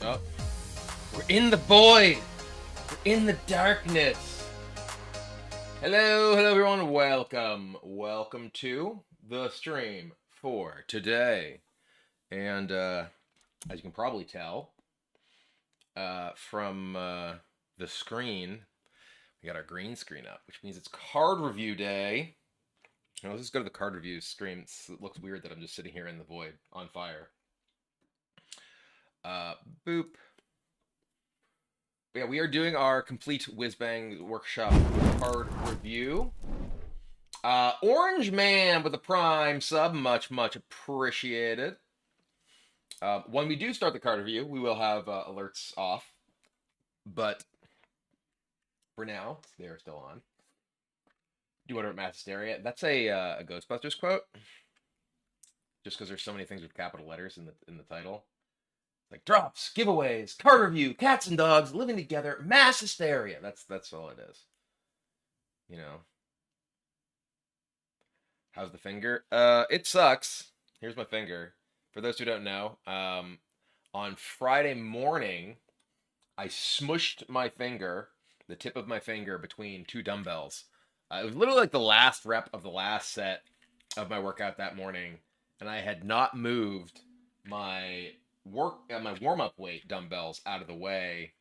Oh, we're in the void. We're in the darkness. Hello everyone. Welcome to the stream for today. And as you can probably tell from the screen, we got our green screen up, which means it's card review day. Now, let's just go to the card review stream. It looks weird that I'm just sitting here in the void on fire. Boop. Yeah, we are doing our complete Whizbang workshop card review. Orange Man with a Prime sub, much appreciated. When we do start the card review, we will have alerts off, but for now, they are still on. Do you want to Math Hysteria? That's a Ghostbusters quote. Just because there's so many things with capital letters in the title. Like drops, giveaways, card review, cats and dogs living together, mass hysteria. That's all it is. You know. How's the finger? It sucks. Here's my finger. For those who don't know, on Friday morning, I smushed my finger, the tip of my finger, between two dumbbells. It was literally like the last rep of the last set of my workout that morning, and I had not moved my my warm up weight dumbbells out of the way,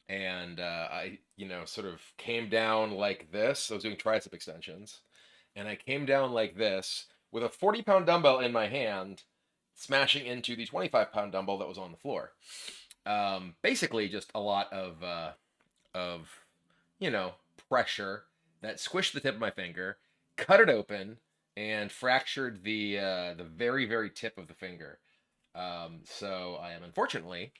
and I sort of came down like this. I was doing tricep extensions, and I came down like this with a 40-pound dumbbell in my hand, smashing into the 25-pound dumbbell that was on the floor. Basically, just a lot of pressure that squished the tip of my finger, cut it open, and fractured the very tip of the finger. So I am unfortunately,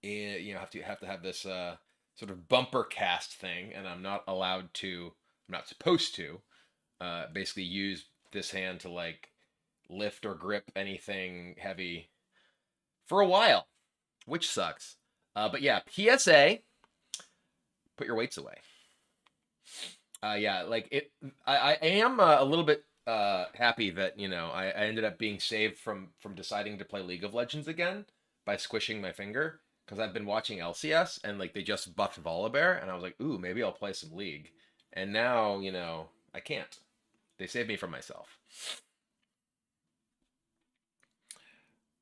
have to have this sort of bumper cast thing, and I'm not allowed to. I'm not supposed to basically use this hand to like lift or grip anything heavy for a while, which sucks. But yeah, PSA: put your weights away. Yeah, like it. I am a little bit happy that I ended up being saved from deciding to play League of Legends again by squishing my finger because I've been watching LCS and like they just buffed Volibear and I was like, ooh, maybe I'll play some League. And now I can't. They saved me from myself.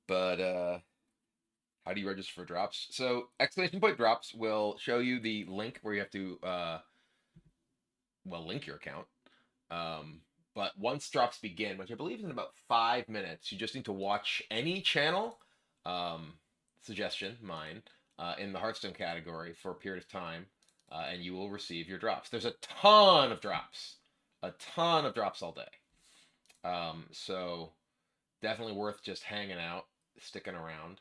But how do you register for drops? So exclamation point drops will show you the link where you have to link your account. But once drops begin, which I believe is in about 5 minutes, you just need to watch any channel, suggestion, mine, in the Hearthstone category for a period of time, and you will receive your drops. There's a ton of drops. A ton of drops all day. So definitely worth just hanging out, sticking around.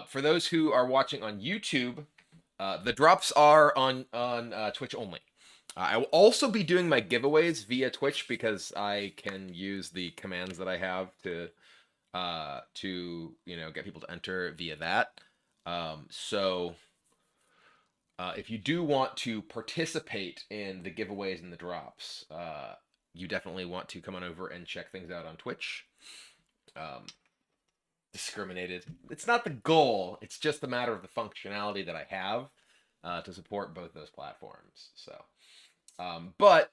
For those who are watching on YouTube, the drops are on Twitch only. I will also be doing my giveaways via Twitch because I can use the commands that I have to get people to enter via that. So if you do want to participate in the giveaways and the drops, you definitely want to come on over and check things out on Twitch. Discriminated. It's not the goal. It's just a matter of the functionality that I have to support both those platforms. So. But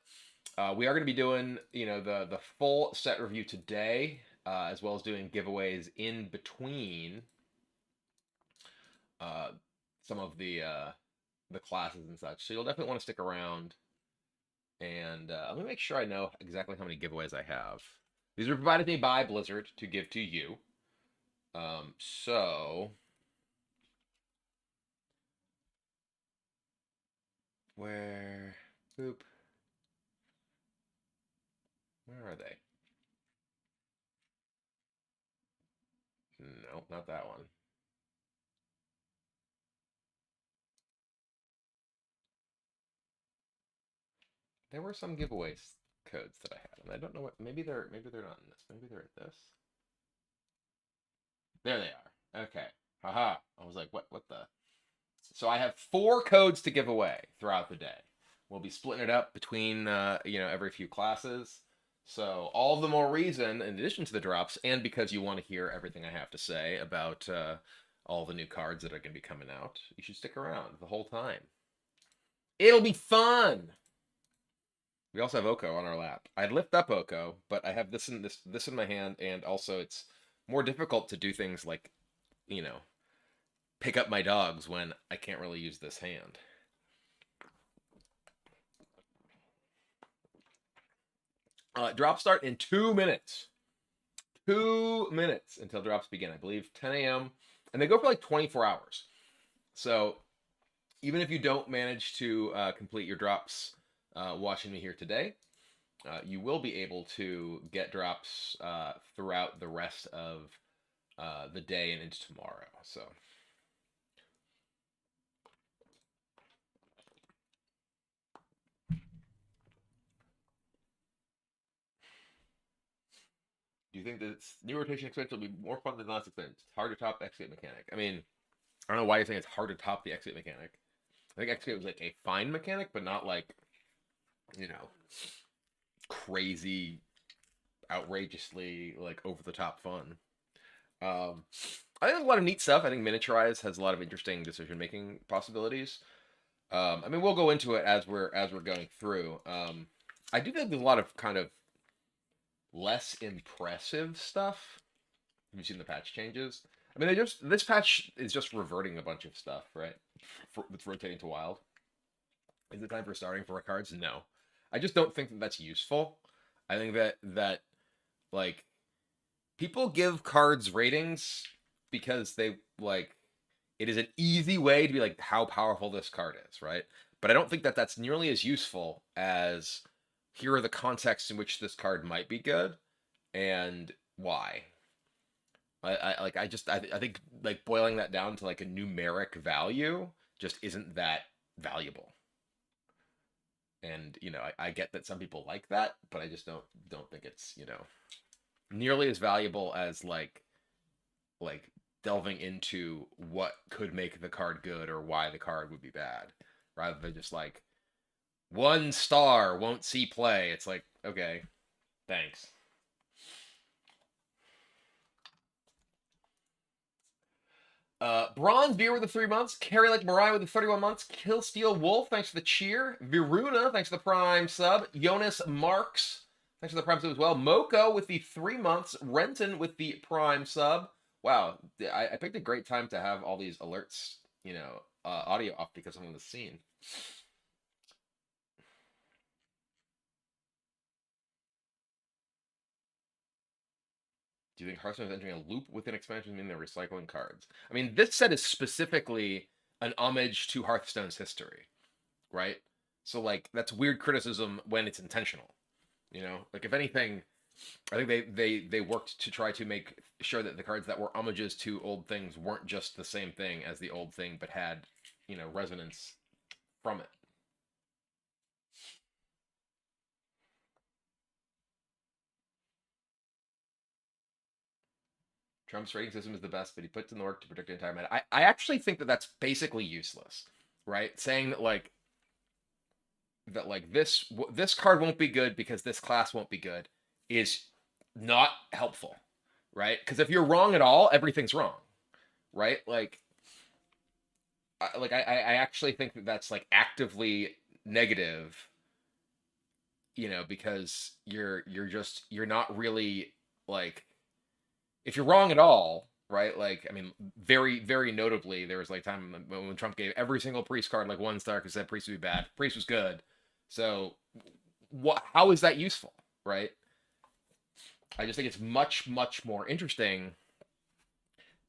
we are going to be doing, the full set review today, as well as doing giveaways in between some of the classes and such. So you'll definitely want to stick around. And let me make sure I know exactly how many giveaways I have. These were provided to me by Blizzard to give to you. So where, boop. Where are they? No, not that one. There were some giveaways codes that I had, and I don't know what. Maybe they're not in this. Maybe they're in this. There they are. Okay. Haha. I was like, what the? So I have 4 codes to give away throughout the day. We'll be splitting it up between every few classes. So all the more reason, in addition to the drops, and because you want to hear everything I have to say about all the new cards that are going to be coming out. You should stick around the whole time. It'll be fun. We also have Oko on our lap. I'd lift up Oko, but I have this in my hand, and also it's more difficult to do things like, you know, pick up my dogs when I can't really use this hand. Drops start in 2 minutes. 2 minutes until drops begin. I believe 10 a.m. and they go for like 24 hours. So even if you don't manage to complete your drops watching me here today, you will be able to get drops throughout the rest of the day and into tomorrow. So. Do you think that new rotation expansion will be more fun than last expansion? It's hard to top the Excavate mechanic. I mean, I don't know why you're saying it's hard to top the Excavate mechanic. I think Excavate was like a fine mechanic, but not like, you know, crazy, outrageously like over the top fun. I think there's a lot of neat stuff. I think Miniaturize has a lot of interesting decision making possibilities. I mean, we'll go into it as we're going through. I do think there's a lot of kind of less impressive stuff. Have you seen the patch changes? I mean, this patch is just reverting a bunch of stuff, right? With rotating to wild. Is it time for starting for cards? No, I just don't think that that's useful. I think that like people give cards ratings because they like it is an easy way to be like how powerful this card is, right? But I don't think that that's nearly as useful as here are the contexts in which this card might be good and why. I think like boiling that down to like a numeric value just isn't that valuable. And I get that some people like that, but I just don't think it's nearly as valuable as like delving into what could make the card good or why the card would be bad, rather than just like 1 star won't see play. It's like, okay, thanks. Bronze Beer with the 3 months. Carry Like Mariah with the 31 months. Kill Steel Wolf, thanks for the cheer. Viruna, thanks for the Prime sub. Jonas Marks, thanks for the Prime sub as well. Moko with the 3 months. Renton with the Prime sub. Wow, I picked a great time to have all these alerts, audio off because I'm in the scene. Do you think Hearthstone is entering a loop within expansions, meaning they're recycling cards? I mean, this set is specifically an homage to Hearthstone's history, right? So like that's weird criticism when it's intentional. Like if anything, I think they worked to try to make sure that the cards that were homages to old things weren't just the same thing as the old thing, but had resonance from it. Trump's rating system is the best, but he puts in the work to predict the entire meta. I actually think that that's basically useless, right? Saying that this card won't be good because this class won't be good is not helpful, right? Because if you're wrong at all, everything's wrong, right? I actually think that that's like actively negative, because you're not really like if you're wrong at all, right? Like, I mean, very, very notably, there was like time when Trump gave every single priest card like 1 star because said priest would be bad. Priest was good. So, what? How is that useful, right? I just think it's much, much more interesting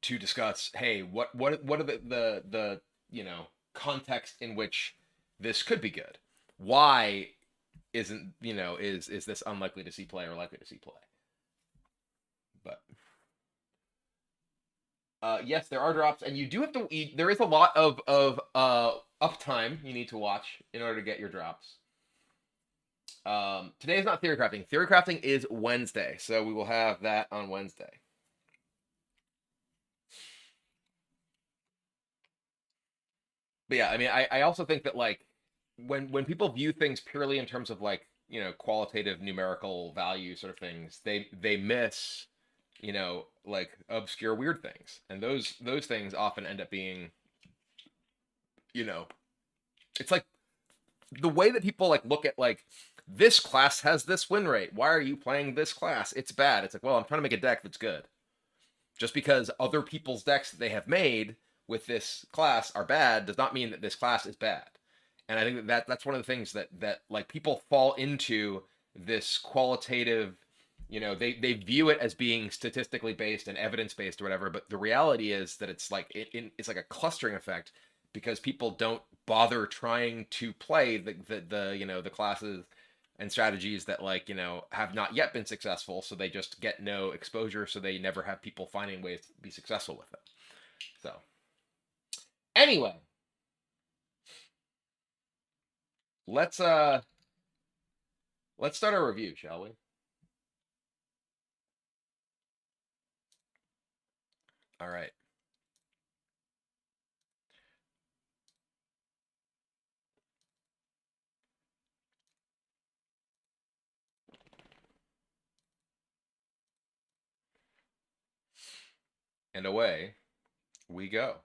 to discuss. Hey, what are the context in which this could be good? Why isn't is this unlikely to see play or likely to see play? But yes, there are drops, and you do have to eat. There is a lot of uptime you need to watch in order to get your drops. Today is not theory crafting. Theory crafting is Wednesday, so we will have that on Wednesday. But yeah, I mean, I also think that like when people view things purely in terms of like qualitative numerical value sort of things, they miss like obscure weird things, and those things often end up being, you know, it's like the way that people like look at like this class has this win rate. Why are you playing this class? It's bad. It's like, well, I'm trying to make a deck that's good. Just because other people's decks that they have made with this class are bad does not mean that this class is bad. And I think that's one of the things that like people fall into this qualitative, they view it as being statistically based and evidence based or whatever, but the reality is that it's like it's like a clustering effect because people don't bother trying to play the classes and strategies that like have not yet been successful, so they just get no exposure, so they never have people finding ways to be successful with them. So anyway, let's start our review, shall we? All right. And away we go.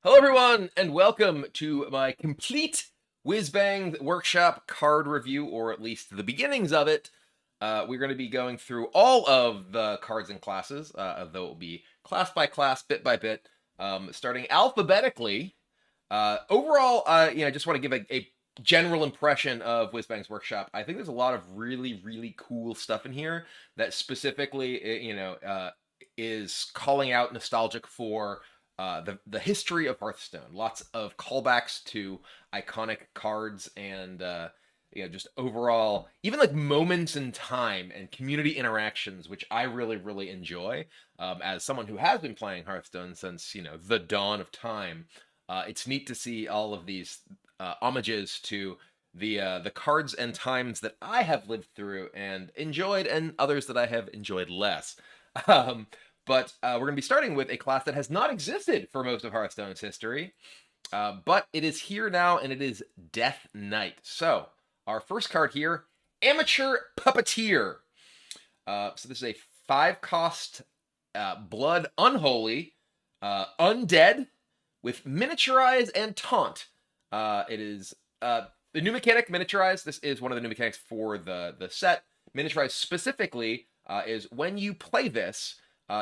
Hello, everyone, and welcome to my complete Whiz-Bang Workshop card review, or at least the beginnings of it. We're going to be going through all of the cards and classes, though it will be class by class, bit by bit, starting alphabetically. Overall, I just want to give a general impression of Whiz-Bang's Workshop. I think there's a lot of really, really cool stuff in here that specifically, is calling out nostalgic for the history of Hearthstone. Lots of callbacks to iconic cards and just overall, even like moments in time and community interactions, which I really, really enjoy. As someone who has been playing Hearthstone since the dawn of time, it's neat to see all of these homages to the cards and times that I have lived through and enjoyed, and others that I have enjoyed less. Um, but we're going to be starting with a class that has not existed for most of Hearthstone's history, but it is here now, and it is Death Knight. So, our first card here, Amateur Puppeteer. So this is a 5-cost Blood Unholy, Undead, with Miniaturize and Taunt. It is the new mechanic, Miniaturize. This is one of the new mechanics for the set. Miniaturize specifically is when you play this,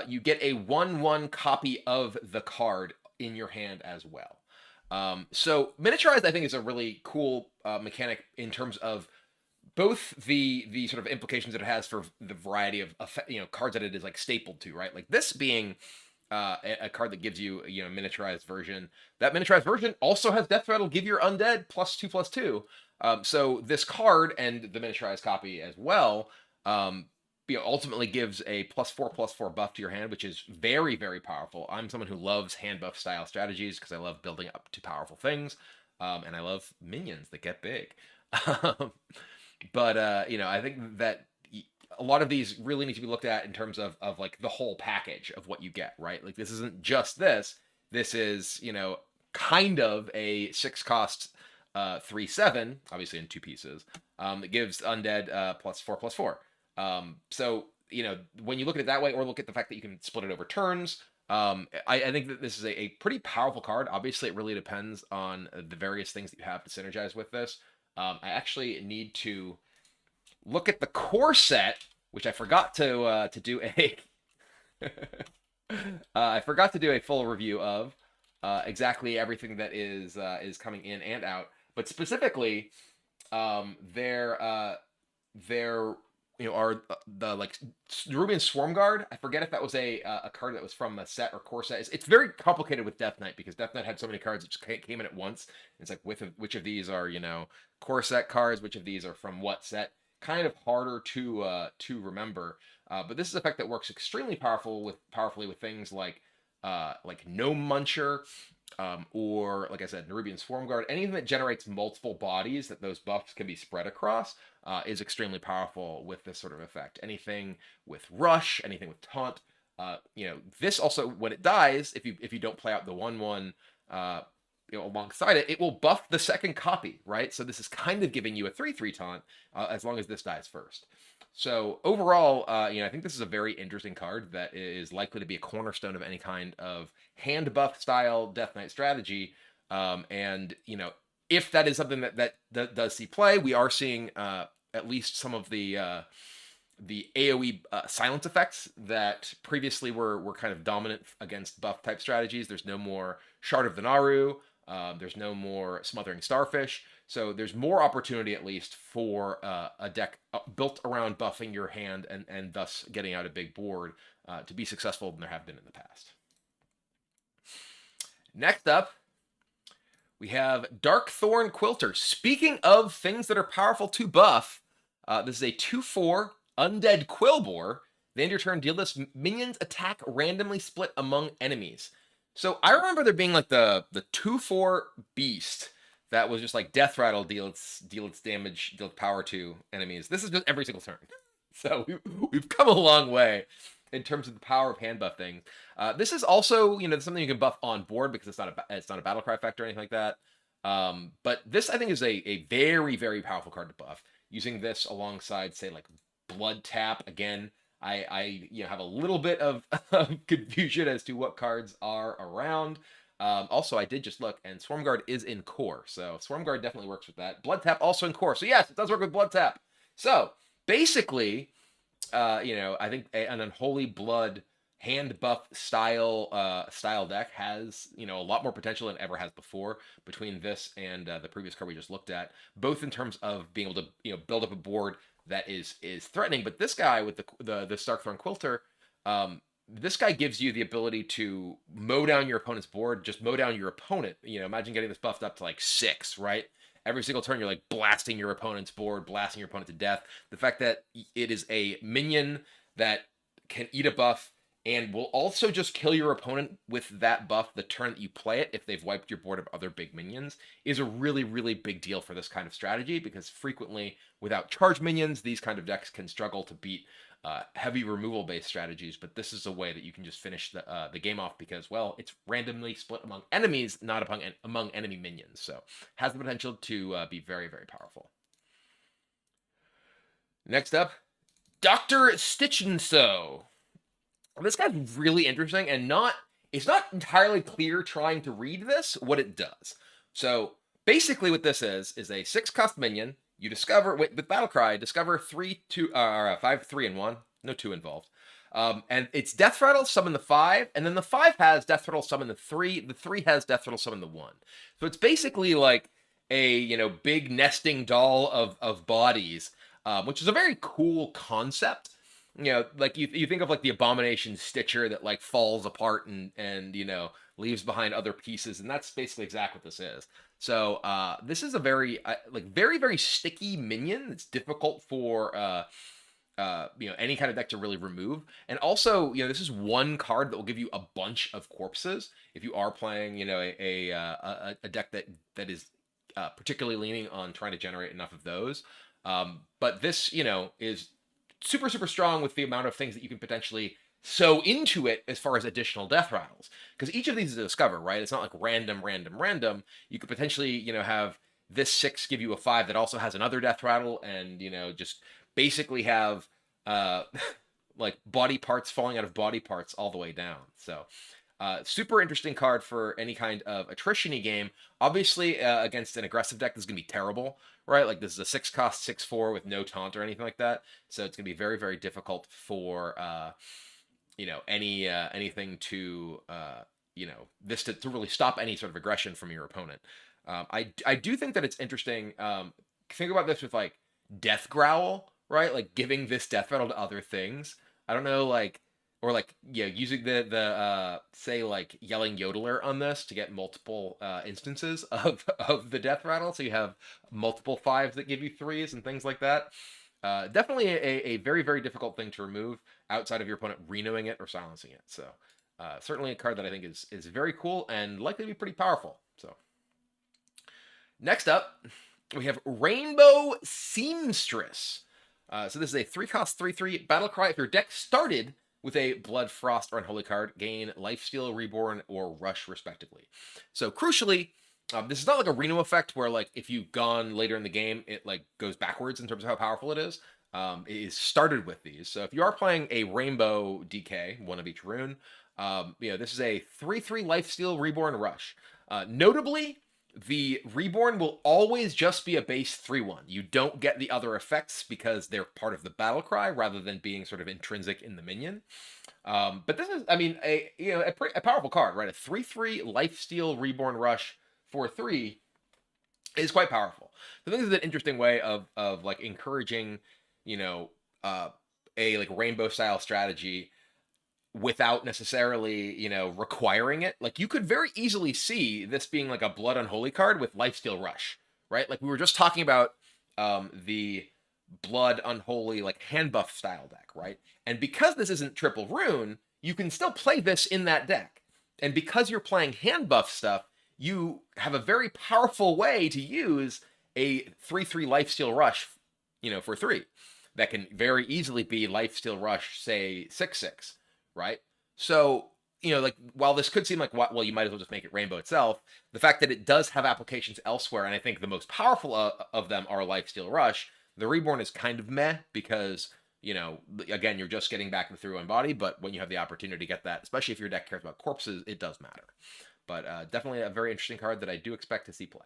you get a 1/1 copy of the card in your hand as well. So Miniaturized, I think, is a really cool mechanic in terms of both the sort of implications that it has for the variety of cards that it is like stapled to, right? Like this being a card that gives you a miniaturized version. That miniaturized version also has Death Threat will give your undead +2/+2. So this card and the miniaturized copy as well ultimately gives a +4/+4 buff to your hand, which is very, very powerful. I'm someone who loves hand buff style strategies because I love building up to powerful things, and I love minions that get big. But I think that a lot of these really need to be looked at in terms of like the whole package of what you get, right? Like this isn't just this. This is kind of a 6-cost 3/7, obviously in 2 pieces, that gives undead +4/+4. So when you look at it that way, or look at the fact that you can split it over turns, I think that this is a pretty powerful card. Obviously, it really depends on the various things that you have to synergize with this. I actually need to look at the core set, which I forgot to do a I forgot to do a full review of exactly everything that is coming in and out, but specifically, there are the like Nerubian Swarm Guard. I forget if that was a card that was from a set or core set. It's very complicated with Death Knight because Death Knight had so many cards that just came in at once. It's like which of these are core set cards, which of these are from what set. Kind of harder to remember. But this is a effect that works extremely powerfully with things like Gnome Muncher, or like I said, Nerubian Swarm Guard. Anything that generates multiple bodies that those buffs can be spread across is extremely powerful with this sort of effect. Anything with Rush, anything with Taunt. This also, when it dies, if you don't play out the 1/1 alongside it, it will buff the second copy, right? So this is kind of giving you a 3/3 taunt as long as this dies first. So overall, I think this is a very interesting card that is likely to be a cornerstone of any kind of hand buff style Death Knight strategy. And if that is something that does see play, we are seeing at least some of the AoE silence effects that previously were kind of dominant against buff type strategies. There's no more Shard of the Naru. There's no more Smothering Starfish. So there's more opportunity, at least, for a deck built around buffing your hand and thus getting out a big board to be successful than there have been in the past. Next up, we have Darkthorn Quilter. Speaking of things that are powerful to buff, this is a 2/4 Undead Quillbore. The end of your turn, deal this minions attack randomly split among enemies. So I remember there being like the 2/4 beast that was just like death rattle, deal its damage, deal its power to enemies. This is just every single turn. So we've come a long way in terms of the power of hand buff things. This is also something you can buff on board because it's not a battle cry effect or anything like that. But this I think is a very, very powerful card to buff. Using this alongside, say, like Blood Tap again. I have a little bit of confusion as to what cards are around. Also, I did just look, and Swarmguard is in core, so Swarmguard definitely works with that. Blood Tap also in core, so yes, it does work with Blood Tap. So basically, I think an Unholy Blood hand buff style deck has a lot more potential than it ever has before between this and the previous card we just looked at, both in terms of being able to build up a board that is threatening. But this guy with the Darkthorn Quilter, this guy gives you the ability to mow down your opponent's board, just mow down your opponent. Imagine getting this buffed up to like 6, right? Every single turn, you're like blasting your opponent's board, blasting your opponent to death. The fact that it is a minion that can eat a buff and will also just kill your opponent with that buff the turn that you play it if they've wiped your board of other big minions is a really, really big deal for this kind of strategy, because frequently without charge minions, these kind of decks can struggle to beat heavy removal based strategies. But this is a way that you can just finish the game off because, well, it's randomly split among enemies, not among enemy minions. So has the potential to be very, very powerful. Next up, Dr. Stitchinso. This guy's really interesting, and it's not entirely clear trying to read this what it does. So basically what this is a 6-cost minion. You discover with Battlecry, discover 5, 3, and 1. No 2 involved. And it's Death Rattle, summon the 5, and then the 5 has Death Rattle, summon the 3. The 3 has Death Rattle, summon the 1. So it's basically like a big nesting doll of bodies, which is a very cool concept. Like you think of like the Abomination Stitcher that like falls apart and leaves behind other pieces, and that's basically exactly what this is. So this is a very very, very sticky minion. It's difficult for any kind of deck to really remove. And also, this is one card that will give you a bunch of corpses if you are playing a deck that is particularly leaning on trying to generate enough of those. But this is super, super strong with the amount of things that you can potentially sew into it as far as additional death rattles. Because each of these is a discover, right? It's not like random. You could potentially, have this 6 give you a 5 that also has another death rattle, and, just basically have like body parts falling out of body parts all the way down. So super interesting card for any kind of attrition-y game. Obviously, against an aggressive deck, this is going to be terrible, right? Like, this is a 6-cost 6/4 with no taunt or anything like that. So it's going to be very, very difficult for, anything to, this to really stop any sort of aggression from your opponent. I do think that it's interesting. Think about this with, like, Death Growl, right? Like, giving this Death Rattle to other things. I don't know, like, or like, using the say like Yelling Yodeler on this to get multiple instances of the Death Rattle, so you have multiple 5s that give you 3s and things like that. Definitely a very, very difficult thing to remove outside of your opponent renewing it or silencing it. So certainly a card that I think is very cool and likely to be pretty powerful. So next up, we have Rainbow Seamstress. So this is a 3-cost 3/3 Battlecry. If your deck started with a Blood, Frost, or Unholy card, gain Lifesteal, Reborn, or Rush, respectively. So crucially, this is not like a Reno effect where, like, if you've gone later in the game, it like goes backwards in terms of how powerful it is. is started with these. So if you are playing a Rainbow DK, one of each rune, this is a 3/3 Lifesteal Reborn Rush. Notably, the Reborn will always just be a base 3/1. You don't get the other effects because they're part of the battle cry rather than being sort of intrinsic in the minion. But this is, I mean, a powerful card, right? A 3/3 Lifesteal Reborn Rush for 3 is quite powerful. So this is an interesting way of like encouraging, you know, a like rainbow style strategy without necessarily, requiring it. Like you could very easily see this being like a Blood Unholy card with Lifesteal Rush, right? Like we were just talking about the Blood Unholy like hand buff style deck, right? And because this isn't triple rune, you can still play this in that deck. And because you're playing hand buff stuff, you have a very powerful way to use a 3/3 Lifesteal Rush, for 3. That can very easily be Lifesteal Rush, say 6/6, right? So, like while this could seem like, well, you might as well just make it Rainbow itself, the fact that it does have applications elsewhere, and I think the most powerful of them are Lifesteal Rush, the Reborn is kind of meh because, again, you're just getting back the 3/1 body, but when you have the opportunity to get that, especially if your deck cares about corpses, it does matter. But definitely a very interesting card that I do expect to see play.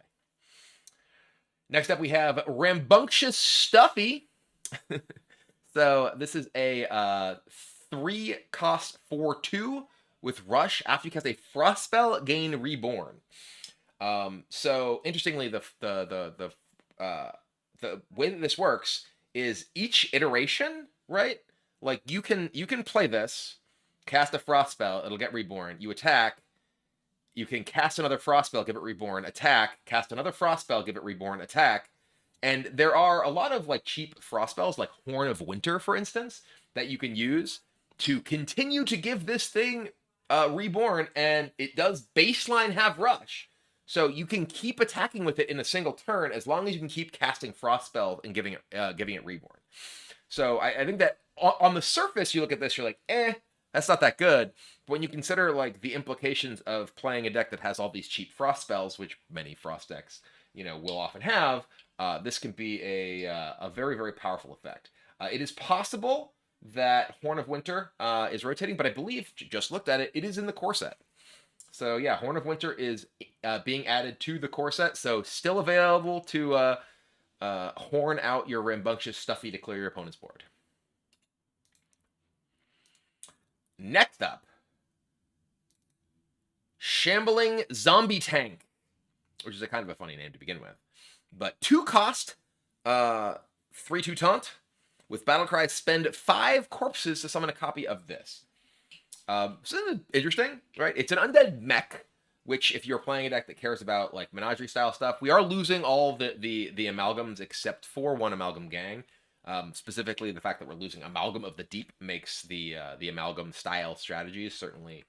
Next up, we have Rambunctious Stuffy. So this is a 3 cost 4/2 with Rush. After you cast a Frost spell, gain Reborn. So interestingly, the way that this works is each iteration, right? Like you can play this, cast a Frost spell, it'll get Reborn. You attack. You can cast another Frost spell, give it Reborn, attack, cast another Frost spell, give it Reborn, attack. And there are a lot of like cheap Frost spells, like Horn of Winter, for instance, that you can use to continue to give this thing Reborn, and it does baseline have Rush. So you can keep attacking with it in a single turn as long as you can keep casting Frost spells and giving it Reborn. So I think that on the surface, you look at this, you're like, that's not that good. But when you consider like the implications of playing a deck that has all these cheap Frost spells, which many Frost decks, will often have, this can be a very, very powerful effect. It is possible that Horn of Winter is rotating, but I believe, just looked at it, it is in the core set. So yeah, Horn of Winter is being added to the core set, so still available to horn out your Rambunctious Stuffy to clear your opponent's board. Next up, Shambling Zombie Tank, which is a kind of a funny name to begin with. But 2 cost, 3/2 taunt. With Battlecry, spend 5 corpses to summon a copy of this. So this is interesting, right? It's an undead mech, which if you're playing a deck that cares about like Menagerie style stuff, we are losing all the amalgams except for 1 amalgam gang. Specifically, the fact that we're losing Amalgam of the Deep makes the amalgam style strategies certainly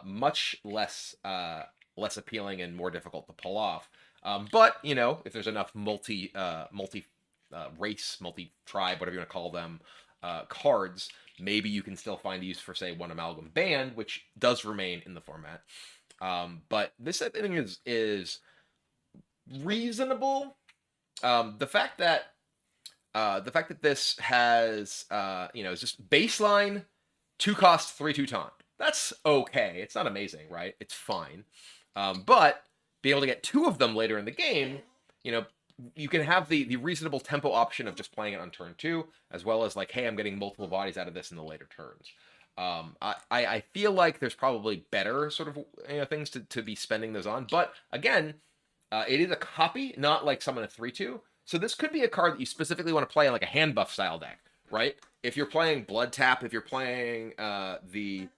much less appealing and more difficult to pull off. But if there's enough multi race, multi tribe, whatever you want to call them, cards, maybe you can still find use for, say, 1 amalgam band, which does remain in the format. But this, I think, is reasonable. The fact that this has is just baseline 2 cost 3/2 taunt. That's okay. It's not amazing, right? It's fine. But being able to get 2 of them later in the game, you can have the reasonable tempo option of just playing it on turn 2, as well as like, hey, I'm getting multiple bodies out of this in the later turns. I feel like there's probably better sort of things to be spending those on. But again, it is a copy, not like summon a 3/2. So this could be a card that you specifically want to play in like a hand buff style deck, right? If you're playing Blood Tap, if you're playing the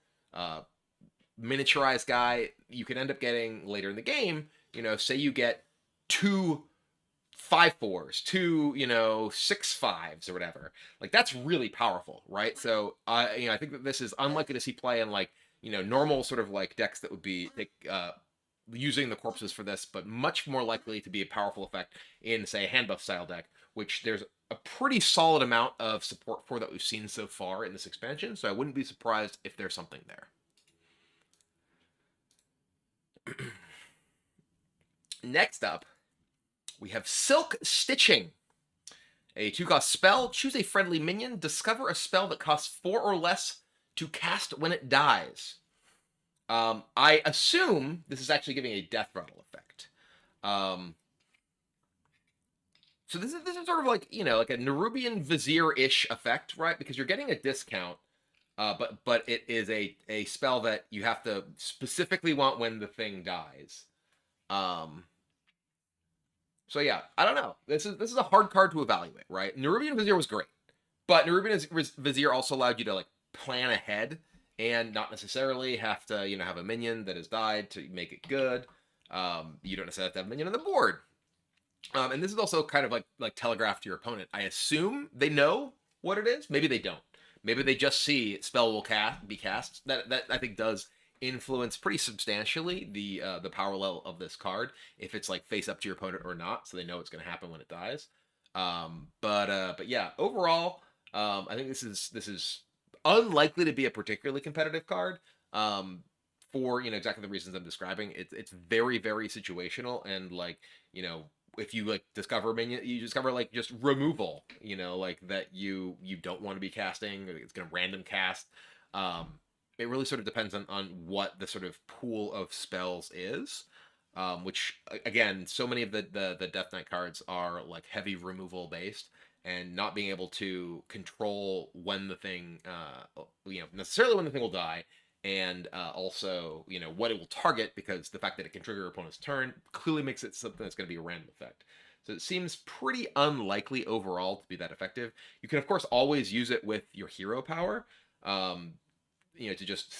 miniaturized guy, you can end up getting later in the game, say you get 2 5/4s, 2 6/5s or whatever. Like that's really powerful, right? So I think that this is unlikely to see play in like normal sort of like decks that would be using the corpses for this, but much more likely to be a powerful effect in, say, a hand buff style deck, which there's a pretty solid amount of support for that we've seen so far in this expansion. So I wouldn't be surprised if there's something there. Next up, we have Silk Stitching. A 2-cost spell. Choose a friendly minion. Discover a spell that costs 4 or less to cast when it dies. I assume this is actually giving a death rattle effect. So this is sort of like, you know, like a Nerubian Vizier-ish effect, right? Because you're getting a discount, but it is a spell that you have to specifically want when the thing dies. So yeah, I don't know. This is a hard card to evaluate, right? Nerubian Vizier was great, but Nerubian Vizier also allowed you to like plan ahead and not necessarily have to, you know, have a minion that has died to make it good. You don't necessarily have to have a minion on the board. And this is also kind of like telegraph to your opponent. I assume they know what it is. Maybe they don't. Maybe they just see spell will be cast. That I think does influence pretty substantially the power level of this card, if it's like face up to your opponent or not, so they know it's going to happen when it dies. But yeah, overall, I think this is unlikely to be a particularly competitive card. For, you know, exactly the reasons I'm describing. It's very, very situational, and like, you know, if you like discover a minion, you discover like just removal, you know, like that you don't want to be casting, or it's gonna random cast. It really sort of depends on what the sort of pool of spells is. Which again, so many of the Death Knight cards are like heavy removal based, and not being able to control when the thing, you know, necessarily when the thing will die, and also, you know, what it will target, because the fact that it can trigger your opponent's turn clearly makes it something that's going to be a random effect. So it seems pretty unlikely overall to be that effective. You can, of course, always use it with your hero power, you know, to just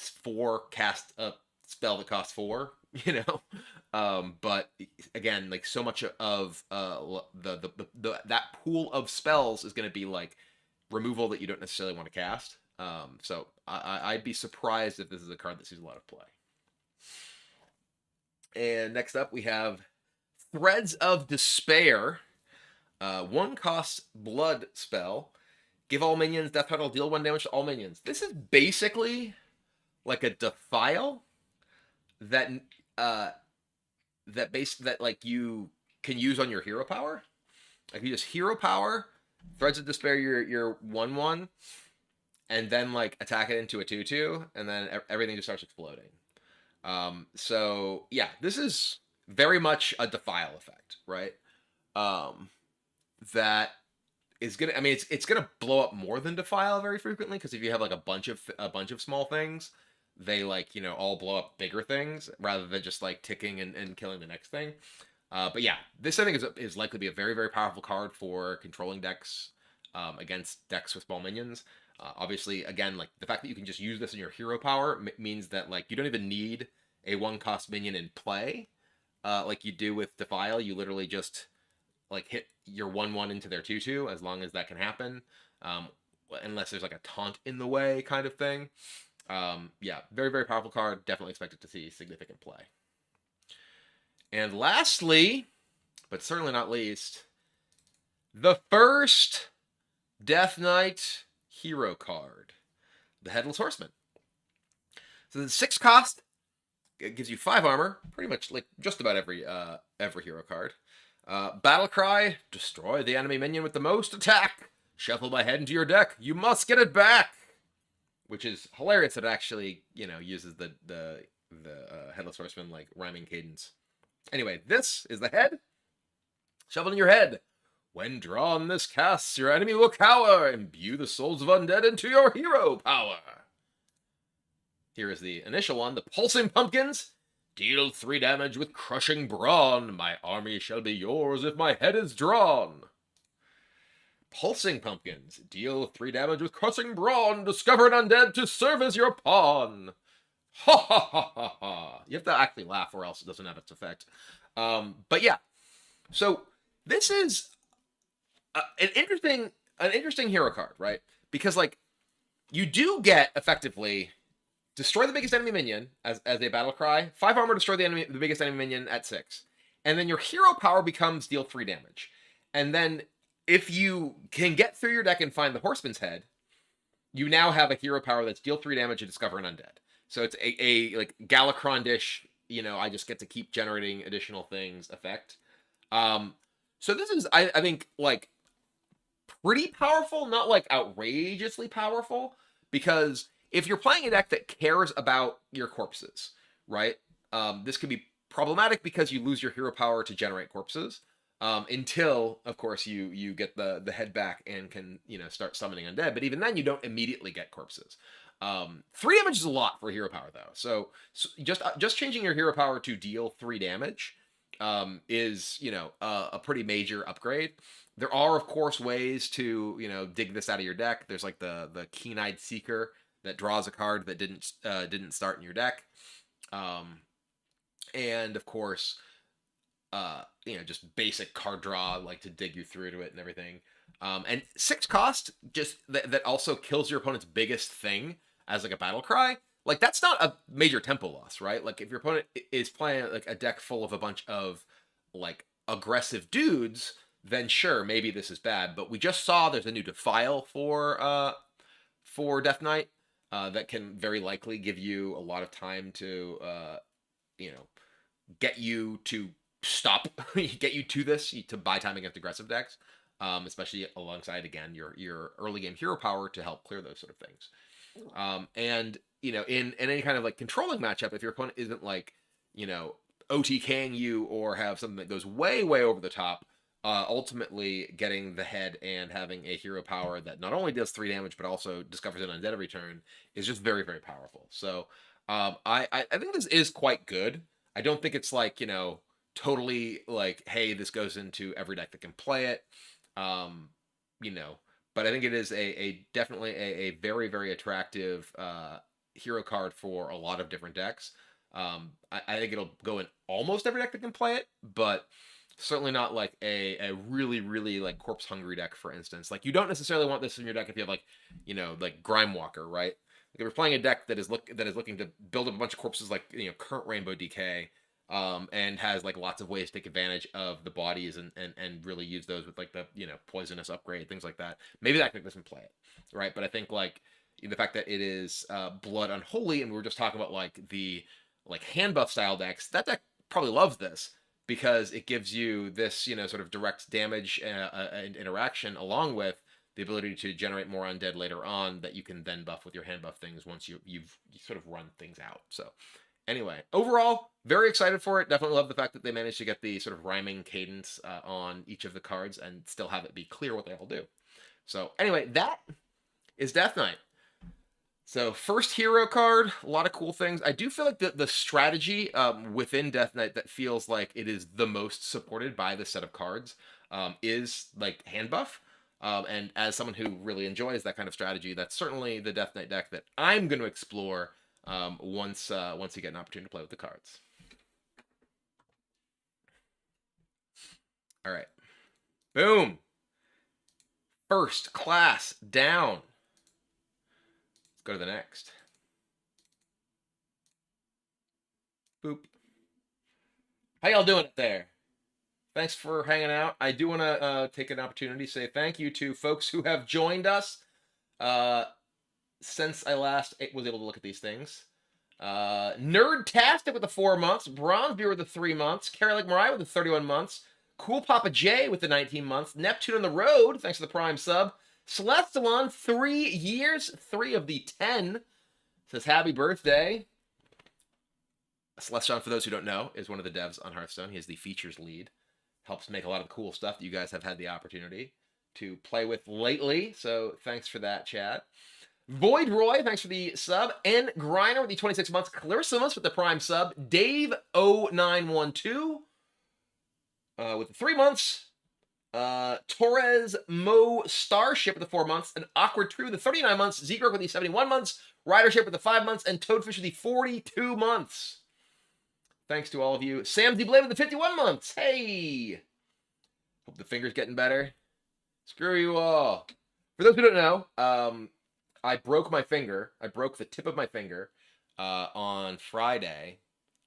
cast a spell that costs 4, you know. But again, like so much of that pool of spells is going to be like removal that you don't necessarily want to cast. So I'd be surprised if this is a card that sees a lot of play. And next up, we have Threads of Despair. 1-cost blood spell. Give all minions death rattle, deal 1 damage to all minions. This is basically like a Defile that that like you can use on your hero power. Like you just hero power, Threads of Despair your 1/1, and then like attack it into a 2/2, and then everything just starts exploding. So yeah, this is very much a Defile effect, right? That is gonna. I mean, it's gonna blow up more than Defile very frequently, because if you have like a bunch of small things, they like, you know, all blow up bigger things rather than just like ticking and killing the next thing. But yeah, this I think is likely to be a very, very powerful card for controlling decks, against decks with small minions. Obviously, again, like the fact that you can just use this in your hero power means that like you don't even need a 1-cost minion in play, like you do with Defile. You literally just like hit your 1/1 into their 2/2, as long as that can happen, unless there's like a taunt in the way kind of thing. Yeah, very, very powerful card. Definitely expected to see significant play. And lastly, but certainly not least, the first Death Knight hero card, the Headless Horseman. So the 6-cost, it gives you 5 armor, pretty much like just about every hero card. Battle cry: destroy the enemy minion with the most attack. Shuffle my head into your deck. You must get it back. Which is hilarious that it actually, you know, uses the Headless Horseman like rhyming cadence. Anyway, this is the head. Shuffle in your head. When drawn this casts, your enemy will cower. Imbue the souls of undead into your hero power. Here is the initial one. The Pulsing Pumpkins. Deal 3 damage with crushing brawn. My army shall be yours if my head is drawn. Pulsing Pumpkins. Deal 3 damage with crushing brawn. Discover an undead to serve as your pawn. Ha ha ha ha ha. You have to actually laugh, or else it doesn't have its effect. But yeah. So this is an interesting hero card, right? Because like you do get effectively destroy the biggest enemy minion as a battle cry. 5 armor, destroy the biggest enemy minion at 6. And then your hero power becomes deal 3 damage. And then if you can get through your deck and find the Horseman's Head, you now have a hero power that's deal 3 damage and discover an undead. So it's a like Galakron-ish, you know, I just get to keep generating additional things effect. So this is, I think, like pretty powerful, not like outrageously powerful, because if you're playing a deck that cares about your corpses, right? This could be problematic because you lose your hero power to generate corpses. Until, of course, you get the head back and can start summoning undead. But even then, you don't immediately get corpses. 3 damage is a lot for hero power, though. So just changing your hero power to deal 3 damage is a pretty major upgrade. There are, of course, ways to dig this out of your deck. There's like the Keen-Eyed Seeker that draws a card that didn't start in your deck, and of course, just basic card draw, like to dig you through to it and everything. And 6 cost, just that also kills your opponent's biggest thing as like a battle cry. Like, that's not a major tempo loss, right? Like, if your opponent is playing like a deck full of a bunch of like aggressive dudes, then sure, maybe this is bad. But we just saw there's a new Defile for Death Knight that can very likely give you a lot of time to get you to stop, get you to this, to buy time against aggressive decks, especially alongside, again, your early game hero power to help clear those sort of things. And in any kind of like controlling matchup, if your opponent isn't like OTKing you or have something that goes way over the top, ultimately getting the head and having a hero power that not only does 3 damage but also discovers an undead every turn is just very powerful. So I think this is quite good. I don't think it's like totally like, hey, this goes into every deck that can play it, but I think it is definitely a very attractive hero card for a lot of different decks. I think it'll go in almost every deck that can play it, but certainly not like a really like corpse hungry deck, for instance. Like, you don't necessarily want this in your deck if you have like like Grime Walker, right? Like, if you're playing a deck that is looking to build up a bunch of corpses, like current Rainbow DK, and has like lots of ways to take advantage of the bodies and really use those with like the poisonous upgrade, things like that. Maybe that deck doesn't play it, right? But I think like the fact that it is Blood Unholy, and we were just talking about like the hand buff style decks, that deck probably loves this because it gives you this sort of direct damage and interaction, along with the ability to generate more undead later on that you can then buff with your hand buff things once you've sort of run things out. So anyway, overall, very excited for it. Definitely love the fact that they managed to get the sort of rhyming cadence on each of the cards and still have it be clear what they all do. So anyway, that is Death Knight. So first hero card, a lot of cool things. I do feel like the strategy within Death Knight that feels like it is the most supported by the set of cards is like hand buff. And as someone who really enjoys that kind of strategy, that's certainly the Death Knight deck that I'm going to explore once you get an opportunity to play with the cards. All right. Boom. First class down. Let's go to the next. Boop. How y'all doing up there? Thanks for hanging out. I do want to take an opportunity to say thank you to folks who have joined us since I last was able to look at these things. Nerdtastic with the 4 months, Bronzebeer with the 3 months, Carolic Mariah with the 31 months, Cool Papa J with the 19 months, Neptune on the Road, thanks for the Prime sub, Celestalon, 3 years, 3 of the 10, says happy birthday. Celestalon, for those who don't know, is one of the devs on Hearthstone. He is the features lead. Helps make a lot of the cool stuff that you guys have had the opportunity to play with lately, so thanks for that, chat. Void Roy, thanks for the sub. N Griner with the 26 months. Clarissimus with the Prime sub. Dave0912 with the 3 months. Torres Mo Starship with the 4 months. And Awkward True with the 39 months. Zegrok with the 71 months. Ridership with the 5 months. And Toadfish with the 42 months. Thanks to all of you. Sam D. Blade with the 51 months. Hey! Hope the finger's getting better. Screw you all. For those who don't know, I broke my finger. I broke the tip of my finger on Friday.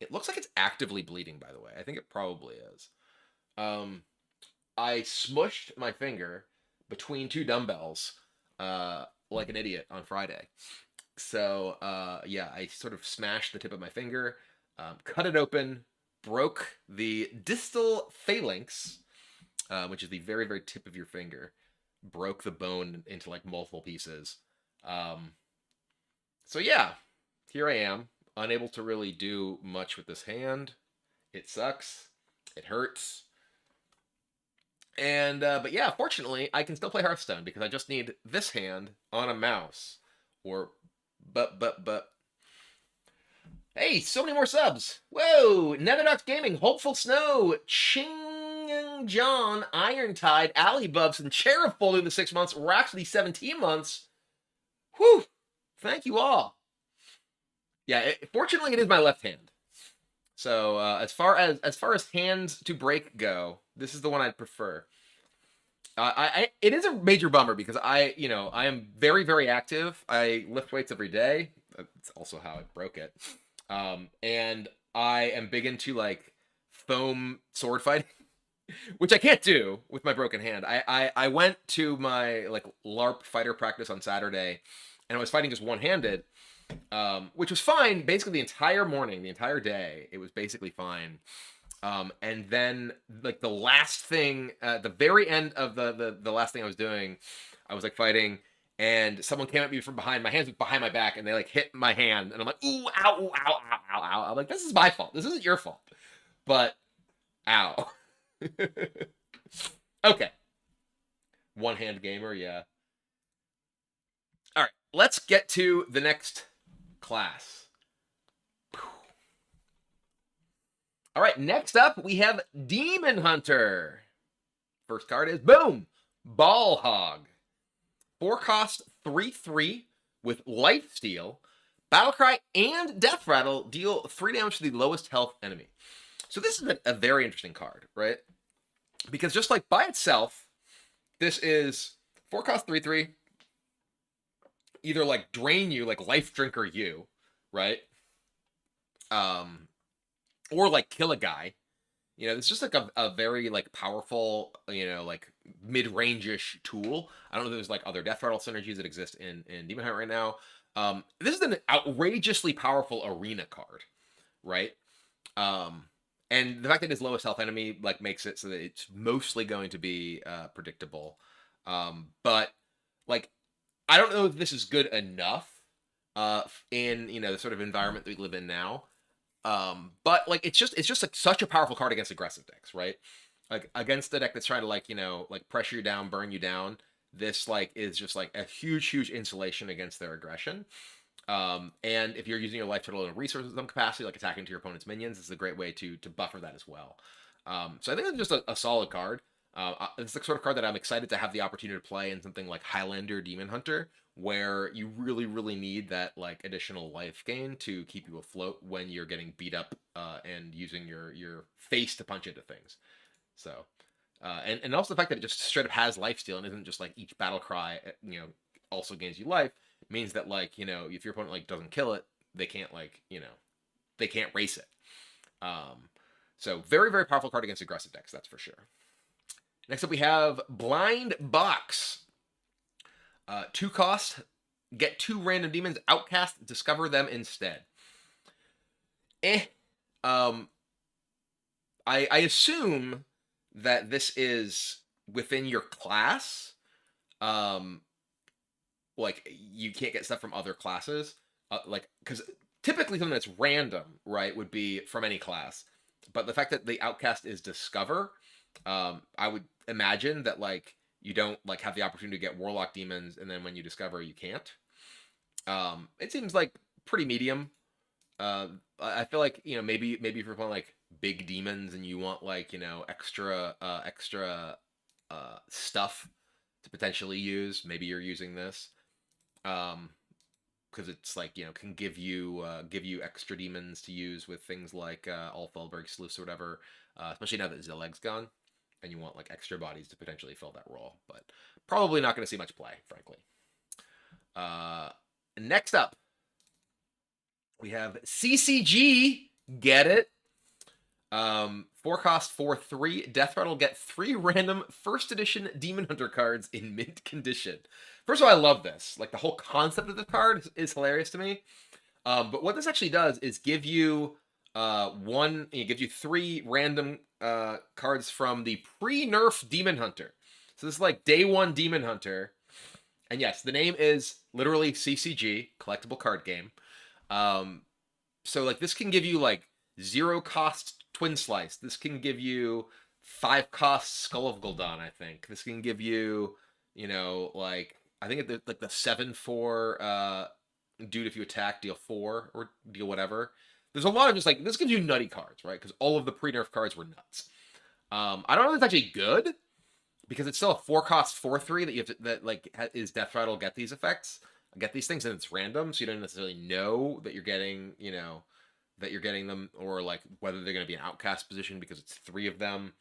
It looks like it's actively bleeding, by the way. I think it probably is. I smushed my finger between 2 dumbbells like an idiot on Friday. So, yeah, I sort of smashed the tip of my finger, cut it open, broke the distal phalanx, which is the very tip of your finger. broke the bone into like multiple pieces. Um, so yeah, here I am, unable to really do much with this hand. It sucks. It hurts. And but yeah, fortunately, I can still play Hearthstone because I just need this hand on a mouse. Or but hey, so many more subs. Whoa, Netherdots Gaming, Hopeful Snow, Ching John, Iron Tide, Alley Bubs, and Cherub following the 6 months, Rhapsody 17 months. Whew! Thank you all. Yeah, fortunately, it is my left hand. So as far as hands to break go, this is the one I'd prefer. It is a major bummer because I am very active. I lift weights every day. That's also how I broke it. And I am big into like foam sword fighting, which I can't do with my broken hand. I went to my like LARP fighter practice on Saturday, and I was fighting just one handed, which was fine basically the entire morning, the entire day. It was basically fine. And then like the last thing, the very end of the last thing I was doing, I was like fighting, and someone came at me from behind. My hands were behind my back, and they like hit my hand, and I'm like, ooh, ow, ooh, ow, ow, ow, ow. I'm like, this is my fault. This isn't your fault. But ow. Okay. One hand gamer, yeah. All right, let's get to the next class. All right, next up, we have Demon Hunter. First card is, boom, Ball Hog. 4-cost, 3/3 with Lifesteal. Battlecry and Death Rattle deal 3 damage to the lowest health enemy. So this is a very interesting card, right? Because just like by itself, this is 4-cost, 3/3. Either like drain you, like Life Drinker you, right? Or like kill a guy. It's just like a very like powerful, like mid-range-ish tool. I don't know if there's like other Death Rattle synergies that exist in Demon Hunt right now. This is an outrageously powerful arena card, right? And the fact that it's lowest health enemy like makes it so that it's mostly going to be predictable. But like, I don't know if this is good enough in the sort of environment that we live in now. But like it's just like such a powerful card against aggressive decks, right? Like against the deck that's trying to like like pressure you down, burn you down. This like is just like a huge insulation against their aggression. And if you're using your life total and resources in some capacity, like attacking to your opponent's minions, this is a great way to buffer that as well. So I think it's just a solid card. It's the sort of card that I'm excited to have the opportunity to play in something like Highlander Demon Hunter, where you really need that like additional life gain to keep you afloat when you're getting beat up and using your face to punch into things. So, and also the fact that it just straight up has lifesteal and isn't just like each battle cry, also gains you life, means that like, if your opponent like doesn't kill it, they can't like, they can't race it. So very powerful card against aggressive decks, that's for sure. Next up we have Blind Box. 2-cost, get 2 random demons, outcast, discover them instead. I assume that this is within your class. Like you can't get stuff from other classes. Like because typically something that's random, right, would be from any class. But the fact that the outcast is discover, I would imagine that like you don't like have the opportunity to get Warlock demons, and then when you discover, you can't. It seems like pretty medium. I feel like maybe if you're playing like big demons and you want like extra stuff to potentially use, maybe you're using this. Because it's like can give you extra demons to use with things like all Feldberg sleuths or whatever. Especially now that Zilleg's gone. And you want like extra bodies to potentially fill that role, but probably not going to see much play, frankly. Next up, we have CCG. Get it? 4-cost, 4/3. Death Rattle, get 3 random first edition Demon Hunter cards in mint condition. First of all, I love this. Like the whole concept of the card is hilarious to me. But what this actually does is give you it gives you 3 random cards from the pre-nerf Demon Hunter. So this is like day one Demon Hunter. And yes, the name is literally CCG, collectible card game. Um, so like this can give you like 0 cost Twin Slice. This can give you 5 cost Skull of Gul'dan, I think. This can give you, like I think like the 7/4 dude if you attack deal 4 or deal whatever. There's a lot of just like this gives you nutty cards, right? Because all of the pre-nerf cards were nuts. I don't know if it's actually good because it's still a 4 cost 4/3 that you have to, that like is Death Rattle get these effects, get these things, and it's random, so you don't necessarily know that you're getting, that you're getting them, or like whether they're going to be an outcast position because it's 3 of them.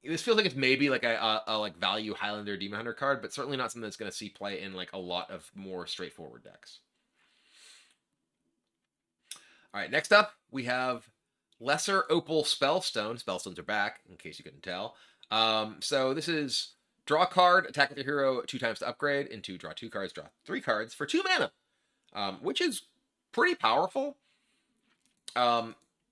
This feels like it's maybe like a like value Highlander Demon Hunter card, but certainly not something that's going to see play in like a lot of more straightforward decks. All right, next up we have Lesser Opal Spellstone. Spellstones are back, in case you couldn't tell. So this is draw a card, attack with your hero 2 times to upgrade, into draw 2 cards, draw 3 cards for 2 mana, which is pretty powerful.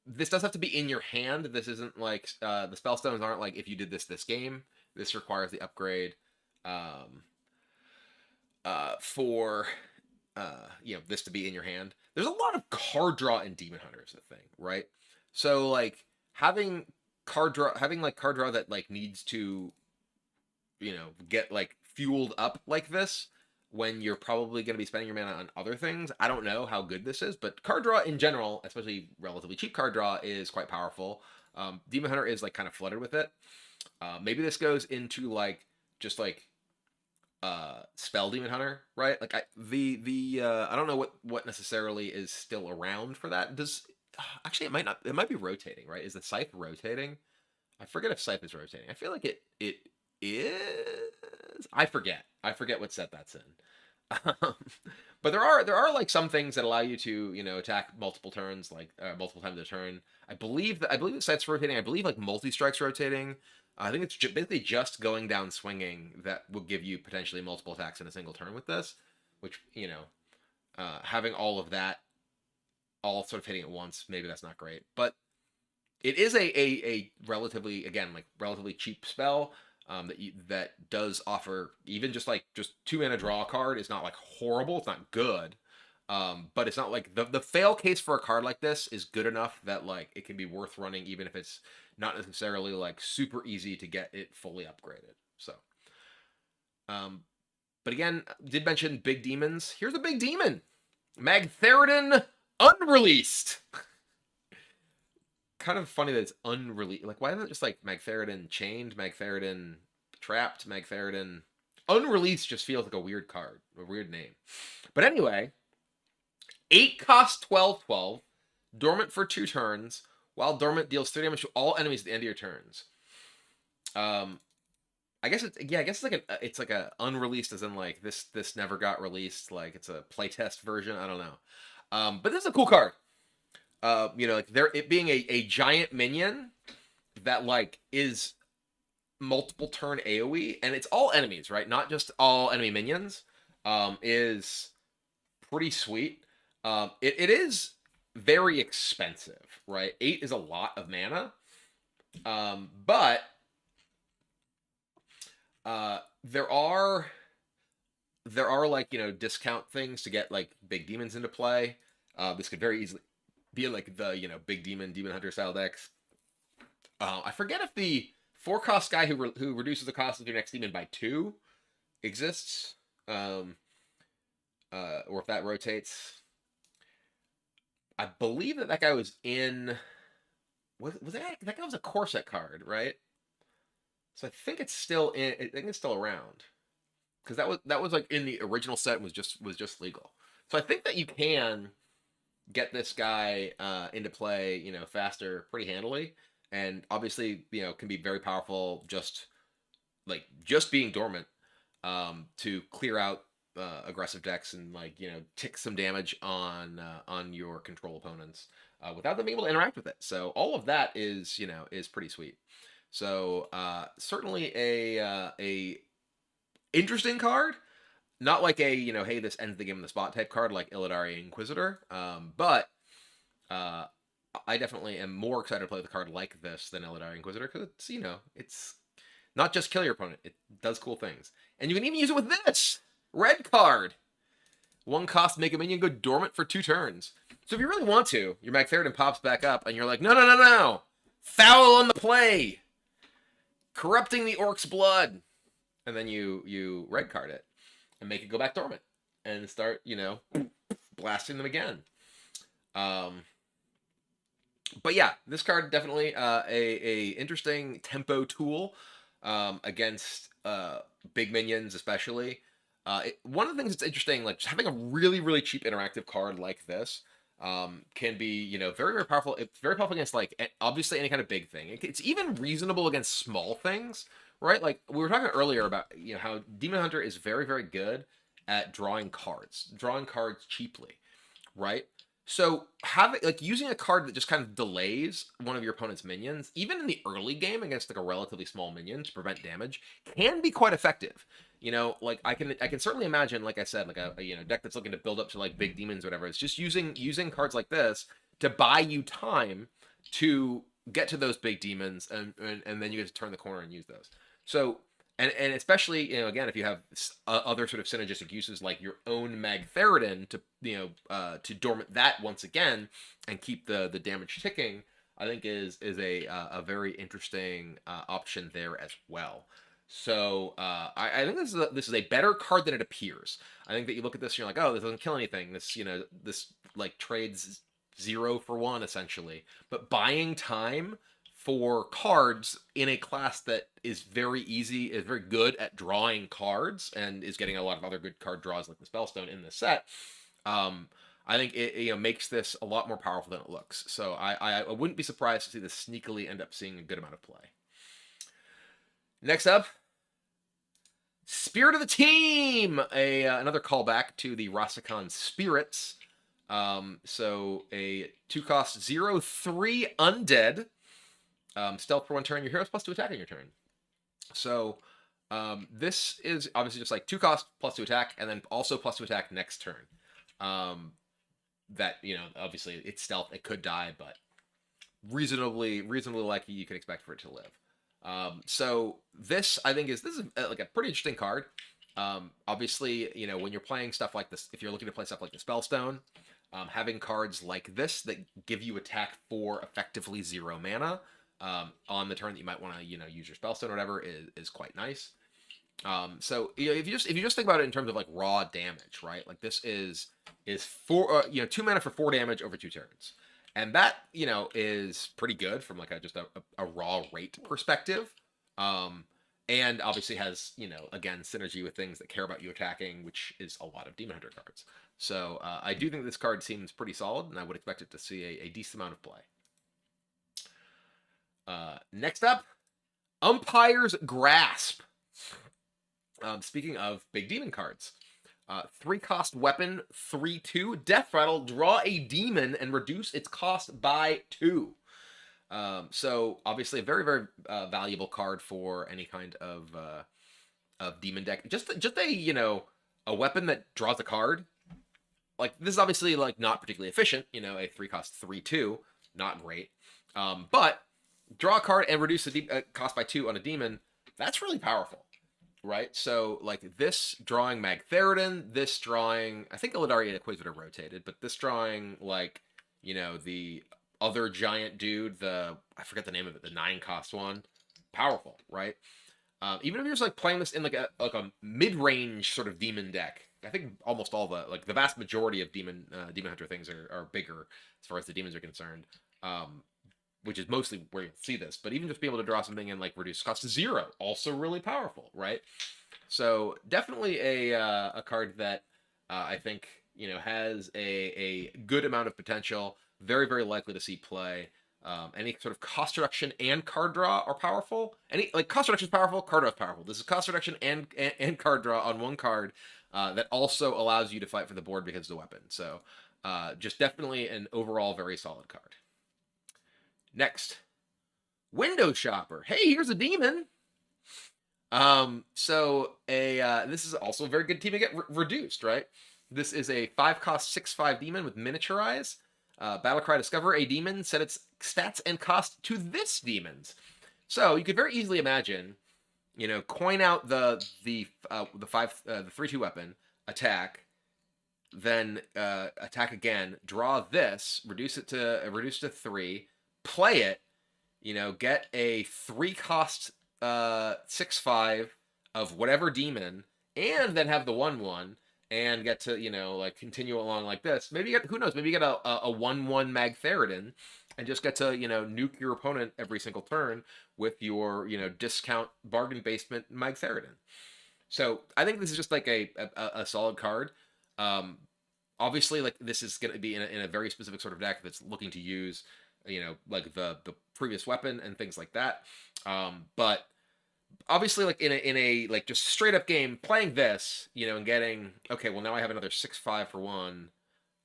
This does have to be in your hand. This isn't like the Spellstones aren't like if you did this game. This requires the upgrade for this to be in your hand. There's a lot of card draw in Demon Hunter is the thing, right? So like having card draw that like needs to get like fueled up like this when you're probably going to be spending your mana on other things. I don't know how good this is, but card draw in general, especially relatively cheap card draw, is quite powerful. Demon Hunter is like kind of flooded with it. Maybe this goes into like just like spell Demon Hunter, right? Like I don't know what necessarily is still around for that. Actually, it might not. It might be rotating, right? Is the Scythe rotating? I forget if Scythe is rotating. I feel like it is. I forget what set that's in. But there are like some things that allow you to attack multiple turns, like multiple times a turn. I believe the Scythe's rotating. I believe like multi-strike's rotating. I think it's basically just going down swinging that will give you potentially multiple attacks in a single turn with this, which having all of that all sort of hitting at once, maybe that's not great, but it is a relatively, again, like relatively cheap spell that does offer even just 2 mana draw a card. Is not like horrible. It's not good. But it's not like the fail case for a card like this is good enough that like it can be worth running, even if it's not necessarily like super easy to get it fully upgraded. So, but again, did mention big demons. Here's a big demon, Magtheridon unreleased. Kind of funny that it's unreleased. Like, why isn't it just like Magtheridon chained, Magtheridon trapped, Magtheridon unreleased? Just feels like a weird card, a weird name. But anyway, 8 cost 12/12, dormant for 2 turns. While dormant, deals 3 damage to all enemies at the end of your turns. I guess it's like a unreleased, as in like this never got released. Like it's a playtest version. I don't know. But this is a cool card. Like it being a giant minion that like is multiple turn AoE, and it's all enemies, right? Not just all enemy minions. Is pretty sweet. It is very expensive, right? 8 is a lot of mana. But there are like discount things to get like big demons into play. This could very easily be like the big demon Hunter style decks. I forget if the 4 cost guy who reduces the cost of your next demon by 2 exists, or if that rotates. I believe that guy was in. Was that guy was a Corset card, right? So I think it's still in. I think it's still around, because that was like in the original set, and was just legal. So I think that you can get this guy into play, faster, pretty handily, and obviously, can be very powerful just being dormant, to clear out aggressive decks and tick some damage on your control opponents without them being able to interact with it. So all of that is pretty sweet. So certainly a interesting card. Not like a, hey, this ends the game on the spot type card like Illidari Inquisitor, but I definitely am more excited to play with a card like this than Illidari Inquisitor, because it's Not just kill your opponent. It does cool things. And you can even use it with this. Red card. 1 cost, make a minion go dormant for 2 turns. So if you really want to, your Magtheridon pops back up, and you're like, no. Foul on the play. Corrupting the orc's blood. And then you red card it and make it go back dormant and start, blasting them again. But yeah, this card definitely a interesting tempo tool against big minions, especially. One of the things that's interesting, like just having a really, really cheap interactive card like this can be, very, very powerful. It's very powerful against, like, obviously any kind of big thing. It's even reasonable against small things, right? Like, we were talking earlier about, how Demon Hunter is very, very good at drawing cards cheaply, right? So using a card that just kind of delays one of your opponent's minions, even in the early game against like a relatively small minion to prevent damage, can be quite effective. Like I can certainly imagine, like I said, like a deck that's looking to build up to like big demons or whatever. It's just using cards like this to buy you time to get to those big demons, and then you get to turn the corner and use those. So and especially, again, if you have other sort of synergistic uses like your own Magtheridon to dormant that once again and keep the damage ticking, I think is a very interesting option there as well. So I think this is a better card than it appears. I think that you look at this and you're like, oh, this doesn't kill anything. This like trades 0 for 1 essentially. But buying time for cards in a class that is very good at drawing cards, and is getting a lot of other good card draws like the Spellstone in this set, I think it makes this a lot more powerful than it looks. So I wouldn't be surprised to see this sneakily end up seeing a good amount of play. Next up, Spirit of the Team, another callback to the Rastakhan Spirits. So a 2-cost 0/3 undead. Stealth for 1 turn, your hero's +2 attack on your turn. So this is obviously just like 2 cost +2 attack, and then also +2 attack next turn. That, obviously it's stealth, it could die, but reasonably likely you could expect for it to live. So this, I think, is like a pretty interesting card. Obviously, when you're playing stuff like this, if you're looking to play stuff like the Spellstone, having cards like this that give you attack for effectively 0 mana on the turn that you might want to use your Spellstone or whatever is quite nice. So if you just think about it in terms of like raw damage, right? Like this is 4 2 mana for 4 damage over 2 turns, and that is pretty good from like just a raw rate perspective. And obviously has again synergy with things that care about you attacking, which is a lot of Demon Hunter cards. So I do think this card seems pretty solid, and I would expect it to see a decent amount of play. Next up, Umpire's Grasp. Speaking of big demon cards, 3-cost weapon, 3/2, Death Rattle, draw a demon and reduce its cost by 2. So obviously a very, very valuable card for any kind of demon deck. Just a weapon that draws a card. Like this is obviously like not particularly efficient. A 3-cost 3/2, not great. But draw a card and reduce the cost by 2 on a demon. That's really powerful, right? So like this drawing Magtheridon, this drawing, I think Illidari and Inquisitor rotated, but this drawing like the other giant dude, I forget the name of it, the 9-cost one, powerful, right? Even if you're just like playing this in like a mid-range sort of demon deck, I think almost all the vast majority of demon hunter things are bigger as far as the demons are concerned, which is mostly where you see this. But even just being able to draw something and like reduce cost to 0, also really powerful, right? So definitely a card that I think has a good amount of potential. Very, very likely to see play. Any sort of cost reduction and card draw are powerful. Cost reduction is powerful, card draw is powerful. This is cost reduction and card draw on one card that also allows you to fight for the board because of the weapon. So just definitely an overall very solid card. Next, Window Shopper. Hey, here's a demon. This is also a very good team to get reduced, right? This is a 5-cost 6/5 demon with Miniaturize. Battlecry, discover a demon, set its stats and cost to this demon's. So you could very easily imagine You know, coin out the 3/2 weapon, attack, then attack again, draw this, reduce to 3, play it, you know, get a 3-cost 6/5 of whatever demon, and then have the 1/1 and get to, you know, like continue along like this. Maybe you get, who knows, maybe you get a 1/1 Magtheridon and just get to, you know, nuke your opponent every single turn with your, you know, discount bargain basement Magtheridon. So I think this is just like a solid card. Obviously, like this is going to be in a very specific sort of deck that's looking to use, you know, like the previous weapon and things like that. But obviously, like in a like just straight up game, playing this, you know, and getting, okay, well now I have another 6/5 for 1,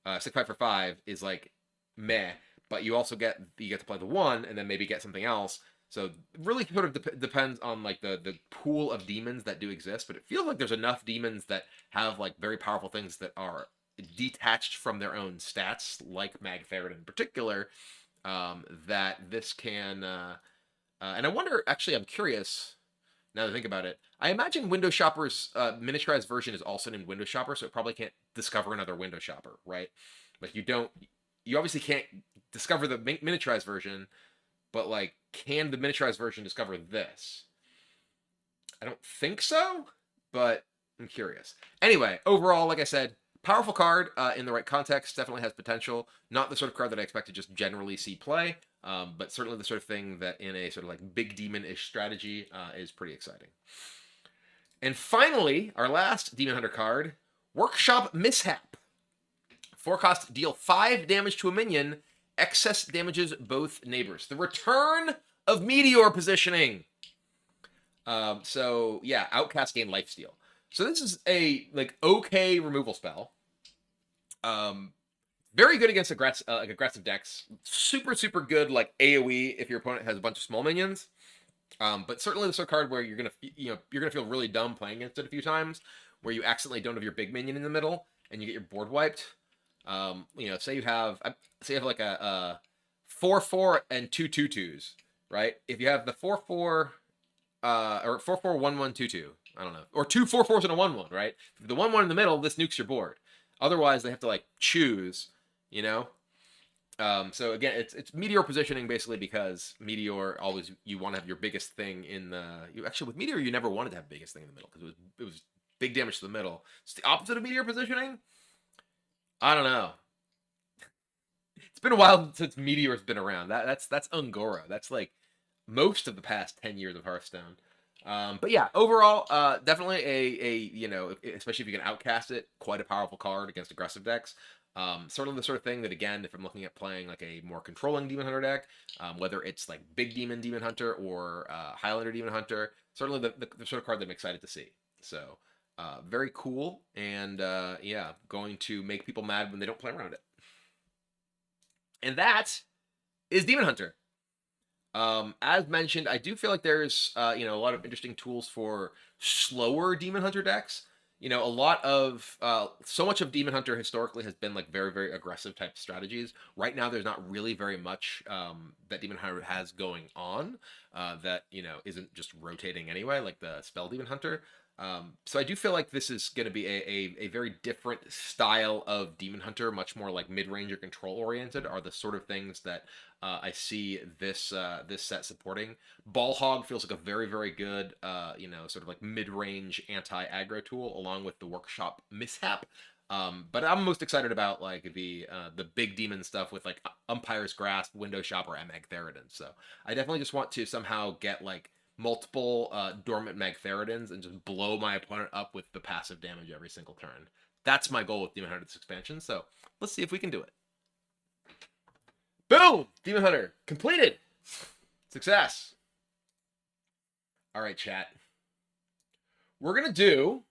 6/5 for 5 is like meh. But you also get to play the 1 and then maybe get something else. So it really sort of depends on like the pool of demons that do exist. But it feels like there's enough demons that have like very powerful things that are detached from their own stats, like Magtheridon in particular, that this can. And I wonder, actually, I'm curious. Now that I think about it, I imagine Window Shopper's miniaturized version is also named Window Shopper, so it probably can't discover another Window Shopper, right? Like you obviously can't discover the miniaturized version, but like, can the miniaturized version discover this? I don't think so, but I'm curious. Anyway, overall, like I said, powerful card in the right context, definitely has potential. Not the sort of card that I expect to just generally see play, but certainly the sort of thing that in a sort of like big demon-ish strategy is pretty exciting. And finally, our last Demon Hunter card, Workshop Mishap. 4-cost, deal 5 damage to a minion, excess damages both neighbors. The return of Meteor positioning. So yeah, Outcast gain lifesteal. So this is a like okay removal spell. Very good against aggressive decks. Super good like AOE if your opponent has a bunch of small minions. But certainly the sort of card where you're gonna feel really dumb playing against it a few times, where you accidentally don't have your big minion in the middle and you get your board wiped. You know, say you have like a 4/4 and 2/2/2s, right? If you have the 4/4 or 4/4 1/1 2/2, I don't know, or 2 4/4s and a 1/1, right? If the 1/1 in the middle, this nukes your board. Otherwise, they have to like choose, you know. So again, it's Meteor positioning basically because Meteor always you want to have your biggest thing in the. You actually with Meteor you never wanted to have biggest thing in the middle because it was big damage to the middle. It's the opposite of Meteor positioning. I don't know. It's been a while since Meteor's been around. That's Ungora. That's like most of the past 10 years of Hearthstone. But yeah, overall, definitely a you know, especially if you can outcast it, quite a powerful card against aggressive decks. Certainly the sort of thing that, again, if I'm looking at playing like a more controlling Demon Hunter deck, whether it's like Big Demon Hunter or Highlander Demon Hunter, certainly the sort of card that I'm excited to see. So very cool, and yeah, going to make people mad when they don't play around it. And that is Demon Hunter. As mentioned, I do feel like there's you know, a lot of interesting tools for slower Demon Hunter decks. You know, a lot of so much of Demon Hunter historically has been like very aggressive type strategies. Right now, there's not really very much that Demon Hunter has going on that, you know, isn't just rotating anyway, like the Spell Demon Hunter. So I do feel like this is going to be a very different style of Demon Hunter, much more like mid-range or control oriented, are the sort of things that I see this this set supporting. Ball Hog feels like a very good you know, sort of like mid-range anti-aggro tool, along with the Workshop Mishap. But I'm most excited about like the big demon stuff with like Umpire's Grasp, Window Shopper, and Magtheridon. So I definitely just want to somehow get like multiple dormant Magtheridons and just blow my opponent up with the passive damage every single turn. That's my goal with Demon Hunter this expansion, so let's see if we can do it. Boom! Demon Hunter completed! Success! Alright, chat. We're gonna do...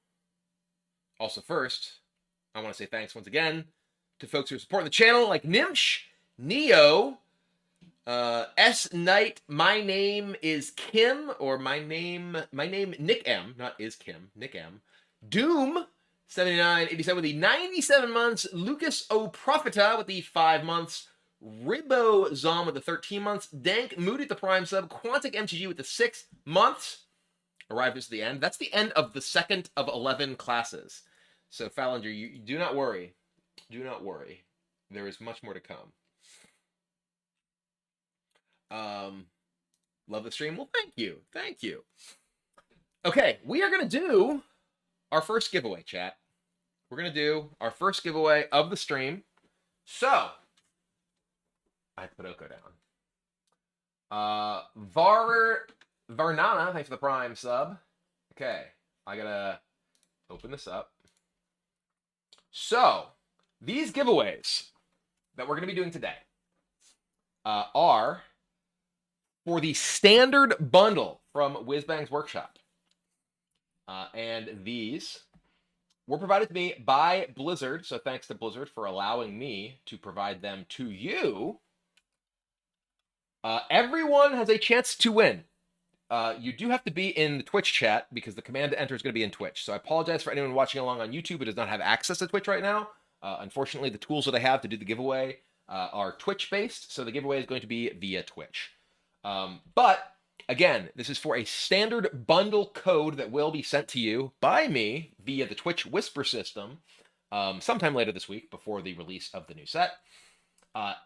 Also first, I want to say thanks once again to folks who are supporting the channel, like Nimsh, Neo, S Knight, my name is Kim, or my name Nick M, not is Kim, Nick M, Doom 7987 with the 97 months, Lucas O'Profita with the 5 months, Ribbo Zom with the 13 months, Dank Moody at the Prime sub, Quantic MTG with the 6 months, arrived at the end. That's the end of the second of 11 classes. So, Fallinger, you do not worry. Do not worry. There is much more to come. Love the stream? Well, thank you. Thank you. Okay, we are going to do our first giveaway, chat. We're going to do our first giveaway of the stream. So, I put Oko down. Varnana, thanks for the Prime sub. Okay, I gotta open this up. So, these giveaways that we're gonna be doing today are for the standard bundle from Whizbang's Workshop. And these were provided to me by Blizzard, so thanks to Blizzard for allowing me to provide them to you. Everyone has a chance to win. You do have to be in the Twitch chat because the command to enter is going to be in Twitch. So I apologize for anyone watching along on YouTube who does not have access to Twitch right now. Unfortunately, the tools that I have to do the giveaway are Twitch-based, so the giveaway is going to be via Twitch. But, again, this is for a standard bundle code that will be sent to you by me via the Twitch Whisper system sometime later this week before the release of the new set.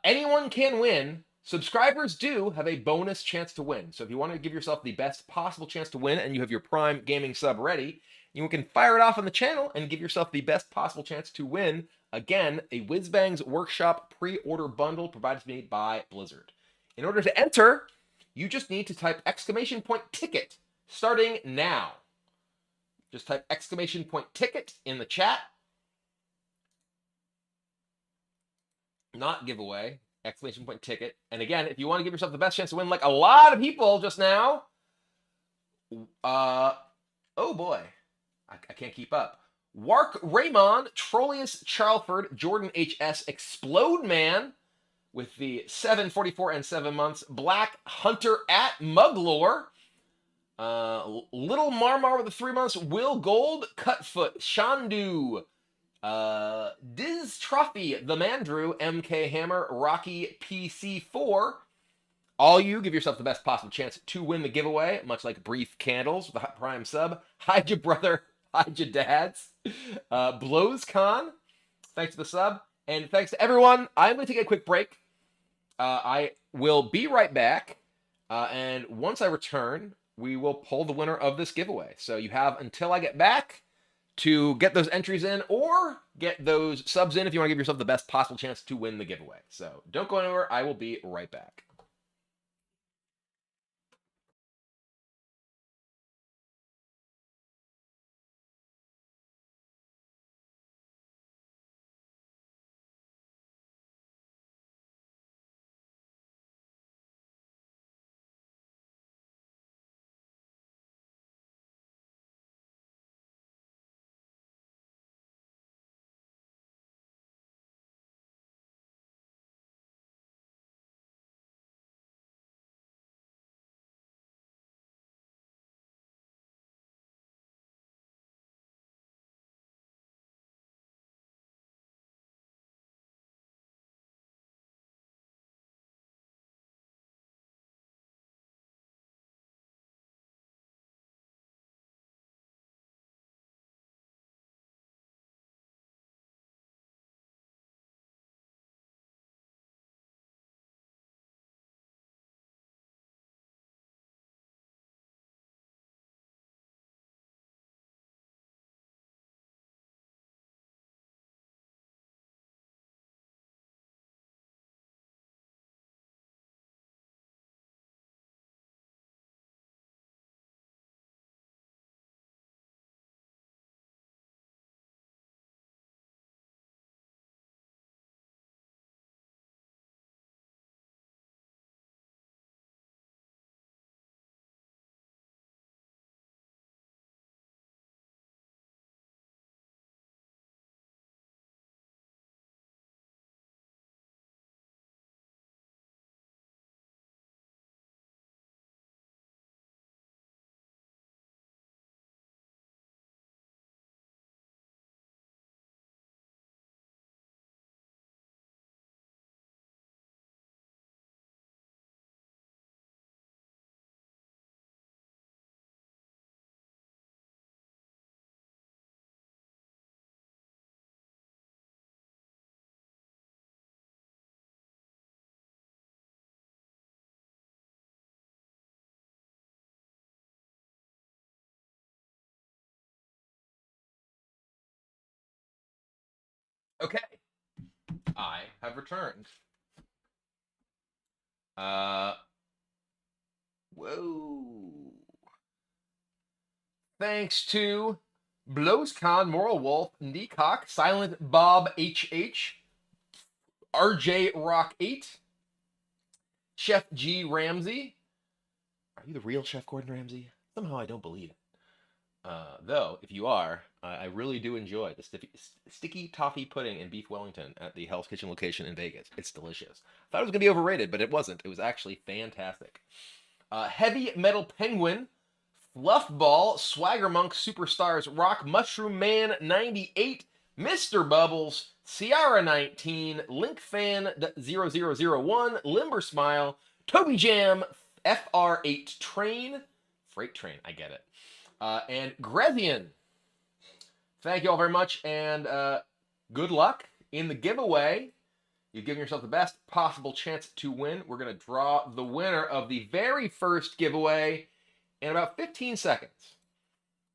Anyone can win. Subscribers do have a bonus chance to win. So if you want to give yourself the best possible chance to win and you have your Prime Gaming sub ready, you can fire it off on the channel and give yourself the best possible chance to win. Again, a Whizbang's Workshop pre-order bundle provided to me by Blizzard. In order to enter, you just need to type !ticket starting now. Just type !ticket in the chat. Not giveaway. !ticket. And again, if you want to give yourself the best chance to win, like a lot of people just now, oh boy, I can't keep up. Wark Raymond, Trollius Charlford, Jordan HS, Explode Man with the 744 and 7 months, Black Hunter at Muglore, Little Marmar with the 3 months, Will Gold, Cutfoot, Shandu, Diz Trophy, The Mandrew, MK Hammer, Rocky PC4. All you give yourself the best possible chance to win the giveaway, much like Brief Candles with a Prime sub. Hide your brother, hide your dads. BlowsCon, thanks for the sub. And thanks to everyone. I'm going to take a quick break. I will be right back. And once I return, we will pull the winner of this giveaway. So you have until I get back to get those entries in or get those subs in if you want to give yourself the best possible chance to win the giveaway. So don't go anywhere. I will be right back. Okay, I have returned. Uh, whoa. Thanks to Blowscon, Moral Wolf, Neacock, Silent Bob HH, RJ Rock 8, Chef G Ramsey. Are you the real Chef Gordon Ramsay? Somehow I don't believe it. Though, if you are, I really do enjoy the sticky toffee pudding and beef Wellington at the Hell's Kitchen location in Vegas. It's delicious. Thought it was going to be overrated, but it wasn't. It was actually fantastic. Heavy Metal Penguin, Fluffball, Swagger Monk, Superstars, Rock Mushroom Man 98, Mr. Bubbles, Ciara 19, Link Fan 0001, Limber Smile, Toby Jam, FR8 Train, Freight Train, I get it, and Grezian. Thank you all very much, and good luck in the giveaway. You've given yourself the best possible chance to win. We're going to draw the winner of the very first giveaway in about 15 seconds.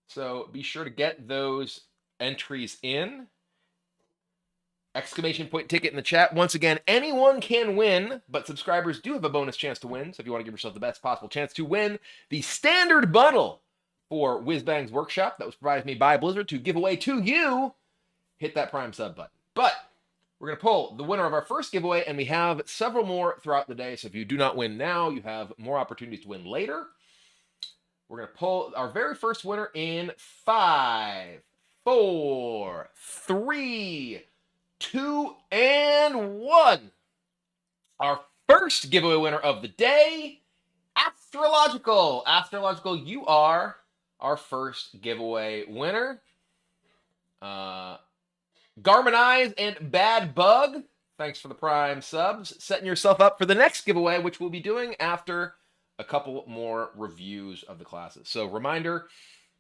So be sure to get those entries in. Exclamation point ticket in the chat. Once again, anyone can win, but subscribers do have a bonus chance to win. So if you want to give yourself the best possible chance to win the standard bundle for Whizbang's Workshop that was provided to me by Blizzard to give away to you, hit that Prime sub button. But we're going to pull the winner of our first giveaway, and we have several more throughout the day. So if you do not win now, you have more opportunities to win later. We're going to pull our very first winner in 5, 4, 3, 2, and 1. Our first giveaway winner of the day, Astrological. Astrological, you are our first giveaway winner. Garmin Eyes and Bad Bug, thanks for the Prime subs. Setting yourself up for the next giveaway, which we'll be doing after a couple more reviews of the classes. So reminder,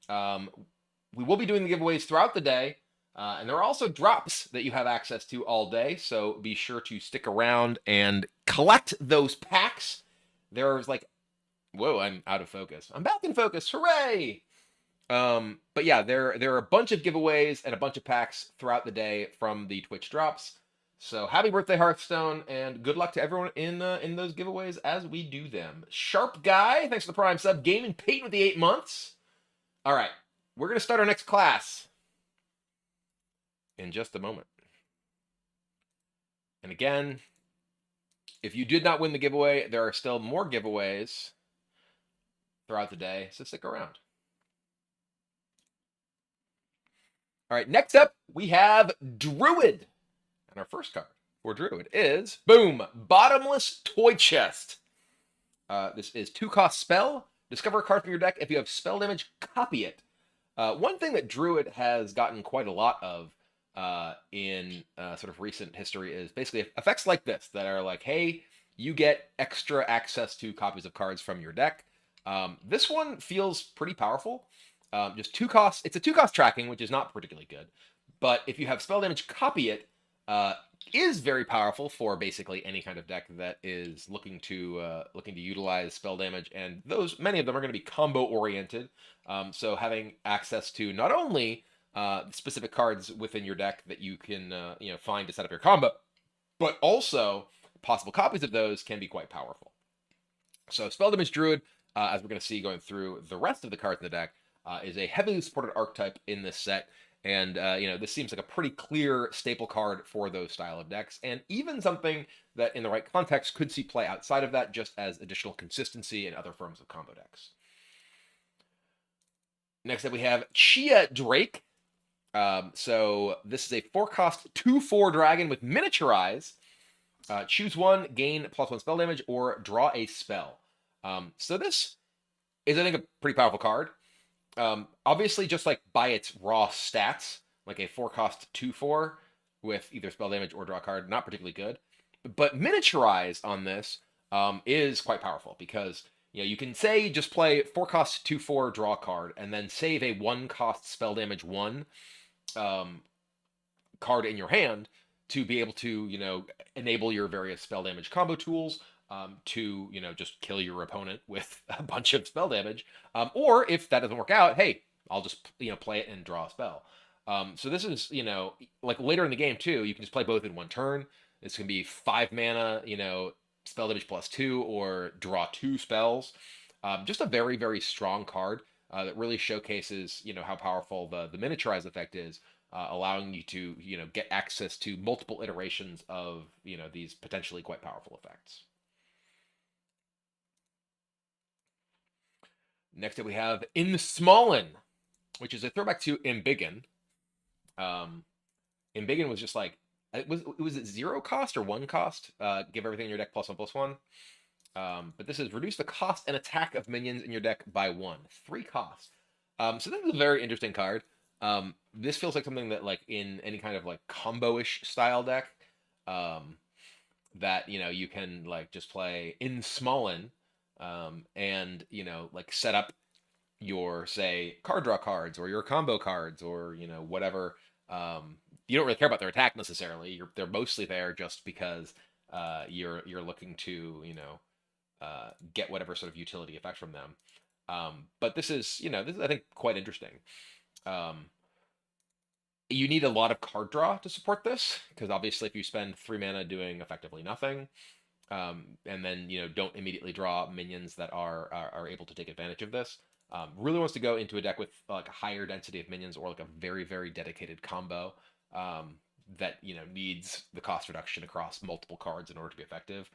we will be doing the giveaways throughout the day, and there are also drops that you have access to all day, so be sure to stick around and collect those packs. There's like, whoa, I'm out of focus. I'm back in focus, hooray! But yeah, there are a bunch of giveaways and a bunch of packs throughout the day from the Twitch drops. So happy birthday, Hearthstone, and good luck to everyone in those giveaways as we do them. Sharp Guy, thanks for the Prime sub. Gaming Peyton with the 8 months. All right, we're going to start our next class in just a moment. And again, if you did not win the giveaway, there are still more giveaways throughout the day, so stick around. All right, next up, we have Druid. And our first card for Druid is, boom, Bottomless Toy Chest. This is 2-cost spell. Discover a card from your deck. If you have spell damage, copy it. One thing that Druid has gotten quite a lot of in sort of recent history is basically effects like this that are like, hey, you get extra access to copies of cards from your deck. This one feels pretty powerful. Just 2 costs. It's a 2-cost tracking, which is not particularly good. But if you have spell damage, copy it. Is very powerful for basically any kind of deck that is looking to utilize spell damage, and many of them are going to be combo oriented. So having access to not only specific cards within your deck that you can find to set up your combo, but also possible copies of those can be quite powerful. So spell damage Druid, as we're going to see going through the rest of the cards in the deck, is a heavily supported archetype in this set. And, this seems like a pretty clear staple card for those style of decks, and even something that in the right context could see play outside of that, just as additional consistency in other forms of combo decks. Next up, we have Chia Drake. So this is a 4-cost 2/4 dragon with Miniaturize. Choose one, gain +1 spell damage, or draw a spell. So this is, I think, a pretty powerful card. Obviously, just like by its raw stats, like a 4-cost 2/4 with either spell damage or draw a card, not particularly good. But Miniaturize on this is quite powerful because you can say just play 4-cost 2/4 draw a card and then save a 1-cost spell damage 1 card in your hand to be able to enable your various spell damage combo tools. To just kill your opponent with a bunch of spell damage, or if that doesn't work out, hey, I'll just play it and draw a spell. So this is, like later in the game too, you can just play both in one turn. This can be 5 mana, spell damage +2 or draw 2 spells. Just a very, very strong card that really showcases, how powerful the miniaturize effect is, allowing you to, get access to multiple iterations of, these potentially quite powerful effects. Next up, we have Insmollen, which is a throwback to Embiggen. Embiggen was just like, was it 0 cost or 1 cost? Give everything in your deck +1/+1. But this is reduce the cost and attack of minions in your deck by 1. 3 costs. So this is a very interesting card. This feels like something that, like, in any kind of like combo-ish style deck, that you can like just play Insmollen, and like set up your, say, card draw cards or your combo cards or whatever. You don't really care about their attack necessarily. They're mostly there just because you're looking to get whatever sort of utility effect from them. But this is I think quite interesting. You need a lot of card draw to support this, because obviously if you spend 3 mana doing effectively nothing, and then don't immediately draw minions that are able to take advantage of this, really wants to go into a deck with like a higher density of minions, or like a very, very dedicated combo that needs the cost reduction across multiple cards in order to be effective.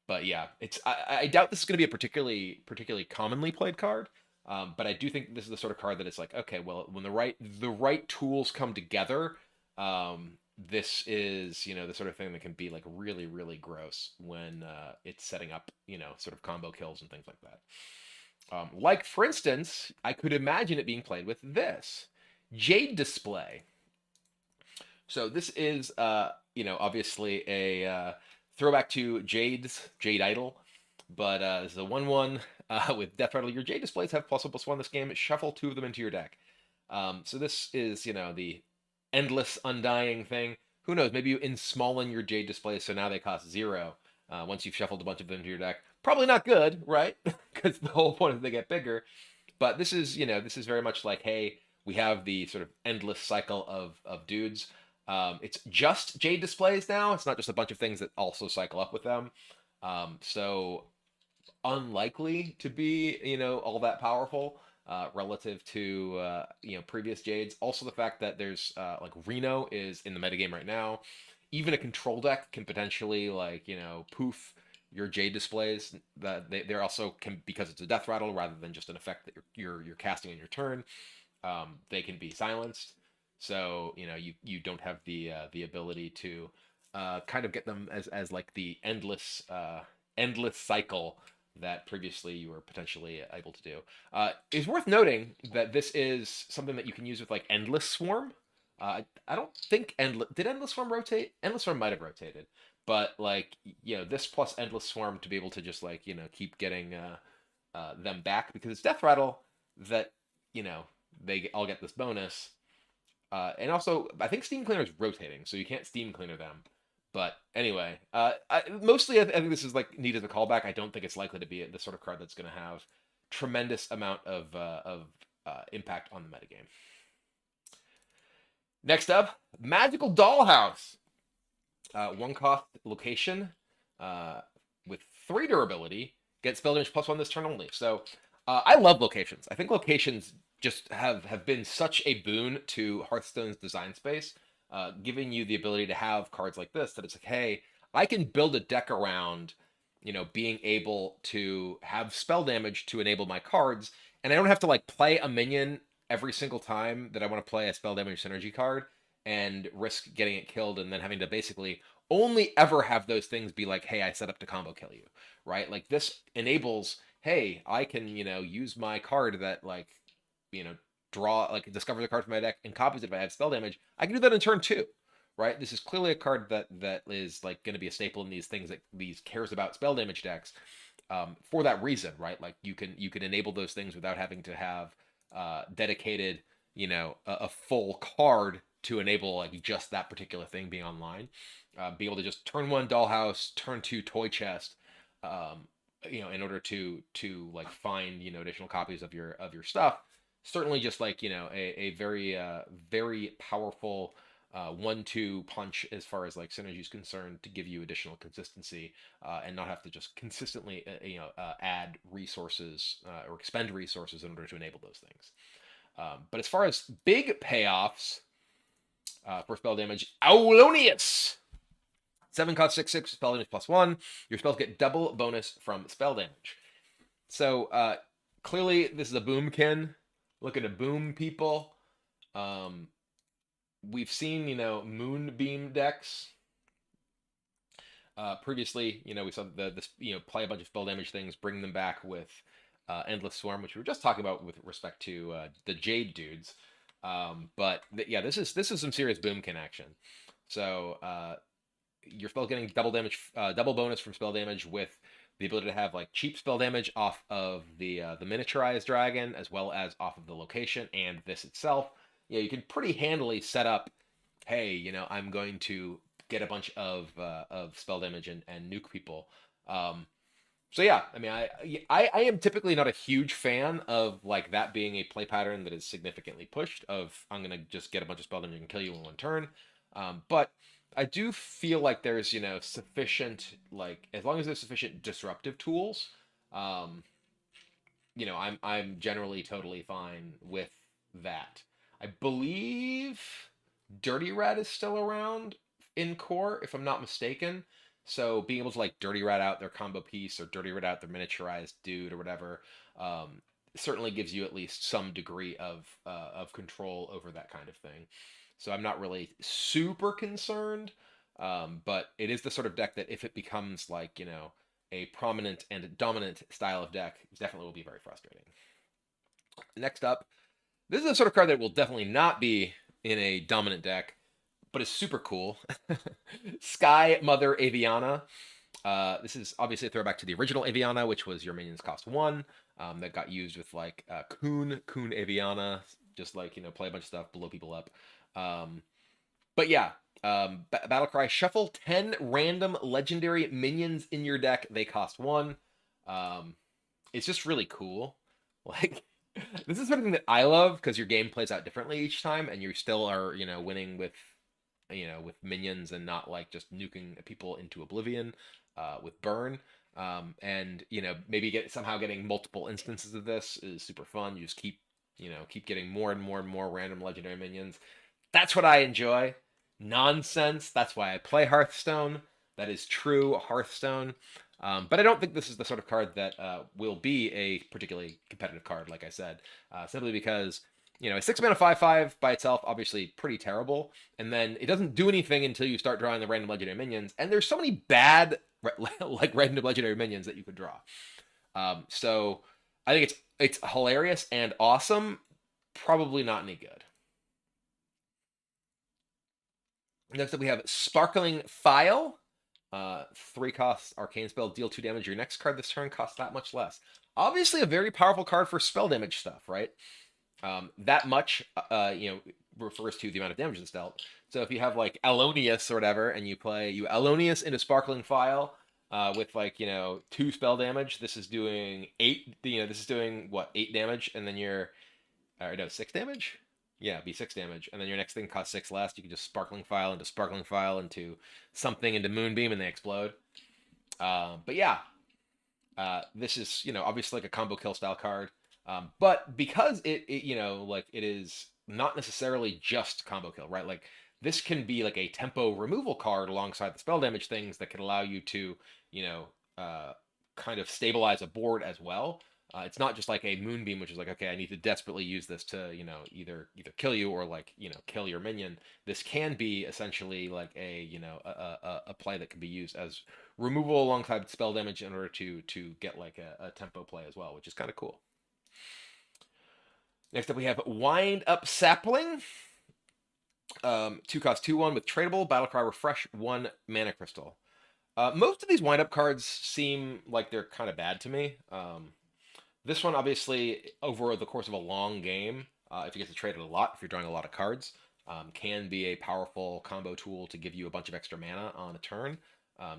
But yeah, I doubt this is going to be a particularly commonly played card. But I do think this is the sort of card that it's like, okay, well, when the right tools come together, this is the sort of thing that can be like really, really gross when it's setting up sort of combo kills and things like that. Like, for instance, I could imagine it being played with this Jade Display. So this is obviously a throwback to Jade Idol, but this is a 1/1 with Death Rattle. Your Jade Displays have +1/+1 this game. Shuffle 2 of them into your deck. So this is the endless undying thing. Who knows? Maybe you Insmollen your Jade Displays, so now they cost 0 once you've shuffled a bunch of them into your deck. Probably not good, right? Because the whole point is they get bigger. But this is very much like, hey, we have the sort of endless cycle of dudes. It's just Jade Displays now. It's not just a bunch of things that also cycle up with them. So unlikely to be all that powerful relative to previous Jades. Also, the fact that there's like Reno is in the metagame right now. Even a control deck can potentially like poof your Jade Displays. That they're also can, because it's a death rattle rather than just an effect that you're casting in your turn. They can be silenced. So you don't have the ability to kind of get them as like the endless cycle that previously you were potentially able to do. It's worth noting that this is something that you can use with like Endless Swarm. I don't think did Endless Swarm rotate? Endless Swarm might have rotated, but like this plus Endless Swarm to be able to just like keep getting them back, because it's Death Rattle that they all get this bonus. And also, I think Steam Cleaner is rotating, so you can't Steam Cleaner them. But anyway, mostly I think this is like neat as a callback. I don't think it's likely to be the sort of card that's going to have tremendous amount of impact on the metagame. Next up, Magical Dollhouse. 1 cost location with 3 durability. Get spell damage +1 this turn only. So I love locations. I think locations just have been such a boon to Hearthstone's design space, giving you the ability to have cards like this, that it's like, hey, I can build a deck around being able to have spell damage to enable my cards, and I don't have to like play a minion every single time that I want to play a spell damage synergy card and risk getting it killed, and then having to basically only ever have those things be like, hey, I set up to combo kill you, right? Like, this enables, hey, I can use my card that like draw, like, discovers a card from my deck and copies it if I have spell damage. I can do that in turn 2, right? This is clearly a card that is like going to be a staple in these things, that these cares about spell damage decks, for that reason, right? Like, you can enable those things without having to have dedicated a full card to enable like just that particular thing being online. Be able to just turn 1 Dollhouse, turn 2 Toy Chest, in order to like find additional copies of your stuff. certainly just like, a very very powerful 1-2 punch as far as like synergy is concerned to give you additional consistency, and not have to just consistently add resources or expend resources in order to enable those things. But as far as big payoffs for spell damage, Aulonius. 7 cost 6/6 spell damage +1. Your spells get double bonus from spell damage. So clearly this is a boomkin. Looking to boom people. We've seen, moonbeam decks. Previously, we saw this, play a bunch of spell damage things, bring them back with Endless Swarm, which we were just talking about with respect to the Jade dudes. But yeah, this is some serious boomkin action. So your spell getting double damage, double bonus from spell damage with the ability to have like cheap spell damage off of the miniaturized dragon as well as off of the location and this itself. You can pretty handily set up, hey, I'm going to get a bunch of spell damage and nuke people. So yeah, I mean, I am typically not a huge fan of like that being a play pattern that is significantly pushed. Of I'm gonna just get a bunch of spell damage and kill you in one turn, but I do feel like there's sufficient, like as long as there's sufficient disruptive tools, um, I'm generally totally fine with that. I believe Dirty Rat is still around in core, if I'm not mistaken. So being able to like Dirty Rat out their combo piece or Dirty Rat out their miniaturized dude or whatever, um, certainly gives you at least some degree of control over that kind of thing. So I'm not really super concerned, but it is the sort of deck that if it becomes like a prominent and dominant style of deck, definitely will be very frustrating. Next up, this is a sort of card that will definitely not be in a dominant deck, but is super cool. Sky Mother Aviana. This is obviously a throwback to the original Aviana, which was your minions cost 1. That got used with like Kun Aviana, just like play a bunch of stuff, blow people up. But yeah, Battlecry, shuffle 10 random legendary minions in your deck. They cost 1. It's just really cool. Like, this is something that I love because your game plays out differently each time, and you still are, winning with, with minions and not like just nuking people into oblivion with burn. And maybe somehow getting multiple instances of this is super fun. You just keep getting more and more and more random legendary minions. That's what I enjoy. Nonsense. That's why I play Hearthstone. That is true Hearthstone. But I don't think this is the sort of card that will be a particularly competitive card, like I said, simply because a 6-mana 5/5 by itself, obviously pretty terrible, and then it doesn't do anything until you start drawing the random legendary minions, and there's so many bad like random legendary minions that you could draw. So I think it's hilarious and awesome, probably not any good. Next up, we have Sparkling File. 3 costs, arcane spell, deal 2 damage. Your next card this turn costs that much less. Obviously, a very powerful card for spell damage stuff, right? That much, refers to the amount of damage that's dealt. So if you have like Alonius or whatever, and you Alonius into Sparkling File with like 2 spell damage, this is doing 8. This is doing what, 8 damage, and then you're, or no, 6 damage. Yeah, be 6 damage, and then your next thing costs 6 less. You can just Sparkling File into something into Moonbeam, and they explode. But yeah, this is obviously like a combo kill style card, but because it like it is not necessarily just combo kill, right? Like this can be like a tempo removal card alongside the spell damage things that can allow you to kind of stabilize a board as well. It's not just like a Moonbeam, which is like, okay, I need to desperately use this to, either kill you or like, kill your minion. This can be essentially like a play that can be used as removal alongside spell damage in order to get like a tempo play as well, which is kind of cool. Next up, we have Wind Up Sapling. 2 cost 2/1 with tradable Battlecry Refresh 1 mana crystal. Most of these wind up cards seem like they're kind of bad to me. This one, obviously, over the course of a long game, if you get to trade it a lot, if you're drawing a lot of cards, can be a powerful combo tool to give you a bunch of extra mana on a turn.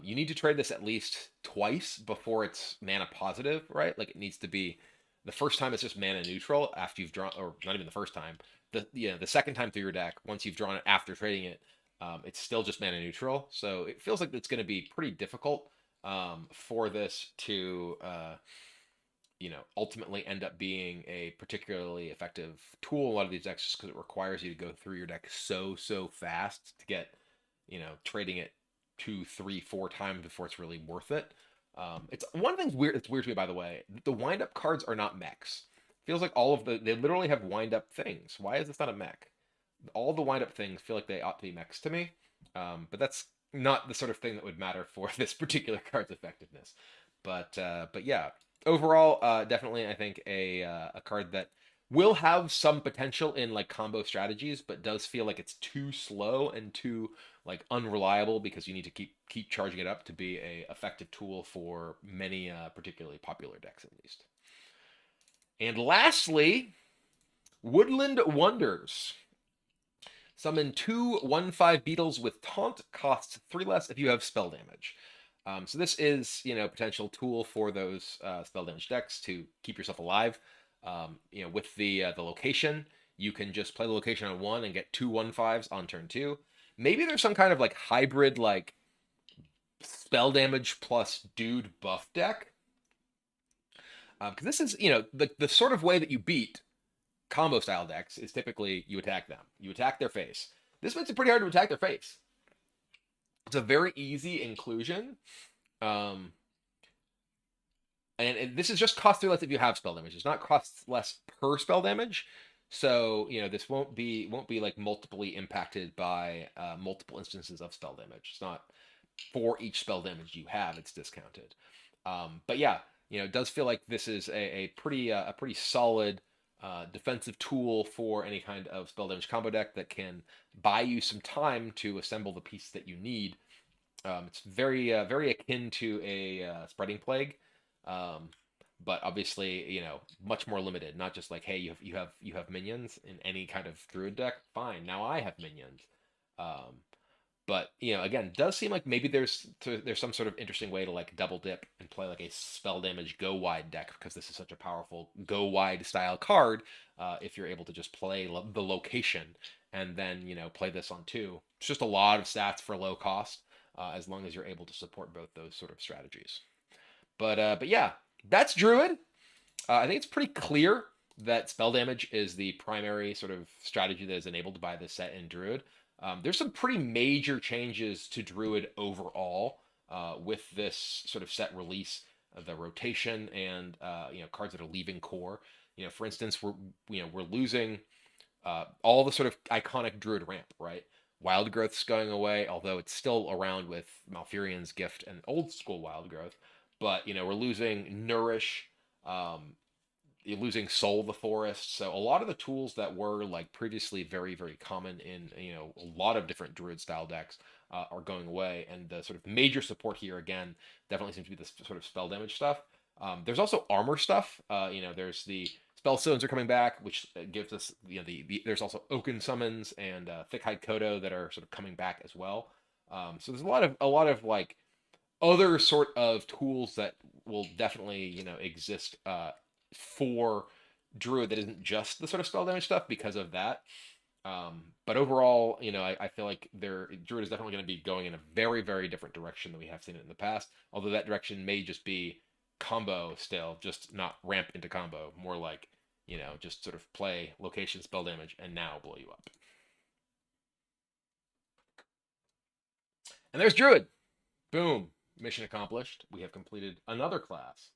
You need to trade this at least twice before it's mana positive, right? Like it needs to be the first time it's just mana neutral after you've drawn, or not even the first time. The second time through your deck, once you've drawn it after trading it, it's still just mana neutral. So it feels like it's going to be pretty difficult for this to ultimately end up being a particularly effective tool in a lot of these decks, just because it requires you to go through your deck so fast to get, trading it 2, 3, 4 times before it's really worth it. It's one thing weird. It's weird to me, by the way. The wind up cards are not mechs. Feels like they literally have wind up things. Why is this not a mech? All the wind up things feel like they ought to be mechs to me. But that's not the sort of thing that would matter for this particular card's effectiveness. But yeah, overall, definitely I think a card that will have some potential in like combo strategies, but does feel like it's too slow and too like unreliable because you need to keep charging it up to be a effective tool for many particularly popular decks at least. And lastly, Woodland Wonders. Summon 2/1/5 beetles with taunt, costs 3 less if you have spell damage. So this is, potential tool for those spell damage decks to keep yourself alive. With the location, you can just play the location on 1 and get 2/1/5s on turn 2. Maybe there's some kind of like hybrid like spell damage plus dude buff deck. Because this is, the sort of way that you beat combo style decks is typically you attack them. You attack their face. This makes it pretty hard to attack their face. It's a very easy inclusion. And this is just cost 3 less if you have spell damage. It's not cost less per spell damage. So, this won't be like multiply impacted by multiple instances of spell damage. It's not for each spell damage you have, it's discounted. But yeah, it does feel like this is a pretty solid defensive tool for any kind of spell damage combo deck that can buy you some time to assemble the piece that you need. It's very akin to a spreading plague, but obviously much more limited. Not just like, hey, you have minions in any kind of druid deck. Fine, now I have minions. But again, does seem like maybe there's some sort of interesting way to like double dip and play like a spell damage go wide deck, because this is such a powerful go wide style card. If you're able to just play the location and then play this on 2, it's just a lot of stats for low cost, as long as you're able to support both those sort of strategies. But yeah, that's Druid. I think it's pretty clear that spell damage is the primary sort of strategy that is enabled by this set in Druid. There's some pretty major changes to Druid overall with this sort of set release, the rotation, and cards that are leaving core. For instance, we're losing all the sort of iconic Druid ramp, right? Wild Growth's going away, although it's still around with Malfurion's Gift and old school Wild Growth. But we're losing Nourish. You're losing Soul the Forest. So a lot of the tools that were like previously very common in a lot of different Druid style decks are going away, and the sort of major support here again definitely seems to be this sort of spell damage stuff. There's also armor stuff. There's the spell stones are coming back, which gives us there's also Oaken summons and Thick Hide Kodo that are sort of coming back as well. So there's a lot of like other sort of tools that will definitely exist for Druid that isn't just the sort of spell damage stuff because of that. But overall, I feel like Druid is definitely going to be going in a very different direction than we have seen it in the past. Although that direction may just be combo still, just not ramp into combo. More like, just sort of play location spell damage and now blow you up. And there's Druid. Boom. Mission accomplished. We have completed another class.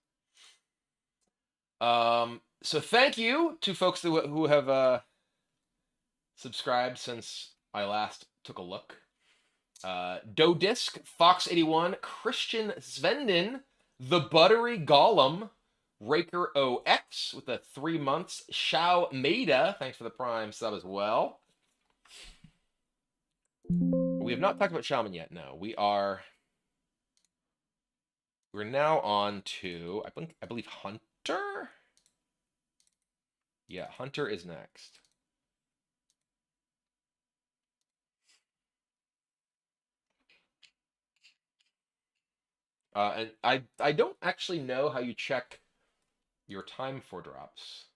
So thank you to folks who have subscribed since I last took a look. Dodisk, Fox81, Christian Svendin, The Buttery Golem, Raker OX with the 3 months, Shao Maida, thanks for the Prime sub as well. We have not talked about Shaman yet, no. We're now on to, I believe, Hunter? Yeah, Hunter is next. And I don't actually know how you check your time for drops.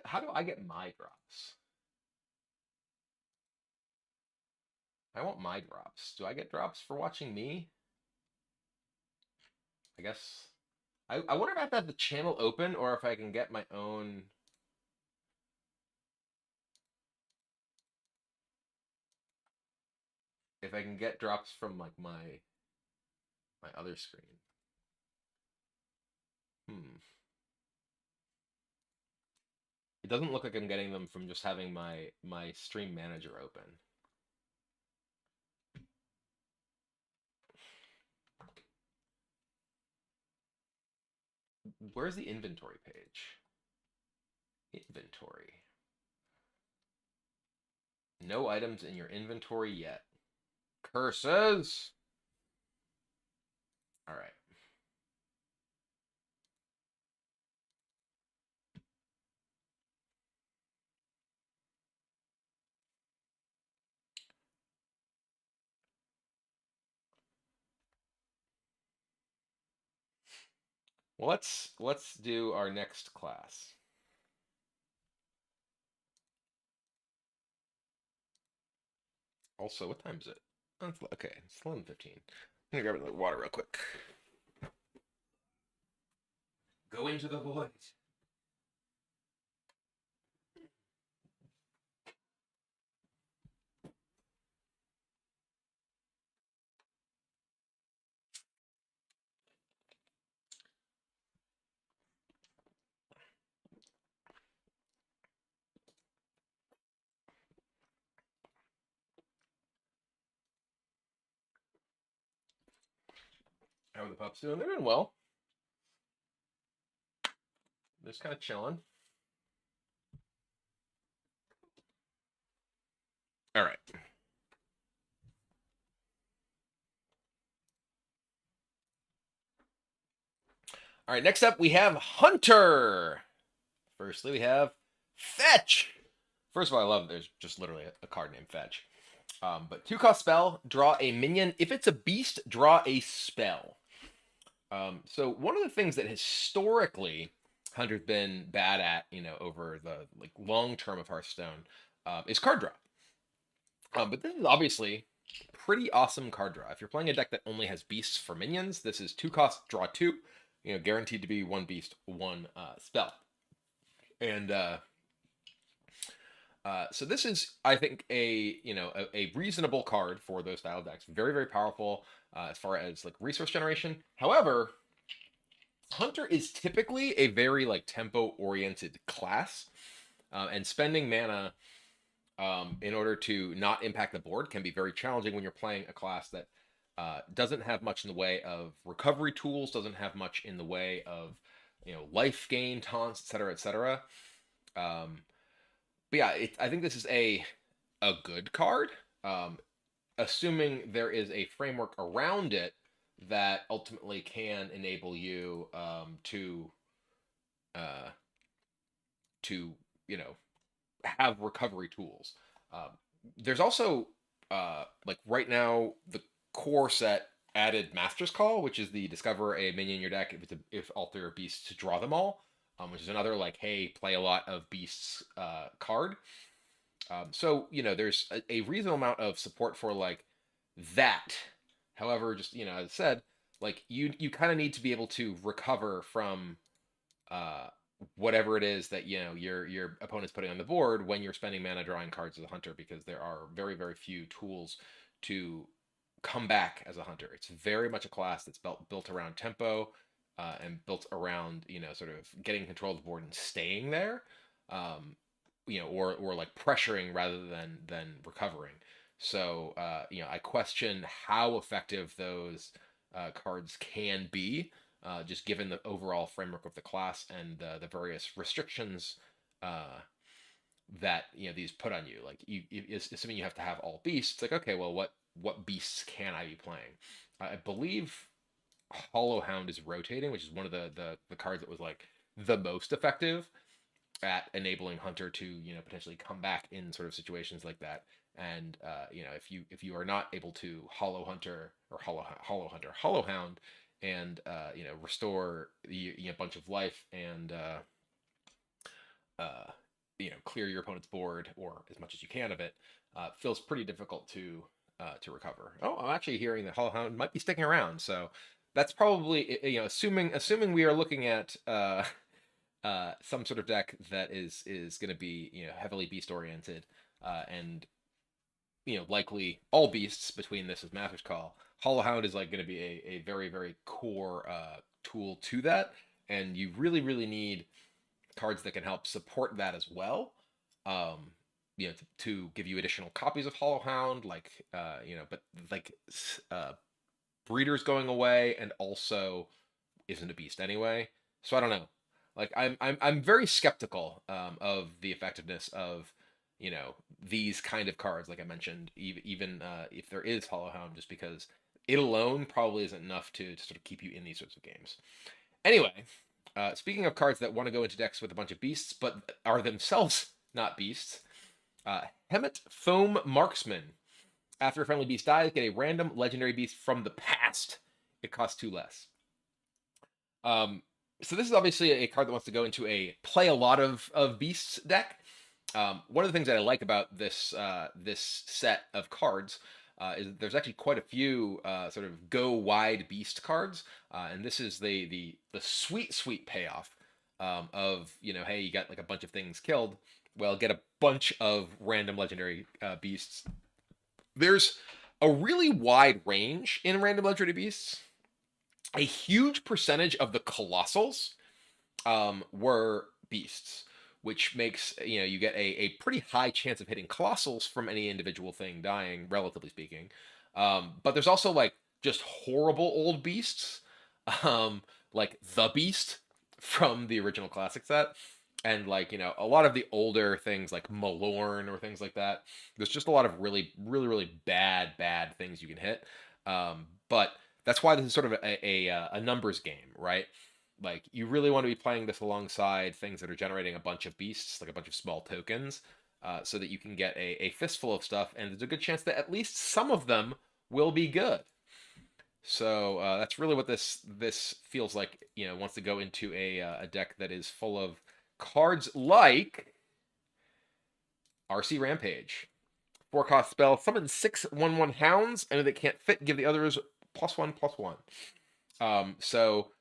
How do I get my drops? I want my drops. Do I get drops for watching me? I guess. I wonder if I have to have the channel open or if I can get my own. If I can get drops from like my other screen. Hmm. It doesn't look like I'm getting them from just having my stream manager open. Where's the inventory page? Inventory. No items in your inventory yet. Curses! Alright. Well, let's do our next class. Also, what time is it? Oh, okay, it's 11:15. I'm gonna grab a water real quick. Go into the void. How are the pups doing? They're doing well. They're just kind of chilling. All right. All right. Next up, we have Hunter. Firstly, we have Fetch. First of all, I love there's just literally a card named Fetch. But 2-cost spell, draw a minion. If it's a beast, draw a spell. So one of the things that historically Hunter's been bad at, over the like long term of Hearthstone, is card draw. But this is obviously pretty awesome card draw. If you're playing a deck that only has beasts for minions, this is 2-cost, draw 2, guaranteed to be 1 beast, 1 spell. And so this is, I think, a reasonable card for those style decks. Very, very powerful as far as like resource generation. However, Hunter is typically a very like tempo oriented class, and spending mana in order to not impact the board can be very challenging when you're playing a class that doesn't have much in the way of recovery tools, doesn't have much in the way of life gain, taunts, etc., etc. But yeah, I think this is a good card, assuming there is a framework around it that ultimately can enable you uh, to have recovery tools. Um, there's also like right now the core set added Master's Call, which is the discover a minion in your deck if all three are beasts to draw them all, which is another like hey play a lot of beasts card. So there's a reasonable amount of support for like that. However, just as I said, like you kind of need to be able to recover from uh, whatever it is that your opponent's putting on the board when you're spending mana drawing cards as a hunter, because there are very very few tools to come back as a hunter. It's very much a class that's built around tempo, and built around sort of getting control of the board and staying there. Um, or like pressuring rather than recovering. So I question how effective those cards can be, just given the overall framework of the class and the various restrictions that these put on you. Like assuming you have to have all beasts, it's like okay, well what beasts can I be playing? I believe Hollow Hound is rotating, which is one of the cards that was like the most effective at enabling Hunter to, potentially come back in sort of situations like that. And if you are not able to Hollow Hunter or Hollow Hound, and restore a bunch of life, and clear your opponent's board, or as much as you can of it, feels pretty difficult to recover. Oh, I'm actually hearing that Hollow Hound might be sticking around, so that's probably, assuming we are looking at some sort of deck that is going to be, heavily beast oriented, and likely all beasts between this as Master's Call. Hollow Hound is like going to be a very, very core tool to that, and you really, really need cards that can help support that as well. Um, to give you additional copies of Hollow Hound, like but like Breeder's going away, and also isn't a beast anyway. So I don't know. Like I'm very skeptical of the effectiveness of these kind of cards, like I mentioned, even if there is Hollow Hound, just because it alone probably isn't enough to sort of keep you in these sorts of games. Anyway, speaking of cards that want to go into decks with a bunch of beasts, but are themselves not beasts, Hemet Foam Marksman. After a friendly beast dies, get a random legendary beast from the past. It costs 2 less. So this is obviously a card that wants to go into a play a lot of beasts deck. One of the things that I like about this set of cards is that there's actually quite a few sort of go wide beast cards, and this is the sweet payoff of hey, you got like a bunch of things killed. Well, get a bunch of random legendary beasts. There's a really wide range in random legendary beasts. A huge percentage of the colossals were beasts, which makes you get a pretty high chance of hitting colossals from any individual thing dying, relatively speaking. But there's also like just horrible old beasts, like the Beast from the original classic set, and like a lot of the older things like Malorn or things like that. There's just a lot of really really really bad things you can hit. But that's why this is sort of a numbers game, right? Like you really want to be playing this alongside things that are generating a bunch of beasts, like a bunch of small tokens, so that you can get a fistful of stuff, and there's a good chance that at least some of them will be good. So that's really what this feels like. Wants to go into a deck that is full of cards like RC Rampage. 4-cost spell, summon 6/1/1 hounds, and if they can't fit, give the others +1/+1. So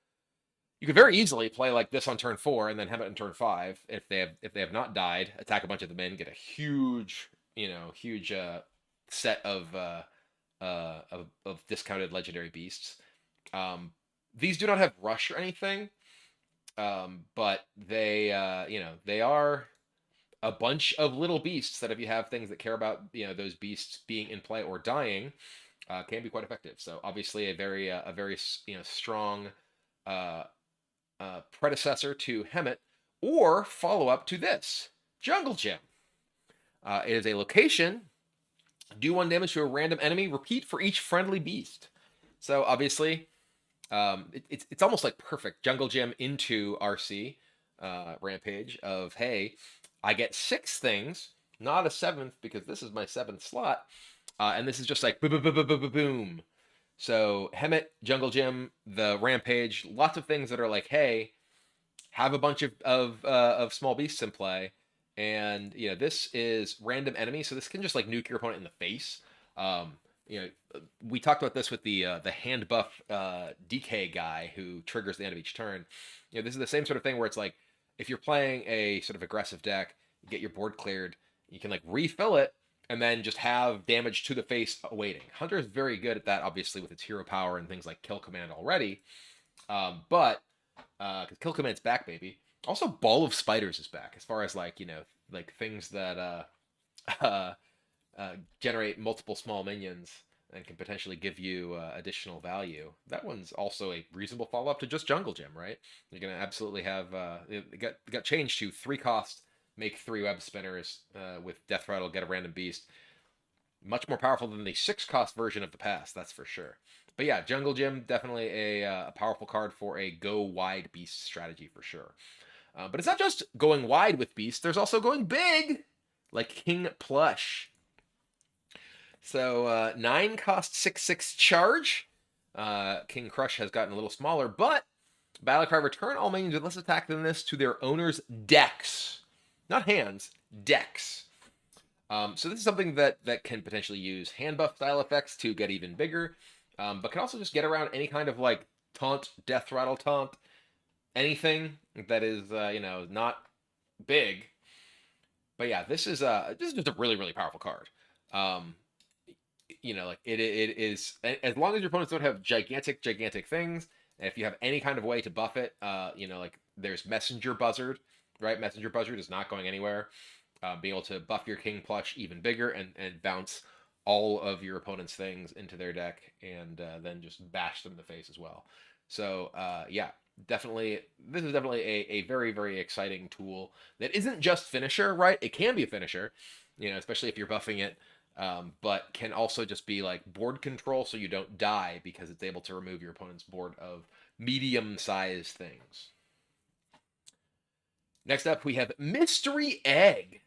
you could very easily play like this on turn 4 and then have it on turn 5 if they have not died. Attack a bunch of them in, get a huge set of discounted legendary beasts. These do not have rush or anything, but they they are a bunch of little beasts that if you have things that care about those beasts being in play or dying, can be quite effective. So obviously a very strong predecessor to Hemet, or follow up to this Jungle Gym. It is a location. Do 1 damage to a random enemy. Repeat for each friendly beast. So obviously, it's almost like perfect Jungle Gym into RC Rampage. Of hey, I get 6 things, not a 7th, because this is my 7th slot, and this is just like boom. So Hemet, Jungle Gym, the Rampage, lots of things that are like, hey, have a bunch of small beasts in play, and this is random enemy, so this can just like nuke your opponent in the face. We talked about this with the hand buff DK guy who triggers the end of each turn. This is the same sort of thing where it's like if you're playing a sort of aggressive deck, you get your board cleared, you can like refill it and then just have damage to the face awaiting. Hunter is very good at that, obviously, with its hero power and things like Kill Command already. But because Kill Command's back, baby. Also, Ball of Spiders is back, as far as like like things that generate multiple small minions and can potentially give you additional value. That one's also a reasonable follow up to just Jungle Gym, right? You're gonna absolutely have it got changed to 3-cost. Make 3 web spinners with Death Rattle, get a random beast. Much more powerful than the 6-cost version of the past, that's for sure. But yeah, Jungle Gym, definitely a powerful card for a go wide beast strategy for sure. But it's not just going wide with beasts. There's also going big, like King Plush. So 9 cost 6/6 charge. King Crush has gotten a little smaller, but Battlecry, return all minions with less attack than this to their owner's decks. Not hands, decks. So this is something that can potentially use hand buff style effects to get even bigger, but can also just get around any kind of like taunt, death rattle taunt, anything that is not big. But yeah, this is just a really powerful card. Um, like it is, as long as your opponents don't have gigantic things, and if you have any kind of way to buff it, like there's Messenger Buzzard, right? Messenger Buzzard is not going anywhere. Being able to buff your King Plush even bigger and bounce all of your opponent's things into their deck, and then just bash them in the face as well. So yeah, definitely, this is definitely a very exciting tool that isn't just finisher, right? It can be a finisher, especially if you're buffing it, but can also just be like board control, so you don't die because it's able to remove your opponent's board of medium-sized things. Next up, we have Mystery Egg.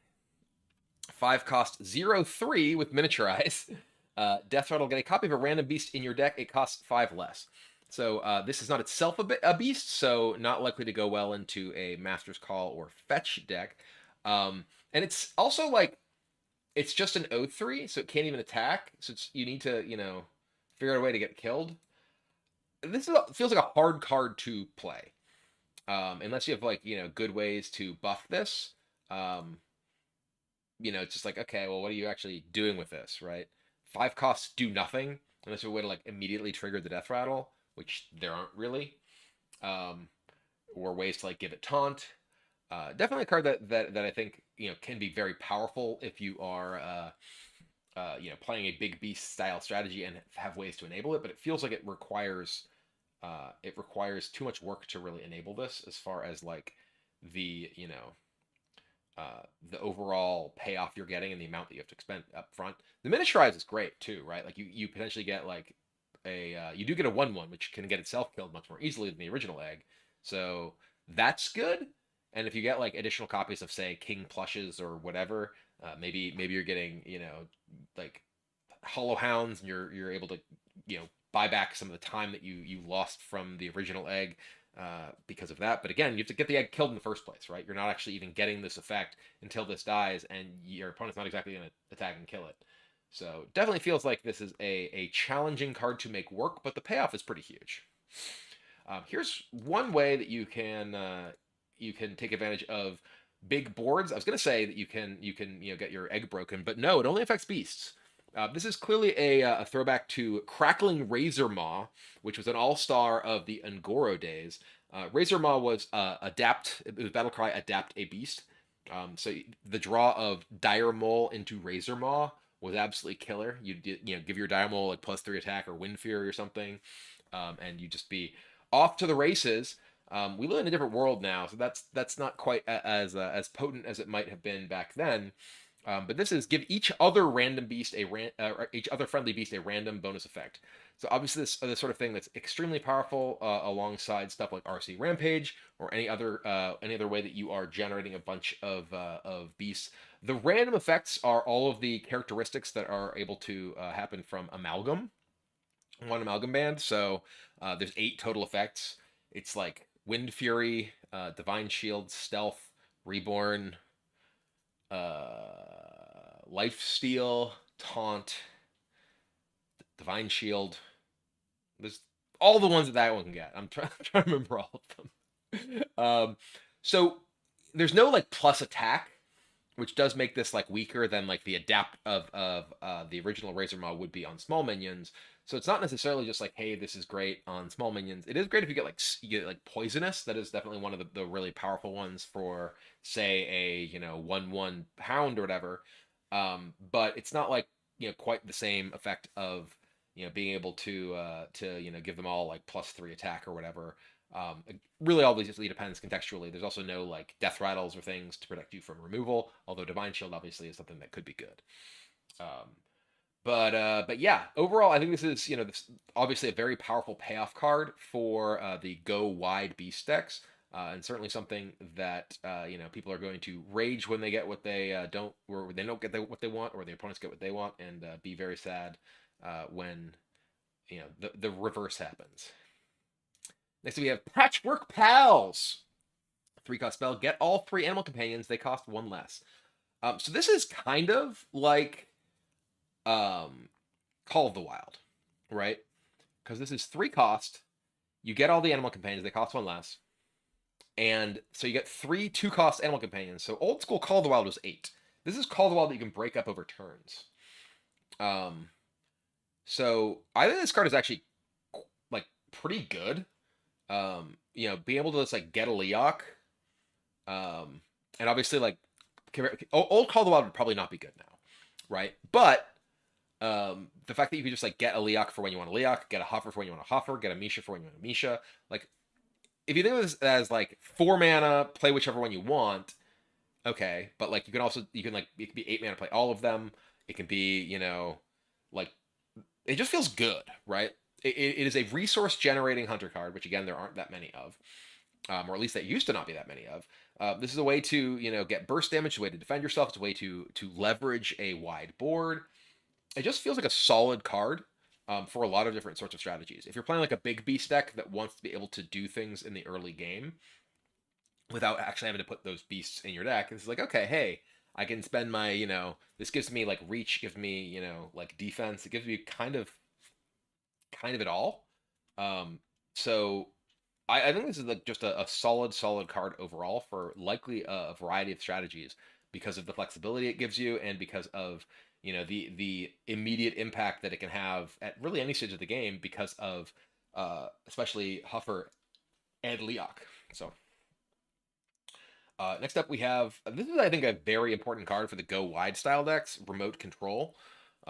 5 cost 0/3 with miniaturize. Death Rattle, get a copy of a random beast in your deck. It costs 5 less. So this is not itself a beast, so not likely to go well into a Master's Call or Fetch deck. And it's also like, it's just an 0/3, so it can't even attack. So you need to, figure out a way to get killed. This feels like a hard card to play. Unless you have like, good ways to buff this. It's just like, okay, well, what are you actually doing with this, right? 5 costs do nothing unless you have a way to like immediately trigger the death rattle, which there aren't really, or ways to like give it taunt. Definitely a card that I think can be very powerful if you are playing a big beast style strategy and have ways to enable it. But it feels like it requires too much work to really enable this, as far as like the the overall payoff you're getting and the amount that you have to expend up front. The miniaturize is great too, right? Like you potentially get like you do get a 1/1, which can get itself killed much more easily than the original egg. So that's good. And if you get like additional copies of, say, King Plushes or whatever, maybe you're getting like Hollow Hounds, and you're able to buy back some of the time that you lost from the original egg. Because of that. But again, you have to get the egg killed in the first place, right? You're not actually even getting this effect until this dies, and your opponent's not exactly going to attack and kill it. So definitely feels like this is a challenging card to make work, but the payoff is pretty huge. Here's one way that you can take advantage of big boards. I was going to say that you can get your egg broken, but no, it only affects beasts. This is clearly a throwback to Crackling Razor Maw, which was an all-star of the Ungoro days. Razor Maw was it was Battlecry Adapt a Beast. So the draw of Dire Mole into Razor Maw was absolutely killer. You give your Dire Mole like +3 attack or Wind Fury or something, and you just be off to the races. We live in a different world now, so that's not quite as potent as it might have been back then. But this is give each other friendly beast a random bonus effect. So obviously this sort of thing that's extremely powerful alongside stuff like RC Rampage or any other way that you are generating a bunch of beasts. The random effects are all of the characteristics that are able to happen from Amalgam, one Amalgam band. So there's 8 total effects. It's like Wind Fury, Divine Shield, Stealth, Reborn, Life Steal, Taunt, Divine Shield. There's all the ones that one can get. I'm trying to remember all of them. So there's no like plus attack, which does make this like weaker than like the adapt of the original Razor Maw would be on small minions. So it's not necessarily just like, hey, this is great on small minions. It is great if you get like Poisonous. That is definitely one of the really powerful ones for, say, a 1/1 Hound or whatever. But it's not like quite the same effect of being able to give them all like +3 attack or whatever. It really obviously depends contextually. There's also no like death rattles or things to protect you from removal, although Divine Shield obviously is something that could be good. But yeah, overall, I think this is this obviously a very powerful payoff card for the go wide beast decks. and certainly something that people are going to rage when they get what they don't, or they don't get what they want, or the opponents get what they want, and be very sad when the reverse happens. Next we have Patchwork Pals. 3-cost spell. Get all 3 animal companions. They cost 1 less. So this is kind of like Call of the Wild, right? Because this is 3 cost. You get all the animal companions. They cost 1 less. And so you get 3 2-cost animal companions. So old school Call of the Wild was 8. This is Call of the Wild that you can break up over turns. So I think this card is actually like pretty good. Being able to just like get a Leok, and obviously like old Call of the Wild would probably not be good now, right? But the fact that you can just like get a Leok for when you want a Leok, get a Huffer for when you want a Huffer, get a Misha for when you want a Misha, like if you think of this as like 4 mana, play whichever one you want, okay, but like you can like it can be 8 mana, play all of them. It can be like it just feels good, right? It is a resource generating hunter card, which again there aren't that many of, or at least there used to not be that many of. This is a way to get burst damage, a way to defend yourself. It's a way to leverage a wide board. It just feels like a solid card for a lot of different sorts of strategies. If you're playing like a big beast deck that wants to be able to do things in the early game without actually having to put those beasts in your deck, it's like, okay, hey, I can spend my, this gives me like reach, gives me, like defense. It gives me kind of it all. So I think this is like just a solid card overall for likely a variety of strategies because of the flexibility it gives you and because of the immediate impact that it can have at really any stage of the game because of especially Huffer and Leok. So next up we have this is I think a very important card for the go wide style decks, Remote Control.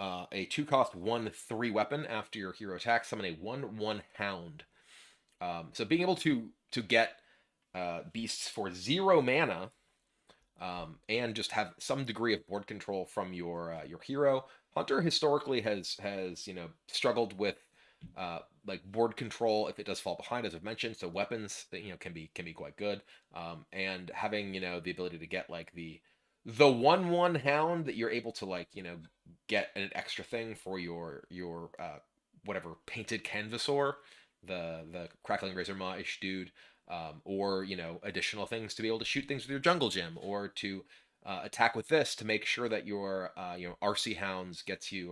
A 2-cost 1/3 weapon. After your hero attacks, summon a 1/1 hound. So being able to get beasts for 0 mana, and just have some degree of board control from your hero. Hunter historically has struggled with like board control if it does fall behind, as I've mentioned. So weapons can be quite good, and having the ability to get like the 1/1 hound that you're able to like get an extra thing for your whatever painted canvasor, the crackling razor maw-ish dude, or additional things to be able to shoot things with your jungle gym, or to attack with this to make sure that your RC hounds gets you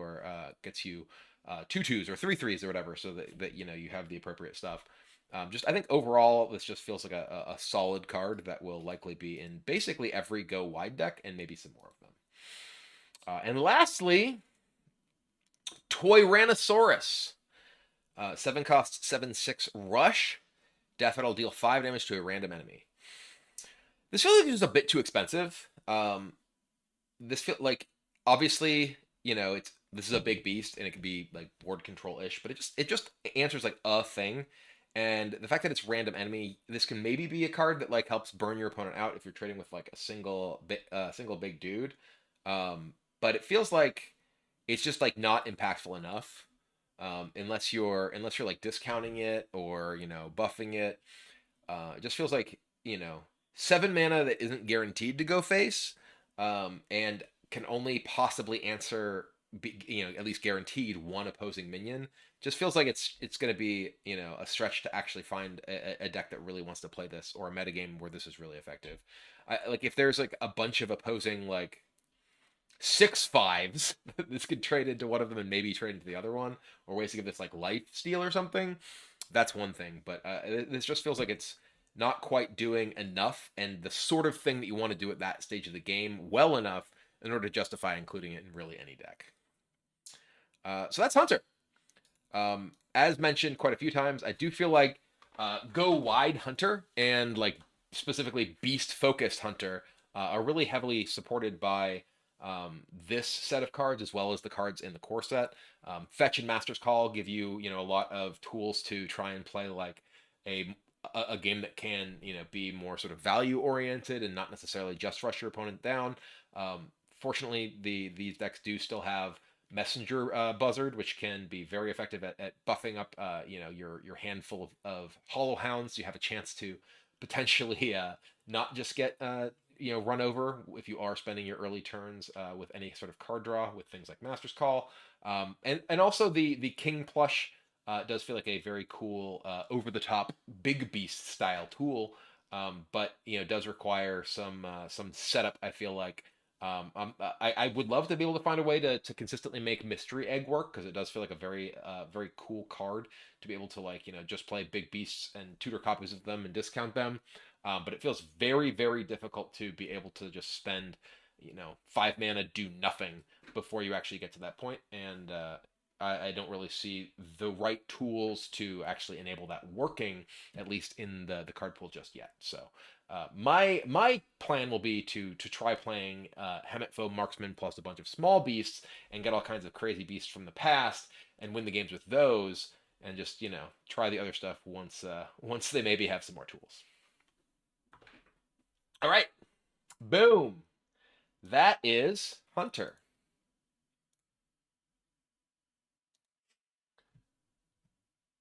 2/2s or 3/3s or whatever, so that you have the appropriate stuff. I think overall this just feels like a solid card that will likely be in basically every go wide deck and maybe some more of them. And lastly, Tyrannosaurus. 7-cost 7/6 rush. Death Rattle, deal 5 damage to a random enemy. This feels like it's just a bit too expensive. This feel like obviously this is a big beast and it can be like board control-ish, but it just answers like a thing. And the fact that it's random enemy, this can maybe be a card that like helps burn your opponent out if you're trading with like a single big dude. But it feels like it's just like not impactful enough, unless you're like discounting it or buffing it. It just feels like 7 mana that isn't guaranteed to go face, and can only possibly answer at least guaranteed 1 opposing minion. Just feels like it's going to be a stretch to actually find a deck that really wants to play this, or a metagame where this is really effective. Like if there's like a bunch of opposing like 6/5s, this could trade into one of them and maybe trade into the other one, or ways to give this like life steal or something. That's one thing, but this just feels like it's not quite doing enough, and the sort of thing that you want to do at that stage of the game well enough in order to justify including it in really any deck. So that's Hunter. As mentioned quite a few times, I do feel like go wide Hunter and like specifically beast focused Hunter are really heavily supported by this set of cards as well as the cards in the core set. Fetch and Master's Call give you a lot of tools to try and play like a game that can be more sort of value oriented and not necessarily just rush your opponent down. Fortunately, these decks do still have Messenger Buzzard, which can be very effective at buffing up your handful of Hollow Hounds. So you have a chance to potentially not just get run over if you are spending your early turns with any sort of card draw with things like Master's Call, and also the King plush does feel like a very cool over the top big beast style tool, but does require some setup. I feel like I would love to be able to find a way to consistently make Mystery Egg work because it does feel like a very cool card to be able to just play big beasts and tutor copies of them and discount them. But it feels very difficult to be able to just spend 5 mana, do nothing before you actually get to that point, and I don't really see the right tools to actually enable that working, at least in the card pool just yet. So my plan will be to try playing Hemet Marksman plus a bunch of small beasts and get all kinds of crazy beasts from the past and win the games with those, and just try the other stuff once they maybe have some more tools. All right, boom. That is Hunter.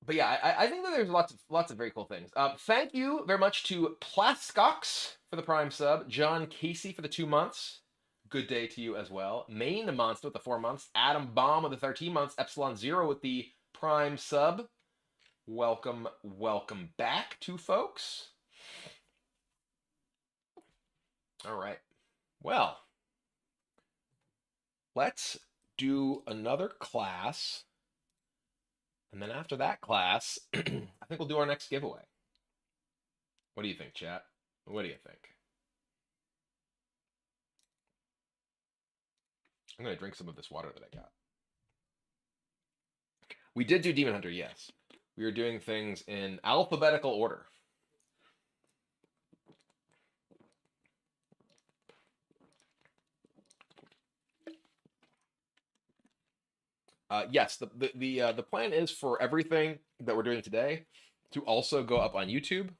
But yeah, I think that there's lots of very cool things. Thank you very much to Plascox for the Prime sub, John Casey for the 2 months. Good day to you as well. Main Monster with the 4 months, Adam Bomb with the 13 months, Epsilon Zero with the Prime sub. Welcome back to folks. All right. Well, let's do another class. And then after that class, I think we'll do our next giveaway. What do you think, chat? What do you think? I'm going to drink some of this water that I got. We did do Demon Hunter, yes. We were doing things in alphabetical order. Yes, the plan is for everything that we're doing today to also go up on YouTube.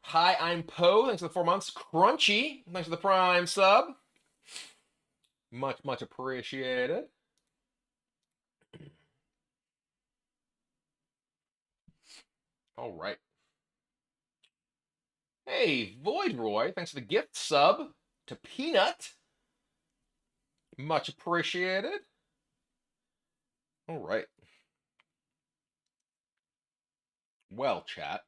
Hi, I'm Poe. Thanks for the 4 months. Crunchy. Thanks for the Prime sub. Much appreciated. All right. Hey, Void Roy. Thanks for the gift sub to Peanut. Much appreciated. All right. Well, chat.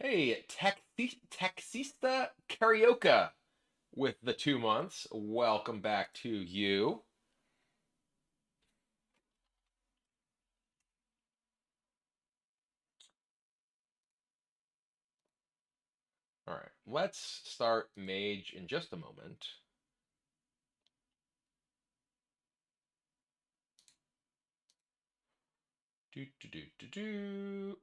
Hey, Taxista Karaoke with the 2 months. Welcome back to you. All right, let's start Mage in just a moment. Do.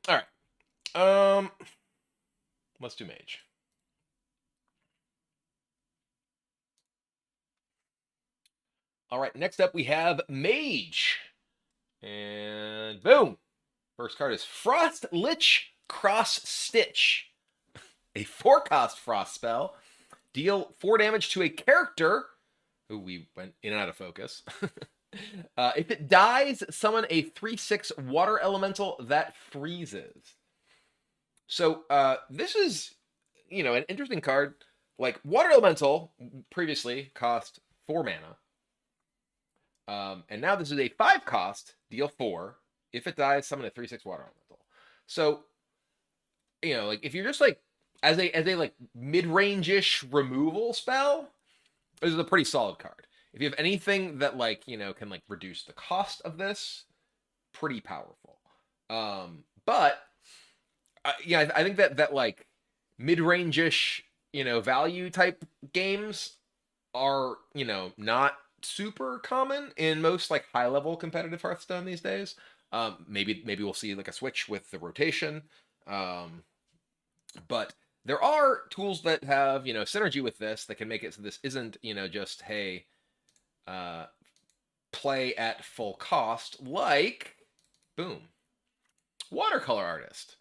All right. Let's do Mage. All right, next up we have Mage. And boom. First card is Frost Lich Cross Stitch. A 4-cost frost spell. Deal 4 damage to a character. Ooh, we went in and out of focus. If it dies, summon a 3/6 water elemental that freezes. So this is, an interesting card. Like, water elemental previously cost 4 mana. And now this is a 5-cost, deal 4. If it dies, summon a 3/6 water elemental. So, like, if you're just like as a like mid-range-ish removal spell, this is a pretty solid card. If you have anything that can reduce the cost of this, pretty powerful. But I think that like mid-range-ish value type games are, not super common in most like high level competitive Hearthstone these days. Maybe we'll see like a switch with the rotation. Um, but there are tools that have, synergy with this that can make it so this isn't, just hey, uh, play at full cost, like boom, watercolor artist.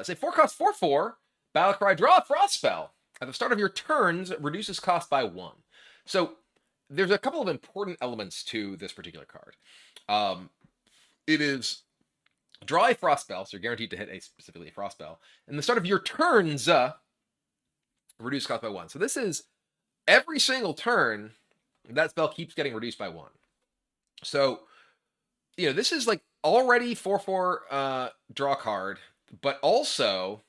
Say 4 cost 4/4 battlecry, draw a frost spell at the start of your turns, reduces cost by 1. So there's a couple of important elements to this particular card. It is draw a frost spell, so you're guaranteed to hit a specifically a frost spell, and the start of your turns, reduce cost by 1. So this is every single turn that spell keeps getting reduced by 1. So this is like already 4/4 draw card, but also,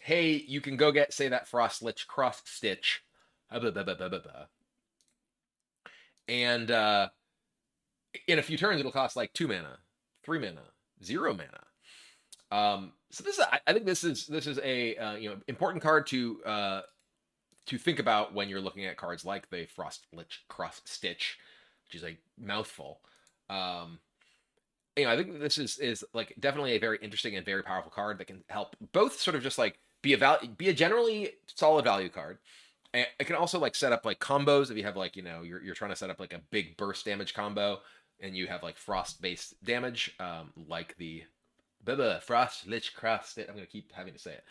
hey, you can go get, say, that Frost Lich Cross Stitch, and in a few turns it'll cost like 2 mana, 3 mana, 0 mana. So this is, I think this is a important card to think about when you're looking at cards like the Frost Lich Cross Stitch, which is a mouthful. I think this is like definitely a very interesting and very powerful card that can help both sort of just like be a generally solid value card. And it can also like set up like combos if you have like you're trying to set up like a big burst damage combo and you have like frost based damage, like the Frost Lich Cross. I'm gonna keep having to say it.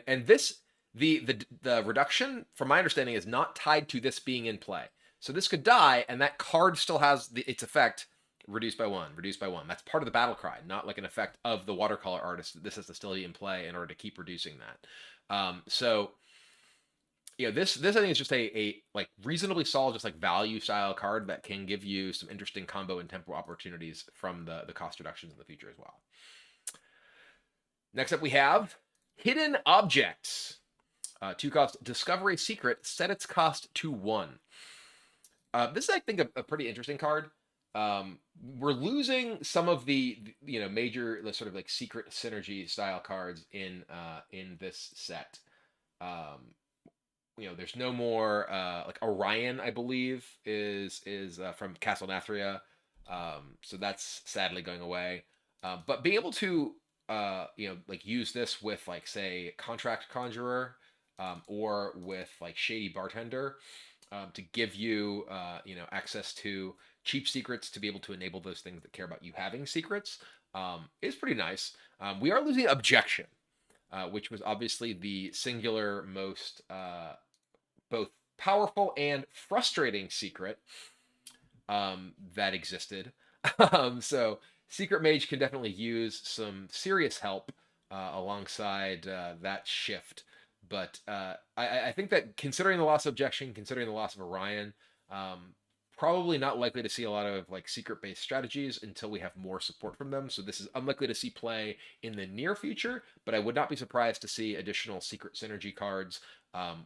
And this the reduction, from my understanding, is not tied to this being in play. So this could die, and that card still has its effect reduced by 1, reduced by 1. That's part of the battle cry, not like an effect of the watercolor artist. This has to still be in play in order to keep reducing that. So this I think is just a like reasonably solid, just like value style card that can give you some interesting combo and tempo opportunities from the cost reductions in the future as well. Next up we have Hidden Objects. 2 cost, discover a secret, set its cost to 1. This is, I think, a pretty interesting card. We're losing some of the major sort of like secret synergy style cards in this set. There's no more like Orion, I believe, is from Castle Nathria. So that's sadly going away. But being able to like use this with like say Contract Conjurer, or with like Shady Bartender, to give you access to cheap secrets to be able to enable those things that care about you having secrets, is pretty nice. We are losing Objection, which was obviously the singular most both powerful and frustrating secret that existed. So Secret Mage can definitely use some serious help alongside that shift. But I think that considering the loss of Objection, considering the loss of Orion, probably not likely to see a lot of like secret-based strategies until we have more support from them. So this is unlikely to see play in the near future, but I would not be surprised to see additional secret synergy cards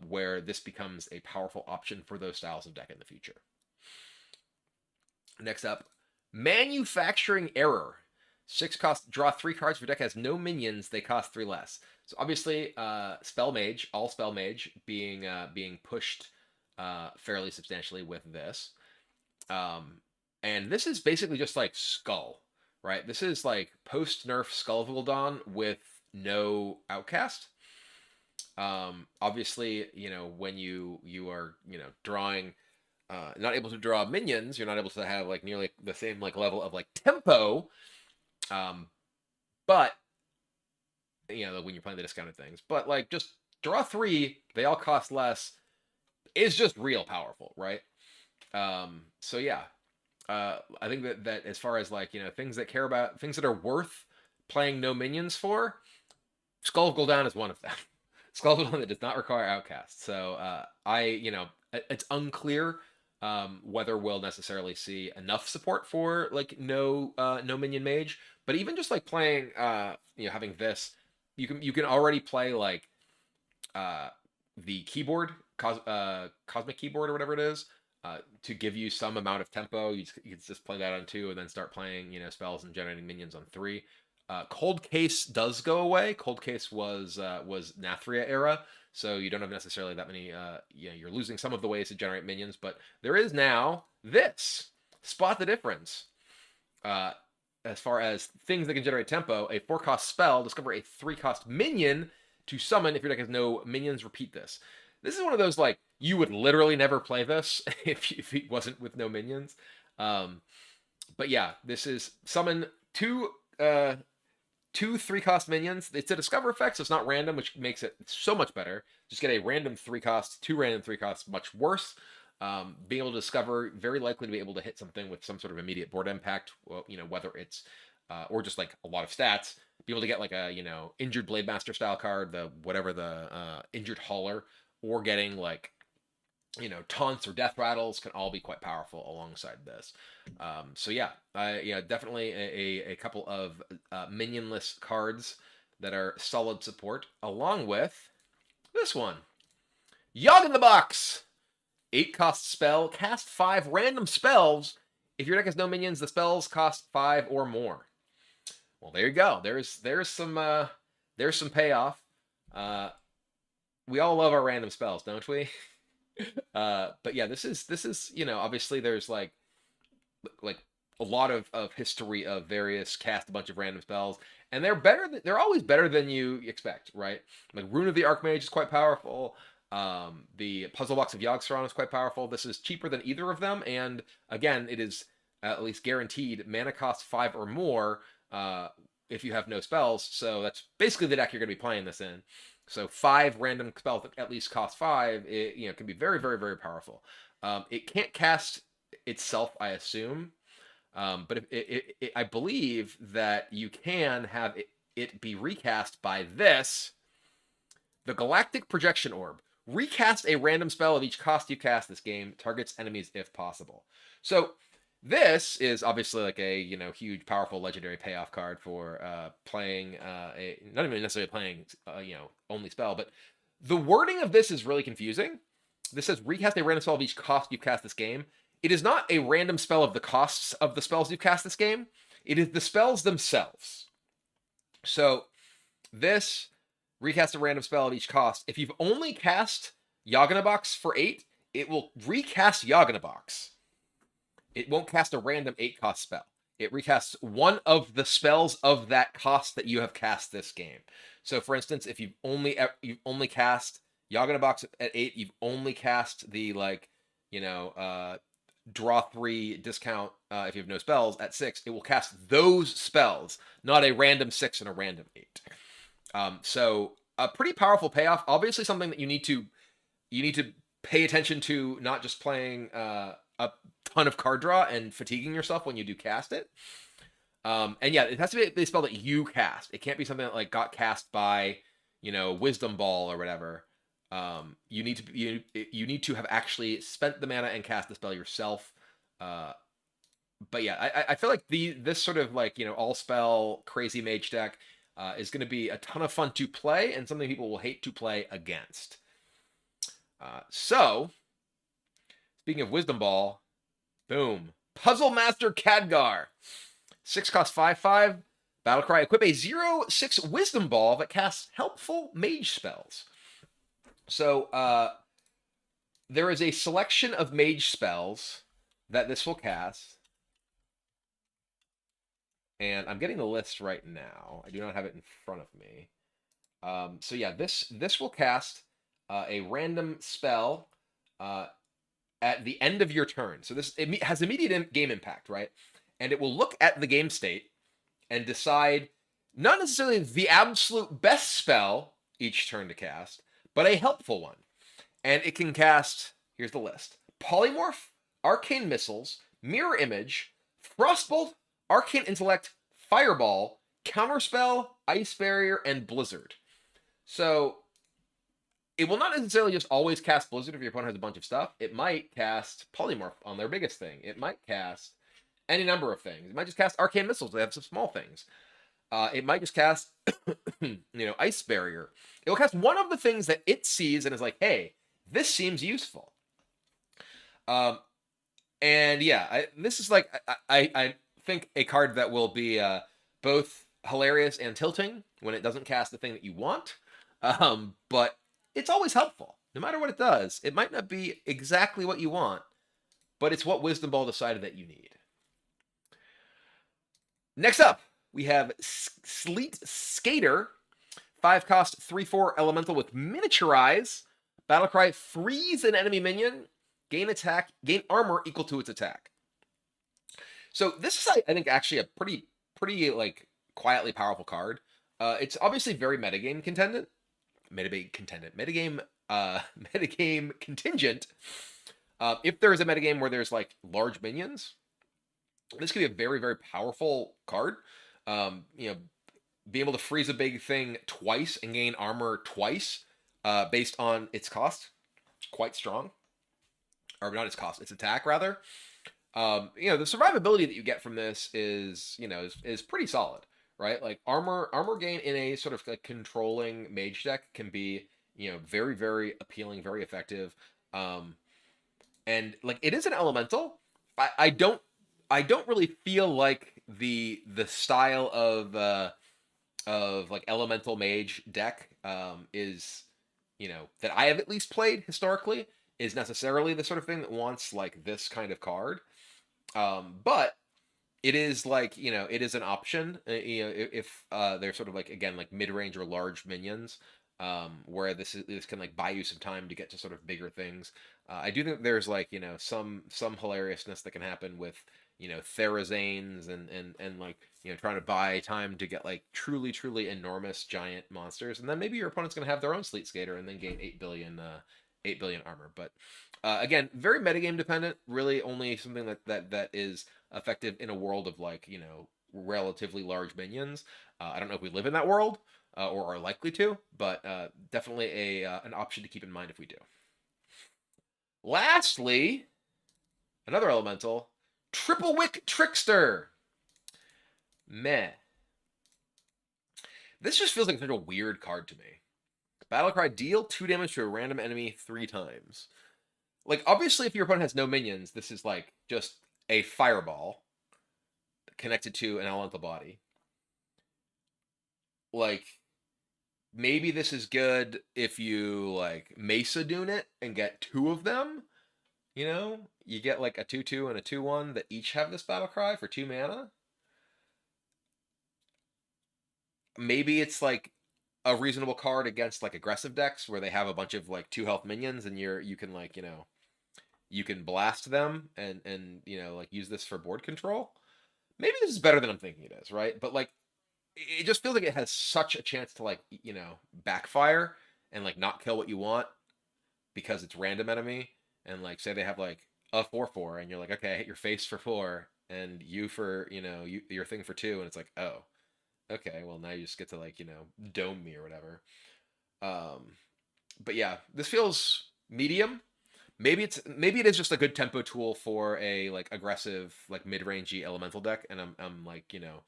where this becomes a powerful option for those styles of deck in the future. Next up, Manufacturing Error. 6 cost, draw 3 cards. If your deck has no minions, they cost 3 less. So obviously, Spell Mage, all Spell Mage being pushed fairly substantially with this. And this is basically just like Skull, right? This is like post-nerf Skull Gul'dan with no Outcast. Obviously, when you are, drawing, not able to draw minions, you're not able to have like nearly the same like level of like tempo. But when you're playing the discounted things, but like just draw 3, they all cost less, is just real powerful, right? So yeah, I think that as far as like things that are worth playing no minions for, Skull of Gul'dan is one of them. Skull of Gul'dan that does not require Outcast. So it's unclear whether we'll necessarily see enough support for like no minion mage, but even just like playing having this, you can already play like the keyboard, cosmic keyboard or whatever it is, to give you some amount of tempo. You can just play that on 2 and then start playing spells and generating minions on 3. Cold Case does go away. Cold Case was Nathria era, so you don't have necessarily that many. You're losing some of the ways to generate minions, but there is now this. Spot the difference. Uh, as far as things that can generate tempo, a 4-cost spell, discover a 3-cost minion to summon if your deck has no minions. Repeat this. This is one of those, like, you would literally never play this if it wasn't with no minions. But yeah, this is summon two 3-cost minions. It's a discover effect, so it's not random, which makes it so much better. Just get a random 3-cost, 2 random 3-costs, much worse. Being able to discover, very likely to be able to hit something with some sort of immediate board impact, well, whether it's, or just like a lot of stats. Be able to get like a, injured Blade Master style card, the injured hauler, or getting like, taunts or death rattles can all be quite powerful alongside this. So yeah, definitely a couple of minionless cards that are solid support, along with this one, Yogg in the Box. 8-cost spell, cast 5 random spells. If your deck has no minions, the spells cost 5 or more. Well, there you go. There's some payoff. We all love our random spells, don't we? But yeah, this is obviously there's like a lot of history of various cast a bunch of random spells, and they're always better than you expect, right? Like Rune of the Archmage is quite powerful. The Puzzle Box of Yogg-Saron is quite powerful. This is cheaper than either of them, and again, it is at least guaranteed mana cost 5 or more if you have no spells. So that's basically the deck you're going to be playing this in. So 5 random spells that at least cost 5, it can be very, very, very powerful. It can't cast itself, I assume, but I believe that you can have it be recast by this, the Galactic Projection Orb. Recast a random spell of each cost you cast this game. Targets enemies if possible. So this is obviously like a huge, powerful, legendary payoff card for playing not even necessarily playing only spell, but the wording of this is really confusing. This says recast a random spell of each cost you've cast this game. It is not a random spell of the costs of the spells you've cast this game. It is the spells themselves. So this recast a random spell of each cost. If you've only cast Yogg in a Box for 8, it will recast Yogg in a Box. It won't cast a random 8-cost spell. It recasts one of the spells of that cost that you have cast this game. So, for instance, if you've only cast Yogg in a Box at 8, you've only cast the draw 3 discount if you have no spells at 6. It will cast those spells, not a random 6 and a random 8. So a pretty powerful payoff. Obviously, something that you need to pay attention to, not just playing a ton of card draw and fatiguing yourself when you do cast it. And yeah, it has to be a spell that you cast. It can't be something that like got cast by Wisdom Ball or whatever. You need to have actually spent the mana and cast the spell yourself. But yeah, I feel like this sort of like all spell crazy mage deck is going to be a ton of fun to play and something people will hate to play against. So, speaking of Wisdom Ball, boom. Puzzle Master Khadgar. 6 cost 5/5. Battlecry. Equip a 0/6 Wisdom Ball that casts helpful mage spells. So, there is a selection of mage spells that this will cast. And I'm getting the list right now. I do not have it in front of me. So yeah, this will cast a random spell at the end of your turn. So this has immediate game impact, right? And it will look at the game state and decide not necessarily the absolute best spell each turn to cast, but a helpful one. And it can cast, here's the list: Polymorph, Arcane Missiles, Mirror Image, Frostbolt, Arcane Intellect, Fireball, Counterspell, Ice Barrier, and Blizzard. So it will not necessarily just always cast Blizzard if your opponent has a bunch of stuff. It might cast Polymorph on their biggest thing. It might cast any number of things. It might just cast Arcane Missiles. They have some small things. It might just cast, Ice Barrier. It will cast one of the things that it sees and is like, hey, this seems useful. And yeah, this is like, I think a card that will be both hilarious and tilting when it doesn't cast the thing that you want, but it's always helpful. No matter what it does, it might not be exactly what you want, but it's what Wisdom Ball decided that you need. Next up, we have Sleet Skater, 5 cost, 3/4 elemental with miniaturize. Battlecry, freeze an enemy minion, gain armor equal to its attack. So this is, I think, actually a pretty like quietly powerful card. It's obviously very metagame contingent. Metagame metagame contingent. If there is a metagame where there's like large minions, this could be a very powerful card. You know, being able to freeze a big thing twice and gain armor twice, based on its cost, quite strong. Or not its cost, its attack rather. You know, the survivability that you get from this is, you know, is pretty solid, right? Like armor gain in a sort of like controlling mage deck can be, you know, very appealing, very effective. And like it is an elemental. I don't really feel like the style of like elemental mage deck is, you know, that I have at least played historically, is necessarily the sort of thing that wants like this kind of card. But it is like, you know, it is an option, you know, if they're sort of like, again, like mid-range or large minions, where this can like buy you some time to get to sort of bigger things. I do think there's like, you know, some hilariousness that can happen with, you know, Therazanes and like, you know, trying to buy time to get like truly enormous giant monsters, and then maybe your opponent's going to have their own Sleet Skater and then gain 8 billion armor. But again, very metagame dependent. Really, only something that is effective in a world of like, you know, relatively large minions. I don't know if we live in that world or are likely to, but definitely an option to keep in mind if we do. Lastly, another elemental, Triple Wick Trickster. Meh. This just feels like such a weird card to me. Battlecry, deal 2 damage to a random enemy 3 times. Like, obviously, if your opponent has no minions, this is like just a fireball connected to an elemental body. Like, maybe this is good if you like Mesa Dune it and get 2 of them. You know, you get like a 2/2 and a 2/1 that each have this battle cry for 2 mana. Maybe it's like a reasonable card against like aggressive decks where they have a bunch of like 2 health minions and you can like, you know, you can blast them and you know, like use this for board control. Maybe this is better than I'm thinking it is, right? But like it just feels like it has such a chance to like, you know, backfire and like not kill what you want because it's random enemy. And like say they have like a 4/4 and you're like, okay, I hit your face for 4 and you for, you know, your thing for 2, and it's like, oh, okay, well now you just get to like, you know, dome me or whatever. But yeah, this feels medium. Maybe it is just a good tempo tool for a like aggressive like mid-rangey elemental deck, and I'm like, you know,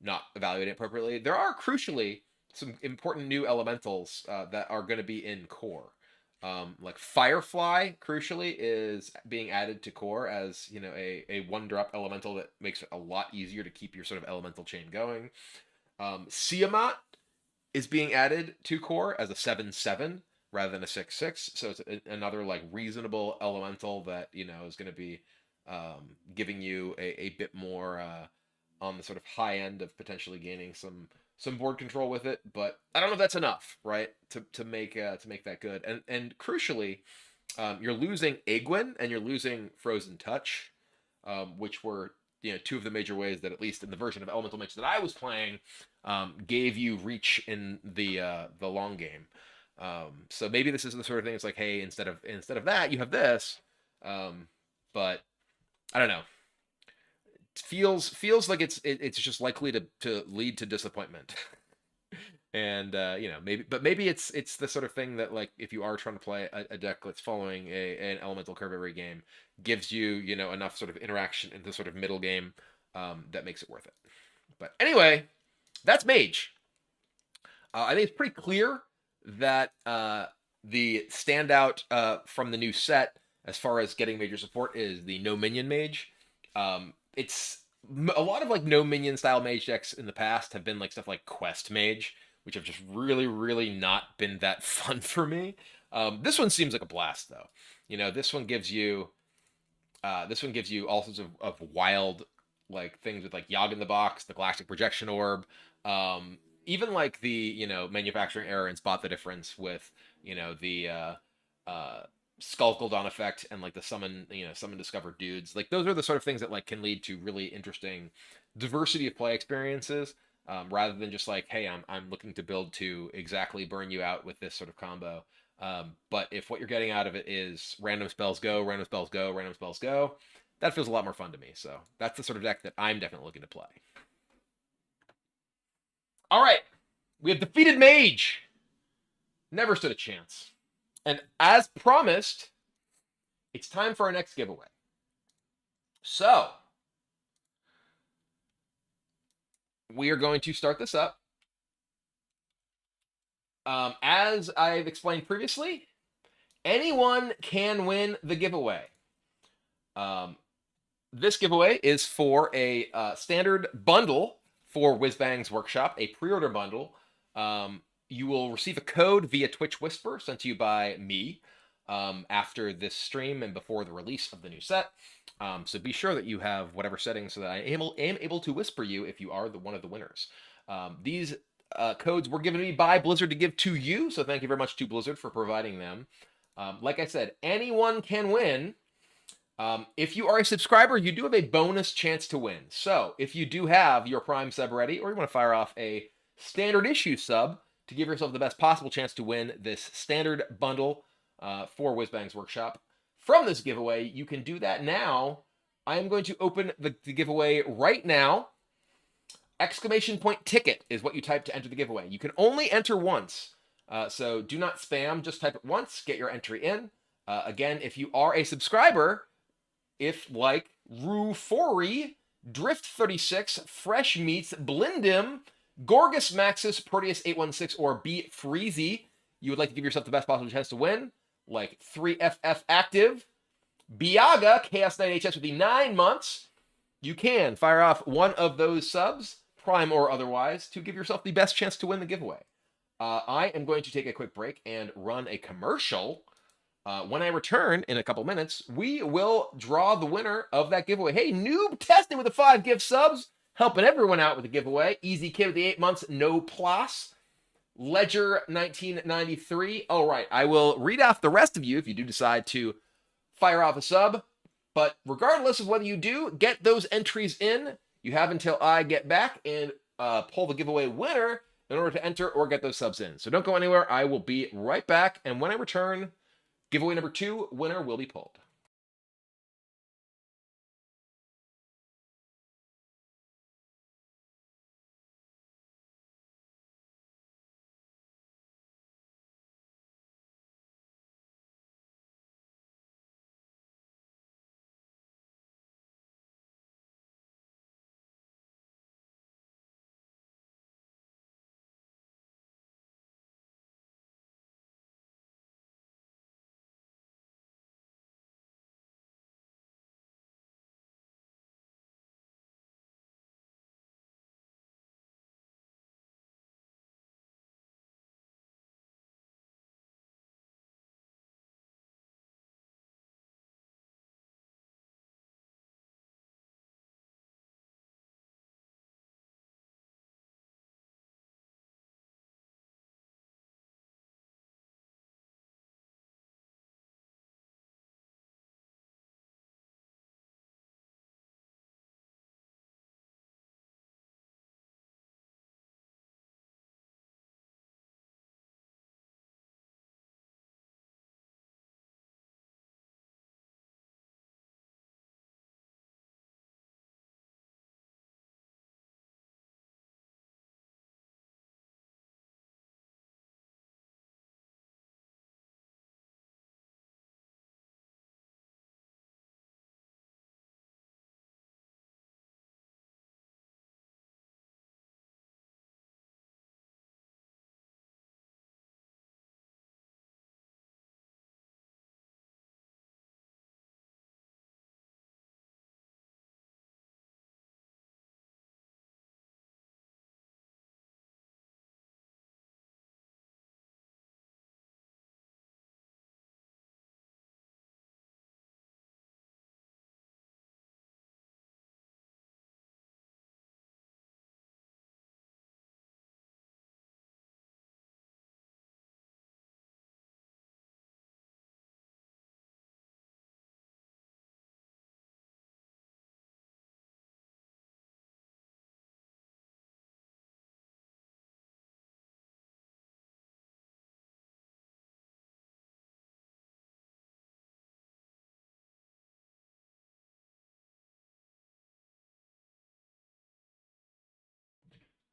not evaluating it appropriately. There are crucially some important new elementals that are going to be in core. Like Firefly, crucially, is being added to core as, you know, a 1-drop elemental that makes it a lot easier to keep your sort of elemental chain going. Siamat is being added to core as a 7/7 rather than a 6/6, so it's another like reasonable elemental that, you know, is going to be giving you a bit more on the sort of high end of potentially gaining some board control with it, but I don't know if that's enough, right, to make that good. And crucially, you're losing Egwin and you're losing Frozen Touch, which were, you know, 2 of the major ways that, at least in the version of Elemental Mage that I was playing, gave you reach in the long game. So maybe this is the sort of thing. It's like, hey, instead of that, you have this. But I don't know. It feels like it's just likely to lead to disappointment. And you know, maybe it's the sort of thing that, like, if you are trying to play a deck that's following an elemental curve every game, gives you, you know, enough sort of interaction in the sort of middle game that makes it worth it. But anyway, that's Mage. I think it's pretty clear that the standout from the new set as far as getting major support is the no minion Mage. It's a lot of like no minion style mage decks in the past have been like stuff like Quest Mage, which have just really, really not been that fun for me. This one seems like a blast though. You know, this one gives you all sorts of wild like things with like Yogg in the Box, the Galactic Projection Orb, um, even like the manufacturing error and spot the difference with the uh, Skull Gul'dan effect and like the summon discovered dudes. Like those are the sort of things that like can lead to really interesting diversity of play experiences. Rather than just like, hey, I'm looking to build to exactly burn you out with this sort of combo. But if what you're getting out of it is random spells go, random spells go, random spells go, that feels a lot more fun to me. So that's the sort of deck that I'm definitely looking to play. All right, we have defeated Mage. Never stood a chance. And as promised, it's time for our next giveaway. So we are going to start this up. As I've explained previously, anyone can win the giveaway. This giveaway is for a standard bundle for Whizbang's Workshop, a pre-order bundle. You will receive a code via Twitch Whisper sent to you by me after this stream and before the release of the new set. So be sure that you have whatever settings so that I am able to whisper you if you are one of the winners. These codes were given to me by Blizzard to give to you, so thank you very much to Blizzard for providing them. Like I said, anyone can win. If you are a subscriber, you do have a bonus chance to win. So if you do have your Prime sub ready, or you want to fire off a standard issue sub to give yourself the best possible chance to win this standard bundle for Whizbang's Workshop from this giveaway, you can do that now. I am going to open the giveaway right now. Exclamation point ticket is what you type to enter the giveaway. You can only enter once. So do not spam, just type it once, get your entry in. Again, if you are a subscriber, if like Rufori, Drift36, Fresh Meats, Blindim, Gorgus Maxis, Proteus816, or B Freezy, you would like to give yourself the best possible chance to win, like 3FF Active, Biaga, Chaos Knight HS with the 9 months, you can fire off one of those subs, Prime or otherwise, to give yourself the best chance to win the giveaway. I am going to take a quick break and run a commercial. When I return in a couple minutes, we will draw the winner of that giveaway. Hey, Noob testing with the 5 gift subs, helping everyone out with the giveaway. Easy Kid with the 8 months, no plus. Ledger 1993. All right, I will read off the rest of you if you do decide to fire off a sub. But regardless of whether you do, get those entries in. You have until I get back and pull the giveaway winner in order to enter or get those subs in. So don't go anywhere. I will be right back. And when I return, giveaway number 2, winner will be pulled.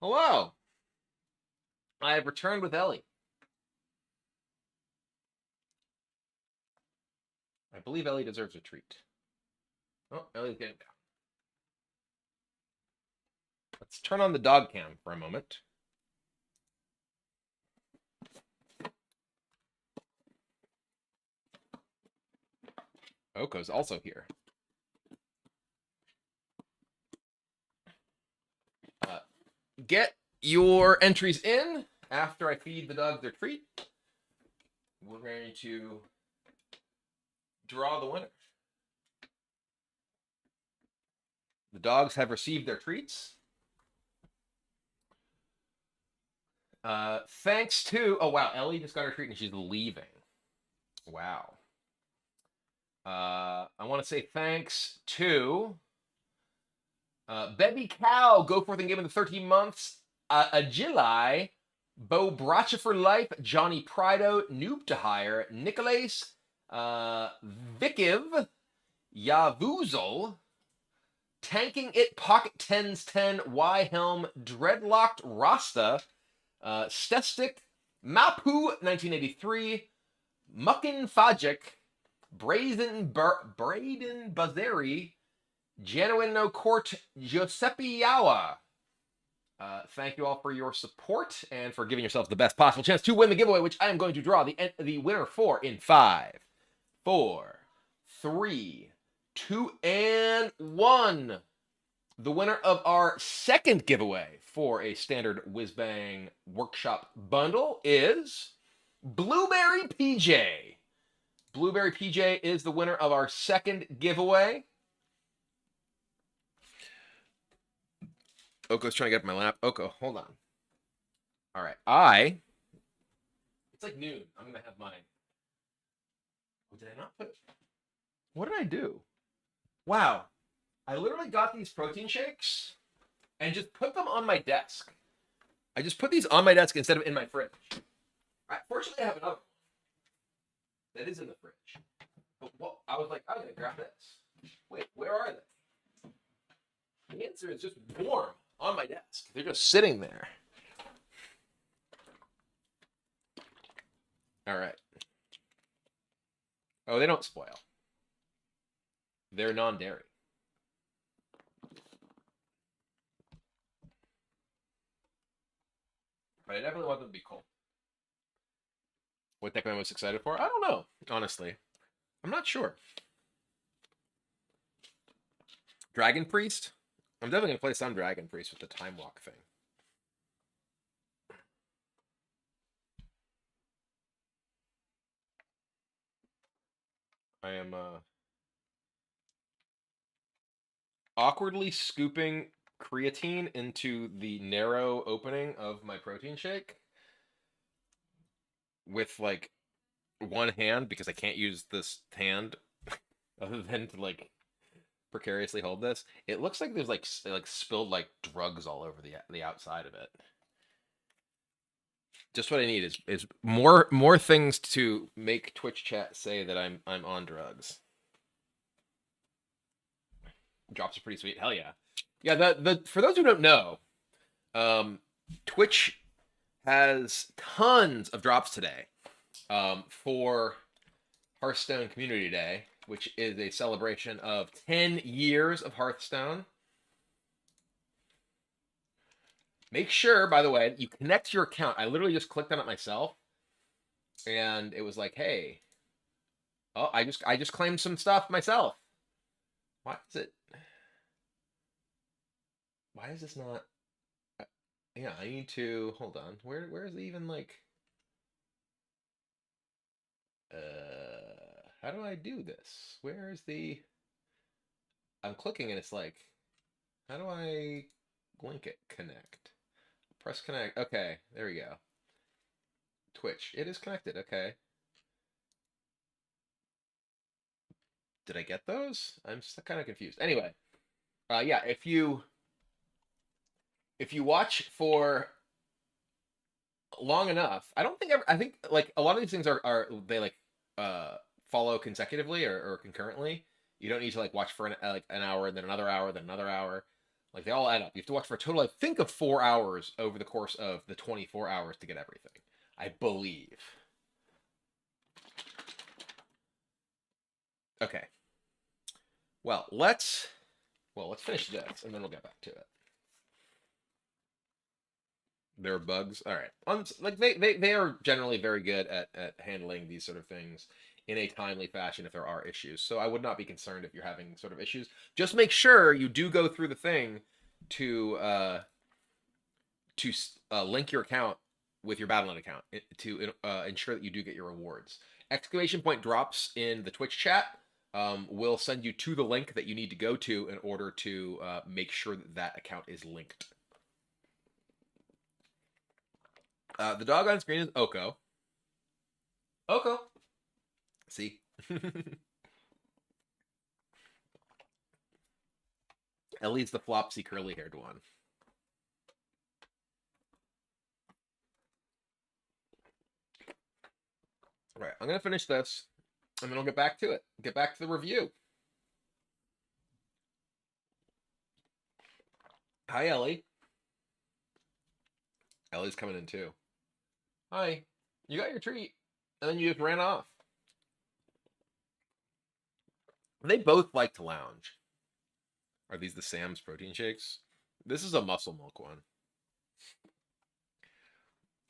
Hello. I have returned with Ellie. I believe Ellie deserves a treat. Oh, Ellie's getting down. Let's turn on the dog cam for a moment. Oko's also here. Get your entries in after I feed the dogs their treat. We're going to draw the winner. The dogs have received their treats. Thanks to... Oh, wow. Ellie just got her treat and she's leaving. Wow. I want to say thanks to... Bebby Cow, go forth and give him the 13 months. Agili, Bo Bracha for Life, Johnny Prido, Noob to Hire, Nicholas, Vikiv, Yavuzel, Tanking It, Pocket Tens 10, Y Helm, Dreadlocked Rasta, Stestic, Mapu 1983, Muckin Fajik, Braden Bazeri, Genuino Court, Giuseppe Yawa. Thank you all for your support and for giving yourselves the best possible chance to win the giveaway, which I am going to draw the winner for in 5, 4, 3, 2, and 1. The winner of our second giveaway for a standard Whizbang Workshop bundle is Blueberry PJ. Blueberry PJ is the winner of our second giveaway. Oko's trying to get up my lap. Oko, hold on. All right. It's like noon. I'm going to have mine. Oh, did I not put... What did I do? Wow. I literally got these protein shakes and just put them on my desk. I just put these on my desk instead of in my fridge. Fortunately, I have another one that is in the fridge. But I was like, I'm going to grab this. Wait, where are they? The answer is just warm on my desk. They're just sitting there. All right. Oh, they don't spoil. They're non-dairy. But I definitely want them to be cold. What deck am I most excited for? I don't know, honestly. I'm not sure. Dragon Priest? I'm definitely going to play some Dragon Priest with the Time Walk thing. I am awkwardly scooping creatine into the narrow opening of my protein shake with like one hand because I can't use this hand other than to like precariously hold this. It looks like there's like spilled like drugs all over the outside of it. Just what I need is more things to make Twitch chat say that I'm on drugs. Drops are pretty sweet. Hell yeah. Yeah, the for those who don't know, Twitch has tons of drops today for Hearthstone Community Day, which is a celebration of 10 years of Hearthstone. Make sure, by the way, you connect your account. I literally just clicked on it myself, and it was like, hey, oh, I just claimed some stuff myself. Why is this not? Yeah, I need to hold on. Where is it even like? How do I do this? Where is the? I'm clicking and it's like, how do I link it? Connect. Press connect. Okay, there we go. Twitch. It is connected. Okay. Did I get those? I'm kind of confused. Anyway, yeah, if you watch for long enough, I think like a lot of these things are they like follow consecutively or concurrently. You don't need to like watch for an hour, then another hour, then another hour. Like they all add up. You have to watch for a total, I think, of 4 hours over the course of the 24 hours to get everything. I believe. Okay. Let's finish this and then we'll get back to it. There are bugs. All right. Like they are generally very good at handling these sort of things in a timely fashion if there are issues. So I would not be concerned if you're having sort of issues. Just make sure you do go through the thing to link your account with your Battle.net account to ensure that you do get your rewards. Exclamation point drops in the Twitch chat will send you to the link that you need to go to in order to make sure that that account is linked. The dog on screen is Oko. Oko. See? Ellie's the flopsy curly-haired one. All right, I'm going to finish this, and then I'll get back to it. Get back to the review. Hi, Ellie. Ellie's coming in, too. Hi. You got your treat, and then you just ran off. They both like to lounge. Are these the Sam's protein shakes? This is a muscle milk one.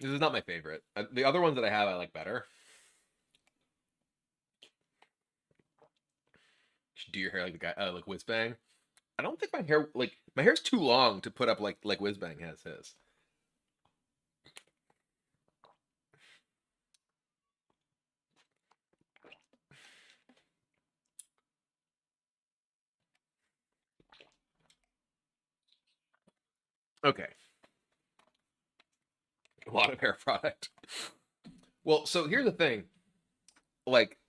This is not my favorite. The other ones that I have, I like better. Should do your hair like the guy, like Whizbang. I don't think my hair's too long to put up like Whizbang has his. Okay. A lot of hair product. Well, so here's the thing. Like,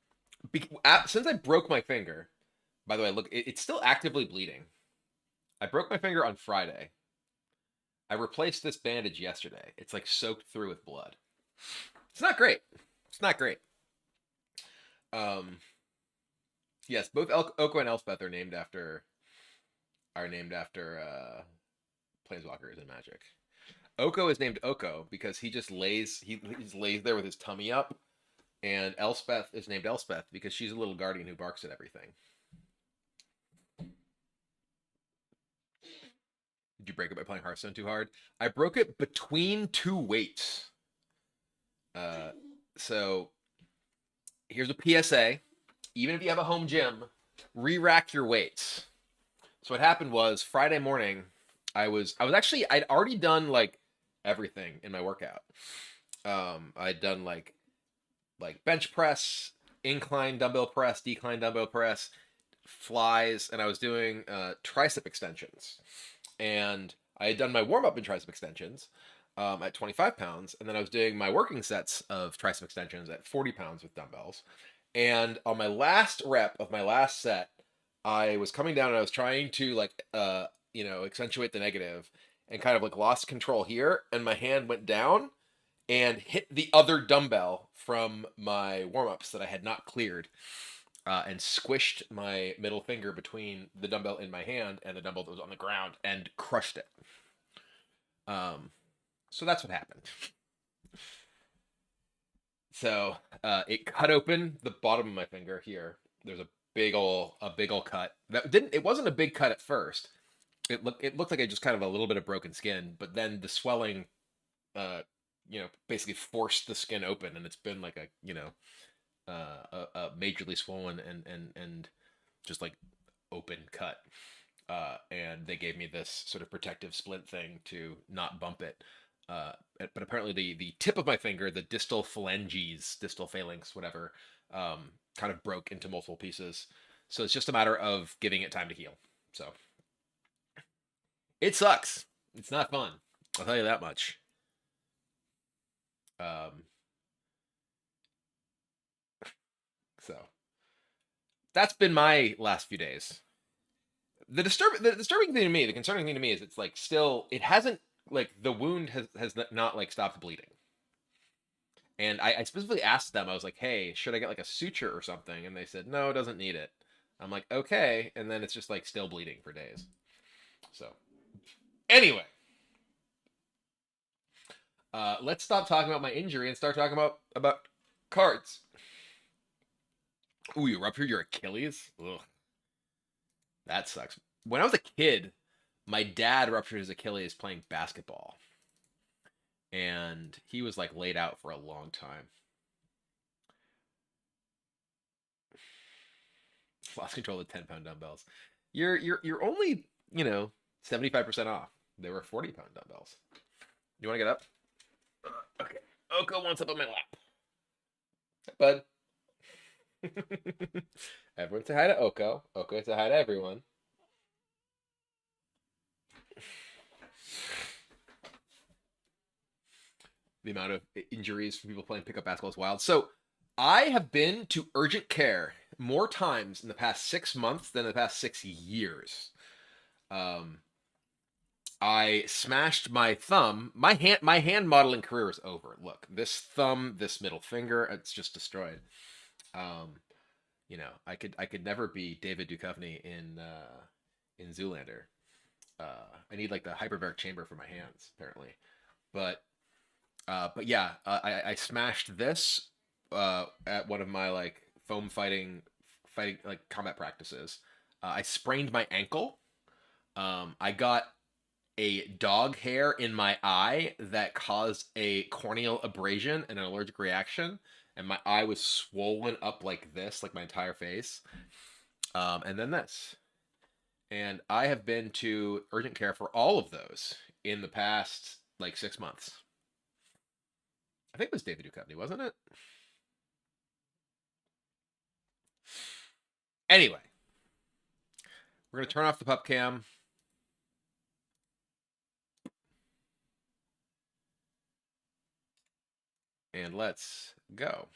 since I broke my finger, by the way, look, it's still actively bleeding. I broke my finger on Friday. I replaced this bandage yesterday. It's like soaked through with blood. It's not great. It's not great. Yes, both Oko and Elspeth are named after planeswalkers in Magic. Oko is named Oko because he just lays there with his tummy up, and Elspeth is named Elspeth because she's a little guardian who barks at everything. Did you break it by playing Hearthstone too hard? I broke it between two weights. So here's a PSA. Even if you have a home gym, re-rack your weights. So what happened was Friday morning, I'd already done like everything in my workout. I'd done like bench press, incline dumbbell press, decline dumbbell press, flies, and I was doing tricep extensions. And I had done my warm-up in tricep extensions at 25 pounds, and then I was doing my working sets of tricep extensions at 40 pounds with dumbbells. And on my last rep of my last set, I was coming down and I was trying to accentuate the negative and kind of like lost control here, and my hand went down and hit the other dumbbell from my warm-ups that I had not cleared, and squished my middle finger between the dumbbell in my hand and the dumbbell that was on the ground and crushed it. So that's what happened. So it cut open the bottom of my finger here. There's a big ol' cut. It wasn't a big cut at first. It looked like it just kind of a little bit of broken skin, but then the swelling basically forced the skin open, and it's been like a majorly swollen and just like open cut. And they gave me this sort of protective splint thing to not bump it. But apparently the tip of my finger, the distal phalanx, whatever, kind of broke into multiple pieces. So it's just a matter of giving it time to heal. So it sucks. It's not fun. I'll tell you that much. So that's been my last few days. The disturbing thing to me, the concerning thing to me is it's like still, it hasn't, like the wound has not like stopped bleeding. And I specifically asked them, I was like, hey, should I get like a suture or something? And they said, no, it doesn't need it. I'm like, okay. And then it's just like still bleeding for days. So Anyway, let's stop talking about my injury and start talking about cards. Ooh, you ruptured your Achilles? Ugh, that sucks. When I was a kid, my dad ruptured his Achilles playing basketball, and he was like laid out for a long time. Lost control of 10-pound dumbbells. You're only 75% off. They were 40-pound dumbbells. You want to get up? Okay. Oko wants up on my lap. Bud. Everyone say hi to Oko. Oko say hi to everyone. The amount of injuries from people playing pickup basketball is wild. So I have been to urgent care more times in the past 6 months than the past 6 years. Um, I smashed my thumb. My hand modeling career is over. Look, this thumb, this middle finger, it's just destroyed. Um, I could never be David Duchovny in Zoolander. I need like the hyperbaric chamber for my hands, apparently. But yeah, I smashed this at one of my like foam fighting like combat practices. I sprained my ankle. I got a dog hair in my eye that caused a corneal abrasion and an allergic reaction, and my eye was swollen up like this, like my entire face. And then this. And I have been to urgent care for all of those in the past like 6 months. I think it was David Duchovny, wasn't it? Anyway, we're gonna turn off the pup cam. And let's go.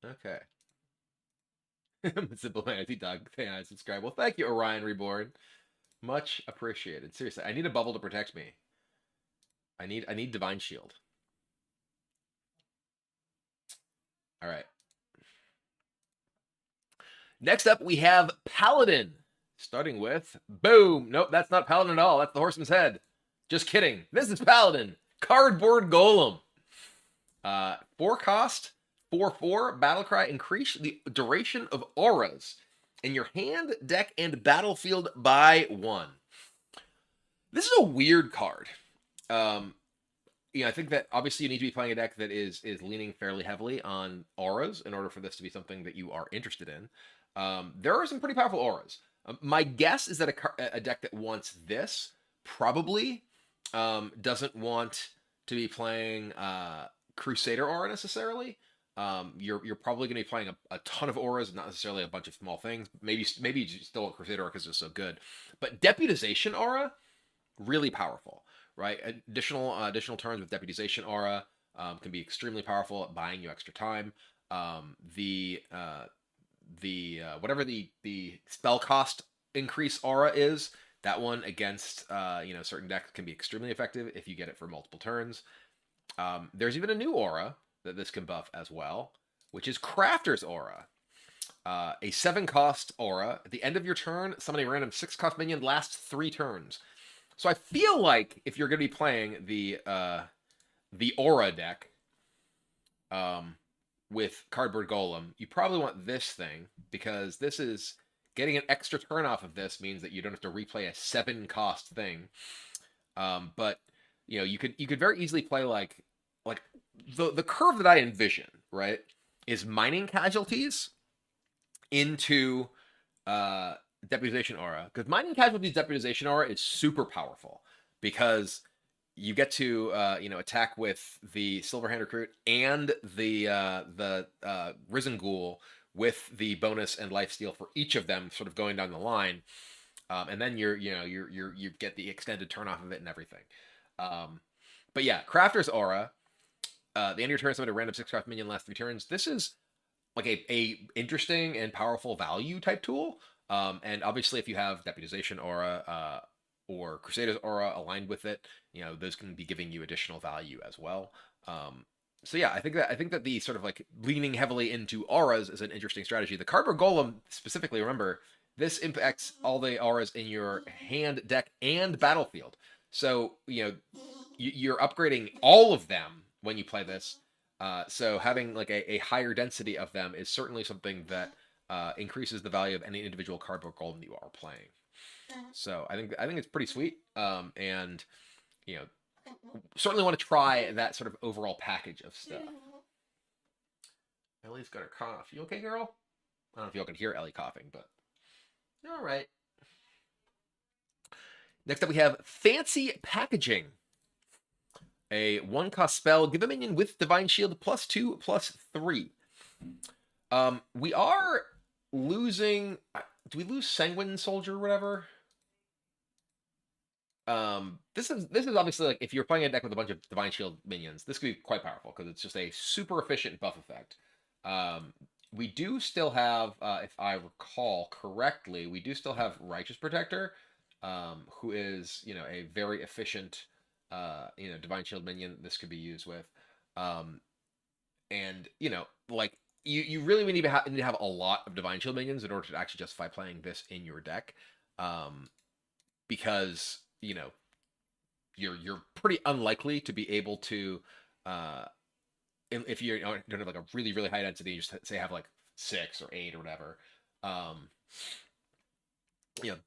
Okay. Simple fantasy dog fan. I subscribe. Well, thank you, Orion Reborn. Much appreciated. Seriously, I need a bubble to protect me. I need Divine Shield. All right. Next up, we have Paladin. Starting with boom. Nope, that's not Paladin at all. That's the Horseman's Head. Just kidding. This is Paladin. Cardboard Golem. 4 cost, 4/4 battlecry. Increase the duration of auras in your hand, deck, and battlefield by 1. This is a weird card. I think that obviously you need to be playing a deck that is leaning fairly heavily on auras in order for this to be something that you are interested in. There are some pretty powerful auras. My guess is that a deck that wants this probably doesn't want to be playing Crusader aura necessarily. You're probably going to be playing a ton of auras, not necessarily a bunch of small things. Maybe you still want Crusader aura because it's so good. But Deputization aura, really powerful, right? Additional turns with Deputization aura can be extremely powerful at buying you extra time. Whatever the spell cost increase aura is, that one against certain decks can be extremely effective if you get it for multiple turns. There's even a new aura that this can buff as well, which is Crafter's Aura. A 7-cost aura. At the end of your turn, summon a random 6-cost minion lasts 3 turns. So I feel like if you're going to be playing the aura deck with Cardboard Golem, you probably want this thing, because this is getting an extra turn off of this means that you don't have to replay a 7-cost thing. But you could very easily play like the curve that I envision, right, is mining casualties into Deputization Aura, because mining casualties Deputization Aura is super powerful because you get to attack with the Silverhand Recruit and the Risen Ghoul with the bonus and lifesteal for each of them, sort of going down the line, and then you get the extended turn off of it and everything. But yeah, Crafter's Aura. The end of your turn, summon a random 6-cost minion lasts 3 turns. This is like a interesting and powerful value type tool. And obviously, if you have Deputization Aura or Crusader's Aura aligned with it, those can be giving you additional value as well. So yeah, I think that the sort of like leaning heavily into auras is an interesting strategy. The Cardboard Golem specifically, remember, this impacts all the auras in your hand, deck, and battlefield. So you're upgrading all of them when you play this. So having like a higher density of them is certainly something that increases the value of any individual Cardboard Golem you are playing. So I think it's pretty sweet. And you know certainly want to try that sort of overall package of stuff. Ellie's got a cough. You okay, girl? I don't know if y'all can hear Ellie coughing, but all right. Next up, we have Fancy Packaging. A 1-cost spell. Give a minion with Divine Shield +2/+3. We are losing. Do we lose Sanguine Soldier or whatever? This is obviously like if you're playing a deck with a bunch of Divine Shield minions, this could be quite powerful because it's just a super efficient buff effect. We do still have, if I recall correctly, we do still have Righteous Protector, who is a very efficient Divine Shield minion this could be used with. And like you really need to have a lot of Divine Shield minions in order to actually justify playing this in your deck. Because you're pretty unlikely to be able to if you don't have like a really really high density, you just say have like 6 or 8 or whatever.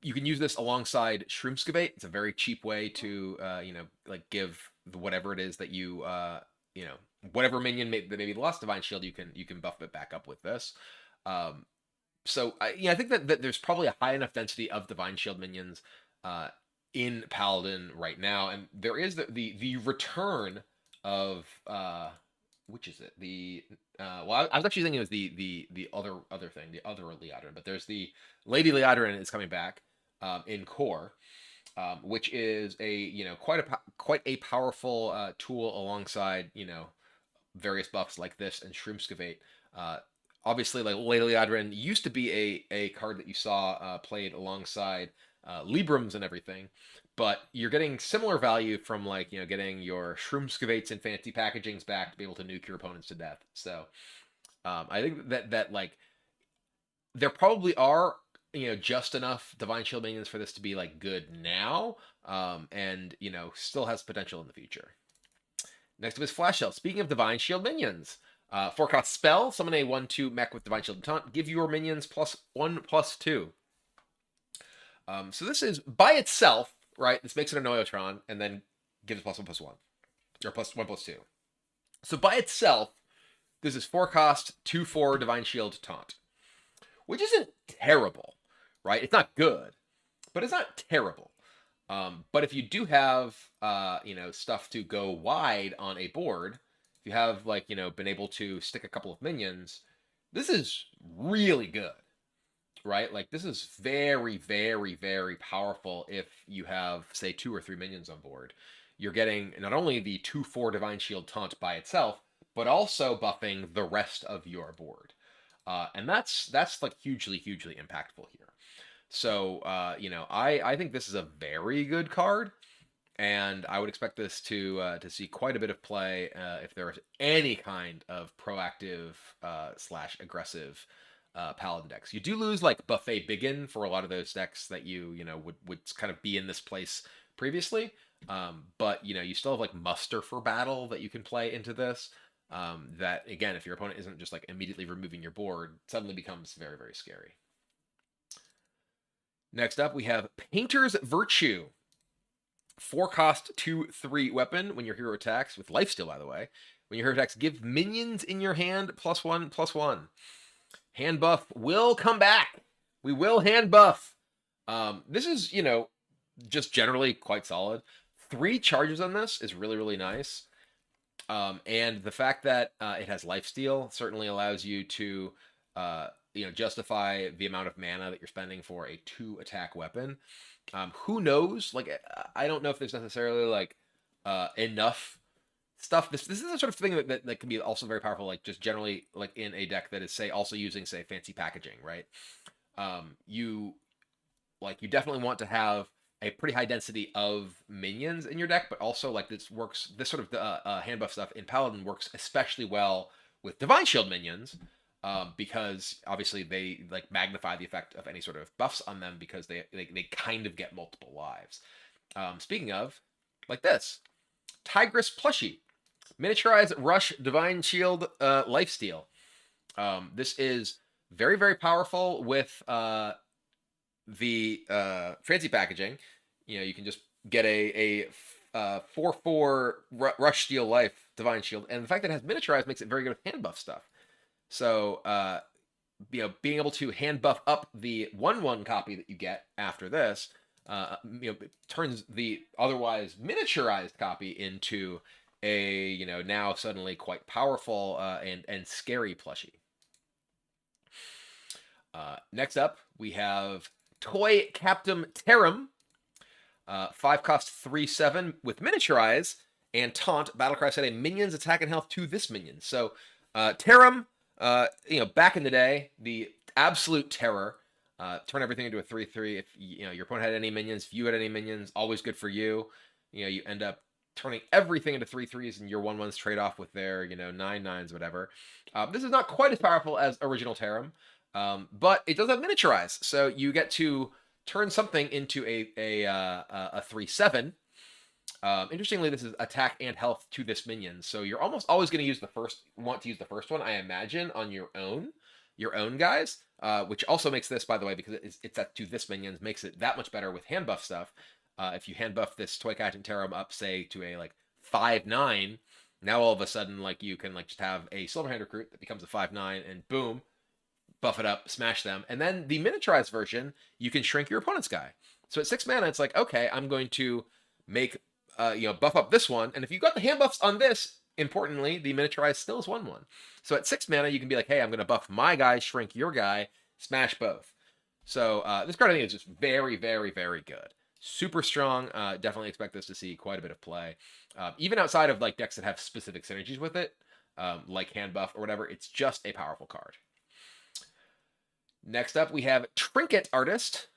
You can use this alongside Shroomscavate. It's a very cheap way to like give whatever it is that you whatever minion that maybe lost Divine Shield, you can buff it back up with this. So I think that there's probably a high enough density of Divine Shield minions in Paladin right now, and there is the return of which is it? Well, I was actually thinking it was the other thing, the other Liadrin, but there's the Lady Liadrin is coming back in core, which is a quite a powerful tool alongside various buffs like this and Shroomscavate. Obviously, like Lady Liadrin used to be a card that you saw played alongside Librams and everything, but you're getting similar value from like getting your Shroomscavates and fancy packagings back to be able to nuke your opponents to death. So I think that like there probably are just enough Divine Shield minions for this to be like good now, and still has potential in the future. Next up is Flash Shell. Speaking of Divine Shield minions, 4-cost spell, summon a 1/2 mech with Divine Shield and Taunt. Give your minions +1/+2. So this is by itself, right? This makes it a Noyotron and then gives +1/+1, or +1/+2. So by itself, this is 4-cost 2/4 Divine Shield Taunt, which isn't terrible, right? It's not good, but it's not terrible. But if you do have stuff to go wide on a board, if you have like been able to stick a couple of minions, this is really good. Right? Like this is very, very, very powerful if you have, say, 2 or 3 minions on board. You're getting not only the 2/4 Divine Shield Taunt by itself, but also buffing the rest of your board. And that's like hugely, hugely impactful here. So I think this is a very good card, and I would expect this to see quite a bit of play if there is any kind of proactive / aggressive Paladin decks. You do lose like Buffet Biggin for a lot of those decks that you would kind of be in this place previously. But you still have like Muster for Battle that you can play into this. That again, if your opponent isn't just like immediately removing your board, suddenly becomes very, very scary. Next up, we have Painter's Virtue. 4-cost 2/3 weapon when your hero attacks with lifesteal, by the way. When your hero attacks, give minions in your hand +1/+1. Hand buff will come back. We will hand buff. This is, just generally quite solid. 3 charges on this is really, really nice. And the fact that it has lifesteal certainly allows you to, justify the amount of mana that you're spending for a 2-attack weapon. Who knows? Like, I don't know if there's necessarily like enough stuff. This is the sort of thing that can be also very powerful, like just generally like in a deck that is also using fancy packaging, right? You definitely want to have a pretty high density of minions in your deck, but also like this sort of hand buff stuff in Paladin works especially well with Divine Shield minions, because obviously they like magnify the effect of any sort of buffs on them because they kind of get multiple lives. Speaking of, like this, Tigress plushie, miniaturized Rush Divine Shield lifesteal. This is very, very powerful with the fancy packaging. You know, you can just get a 4/4 Rush Steel Life Divine Shield, and the fact that it has miniaturized makes it very good with hand buff stuff. So, you know, being able to hand buff up the 1/1 copy that you get after this, you know, turns the otherwise miniaturized copy into a, you know, now suddenly quite powerful and scary plushie. Next up, we have Toy Captain Terum. 5 cost 3/7 with miniaturize and taunt. Battlecry set a minion's attack and health to this minion. So Terum, you know, back in the day, the absolute terror. Turn everything into a 3/3. If you know your opponent had any minions, if you had any minions, always good for you. You know, you end up turning everything into 3/3s, and your 1/1s trade off with their, you know, 9/9s, whatever. This is not quite as powerful as original Terum, but it does have miniaturize, so you get to turn something into a 3/7. Interestingly, this is attack and health to this minion, so you're almost always going to use want to use the first one, I imagine, on your own guys, which also makes this, by the way, because it's that to this minions, makes it that much better with hand buff stuff. If you hand buff this Toy Captain Terum up, say, to a like 5/9, now all of a sudden, like, you can like just have a Silverhand recruit that becomes a 5/9, and boom, buff it up, smash them. And then the miniaturized version, you can shrink your opponent's guy. So at 6 mana, it's like, okay, I'm going to make, you know, buff up this one. And if you got the hand buffs on this, importantly, the miniaturized still is 1/1. So at 6 mana, you can be like, hey, I'm going to buff my guy, shrink your guy, smash both. So this card, I think, is just very, very, very good. Super strong. Definitely expect this to see quite a bit of play. Even outside of like decks that have specific synergies with it, like hand buff or whatever, it's just a powerful card. Next up, we have Trinket Artist,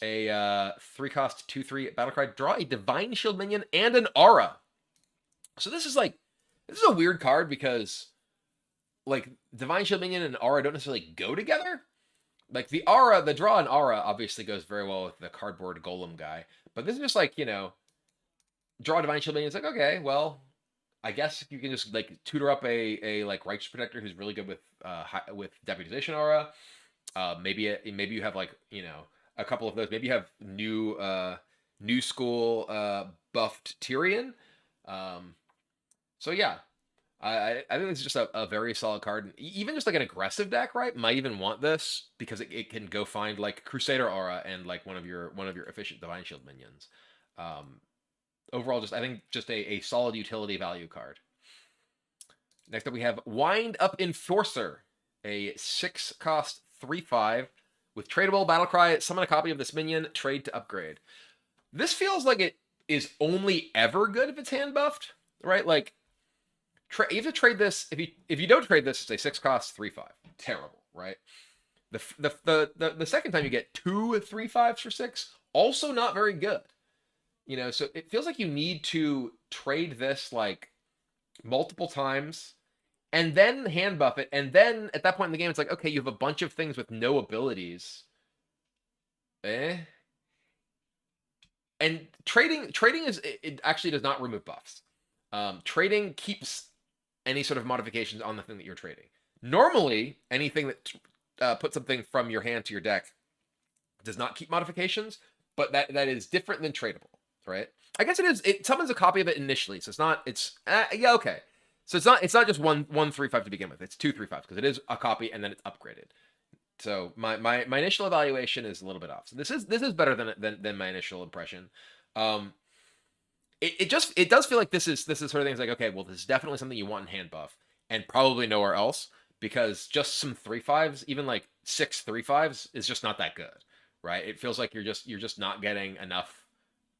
a 3 cost 2/3 battlecry. Draw a Divine Shield minion and an aura. So this is a weird card because like Divine Shield minion and aura don't necessarily go together. Like the draw and aura obviously goes very well with the cardboard golem guy, but this is just like, you know, draw a Divine Shield minion. It's like, okay, well, I guess you can just like tutor up a like Righteous Protector who's really good with Deputization aura. Maybe you have like, you know, a couple of those. Maybe you have new school buffed Tyrion. So yeah, I think this is just a very solid card. Even just like an aggressive deck, right, might even want this because it can go find like Crusader aura and like one of your efficient Divine Shield minions. Overall, I think just a solid utility value card. Next up, we have Wind Up Enforcer, a 6 cost 3/5 with tradable battlecry. Summon a copy of this minion, trade to upgrade. This feels like it is only ever good if it's hand buffed, right? Like you have to trade this. If you don't trade this, it's a 6 cost 3/5. Terrible, right? The second time you get 2 3/5s for 6, also not very good. You know, so it feels like you need to trade this like multiple times and then hand buff it, and then at that point in the game, it's like, okay, you have a bunch of things with no abilities. And trading it actually does not remove buffs. Trading keeps any sort of modifications on the thing that you're trading. Normally, anything that puts something from your hand to your deck does not keep modifications, but that is different than tradable, right? I guess it is. It summons a copy of it initially, so it's not. Yeah, okay. So it's not just one 3/5 to begin with. It's 2 3/5s because it is a copy and then it's upgraded. So my initial evaluation is a little bit off. So this is better than my initial impression. It does feel like this is sort of things like, okay, well, this is definitely something you want in hand buff and probably nowhere else, because just some 3/5s, even like 6 3/5s, is just not that good, right? It feels like you're just not getting enough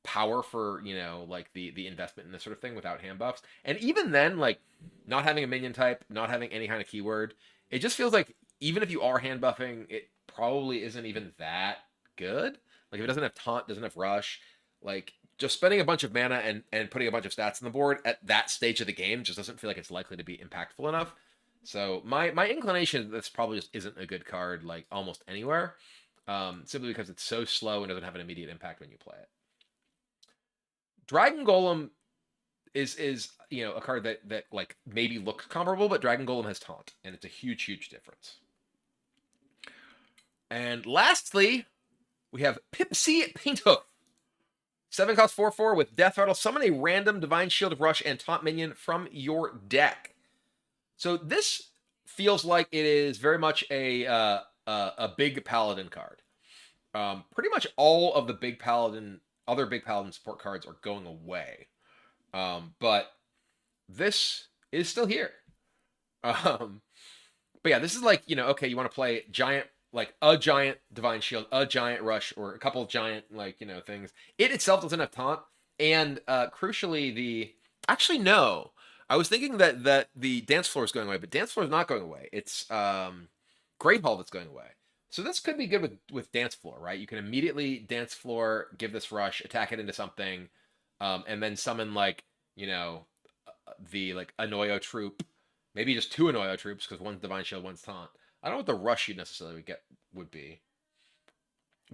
power for, you know, like the investment in this sort of thing without hand buffs. And even then, like, not having a minion type, not having any kind of keyword, it just feels like even if you are hand buffing, it probably isn't even that good. Like if it doesn't have taunt, doesn't have rush, Like, just spending a bunch of mana and putting a bunch of stats on the board at that stage of the game just doesn't feel like it's likely to be impactful enough. So my inclination is this probably just isn't a good card like almost anywhere, simply because it's so slow and doesn't have an immediate impact when you play it. Dragon Golem is a card that like maybe looks comparable, but Dragon Golem has taunt, and it's a huge difference. And lastly, we have Pipsy Painthoof. 7 cost 4/4 with Death Rattle. Summon a random Divine Shield, Rush, and Taunt minion from your deck. So this feels like it is very much a big Paladin card. Pretty much all of the other big Paladin support cards are going away. But this is still here. But yeah, this is like, okay, you want to play giant, like a giant Divine Shield, a giant Rush, or a couple of giant, like, things. It itself doesn't have taunt. And crucially, actually, no. I was thinking that the Dance Floor is going away, but Dance Floor is not going away. It's Great Hall that's going away. So this could be good with Dance Floor, right? You can immediately Dance Floor, give this Rush, attack it into something, and then summon, like, the, like, Anoyo troop. Maybe just 2 Anoyo troops, because one's Divine Shield, one's Taunt. I don't know what the rush you necessarily would be.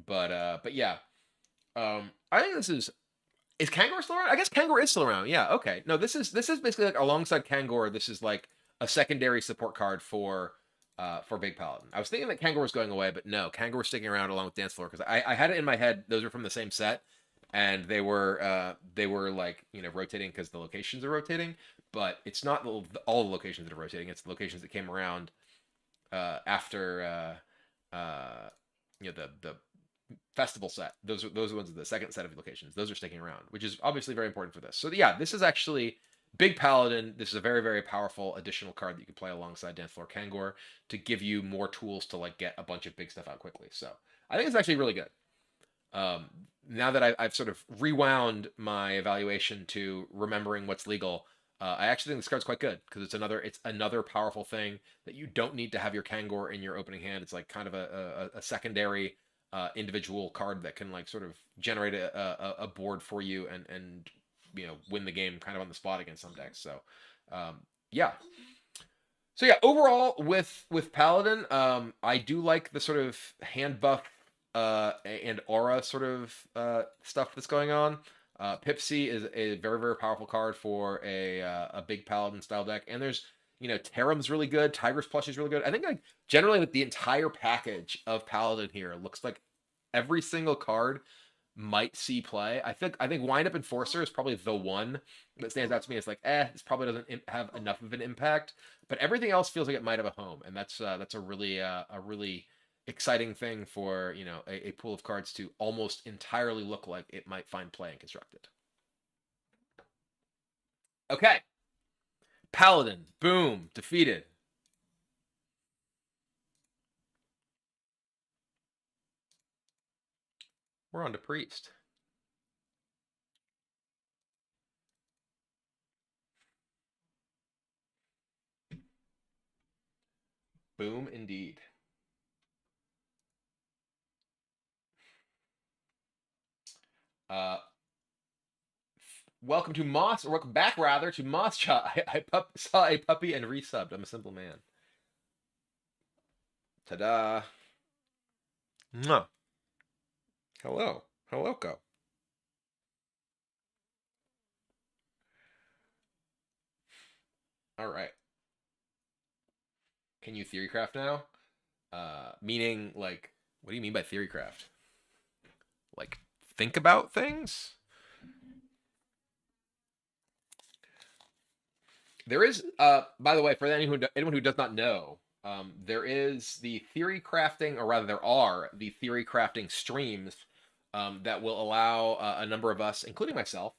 But yeah. I think this is Kangor still around? I guess Kangor is still around. Yeah, okay. No, this is basically like alongside Kangor, this is like a secondary support card for Big Paladin. I was thinking that Kangor was going away, but no, Kangor is sticking around along with Dance Floor, because I had it in my head those are from the same set, and they were like, rotating because the locations are rotating, but it's not all the locations that are rotating. It's the locations that came around after the festival set. Those are the ones of the second set of locations. Those are sticking around, which is obviously very important for this. So yeah, this is actually Big Paladin. This is a very powerful additional card that you can play alongside Dance Floor Kangor to give you more tools to like get a bunch of big stuff out quickly. So I think it's actually really good. Now that I've sort of rewound my evaluation to remembering what's legal, I actually think this card's quite good, because it's another powerful thing that you don't need to have your Kangor in your opening hand. It's like kind of a secondary individual card that can like sort of generate a board for you and win the game kind of on the spot against some decks. So yeah. So yeah, overall with Paladin, I do like the sort of hand buff and aura sort of stuff that's going on. Pipsy is a very powerful card for a big Paladin style deck, and there's Tarim's really good, Tigress Plush is really good. I think like generally like the entire package of Paladin here looks like every single card might see play. I think Wind Up Enforcer is probably the one that stands out to me as like, this probably doesn't have enough of an impact, but everything else feels like it might have a home, and that's a really exciting thing for a pool of cards to almost entirely look like it might find play in Constructed. Okay, Paladin, boom, defeated. We're on to Priest. Boom, indeed. Welcome to Moss, or welcome back rather to Moss Shot. I saw a puppy and resubbed. I'm a simple man. Ta-da. Mwah. Hello. Hello, Ko. All right. Can you theorycraft now? Meaning, like, what do you mean by theorycraft? Like, think about things? There is, by the way, for anyone who does not know, there is the theory crafting, or rather, there are the theory crafting streams that will allow a number of us, including myself,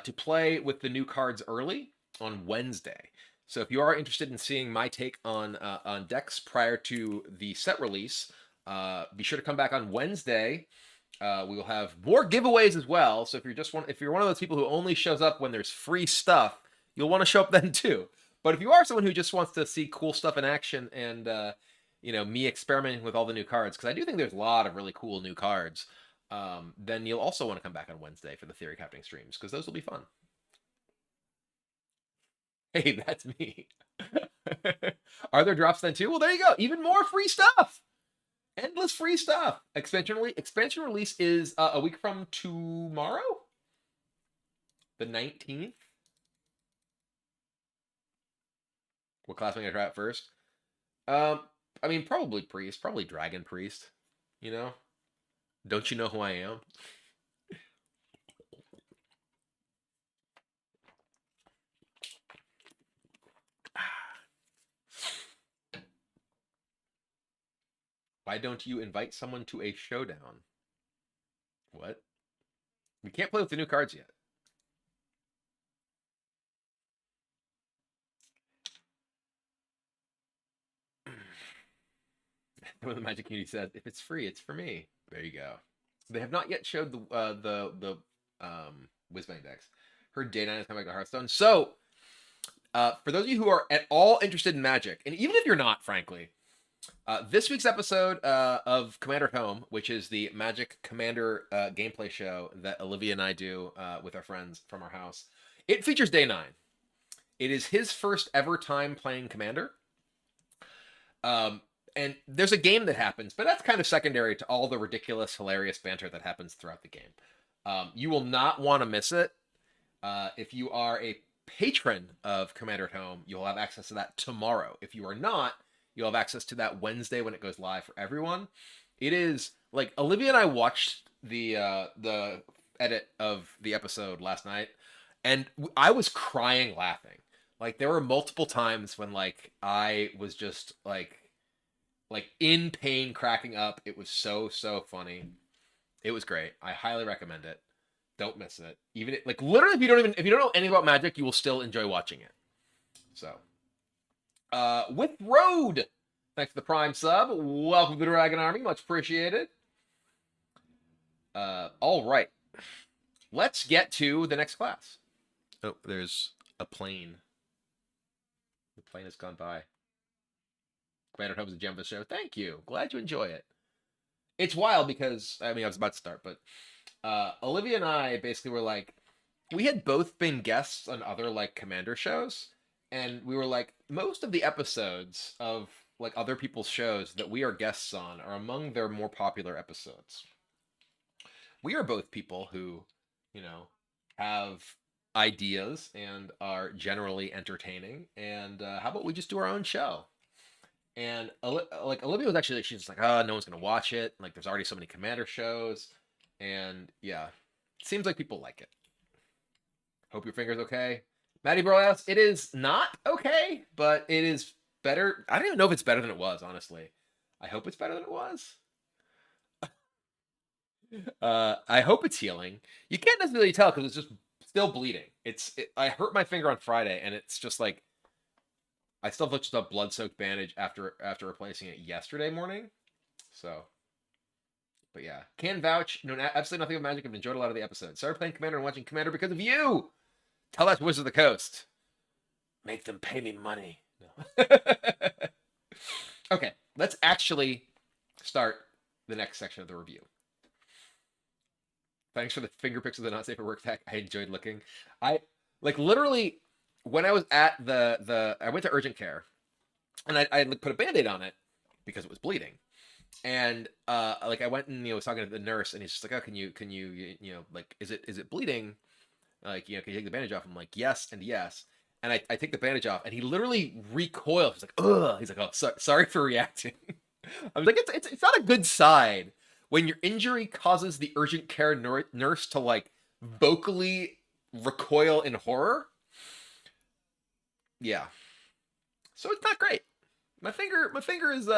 to play with the new cards early on Wednesday. So if you are interested in seeing my take on decks prior to the set release, be sure to come back on Wednesday. We will have more giveaways as well. So if you're one of those people who only shows up when there's free stuff, you'll want to show up then too. But if you are someone who just wants to see cool stuff in action and me experimenting with all the new cards, because I do think there's a lot of really cool new cards, then you'll also want to come back on Wednesday for the theory crafting streams because those will be fun. Hey, that's me. Are there drops then too? Well, there you go. Even more free stuff. Endless free stuff. Expansion release is a week from tomorrow, the 19th. What class am I gonna try out first? I mean, probably priest, probably dragon priest. You know, don't you know who I am? Why don't you invite someone to a showdown? What? We can't play with the new cards yet. When the Magic community says, "If it's free, it's for me." There you go. They have not yet showed the Whizbang decks. Heard Day 9 is coming back to Hearthstone. So, for those of you who are at all interested in Magic, and even if you're not, frankly, this week's episode of Commander at Home, which is the Magic Commander gameplay show that Olivia and I do with our friends from our house, it features Day 9. It is his first ever time playing Commander. And there's a game that happens, but that's kind of secondary to all the ridiculous, hilarious banter that happens throughout the game. You will not want to miss it. If you are a patron of Commander at Home, you'll have access to that tomorrow. If you are not, you'll have access to that Wednesday when it goes live for everyone. It is like Olivia and I watched the edit of the episode last night, and I was crying laughing. Like there were multiple times when like I was just like in pain, cracking up. It was so funny. It was great. I highly recommend it. Don't miss it. Even like literally, if you don't know anything about Magic, you will still enjoy watching it. So, with Road, thanks for the Prime sub. Welcome to the Dragon Army. Much appreciated. All right, let's get to the next class. Oh, there's a plane. The plane has gone by. Commander at Home is a gem of the show. Thank you. Glad you enjoy it. It's wild because I mean I was about to start, but Olivia and I basically were like, we had both been guests on other like Commander shows, and we were like, most of the episodes of like other people's shows that we are guests on are among their more popular episodes. We are both people who, you know, have ideas and are generally entertaining. And how about we just do our own show? And like Olivia was actually, she's just like, oh, no one's gonna watch it. Like, there's already so many Commander shows, and yeah, seems like people like it. Hope your finger's okay, Maddie Broyhouse. It is not okay, but it is better. I don't even know if it's better than it was, honestly. I hope it's better than it was. I hope it's healing. You can't necessarily tell because it's just still bleeding. I hurt my finger on Friday, and it's just like I still have just a blood-soaked bandage after replacing it yesterday morning. So, but yeah, can vouch. No, absolutely nothing of Magic. I've enjoyed a lot of the episodes. Started playing Commander and watching Commander because of you. Tell that to Wizards of the Coast. Make them pay me money. No. Okay, let's actually start the next section of the review. Thanks for the finger pics of the not safe for work tech. I enjoyed looking. I like literally when I was at I went to urgent care, and I put a band-aid on it because it was bleeding. And like I went and was talking to the nurse, and he's just like, oh, can you like is it bleeding? Like, can you take the bandage off? I'm like, yes and yes. And I take the bandage off, and he literally recoils. He's like, ugh. He's like, oh, sorry for reacting. I was like, it's not a good sign when your injury causes the urgent care nurse to like vocally recoil in horror. Yeah. So it's not great. My finger is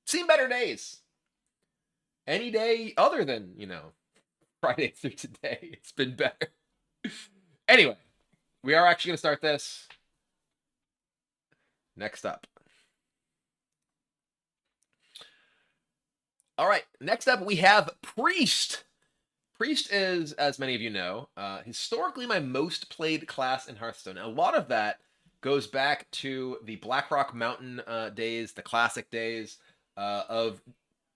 seen better days. Any day other than, Friday through today, it's been better. Anyway, we are actually going to start this next up. All right, next up we have Priest. Priest is, as many of you know, historically my most played class in Hearthstone. And a lot of that goes back to the Blackrock Mountain days, the classic days of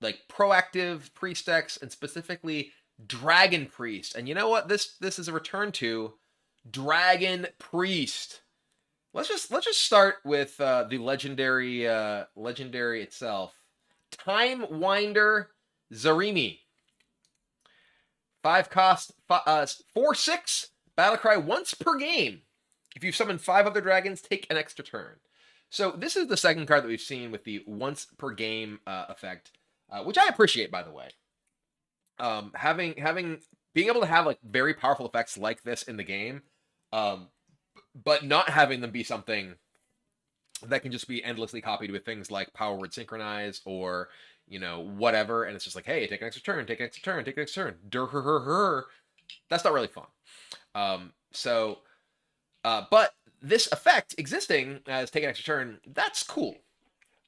like proactive Priest decks, and specifically Dragon Priest. And you know what? This is a return to Dragon Priest. Let's just start with the legendary itself. Time Winder Zarimi. 5 cost 4/6 battlecry once per game. If you've summoned 5 other dragons, take an extra turn. So this is the second card that we've seen with the once per game effect, which I appreciate, by the way. Being able to have like very powerful effects like this in the game, but not having them be something that can just be endlessly copied with things like Power Word Synchronize or whatever, and it's just like, hey, take an extra turn, take an extra turn, take an extra turn. That's not really fun. But this effect existing as take an extra turn, that's cool.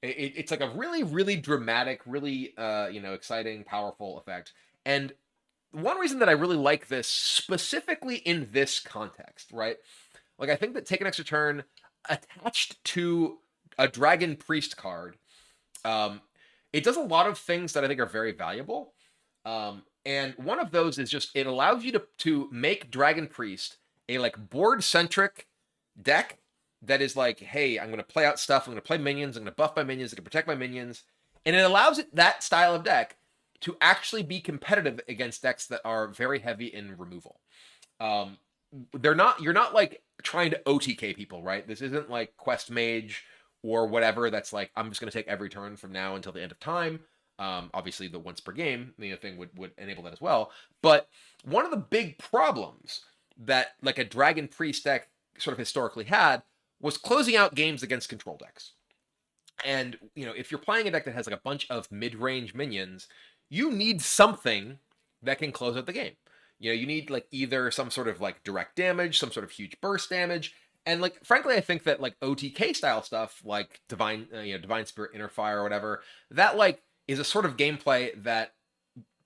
It's like a really, really dramatic, really, exciting, powerful effect. And one reason that I really like this specifically in this context, right? Like, I think that take an extra turn attached to a Dragon Priest card, it does a lot of things that I think are very valuable. And one of those is just it allows you to make Dragon Priest a like board centric deck that is like, hey, I'm going to play out stuff. I'm going to play minions. I'm going to buff my minions. I'm going to protect my minions. And it allows that style of deck to actually be competitive against decks that are very heavy in removal. You're not like trying to OTK people, right? This isn't like Quest Mage or whatever that's like, I'm just going to take every turn from now until the end of time. Obviously, the once per game thing would enable that as well. But one of the big problems that like a Dragon Priest deck sort of historically had was closing out games against control decks. And if you're playing a deck that has like a bunch of mid-range minions, you need something that can close out the game. You need like either some sort of like direct damage, some sort of huge burst damage, and like frankly, I think that like OTK style stuff like Divine Spirit, Inner Fire, or whatever, that like is a sort of gameplay that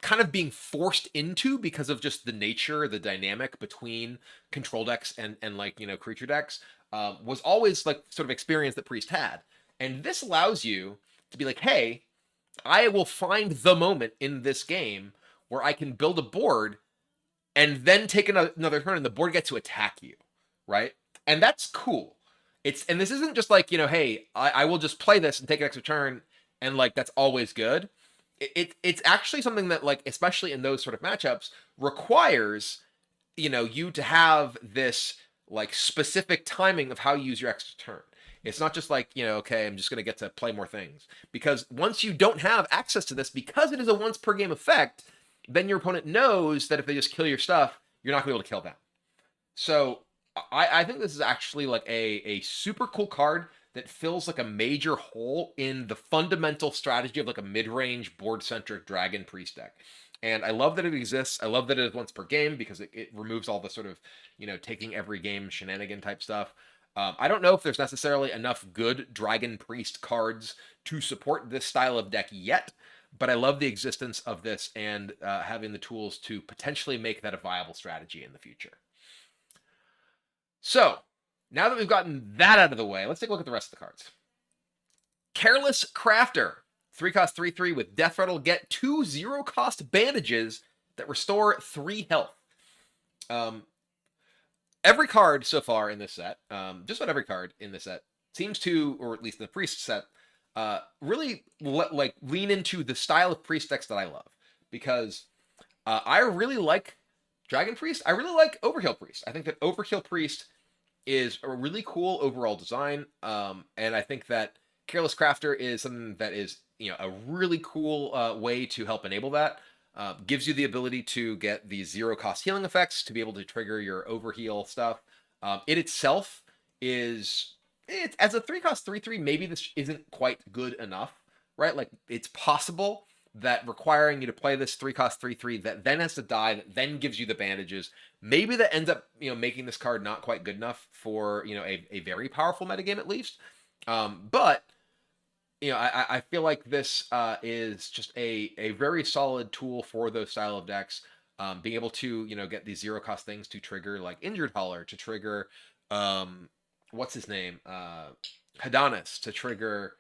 kind of being forced into because of just the nature, the dynamic between control decks and like creature decks, was always like sort of experience that Priest had, and this allows you to be like, hey, I will find the moment in this game where I can build a board and then take another turn and the board gets to attack you, right? And that's cool. And this isn't just like, hey, I will just play this and take an extra turn and like that's always good. It's actually something that like, especially in those sort of matchups, requires, you to have this like specific timing of how you use your extra turn. It's not just like, okay, I'm just going to get to play more things. Because once you don't have access to this, because it is a once per game effect, then your opponent knows that if they just kill your stuff, you're not going to be able to kill them. So I think this is actually like a super cool card that fills like a major hole in the fundamental strategy of like a mid-range board-centric Dragon Priest deck. And I love that it exists. I love that it is once per game because it removes all the sort of, taking every game shenanigan type stuff. I don't know if there's necessarily enough good Dragon Priest cards to support this style of deck yet, but I love the existence of this and having the tools to potentially make that a viable strategy in the future. So, now that we've gotten that out of the way, let's take a look at the rest of the cards. Careless Crafter. 3 cost 3/3 with Death Rattle. Get 2 0-cost bandages that restore 3 health. Every card so far in this set, just about every card in this set, seems to, or at least in the Priest set, really lean into the style of Priest decks that I love. Because I really like Dragon Priest. I really like Overkill Priest. I think that Overkill Priest is a really cool overall design. And I think that Careless Crafter is something that is, a really cool way to help enable that. Gives you the ability to get these 0-cost healing effects to be able to trigger your overheal stuff. It itself is, as a 3 cost 3/3, maybe this isn't quite good enough, right? Like, it's possible that requiring you to play this 3 cost 3/3 that then has to die, that then gives you the bandages, maybe that ends up, making this card not quite good enough for, a very powerful metagame at least. But I feel like this is just a very solid tool for those style of decks. Being able to, get these 0-cost things to trigger like Injured Hauler, to trigger, what's his name? Hadanis, to trigger,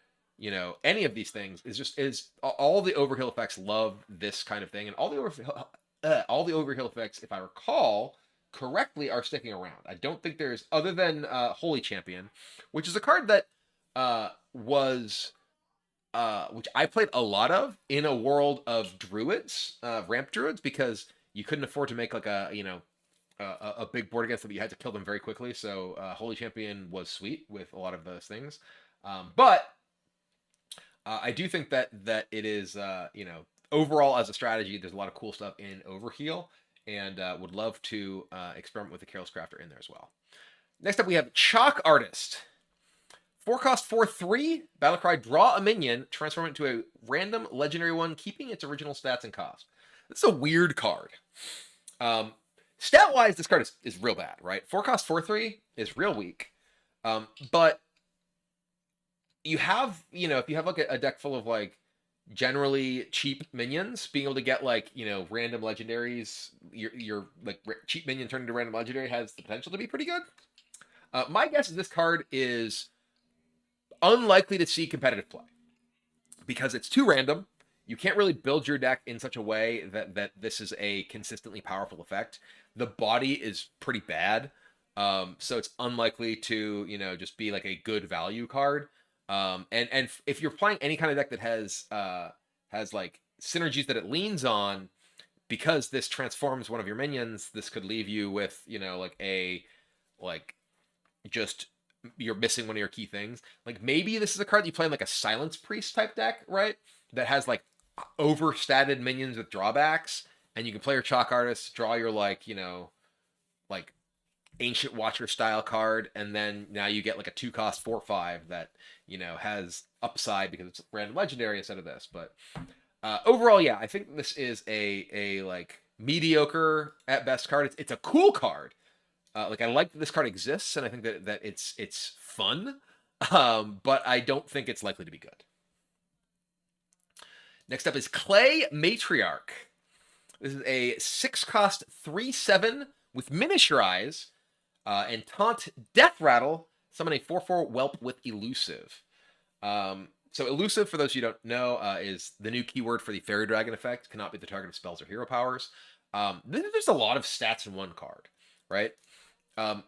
any of these things is all the overheal effects love this kind of thing. And all the all the overheal effects, if I recall correctly, are sticking around. I don't think there's, other than Holy Champion, which is a card that was which I played a lot of in a world of druids, ramp druids, because you couldn't afford to make like a big board against them. You had to kill them very quickly. So Holy Champion was sweet with a lot of those things. But I do think that it is overall as a strategy, there's a lot of cool stuff in Overheal, and would love to experiment with the Careless Crafter in there as well. Next up, we have Chalk Artist. 4-cost 4/3, Battlecry, draw a minion, transform it into a random legendary one, keeping its original stats and cost. This is a weird card. Stat-wise, this card is real bad, right? 4-cost 4/3 is real weak. But you have, if you have like a deck full of like generally cheap minions, being able to get like, random legendaries, your like cheap minion turning into random legendary has the potential to be pretty good. My guess is this card is unlikely to see competitive play because it's too random. You can't really build your deck in such a way that this is a consistently powerful effect. The body is pretty bad, so it's unlikely to just be like a good value card. And if you're playing any kind of deck that has like synergies that it leans on, because this transforms one of your minions, this could leave you with just you're missing one of your key things. Like maybe this is a card that you play in like a Silence Priest type deck, right? That has like overstated minions with drawbacks, and you can play your Chalk Artist, draw your like Ancient Watcher style card, and then now you get like a 2-cost 4/5 that has upside because it's random legendary instead of this. But overall, yeah, I think this is a like mediocre at best card. It's a cool card. Like I like that this card exists, and I think that it's fun, but I don't think it's likely to be good. Next up is Clay Matriarch. This is a 6-cost 3/7 with Miniaturize and Taunt Death Rattle. Summon a 4/4 Whelp with Elusive. So Elusive, for those you don't know, is the new keyword for the Fairy Dragon effect. Cannot be the target of spells or hero powers. There's a lot of stats in one card, right?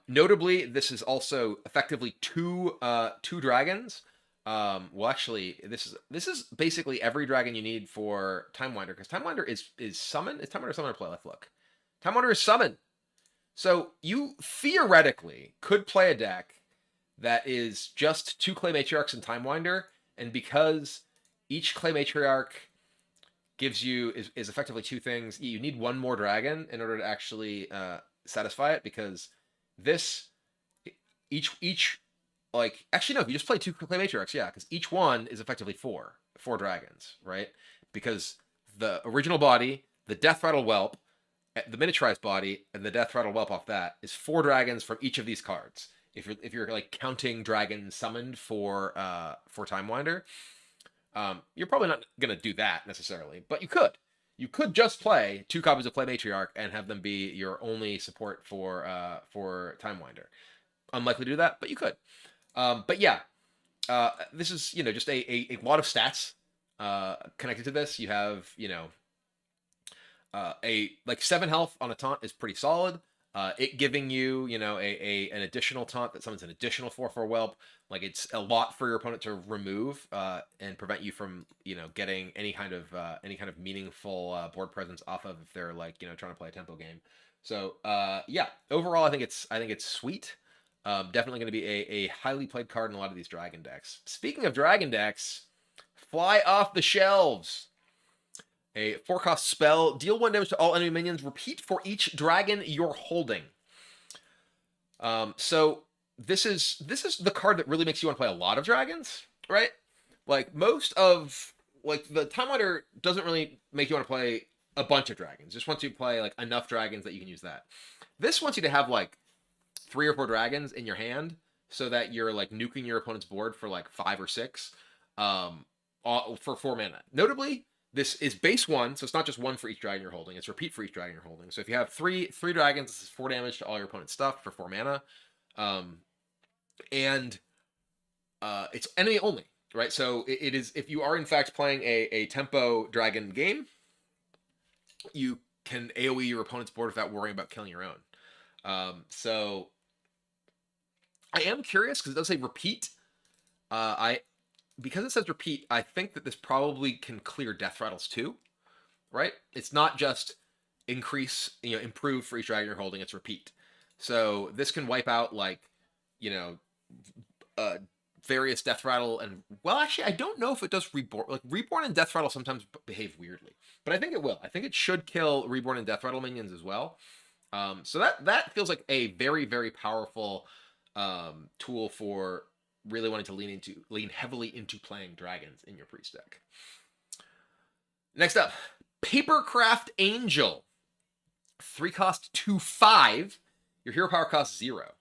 Notably, this is also effectively two dragons. Well, actually, this is basically every dragon you need for Time Winder, because Time Winder is summon. Is Time Winder summon or play? Let's look. Time Winder is summon. So you theoretically could play a deck that is just 2 Clay Matriarchs and Time Winder, and because each Clay Matriarch gives you is effectively 2 things, you need 1 more dragon in order to actually satisfy it, because this each like actually no, if you just play 2 Clay Matriarchs, yeah, because each one is effectively 4 dragons, right? Because the original body, the Death Rattle Whelp, the miniaturized body, and the Death Rattle Whelp off that is 4 dragons from each of these cards. If you're like counting dragons summoned for Time Winder, you're probably not gonna do that necessarily, but you could. You could just play 2 copies of Clay Matriarch and have them be your only support for Time Winder. Unlikely to do that, but you could. But yeah, this is just a lot of stats connected to this. You have a like 7 health on a taunt is pretty solid. It giving you an additional taunt that summons an additional 4/4 Whelp. Like it's a lot for your opponent to remove and prevent you from getting any kind of meaningful board presence off of if they're like trying to play a tempo game. So yeah, overall I think it's sweet. Definitely going to be a highly played card in a lot of these dragon decks. Speaking of dragon decks, Fly Off the Shelves. A 4-cost spell. Deal 1 damage to all enemy minions. Repeat for each dragon you're holding. So this is the card that really makes you want to play a lot of dragons, right? Like most of the Time Winder doesn't really make you want to play a bunch of dragons. Just wants you to play like enough dragons that you can use that. This wants you to have like 3 or 4 dragons in your hand so that you're like nuking your opponent's board for like 5 or 6 for 4 mana. Notably, this is base 1, so it's not just 1 for each dragon you're holding. It's repeat for each dragon you're holding. So if you have 3 dragons, this is 4 damage to all your opponent's stuff for 4 mana. And it's enemy only, right? So it is, if you are in fact playing a tempo dragon game, you can AoE your opponent's board without worrying about killing your own. So I am curious because it does say repeat. Because it says repeat, I think that this probably can clear death rattles too, right? It's not just improve for each dragon you're holding, it's repeat. So this can wipe out like, you know, various death rattle and, well, actually, I don't know if it does reborn. Like reborn and death rattle sometimes behave weirdly, but I think it will. I think it should kill reborn and death rattle minions as well. So that feels like a very, very powerful tool for really wanting to lean heavily into playing dragons in your priest deck. Next up, Papercraft Angel. 3 cost 2/5. Your hero power costs 0.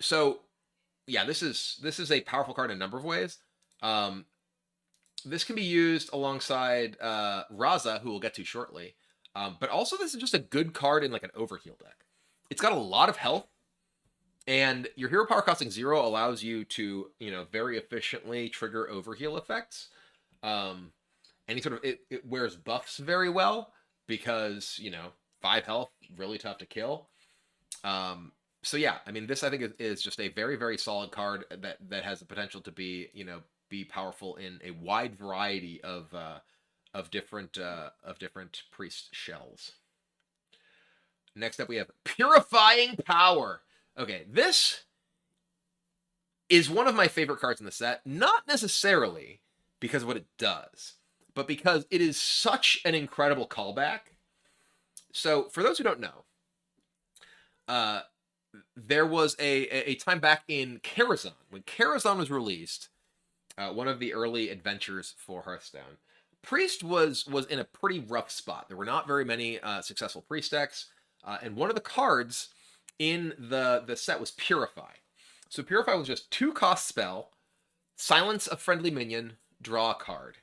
So yeah, this is a powerful card in a number of ways. This can be used alongside Raza, who we'll get to shortly. But also this is just a good card in like an overheal deck. It's got a lot of health, and your hero power costing 0 allows you to, very efficiently trigger overheal effects. Any sort of, it wears buffs very well because, 5 health, really tough to kill. So yeah, I mean, this I think is just a very, very solid card that has the potential to be, be powerful in a wide variety of different priest shells. Next up, we have Purifying Power. Okay, this is one of my favorite cards in the set, not necessarily because of what it does, but because it is such an incredible callback. So, for those who don't know, there was a time back in Karazhan, when Karazhan was released, one of the early adventures for Hearthstone. Priest was in a pretty rough spot. There were not very many successful Priest decks, and one of the cards in the set was Purify. So Purify was just 2-cost spell, silence a friendly minion, draw a card.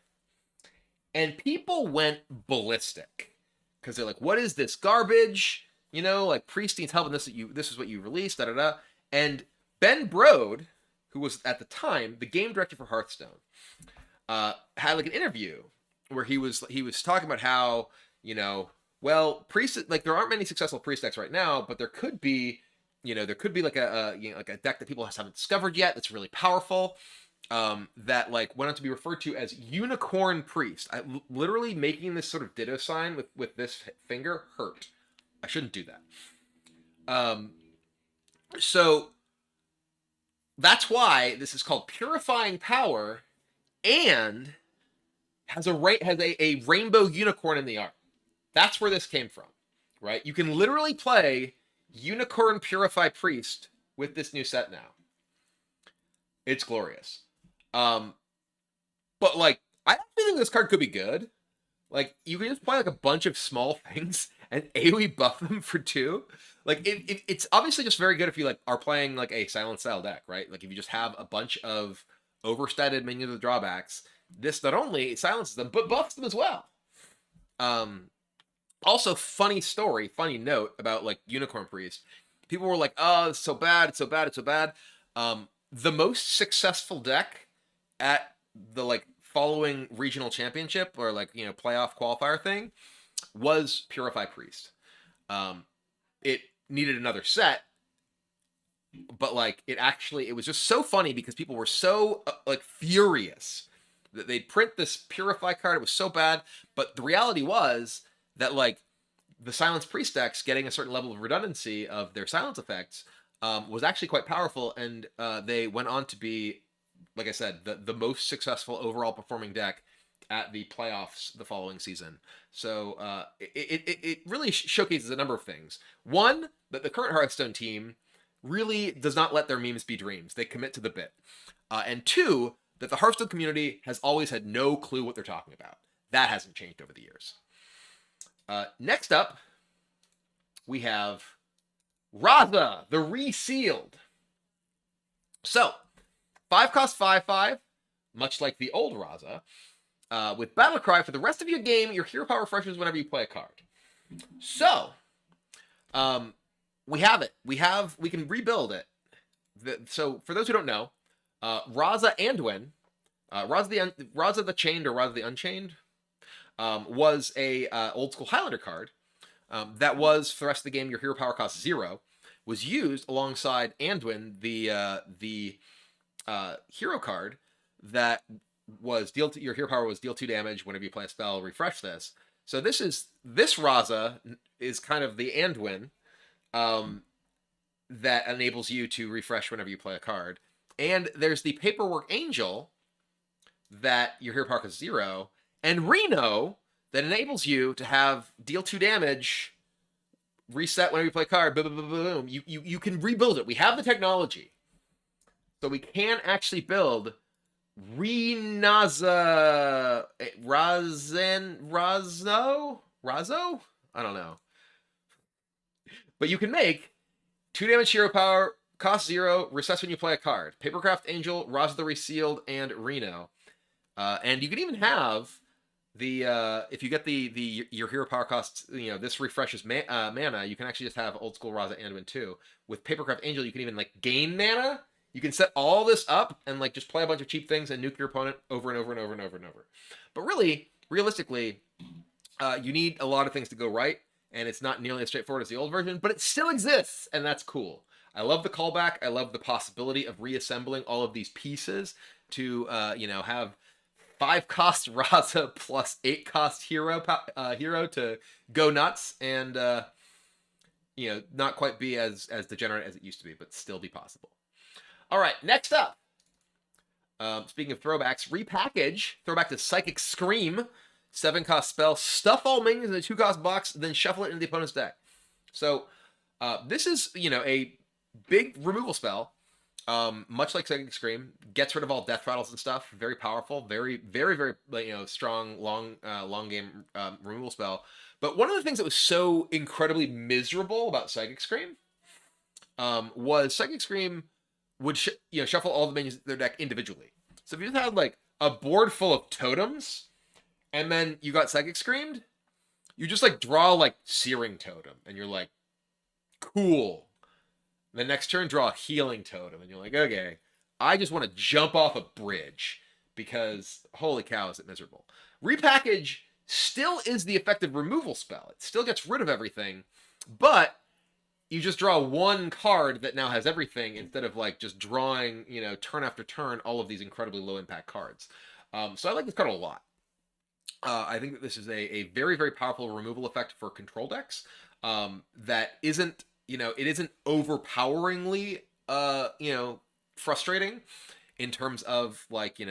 And people went ballistic because they're like, what is this garbage? Like Priest needs help, and this is what you released, da-da-da. And Ben Brode, who was at the time the game director for Hearthstone, had like an interview where he was talking about how, well, Priest, like there aren't many successful Priest decks right now, but there could be like a deck that people haven't discovered yet that's really powerful, that like went on to be referred to as Unicorn Priest. Literally making this sort of ditto sign with this finger hurt. I shouldn't do that. So that's why this is called Purifying Power, and has a rainbow unicorn in the art. That's where this came from, right? You can literally play Unicorn Purify Priest with this new set now. It's glorious. But like, I actually think this card could be good. Like, you can just play like a bunch of small things and AoE buff them for 2. Like, it's obviously just very good if you like are playing like a silent style deck, right? Like if you just have a bunch of overstated minions with drawbacks, this not only silences them, but buffs them as well. Also, funny note about like Unicorn Priest. People were like, oh, it's so bad, it's so bad, it's so bad. The most successful deck at the like following regional championship or like, playoff qualifier thing was Purify Priest. It needed another set, but like it was just so funny because people were so like furious that they'd print this Purify card. It was so bad, but the reality was that like the Silence Priest decks getting a certain level of redundancy of their silence effects was actually quite powerful, and they went on to be, like I said, the most successful overall performing deck at the playoffs the following season. So it really showcases a number of things. One, that the current Hearthstone team really does not let their memes be dreams. They commit to the bit. And 2, that the Hearthstone community has always had no clue what they're talking about. That hasn't changed over the years. Next up, we have Raza, the Resealed. So, 5 cost 5/5, much like the old Raza. With Battle Cry, for the rest of your game, your hero power refreshes whenever you play a card. So, we have it. We can rebuild it. So, for those who don't know, Raza Anduin, Raza the Chained or Raza the Unchained, was a old school Highlander card that was for the rest of the game your hero power cost 0, was used alongside Anduin, the hero card that was your hero power was deal 2 damage whenever you play a spell. Refresh this. So this Raza is kind of the Anduin um, that enables you to refresh whenever you play a card. And there's the Paperwork Angel that your hero power costs 0, and Reno that enables you to have deal 2 damage, reset whenever you play a card. Boom, boom, boom, boom. You can rebuild it. We have the technology, so we can actually build Razo. I don't know, but you can make 2 damage hero power, cost 0, recess when you play a card. Papercraft Angel, Raza the Resealed, and Reno. And you can even have the if you get your hero power costs, this refreshes mana. You can actually just have old school Raza Anduin too. With Papercraft Angel, you can even like gain mana. You can set all this up and like just play a bunch of cheap things and nuke your opponent over and over and over and over and over. But really, realistically, you need a lot of things to go right, and it's not nearly as straightforward as the old version, but it still exists, and that's cool. I love the callback. I love the possibility of reassembling all of these pieces to have 5 cost Raza plus 8 cost hero to go nuts and not quite be as degenerate as it used to be, but still be possible. All right, next up. Speaking of throwbacks, repackage. Throwback to Psychic Scream. 7 cost spell. Stuff all minions in a 2 cost box, then shuffle it into the opponent's deck. So this is a big removal spell. Much like Psychic Scream, gets rid of all death rattles and stuff. Very powerful, very, very, very strong, long game removal spell. But one of the things that was so incredibly miserable about Psychic Scream was Psychic Scream would shuffle all the minions in their deck individually. So if you just had like a board full of totems, and then you got Psychic Screamed, you just like draw like Searing Totem, and you're like, cool. The next turn, draw a Healing Totem, and you're like, okay, I just want to jump off a bridge because holy cow, is it miserable. Repackage still is the effective removal spell. It still gets rid of everything, but you just draw 1 card that now has everything instead of like just drawing, turn after turn, all of these incredibly low impact cards. So I like this card a lot. I think that this is a very, very powerful removal effect for control decks that isn't, it isn't overpoweringly, frustrating in terms of like,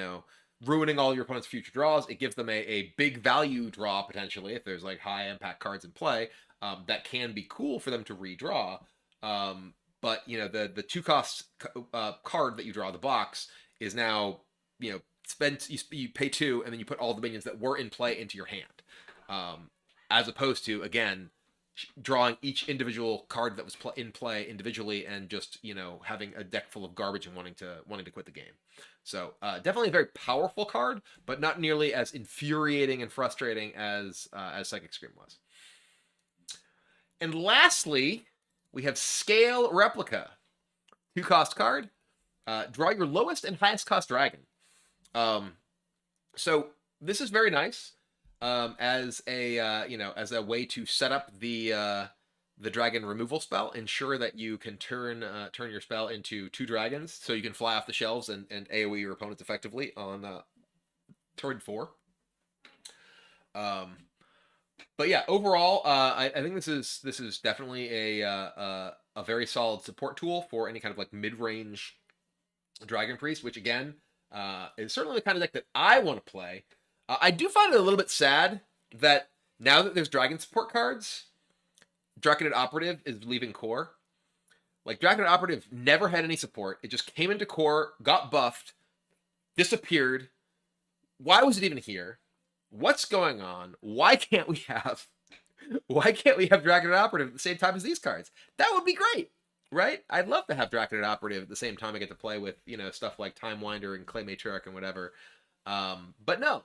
ruining all your opponent's future draws. It gives them a big value draw potentially if there's like high impact cards in play. That can be cool for them to redraw. But the 2 cost card that you draw the box is now, you pay 2 and then you put all the minions that were in play into your hand. As opposed to, again, drawing each individual card that was in play individually and just, having a deck full of garbage and wanting to quit the game. So definitely a very powerful card, but not nearly as infuriating and frustrating as Psychic Scream was. And lastly, we have Scale Replica. 2 cost card. Draw your lowest and highest cost dragon. So this is very nice as a way to set up the dragon removal spell. Ensure that you can turn your spell into 2 dragons, so you can fly off the shelves and AoE your opponents effectively on turn 4. But yeah, overall, I think this is definitely a very solid support tool for any kind of like mid-range Dragon Priest, which again is certainly the kind of deck that I want to play. I do find it a little bit sad that now that there's Dragon support cards, Draconid Operative is leaving core. Like Draconid Operative never had any support. It just came into core, got buffed, disappeared. Why was it even here? What's going on? Why can't we have Draconid Operative at the same time as these cards? That would be great, right? I'd love to have Draconid Operative at the same time I get to play with, stuff like Time Winder and Clay Matriarch and whatever. But no.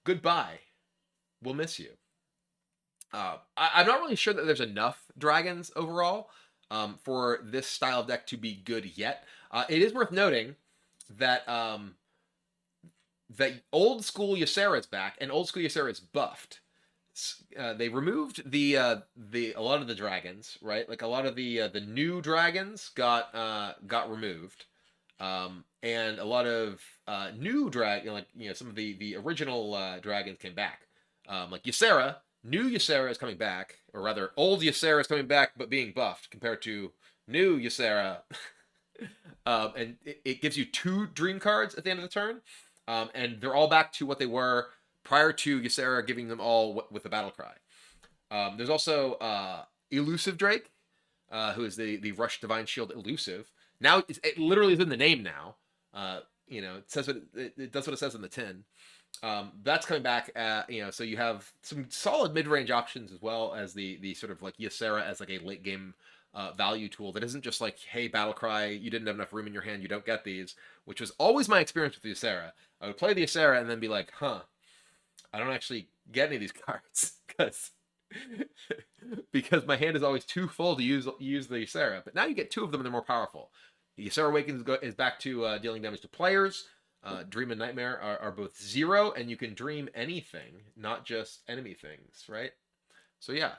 Goodbye. We'll miss you. I'm not really sure that there's enough dragons overall for this style of deck to be good yet. It is worth noting that that old school Ysera is back, and old school Ysera is buffed. They removed the a lot of the dragons, right? Like a lot of the new dragons got removed, and a lot of new like some of the original dragons came back. Like Ysera, new Ysera is coming back, or rather, old Ysera is coming back, but being buffed compared to new Ysera. And it gives you 2 dream cards at the end of the turn, and they're all back to what they were prior to Ysera giving them all with the battle cry. There's also Elusive Drake, who is the Rush Divine Shield Elusive. Now it literally is in the name now. It says it does what it says in the tin. That's coming back. So you have some solid mid-range options as well as the sort of like Ysera as like a late game value tool that isn't just like, hey, Battlecry, you didn't have enough room in your hand, you don't get these, which was always my experience with the Ysera. I would play the Ysera and then be like, I don't actually get any of these cards because my hand is always too full to use the Ysera. But now you get 2 of them and they're more powerful. The Ysera Awakens is back to dealing damage to players. Dream and Nightmare are both 0, and you can dream anything, not just enemy things, right? So yeah.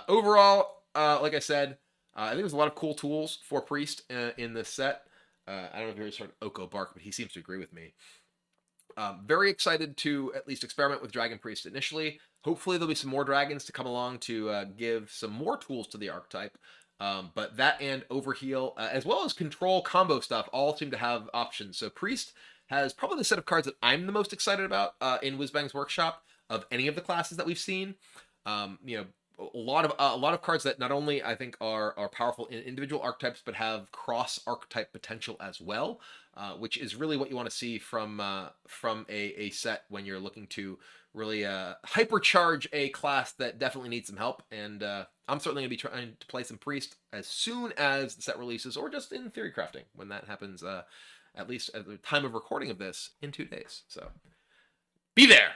Overall, like I said, I think there's a lot of cool tools for Priest in this set. I don't know if you heard Oko bark, but he seems to agree with me. Very excited to at least experiment with Dragon Priest initially. Hopefully there'll be some more dragons to come along to give some more tools to the archetype. But that and Overheal, as well as control combo stuff, all seem to have options. So Priest has probably the set of cards that I'm the most excited about in Whizbang's Workshop of any of the classes that we've seen. A lot of cards that not only I think are powerful in individual archetypes, but have cross archetype potential as well, which is really what you want to see from a set when you're looking to really hypercharge a class that definitely needs some help. And I'm certainly going to be trying to play some Priest as soon as the set releases, or just in theory crafting when that happens. At least at the time of recording of this in 2 days. So be there.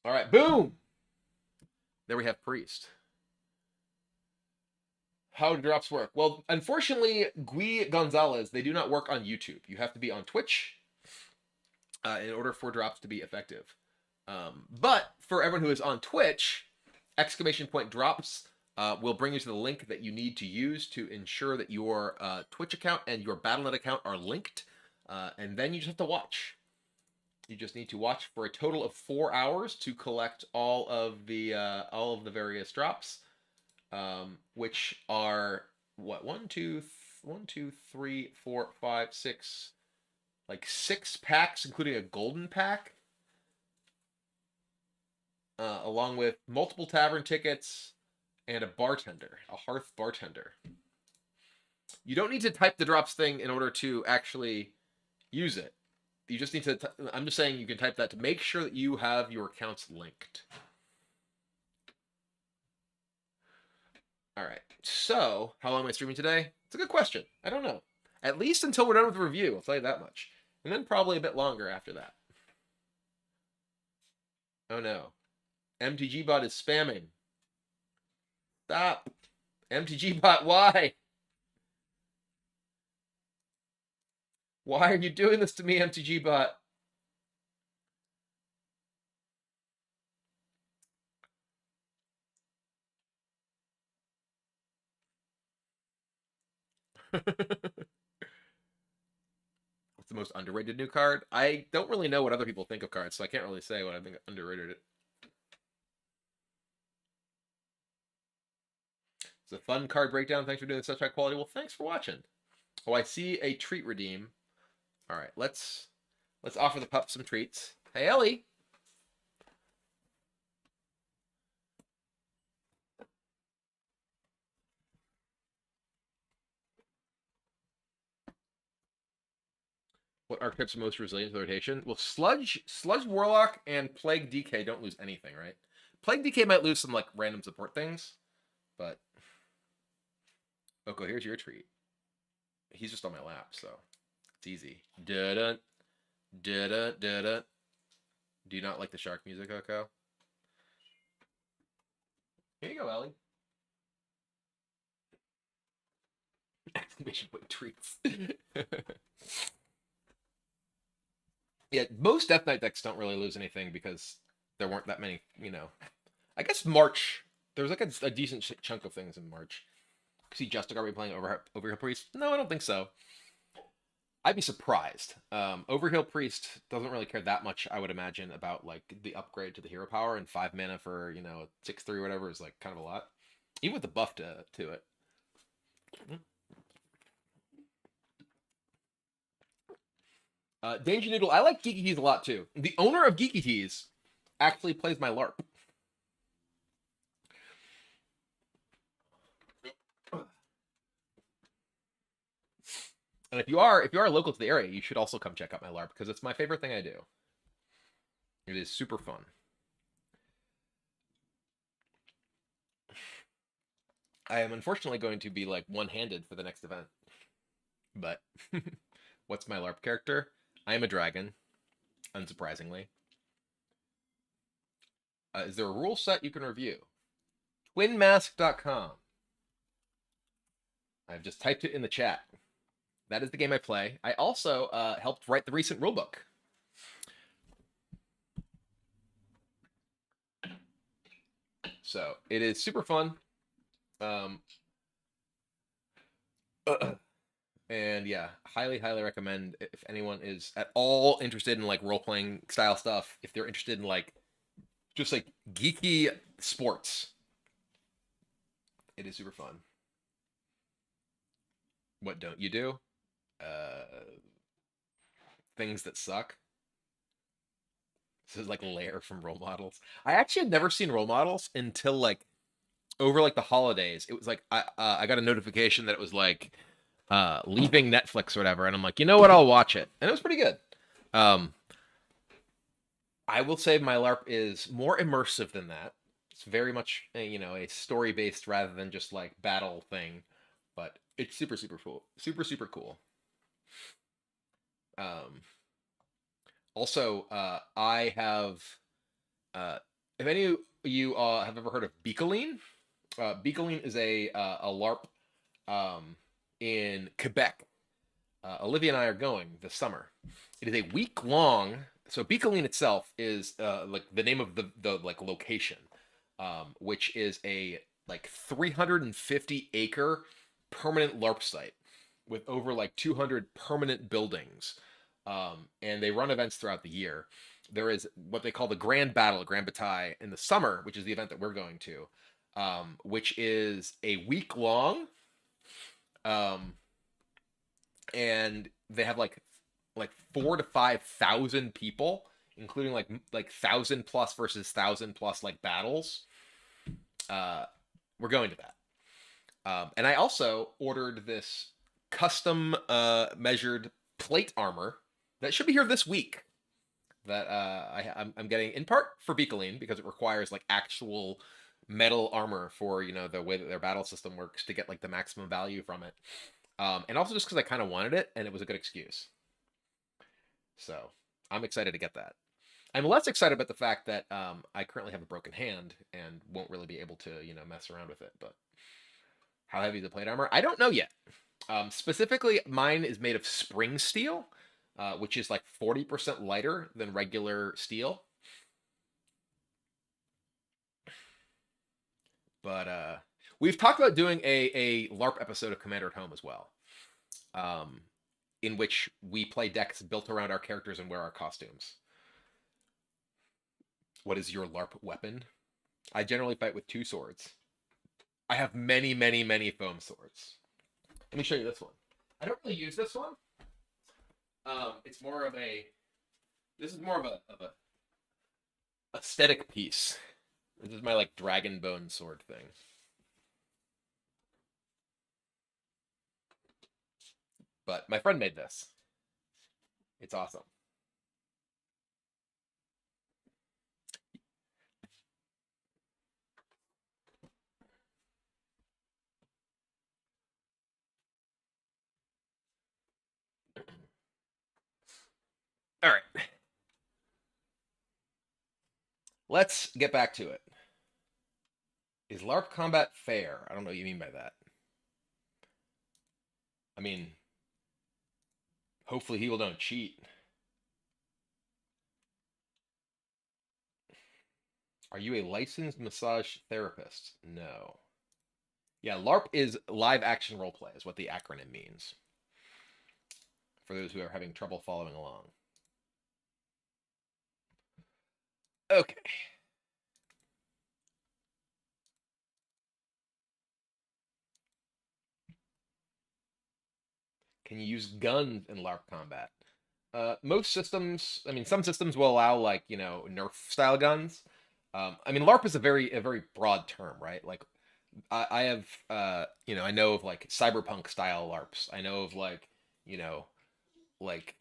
All right, boom. There we have Priest. How do drops work? Well, unfortunately, Gui Gonzalez, they do not work on YouTube. You have to be on Twitch in order for drops to be effective. But for everyone who is on Twitch, exclamation point drops will bring you to the link that you need to use to ensure that your Twitch account and your Battle.net account are linked. And then you just have to watch. You just need to watch for a total of 4 hours to collect all of the various drops, which are what 1, 2, 3, 4, 5, 6, like 6 packs, including a golden pack, along with multiple tavern tickets and a bartender, a hearth bartender. You don't need to type the drops thing in order to actually use it. You just need to, I'm just saying you can type that to make sure that you have your accounts linked. All right, so how long am I streaming today? It's a good question. I don't know. At least until we're done with the review, I'll tell you that much. And then probably a bit longer after that. Oh no. MTGBot is spamming. Stop. MTGBot, why? Why are you doing this to me, MTGBot? What's the most underrated new card? I don't really know what other people think of cards, so I can't really say what I think underrated it. It's a fun card breakdown. Thanks for doing such high quality. Well, thanks for watching. Oh, I see a treat redeem. All right, let's offer the pup some treats. Hey, Ellie. What archetypes are most resilient to rotation? Well, Sludge Warlock and Plague DK don't lose anything, right? Plague DK might lose some like random support things, but Oko, here's your treat. He's just on my lap, so it's easy. Da-da, da-da, da-da. Do you not like the shark music, Oko? Here you go, Ellie. Exclamation point treats. Yeah, most Death Knight decks don't really lose anything because there weren't that many, you know. I guess March, there was like a decent chunk of things in March. See Justic, are we playing Overhill Priest? No, I don't think so. I'd be surprised. Overhill Priest doesn't really care that much, I would imagine, about like the upgrade to the hero power, and 5 mana for, you know, 6/3 or whatever is like kind of a lot. Even with the buff to it. Danger Noodle, I like Geeky Teas a lot too. The owner of Geeky Teas actually plays my LARP. And if you are local to the area, you should also come check out my LARP because it's my favorite thing I do. It is super fun. I am unfortunately going to be like one-handed for the next event. But what's my LARP character? I am a dragon, unsurprisingly. Is there a rule set you can review? Twinmask.com. I've just typed it in the chat. That is the game I play. I also helped write the recent rulebook. So it is super fun. And yeah, highly, highly recommend if anyone is at all interested in like role-playing style stuff, if they're interested in like just like geeky sports. It is super fun. What don't you do? Things that suck. This is like Lair from Role Models. I actually had never seen Role Models until like over like the holidays. It was like I got a notification that it was like leaving Netflix or whatever, and I'm like, you know what, I'll watch it, and it was pretty good. I will say my LARP is more immersive than that. It's very much you know, a story based rather than just like battle thing, but it's super super cool, super cool. Um, Also, I have. If any of you have ever heard of Beacoline, Beacoline is a LARP in Quebec. Olivia and I are going this summer. It is a week long. So Beacoline itself is like the name of the like location, which is a like 350-acre permanent LARP site with over like 200 permanent buildings. And they run events throughout the year. There is what they call the Grand Battle, Grand Bataille, in the summer, which is the event that we're going to, which is a week long. And they have like 4 to 5 thousand people, including like 1,000+ versus 1,000+ like battles. We're going to that. And I also ordered this custom measured plate armor that should be here this week. That I'm getting in part for Beacoline because it requires like actual metal armor for, you know, the way that their battle system works to get like the maximum value from it. And also just because I kind of wanted it and it was a good excuse. So I'm excited to get that. I'm less excited about the fact that I currently have a broken hand and won't really be able to, you know, mess around with it. But how heavy is the plate armor? I don't know yet. Specifically, mine is made of spring steel, which is like 40% lighter than regular steel. But we've talked about doing a LARP episode of Commander at Home as well, in which we play decks built around our characters and wear our costumes. What is your LARP weapon? I generally fight with 2 swords. I have many, many, many foam swords. Let me show you this one. I don't really use this one. It's more of a. This is more of a aesthetic piece. This is my like dragon bone sword thing. But my friend made this. It's awesome. All right. Let's get back to it. Is LARP combat fair? I don't know what you mean by that. I mean, hopefully people don't cheat. Are you a licensed massage therapist? No. Yeah, LARP is live action roleplay, is what the acronym means. For those who are having trouble following along. Okay. Can you use guns in LARP combat? Most systems, I mean, some systems will allow like Nerf style guns. I mean, LARP is a very broad term, right? Like, I have I know of like cyberpunk style LARPs. I know of you know, like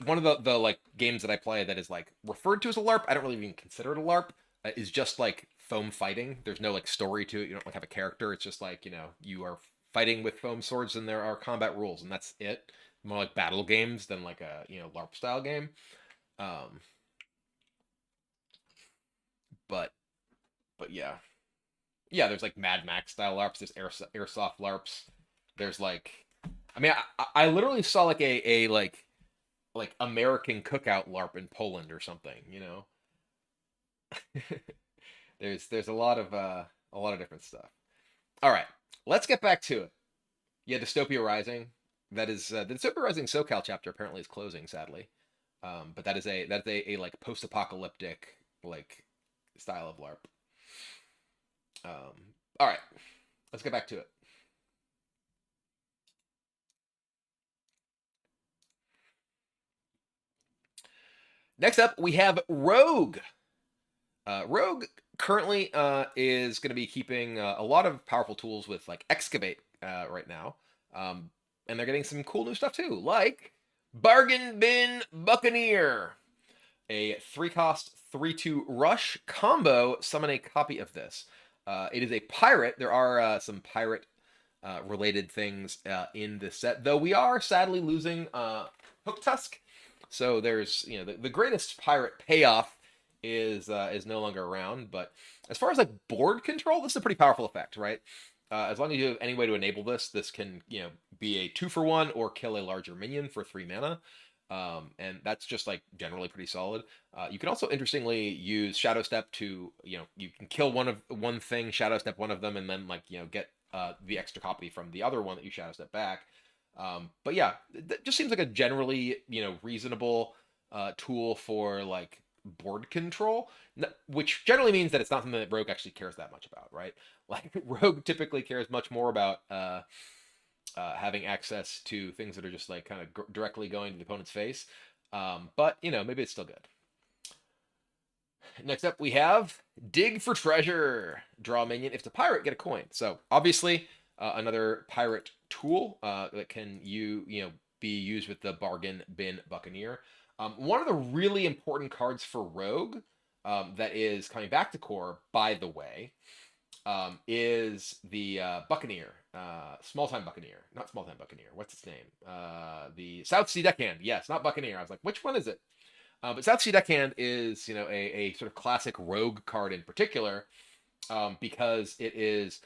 one of the like games that I play that is like referred to as a LARP. I don't really even consider it a LARP. Is just like foam fighting. There's no like story to it. You don't like have a character. It's just like you are fighting with foam swords and there are combat rules and that's it. More like battle games than like a LARP style game. Um, but yeah, yeah. There's like Mad Max style LARPs. There's airsoft LARPs. There's like, I mean, I literally saw like a like American cookout LARP in Poland or something. There's a lot of different stuff. All right, let's get back to it. Yeah, Dystopia Rising. That is the Dystopia Rising SoCal chapter apparently is closing, sadly. But that is a like post-apocalyptic like style of LARP. All right, let's get back to it. Next up, we have Rogue. Rogue currently is going to be keeping a lot of powerful tools with like Excavate right now, and they're getting some cool new stuff too, like Bargain Bin Buccaneer, a 3-cost 3/2 rush combo. Summon a copy of this. It is a pirate. There are some pirate related things in this set, though we are sadly losing Hook Tusk. So there's the greatest pirate payoff is no longer around. But as far as like board control, this is a pretty powerful effect, right? As long as you have any way to enable this, this can be a 2-for-1 or kill a larger minion for 3 mana. And that's just like generally pretty solid. You can also interestingly use Shadow Step to you can kill one thing, Shadow Step one of them, and then like get the extra copy from the other one that you Shadow Step back. But yeah, that just seems like a generally reasonable tool for like board control, which generally means that it's not something that Rogue actually cares that much about, right? Like Rogue typically cares much more about having access to things that are just like kind of directly going to the opponent's face. But maybe it's still good. Next up, we have Dig for Treasure. Draw a minion. If it's a pirate, get a coin. So obviously, another pirate tool that can be used with the Bargain Bin Buccaneer. One of the really important cards for Rogue that is coming back to core, by the way, is the Buccaneer, Small Time Buccaneer, not Small Time Buccaneer. What's its name? The South Sea Deckhand. Yes, not Buccaneer. I was like, which one is it? But South Sea Deckhand is a sort of classic Rogue card in particular, because it is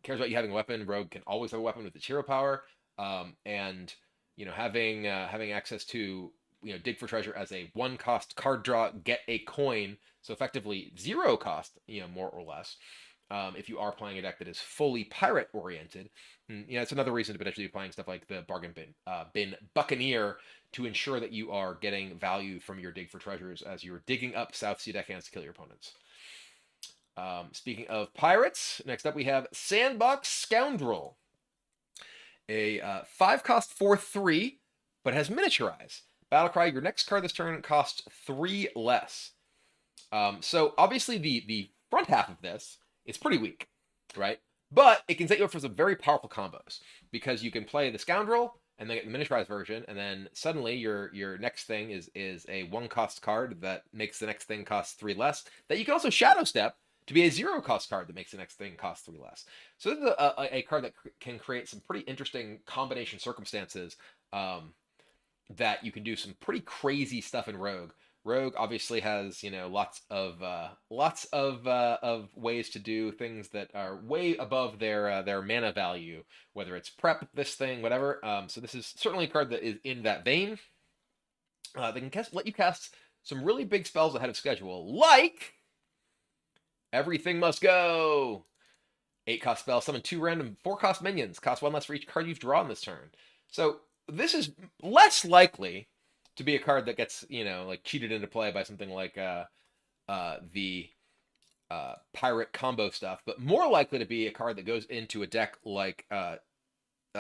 cares about you having a weapon. Rogue can always have a weapon with its hero power, and having access to Dig for Treasure as a 1-cost card draw, get a coin, so effectively 0 cost, more or less. If you are playing a deck that is fully pirate oriented, it's another reason to potentially be playing stuff like the Bargain Bin Buccaneer to ensure that you are getting value from your Dig for Treasures as you're digging up South Sea Deckhands to kill your opponents. Speaking of pirates, next up we have Sandbox Scoundrel, a 5-cost 4/3, but has miniaturize. Battlecry, your next card this turn costs 3 less. So obviously the front half of this is pretty weak, right? But it can set you up for some very powerful combos because you can play the Scoundrel and then get the miniaturized version, and then suddenly your next thing is a 1-cost card that makes the next thing cost 3 less. That you can also Shadow Step to be a 0-cost card that makes the next thing cost 3 less. So this is a card that can create some pretty interesting combination circumstances that you can do some pretty crazy stuff in Rogue. Rogue obviously has lots of ways to do things that are way above their mana value, whether it's prep, this thing, whatever. So this is certainly a card that is in that vein. They can let you cast some really big spells ahead of schedule, like Everything must go. 8-cost spell, summon 2 random 4-cost minions. Cost 1 less for each card you've drawn this turn. So this is less likely to be a card that gets, like cheated into play by something like the pirate combo stuff, but more likely to be a card that goes into a deck like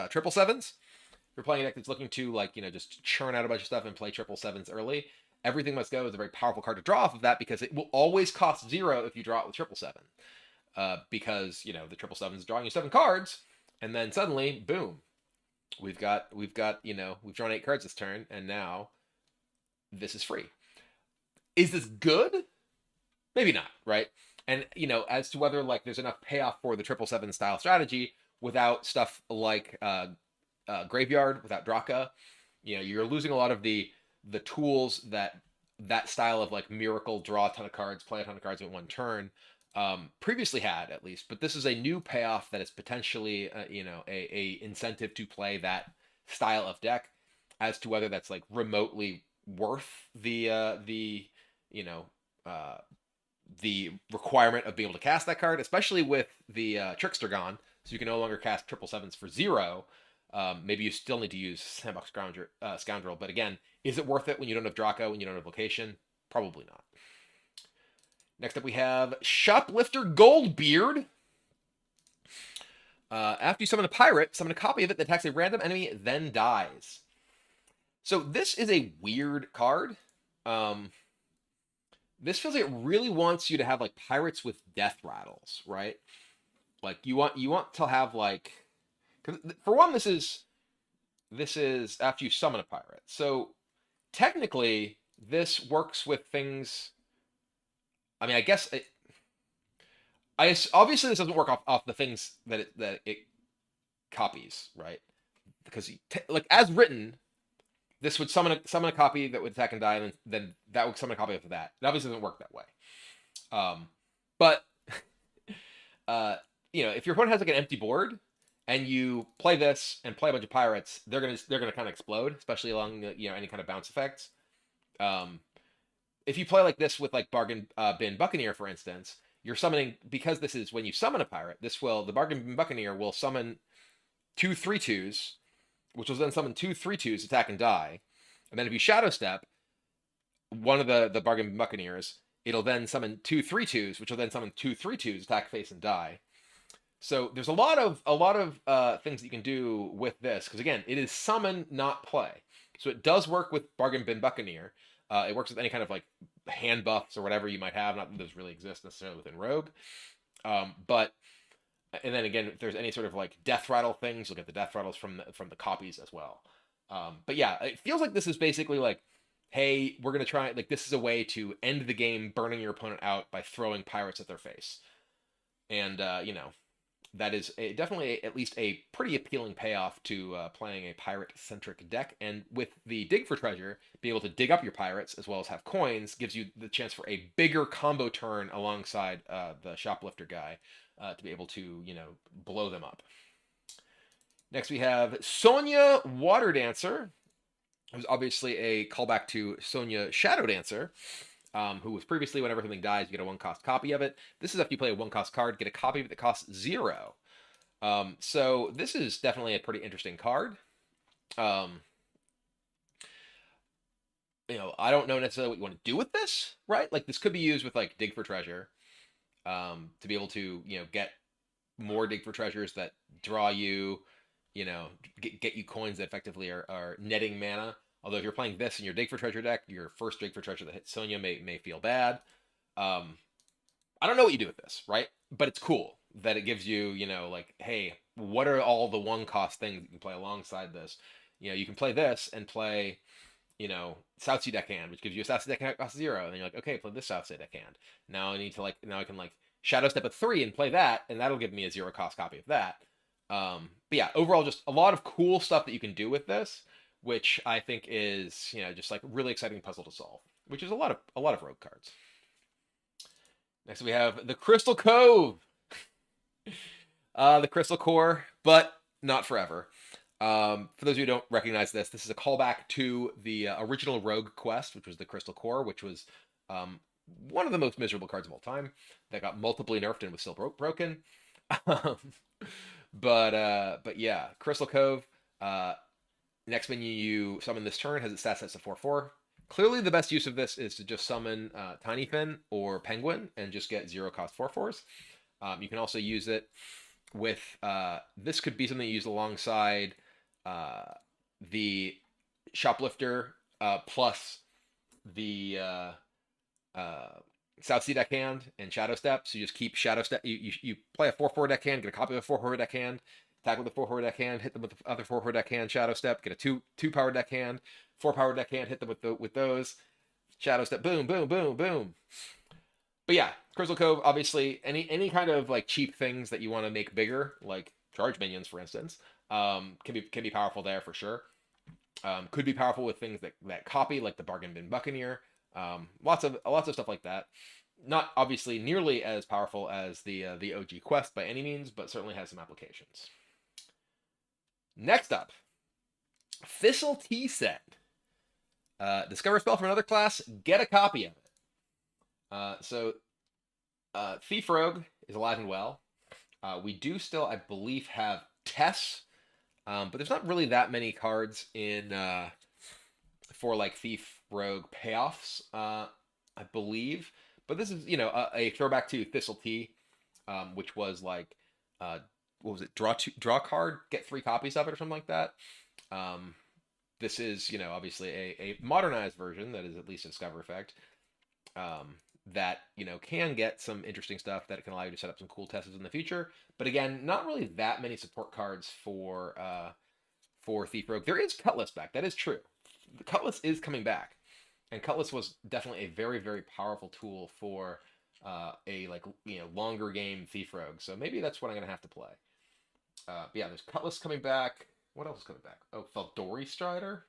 triple sevens. If you're playing a deck that's looking to just churn out a bunch of stuff and play triple sevens early, Everything Must Go is a very powerful card to draw off of that because it will always cost 0 if you draw it with triple seven. Because the triple seven is drawing you 7 cards, and then suddenly, boom, we've drawn 8 cards this turn, and now this is free. Is this good? Maybe not, right? And as to whether there's enough payoff for the triple seven style strategy without stuff like Graveyard, without Draka, you're losing a lot of the tools that style of miracle, draw a ton of cards, play a ton of cards in one turn previously had, at least. But this is a new payoff that is potentially a incentive to play that style of deck. As to whether that's remotely worth the requirement of being able to cast that card, especially with the Trickster gone, so you can no longer cast triple sevens for 0. Maybe you still need to use Sandbox Scoundrel, but again, is it worth it when you don't have Draco, when you don't have Location? Probably not. Next up we have Shoplifter Goldbeard. After you summon a pirate, summon a copy of it that attacks a random enemy, then dies. So this is a weird card. This feels like it really wants you to have pirates with death rattles, right? You want to have cause for one, this is after you summon a pirate. So technically this works with things. I mean, I guess obviously this doesn't work off the things that it copies, right? Because as written, this would summon a copy that would attack and die, and then that would summon a copy of that. It obviously doesn't work that way. But if your opponent has an empty board and you play this and play a bunch of pirates, they're gonna kind of explode, especially along any kind of bounce effects. If you play this with Bargain Bin Buccaneer, for instance, you're summoning, because this is when you summon a pirate. The Bargain Bin Buccaneer will summon 2 3/2s, which will then summon 2 3/2s, attack and die. And then if you Shadow Step one of the Bargain Bin Buccaneers, it'll then summon 2 3/2s, which will then summon 2 3/2s, attack, face, and die. So there's a lot of things that you can do with this, because again, it is summon, not play. So it does work with Bargain Bin Buccaneer. It works with any kind of hand buffs or whatever you might have. Not that those really exist necessarily within Rogue. But and then again, if there's any sort of death rattle things, you'll get the death rattles from the copies as well. But yeah, it feels like this is basically hey, we're gonna try this is a way to end the game burning your opponent out by throwing pirates at their face. And that is definitely at least a pretty appealing payoff to playing a pirate-centric deck. And with the Dig for Treasure, being able to dig up your pirates as well as have coins gives you the chance for a bigger combo turn alongside the Shoplifter guy to be able to, blow them up. Next we have Sonya Water Dancer. It was obviously a callback to Sonya Shadow Dancer, who was previously, whenever something dies, you get a 1-cost copy of it. This is after you play a 1-cost card, get a copy of it that costs 0. So this is definitely a pretty interesting card. I don't know necessarily what you want to do with this, right? This could be used with Dig for Treasure, to be able to, get more Dig for Treasures that draw you, get you coins that effectively are netting mana. Although if you're playing this in your Dig for Treasure deck, your first Dig for Treasure that hits Sonya may feel bad. I don't know what you do with this, right? But it's cool that it gives you, hey, what are all the 1-cost things you can play alongside this? You can play this and play, Southsea Deckhand, which gives you a Southsea Deckhand cost 0. And then you're okay, play this Southsea Deckhand. Now I need to now I can Shadow Step at 3 and play that, and that'll give me a 0-cost copy of that. But yeah, overall, just a lot of cool stuff that you can do with this, which I think is, just really exciting puzzle to solve, which is a lot of Rogue cards. Next we have the Crystal Cove, the Crystal Core, but not forever. For those who don't recognize this is a callback to the original Rogue quest, which was the Crystal Core, which was one of the most miserable cards of all time that got multiply nerfed and was still broken. Um, but yeah, Crystal Cove. Uh, Next minion you summon this turn has its stat sets to 4/4. Clearly, the best use of this is to just summon Tiny Fin or Penguin and just get 0 cost 4/4s. You can also use it with this could be something you use alongside uh, the Shoplifter plus the uh, South Sea Deckhand and Shadow Step. So you just keep Shadow Step. You play a 4/4 deckhand, get a copy of a 4/4 deckhand, attack with a 4/4 deckhand, hit them with the other 4/4 deckhand, Shadow Step, get a two power deckhand, 4 power deckhand, hit them with those, Shadow Step, boom, boom, boom, boom. But yeah, Crystal Cove, obviously, any kind of like cheap things that you want to make bigger, like charge minions, for instance, can be powerful there for sure. Could be powerful with things that copy, like the Bargain Bin Buccaneer. Lots of stuff like that. Not obviously nearly as powerful as the OG Quest by any means, but certainly has some applications. Next up, Thistle Tea set. Discover a spell from another class, get a copy of it. So Thief Rogue is alive and well. We do still, I believe, have Tess, but there's not really that many cards in for like Thief Rogue payoffs, I believe. But this is, a throwback to Thistle Tea, which was like, what was it? Draw card, get 3 copies of it or something like that. This is, obviously a modernized version that is at least a Discover effect. That can get some interesting stuff that can allow you to set up some cool tests in the future. But again, not really that many support cards for Thief Rogue. There is Cutlass back. That is true. The Cutlass is coming back, and Cutlass was definitely a very, very powerful tool for a longer game Thief Rogue. So maybe that's what I'm gonna have to play. But yeah, there's Cutlass coming back. What else is coming back? Oh, Feldori Strider.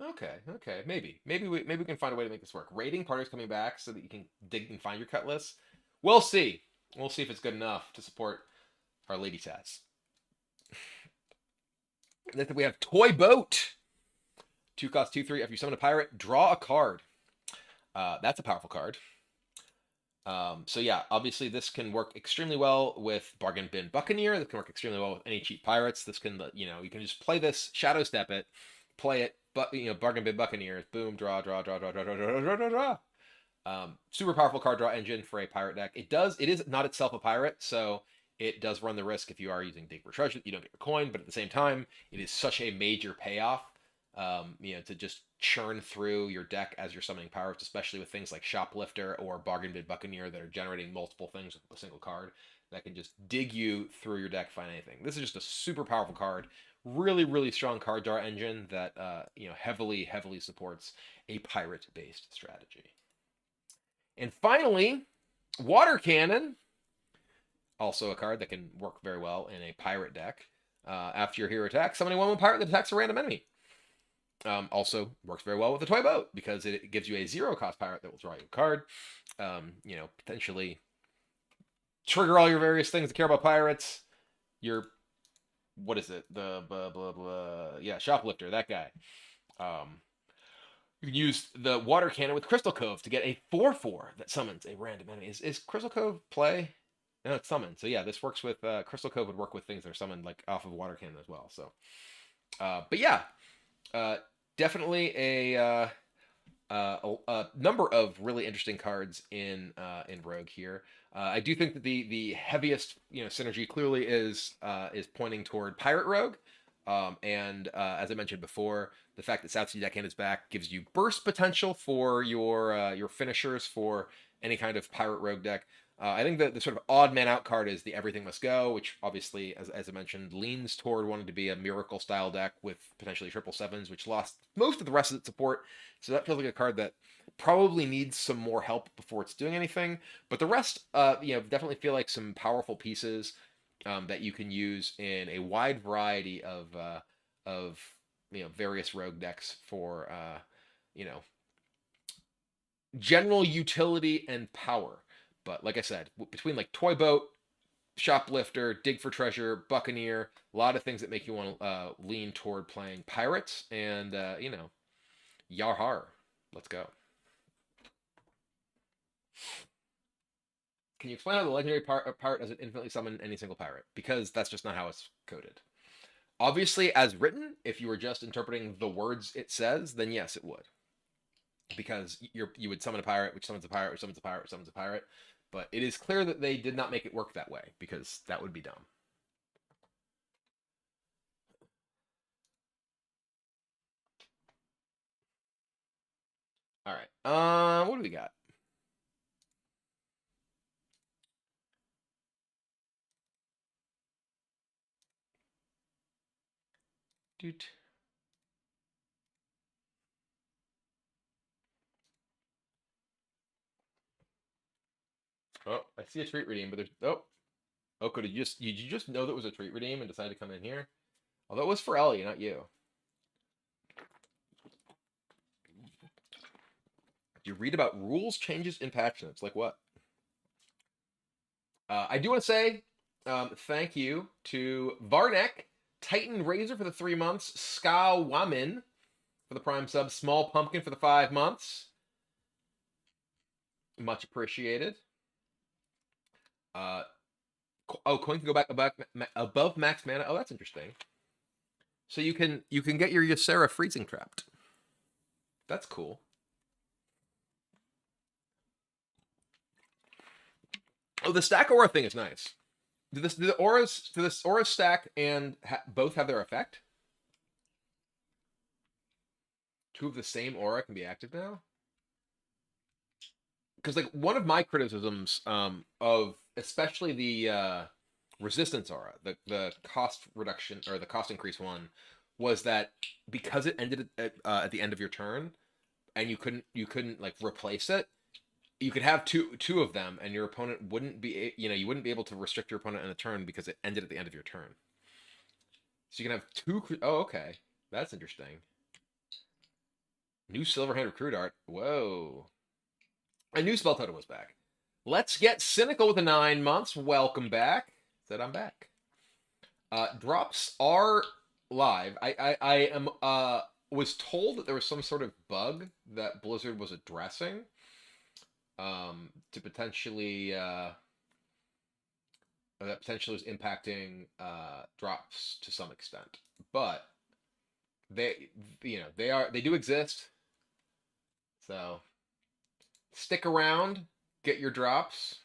Okay, maybe we can find a way to make this work. Raiding Party's coming back so that you can dig and find your Cutlass. We'll see. We'll see if it's good enough to support our Lady Tats. Then we have Toy Boat. 2 cost 2/3. If you summon a pirate, draw a card. That's a powerful card. So yeah, obviously this can work extremely well with Bargain Bin Buccaneer. This can work extremely well with any cheap pirates. This can, you can just play this, Shadow Step it, play it, but Bargain Bin Buccaneers, boom, draw. Super powerful card draw engine for a pirate deck. It is not itself a pirate, so it does run the risk if you are using Dig for Treasure, you don't get your coin, but at the same time, it is such a major payoff, to just churn through your deck as you're summoning pirates, especially with things like Shoplifter or Bargain Bin Buccaneer that are generating multiple things with a single card that can just dig you through your deck, find anything. This is just a super powerful card. Really, really strong card draw engine that heavily supports a pirate-based strategy. And finally, Water Cannon, also a card that can work very well in a pirate deck. After your hero attack, summoning 1/1 pirate that attacks a random enemy. Also works very well with the Toy Boat because it gives you a 0-cost pirate that will draw you a card. Potentially trigger all your various things to care about pirates. What is it? The blah blah blah. Yeah, Shoplifter, that guy. You can use the Water Cannon with Crystal Cove to get a 4/4 that summons a random enemy. Is Crystal Cove play? No, it's summoned. So yeah, this works with Crystal Cove would work with things that are summoned like off of Water Cannon as well. So, but yeah, definitely a number of really interesting cards in Rogue here. I do think that the heaviest synergy clearly is pointing toward Pirate Rogue, and as I mentioned before, the fact that South Sea Deckhand is back gives you burst potential for your finishers for any kind of Pirate Rogue deck. I think the sort of odd man out card is the Everything Must Go, which obviously, as I mentioned, leans toward wanting to be a Miracle style deck with potentially 777s, which lost most of the rest of its support. So that feels like a card that probably needs some more help before it's doing anything. But the rest, definitely feel like some powerful pieces that you can use in a wide variety of various rogue decks for general utility and power. But like I said, between like Toy Boat, Shoplifter, Dig for Treasure, Buccaneer, a lot of things that make you want to lean toward playing pirates, and Yarhar, let's go. Can you explain how the legendary pirate doesn't infinitely summon any single pirate? Because that's just not how it's coded. Obviously, as written, if you were just interpreting the words it says, then yes, it would. Because you would summon a pirate, which summons a pirate, which summons a pirate, which summons a pirate. But it is clear that they did not make it work that way, because that would be dumb. All right. What do we got? Doot. Oh, I see a treat redeem, but there's oh, could you just know that it was a treat redeem and decide to come in here? Although it was for Ellie, not you. You read about rules changes in patch notes. Like what? I do want to say thank you to Varnek, Titan Razor for the 3 months, Ska Wamin for the Prime sub, Small Pumpkin for the 5 months. Much appreciated. Coin can go back above max mana. Oh, that's interesting. So you can get your Ysera freezing trapped. That's cool. Oh, the stack aura thing is nice. Do the auras stack and both have their effect? 2 of the same aura can be active now? Because like one of my criticisms of especially the resistance aura, the cost reduction or the cost increase one, was that because it ended at the end of your turn, and you couldn't like replace it, you could have two of them, and your opponent wouldn't be you wouldn't be able to restrict your opponent in a turn because it ended at the end of your turn. So you can have 2. Oh, okay, that's interesting. New Silverhand Recruit art. Whoa. I knew Spell Totem was back. Let's get cynical with the 9 months. Welcome back. Said I'm back. Drops are live. I am was told that there was some sort of bug that Blizzard was addressing to potentially that potentially was impacting drops to some extent. But they they do exist. So stick around, get your drops.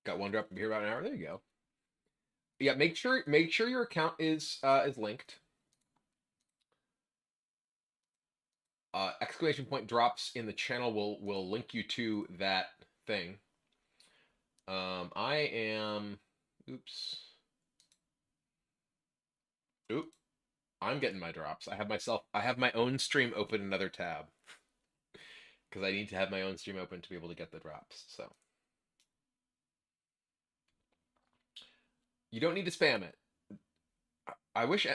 Got 1 drop here about an hour. There you go. Yeah, make sure your account is linked. Exclamation point drops in the channel will link you to that thing. I am. Oops. Oop. I'm getting my drops. I have my own stream open another tab because I need to have my own stream open to be able to get the drops. So you don't need to spam it. I wish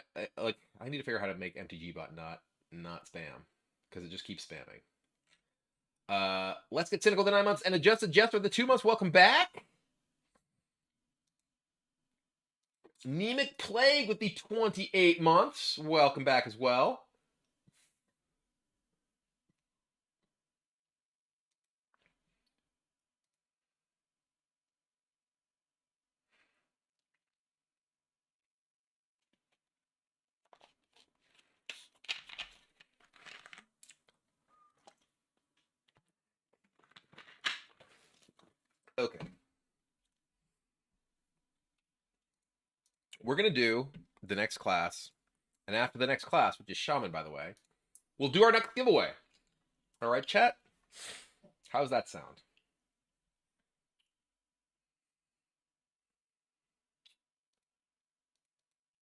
like I need to figure out how to make MTG bot not spam because it just keeps spamming. Let's get cynical the 9 months and adjusted Jeff for the 2 months. Welcome back. Anemic Plague with the 28 months. Welcome back as well. Okay. We're going to do the next class. And after the next class, which is Shaman, by the way, we'll do our next giveaway. All right, chat? How's that sound?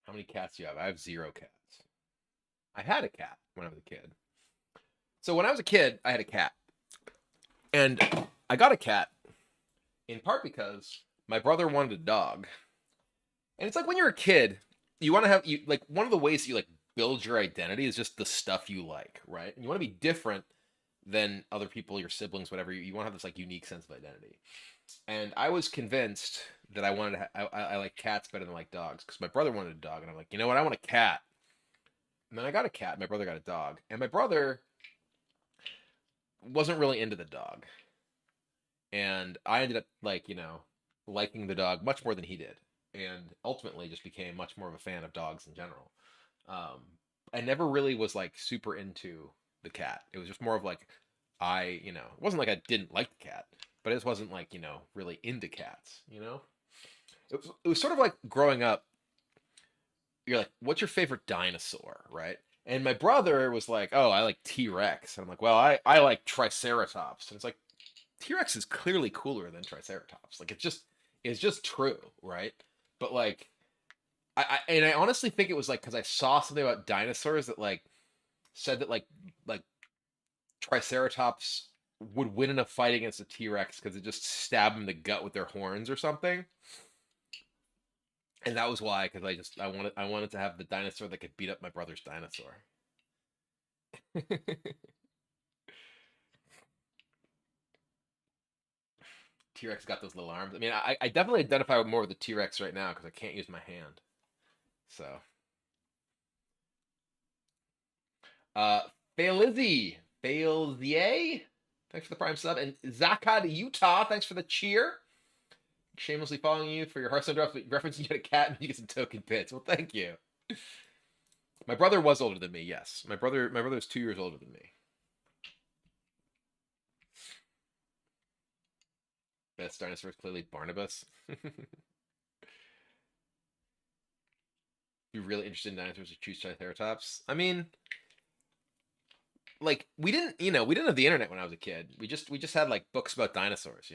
How many cats do you have? I have 0 cats. I had a cat when I was a kid. So when I was a kid, I had a cat. And I got a cat in part because my brother wanted a dog. And it's like when you're a kid, you want to have like one of the ways that you like build your identity is just the stuff you like, right? And you want to be different than other people, your siblings, whatever. You want to have this like unique sense of identity. And I was convinced that I wanted to. I like cats better than I like dogs because my brother wanted a dog, and I'm like, you know what? I want a cat. And then I got a cat. My brother got a dog, and my brother wasn't really into the dog, and I ended up like liking the dog much more than he did, and ultimately just became much more of a fan of dogs in general. Um, I never really was like super into the cat. It was just more of like it wasn't like I didn't like the cat, but it just wasn't like really into cats. It was sort of like growing up. You're like, what's your favorite dinosaur, right? And my brother was like, oh, I like T-Rex. And I'm like, well, I like Triceratops. And it's like, T-Rex is clearly cooler than Triceratops. Like it's just true, right? But like I honestly think it was like because I saw something about dinosaurs that like said that like Triceratops would win in a fight against a T-Rex because it just stabbed them in the gut with their horns or something. And that was why, because I wanted to have the dinosaur that could beat up my brother's dinosaur. T-Rex got those little arms. I mean, I definitely identify more with the T-Rex right now because I can't use my hand. So, uh, Failizzy, Failzie, thanks for the prime sub, and Zakad Utah, thanks for the cheer. Shamelessly following you for your Hearthstone drops, but referencing you had a cat and you get some token bits. Well, thank you. My brother was older than me. Yes, my brother is 2 years older than me. Best dinosaur is clearly Barnabas. You're really interested in dinosaurs to choose Triceratops. I mean, like we didn't have the internet when I was a kid. We just had like books about dinosaurs.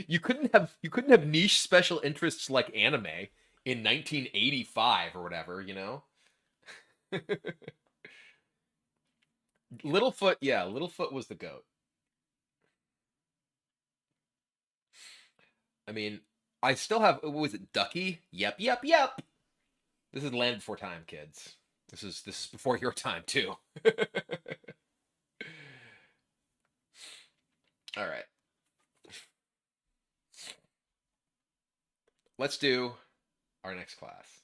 You couldn't have niche special interests like anime in 1985 or whatever. Littlefoot, yeah, Littlefoot was the goat. I mean, I still have what was it, Ducky? Yep, yep, yep. This is Land Before Time, kids. This is before your time too. All right. Let's do our next class.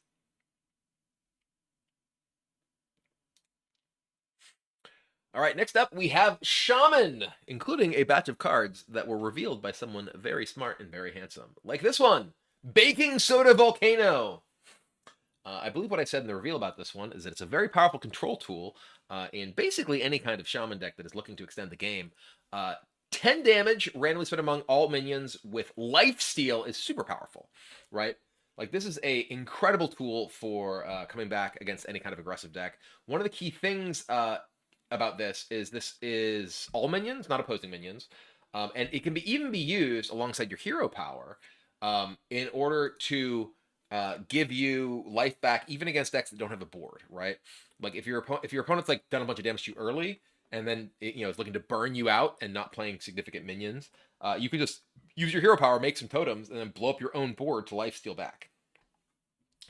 All right, next up we have Shaman, including a batch of cards that were revealed by someone very smart and very handsome. Like this one, Baking Soda Volcano. I believe what I said in the reveal about this one is that it's a very powerful control tool in basically any kind of Shaman deck that is looking to extend the game. 10 damage, randomly spent among all minions with Lifesteal is super powerful, right? Like this is a incredible tool for coming back against any kind of aggressive deck. One of the key things about this is all minions, not opposing minions, and it can even be used alongside your hero power in order to give you life back, even against decks that don't have a board, right? Like if your opponent's like done a bunch of damage to you early, and then it's looking to burn you out and not playing significant minions, you can just use your hero power, make some totems, and then blow up your own board to life steal back.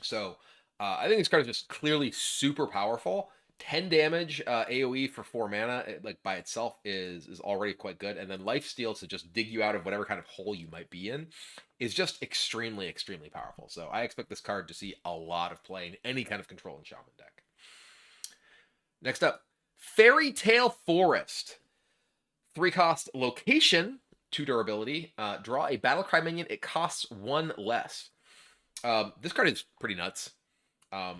So I think this card is just clearly super powerful. 10 damage AoE for 4 mana, like by itself is already quite good, and then life steal to just dig you out of whatever kind of hole you might be in is just extremely, extremely powerful. So I expect this card to see a lot of play in any kind of control and shaman deck. Next up, Fairy Tale Forest. 3-cost location, 2 durability. Draw a Battlecry minion. It costs 1 less. This card is pretty nuts.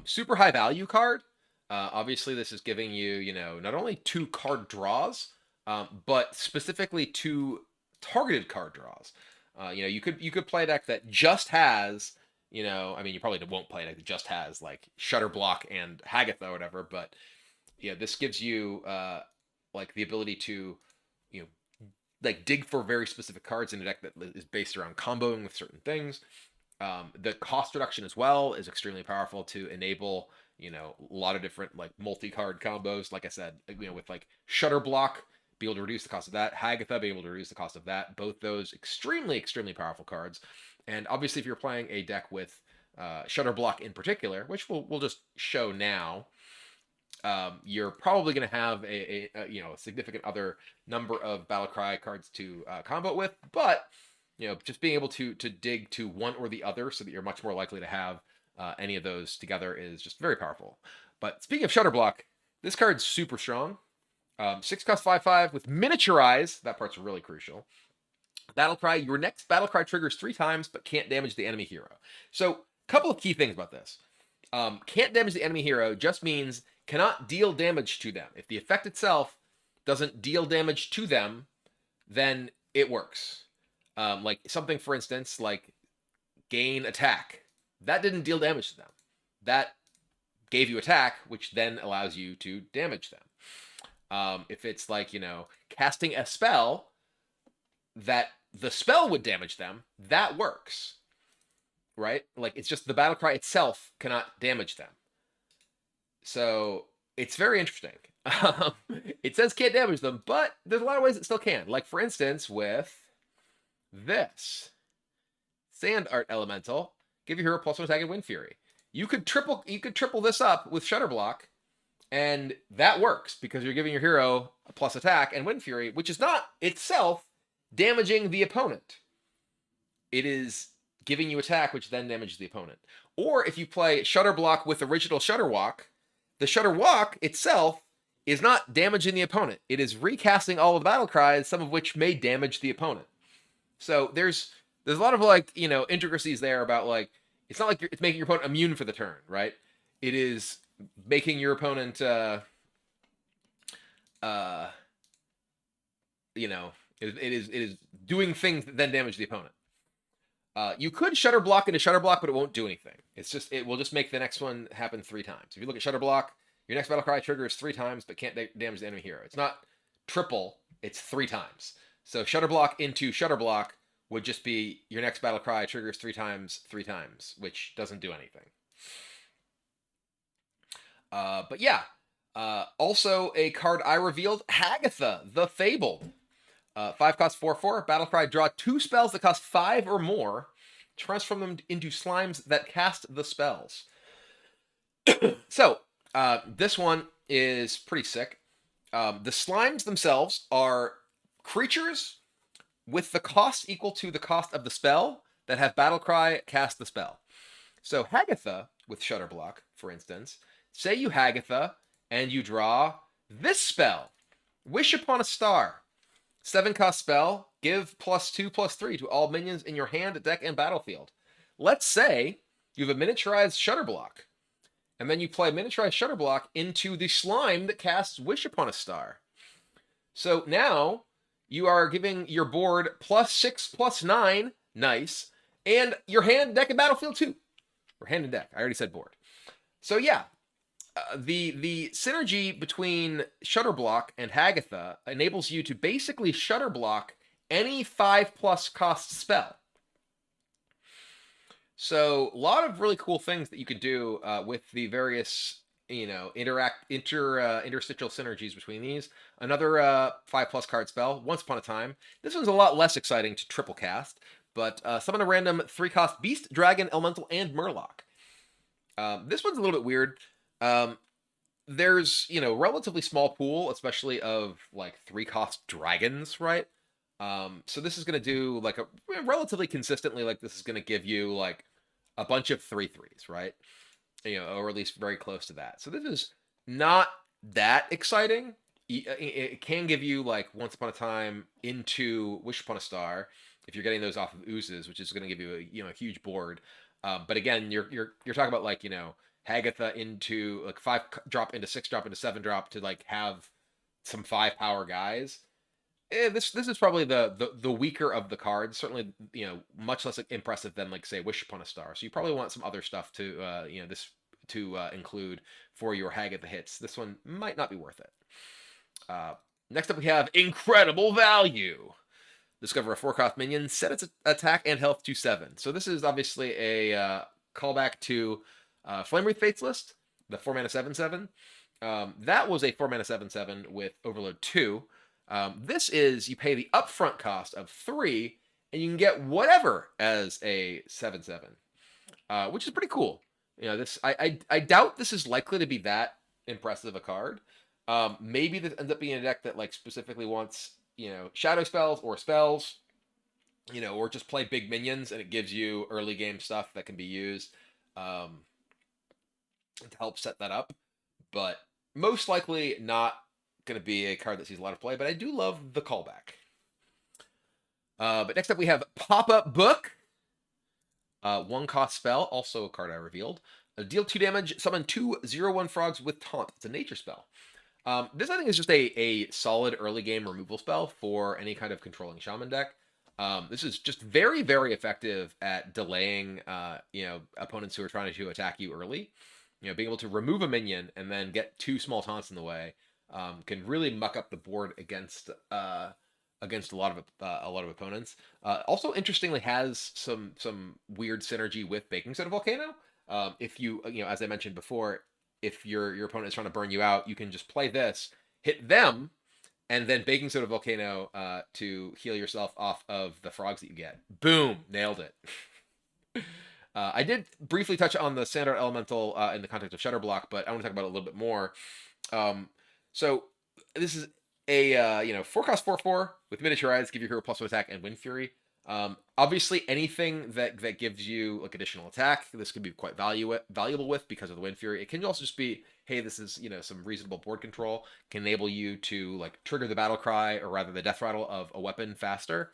Super high value card. Obviously, this is giving you, not only 2 card draws, but specifically 2 targeted card draws. You could play a deck that just has, I mean, you probably won't play a deck that just has like Shutterblock and Hagatha or whatever, but this gives you like the ability to, like dig for very specific cards in a deck that is based around comboing with certain things. The cost reduction as well is extremely powerful to enable, a lot of different like multi-card combos. Like I said, with like Shutterblock, be able to reduce the cost of that. Hagatha, be able to reduce the cost of that. Both those extremely, extremely powerful cards. And obviously, if you're playing a deck with Shutterblock in particular, which we'll just show now, you're probably going to have a significant other number of Battlecry cards to combo with, but just being able to dig to one or the other so that you're much more likely to have any of those together is just very powerful. But speaking of Shutterblock, this card's super strong. 6 cost 5/5 with miniaturize. That part's really crucial. Battlecry, your next Battlecry triggers 3 times but can't damage the enemy hero. So, a couple of key things about this. Can't damage the enemy hero just means cannot deal damage to them. If the effect itself doesn't deal damage to them, then it works. Like something, for instance, like gain attack. That didn't deal damage to them. That gave you attack, which then allows you to damage them. If it's like, casting a spell that the spell would damage them, that works. Right? Like, it's just the Battlecry itself cannot damage them. So, it's very interesting. It says can't damage them, but there's a lot of ways it still can. Like, for instance, with this. Sand Art Elemental. Give your hero +1 attack and Wind Fury. You could triple this up with Shutterblock, and that works because you're giving your hero a plus attack and Wind Fury, which is not itself damaging the opponent. It is giving you attack, which then damages the opponent. Or if you play Shutterblock with original Shutterwalk, the Shutterwalk itself is not damaging the opponent. It is recasting all of the battle cries, some of which may damage the opponent. So there's a lot of intricacies there about it's not like it's making your opponent immune for the turn, right? It is making your opponent it is doing things that then damage the opponent. You could Shutterblock into Shutterblock, but it won't do anything. It will just make the next one happen 3 times. If you look at Shutterblock, your next Battlecry triggers 3 times, but can't damage the enemy hero. It's not triple, it's 3 times. So Shutterblock into Shutterblock would just be your next Battlecry triggers 3 times, which doesn't do anything. But yeah, also a card I revealed, Hagatha, the Fabled. 5 cost 4/4. Battlecry, draw 2 spells that cost 5 or more. Transform them into slimes that cast the spells. So, this one is pretty sick. The slimes themselves are creatures with the cost equal to the cost of the spell that have Battlecry cast the spell. So Hagatha with Shutterblock, for instance, say you Hagatha and you draw this spell, Wish Upon a Star. 7 cost spell, give +2/+3 to all minions in your hand, deck, and battlefield. Let's say you have a miniaturized Shutterblock, and then you play miniaturized Shutterblock into the slime that casts Wish Upon a Star. So now you are giving your board +6/+9, nice, and your hand, deck, and battlefield too. Or hand and deck, I already said board. So yeah, the synergy between Shutterblock and Hagatha enables you to basically Shutterblock any 5+ cost spell. So a lot of really cool things that you can do with the various interstitial synergies between these. Another 5+ card spell, Once Upon a Time. This one's a lot less exciting to triple cast, but summon a random 3 cost Beast, Dragon, Elemental, and Murloc. This one's a little bit weird. There's relatively small pool, especially of 3 cost dragons, right? So this is going to do relatively consistently, this is going to give you a bunch of 3/3s, right? Or at least very close to that. So this is not that exciting. It can give you Once Upon a Time into Wish Upon a Star if you're getting those off of oozes, which is going to give you a huge board. But again, you're talking about Hagatha into 5-drop into 6-drop into 7-drop to have some 5 power guys. This is probably the weaker of the cards. Certainly, much less impressive than say Wish Upon a Star. So you probably want some other stuff to include for your Hagatha hits. This one might not be worth it. Next up, we have Incredible Value. Discover a 4-cost minion, set its attack and health to 7. So this is obviously a callback to Flame Wreath Fates list, the 4-mana 7/7. That was a 4-mana 7/7 with Overload 2. This is, you pay the upfront cost of 3, and you can get whatever as a 7/7, which is pretty cool. This I doubt this is likely to be that impressive a card. Maybe this ends up being a deck that like specifically wants, shadow spells or spells, or just play big minions, and it gives you early game stuff that can be used um, to help set that up. But most likely not going to be a card that sees a lot of play. But I do love the callback. But next up we have Pop-Up Book. 1-cost spell, also a card I revealed. Deal 2 damage, summon 2 0/1 frogs with taunt. It's a nature spell. This I think is just a solid early game removal spell for any kind of controlling shaman deck. This is just very, very effective at delaying, opponents who are trying to attack you early. Being able to remove a minion and then get 2 small taunts in the way can really muck up the board against a lot of opponents. Also, interestingly, has some weird synergy with Baking Soda Volcano. If you as I mentioned before, if your opponent is trying to burn you out, you can just play this, hit them, and then Baking Soda Volcano to heal yourself off of the frogs that you get. Boom, nailed it. I did briefly touch on the standard elemental in the context of Shutter Block, but I want to talk about it a little bit more. So this is a 4-cost 4/4 with miniaturize, give your hero +1 attack and Wind Fury. Obviously, anything that gives you like additional attack, this could be quite valuable with because of the Wind Fury. It can also just be, hey, this is some reasonable board control, can enable you to like trigger the battle cry, or rather the death rattle of a weapon faster.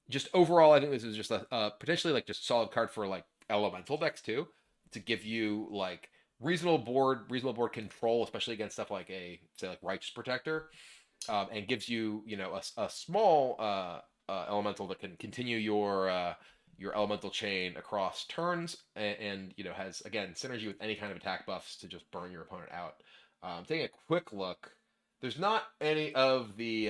Just overall, I think this is just a potentially like just solid card for like elemental decks too, to give you like reasonable board control, especially against stuff like say like Righteous Protector, and gives you a small elemental that can continue your elemental chain across turns, and has again synergy with any kind of attack buffs to just burn your opponent out. Taking a quick look, there's not any of the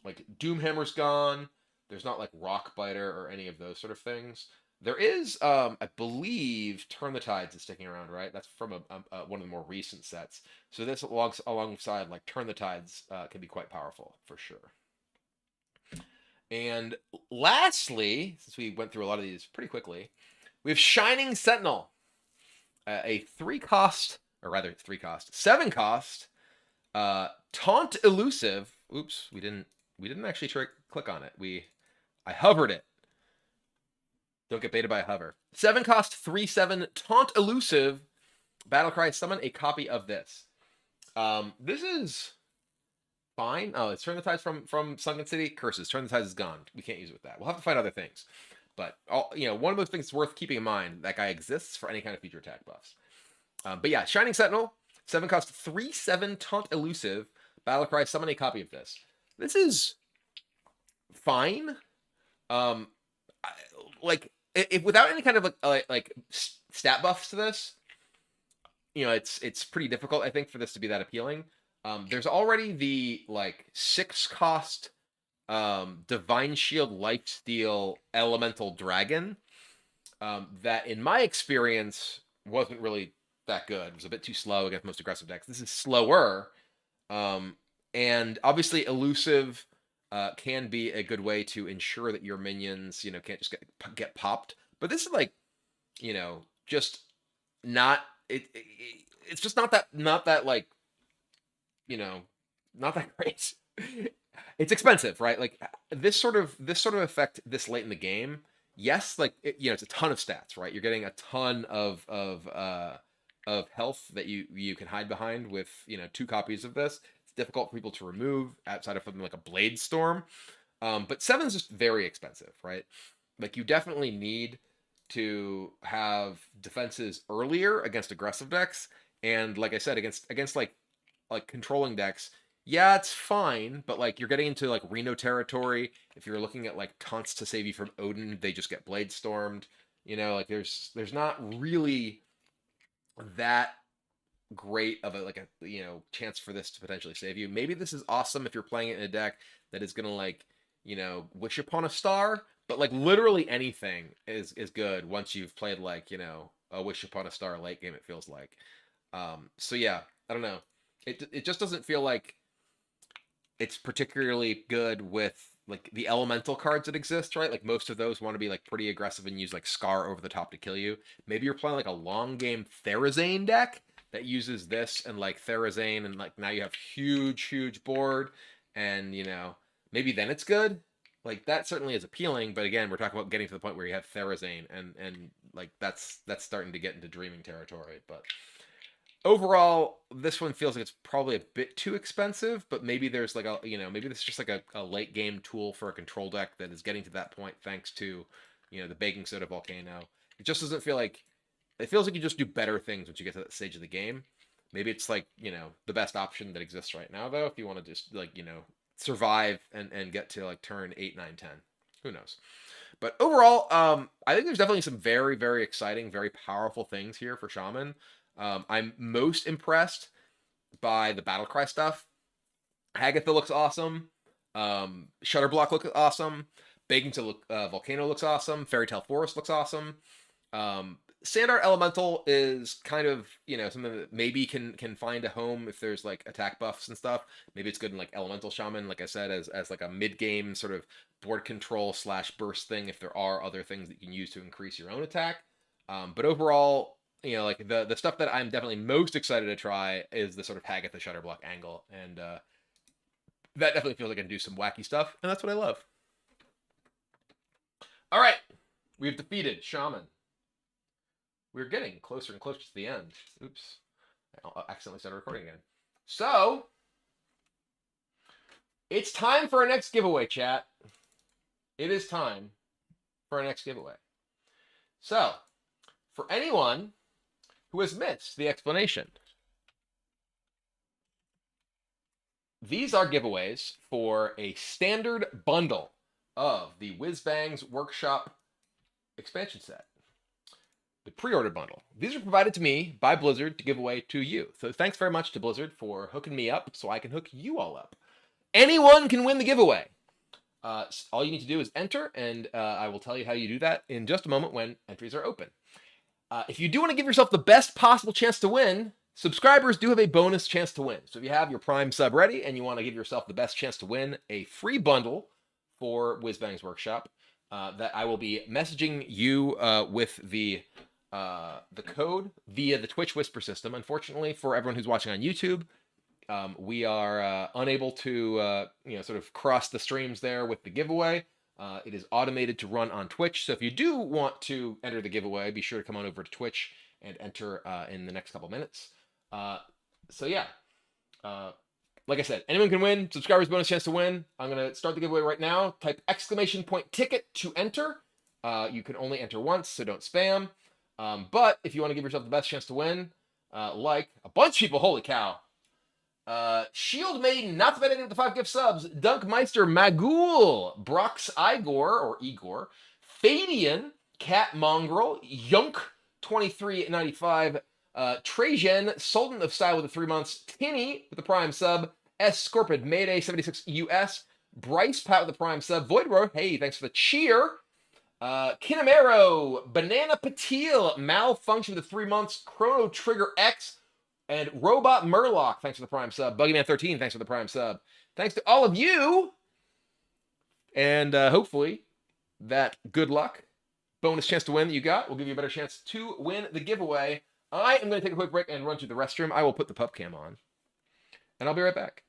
like Doomhammer's gone. There's not like Rock Biter or any of those sort of things. There is, I believe, Turn the Tides is sticking around, right? That's from one of the more recent sets. So this alongside like Turn the Tides can be quite powerful for sure. And lastly, since we went through a lot of these pretty quickly, we have Shining Sentinel, a 3-cost, or rather 3-cost, 7-cost, taunt elusive. Oops, we didn't actually click on it. I hovered it. Don't get baited by a hover. 7-cost 3/7 taunt elusive. Battlecry, summon a copy of this. This is fine. Oh, it's Turn the Tides from Sunken City. Curses. Turn the Tides is gone. We can't use it with that. We'll have to find other things. But one of those things worth keeping in mind. That guy exists for any kind of future attack buffs. But yeah, Shining Sentinel, 7-cost 3/7 taunt elusive. Battlecry, summon a copy of this. This is fine. If without any kind of like stat buffs to this, it's pretty difficult, I think, for this to be that appealing. There's already the like 6-cost Divine Shield Lifesteal Elemental Dragon that, in my experience, wasn't really that good. It was a bit too slow against most aggressive decks. This is slower, and obviously elusive can be a good way to ensure that your minions, can't just get popped. But this is like, just not it's just not that like, not that great. It's expensive, right? Like this sort of effect this late in the game. Yes, like it's a ton of stats, right? You're getting a ton of health that you can hide behind with 2 copies of this. It's difficult for people to remove outside of something like a Blade Storm. But 7 is just very expensive, right? Like you definitely need to have defenses earlier against aggressive decks, and like I said, against like controlling decks. Yeah, it's fine, but like you're getting into like Reno territory. If you're looking at like taunts to save you from Odin, they just get Blade Stormed. Like there's not really that great of a chance for this to potentially save you. Maybe this is awesome if you're playing it in a deck that is gonna like wish upon a star, but like literally anything is good once you've played like a wish upon a star late game, it feels like. So yeah, I don't know. It just doesn't feel like it's particularly good with like the elemental cards that exist, right? Like most of those want to be like pretty aggressive and use like Scar over the top to kill you. Maybe you're playing like a long game Therazane deck. that uses this and like Therazane, and like now you have huge board, and you know maybe then it's good. Like that certainly is appealing, but again, we're talking about getting to the point where you have Therazane, and like that's starting to get into dreaming territory. But overall, this one feels like it's probably a bit too expensive, but maybe there's like a, you know, maybe this is just like a late game tool for a control deck that is getting to that point thanks to, you know, the baking soda volcano. It just doesn't feel like, it feels like you just do better things once you get to that stage of the game. Maybe it's like, you know, the best option that exists right now though, if you want to just like, you know, survive and get to like turn 8, 9, 10. Who knows? But overall, I think there's definitely some very exciting, very powerful things here for Shaman. I'm most impressed by the Battlecry stuff. Hagatha looks awesome. Shutterblock looks awesome. Baking to Volcano looks awesome. Fairy Tale Forest looks awesome. Sandart Elemental is kind of, you know, something that maybe can find a home if there's like attack buffs and stuff. Maybe it's good in like Elemental Shaman, like I said, as like a mid game sort of board control / burst thing if there are other things that you can use to increase your own attack. But overall, you know, like the stuff that I'm definitely most excited to try is the sort of Hagatha Shutterblock angle, and that definitely feels like I can do some wacky stuff, and that's what I love. All right, we've defeated Shaman. We're getting closer and closer to the end. Oops, I accidentally started recording again. So it's time for our next giveaway, chat. It is time for our next giveaway. So for anyone who has missed the explanation, these are giveaways for a standard bundle of the Whiz-Bangs Workshop expansion set. The pre-order bundle. These are provided to me by Blizzard to give away to you. So thanks very much to Blizzard for hooking me up so I can hook you all up. Anyone can win the giveaway. All you need to do is enter, and I will tell you how you do that in just a moment when entries are open. If you do want to give yourself the best possible chance to win, subscribers do have a bonus chance to win. So if you have your Prime sub ready and you want to give yourself the best chance to win a free bundle for Whiz-Bangs Workshop, that I will be messaging you with the code via the Twitch Whisper system. Unfortunately, for everyone who's watching on YouTube, we are unable to sort of cross the streams there with the giveaway. It is automated to run on Twitch, so if you do want to enter the giveaway, be sure to come on over to Twitch and enter in the next couple minutes. So yeah, like I said, anyone can win. Subscribers bonus chance to win. I'm gonna start the giveaway right now. Type !ticket to enter. You can only enter once, so don't spam. But if you want to give yourself the best chance to win, like a bunch of people, holy cow. Shield Maiden, not to bet any of the 5 gift subs. Dunkmeister, Magul, Brox Igor, Fadian, Cat Mongrel, Yunk 2395, Trajan, Sultan of Style with the 3 months, Tinny with the Prime sub, S Scorpid, Mayday 76 US, Bryce Pat with the Prime sub, Voidrow, hey, thanks for the cheer. Kinamero, Banana Patil, Malfunction with the 3 months, Chrono Trigger X, and Robot Murloc, thanks for the Prime sub. Buggyman13, thanks for the Prime sub. Thanks to all of you. And hopefully that good luck, bonus chance to win that you got will give you a better chance to win the giveaway. I am going to take a quick break and run to the restroom. I will put the pup cam on. And I'll be right back.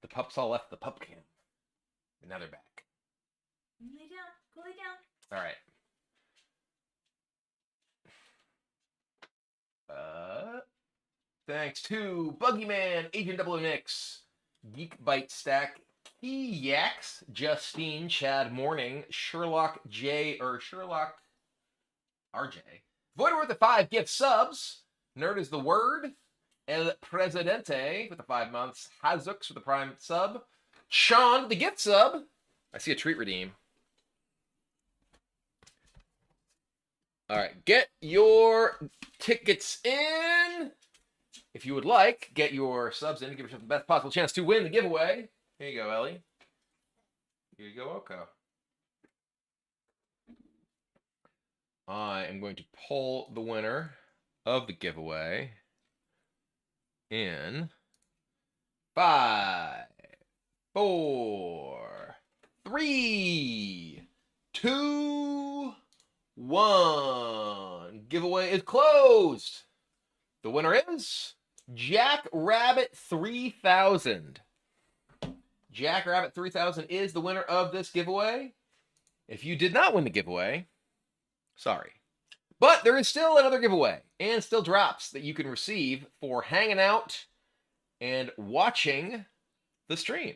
The pups all left the pup camp. And now they're back. Lay down. Go lay down. All right. Thanks to Buggyman, Agent Double Nix, Geek Bite Stack, Keyax, Justine, Chad Morning, Sherlock RJ, Voidward with the 5 gift subs, Nerd is the Word, El Presidente with the 5 months, Hazooks with the Prime sub, Sean with the gift sub. I see a treat redeem. All right, get your tickets in. If you would like, get your subs in to give yourself the best possible chance to win the giveaway. Here you go, Ellie. Here you go, Oko. I am going to pull the winner of the giveaway in 5, 4, 3, 2, 1. Giveaway is closed. The winner is Jack Rabbit 3000. Jack Rabbit 3000 is the winner of this giveaway. If you did not win the giveaway, sorry. But there is still another giveaway and still drops that you can receive for hanging out and watching the stream.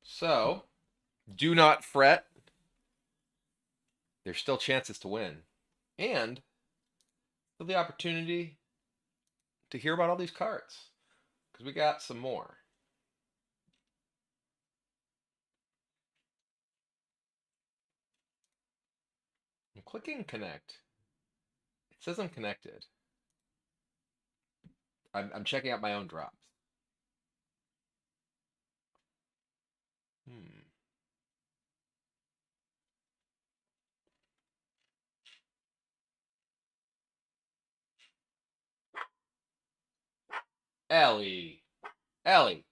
So, do not fret. There's still chances to win. And still the opportunity to hear about all these cards. Because we got some more. I'm clicking connect. It says I'm connected. I'm checking out my own drops. Ellie. Ellie.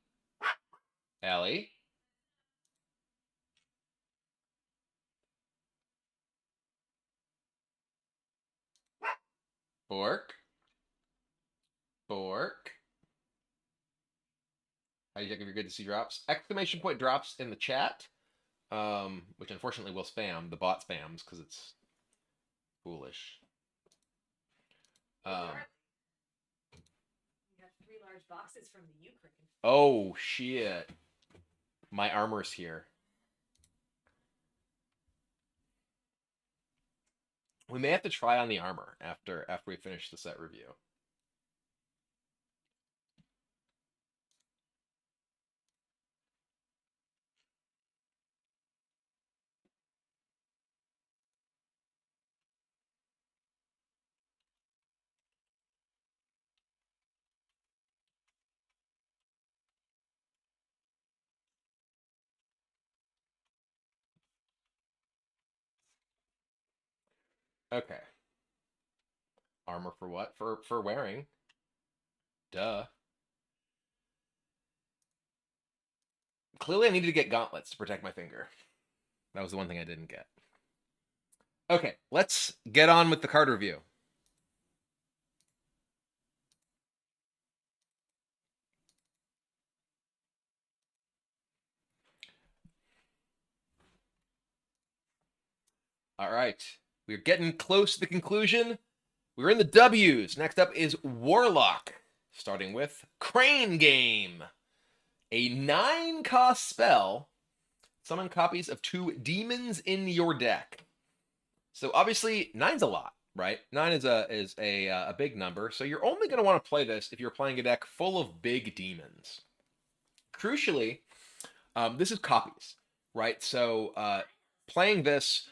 Ellie. Bork. Bork. How do you check if you're good to see drops? Exclamation point drops in the chat, which unfortunately will spam. The bot spams because it's foolish. We have 3 large boxes from the Ukraine. Oh, shit. My armor's here. We may have to try on the armor after we finish the set review. Okay. Armor for what? For wearing. Duh. Clearly I needed to get gauntlets to protect my finger. That was the one thing I didn't get. Okay, let's get on with the card review. All right. We're getting close to the conclusion. We're in the W's. Next up is Warlock, starting with Crane Game. A 9-cost spell. Summon copies of 2 demons in your deck. So obviously, 9's a lot, right? 9 is a big number. So you're only going to want to play this if you're playing a deck full of big demons. Crucially, this is copies, right? So playing this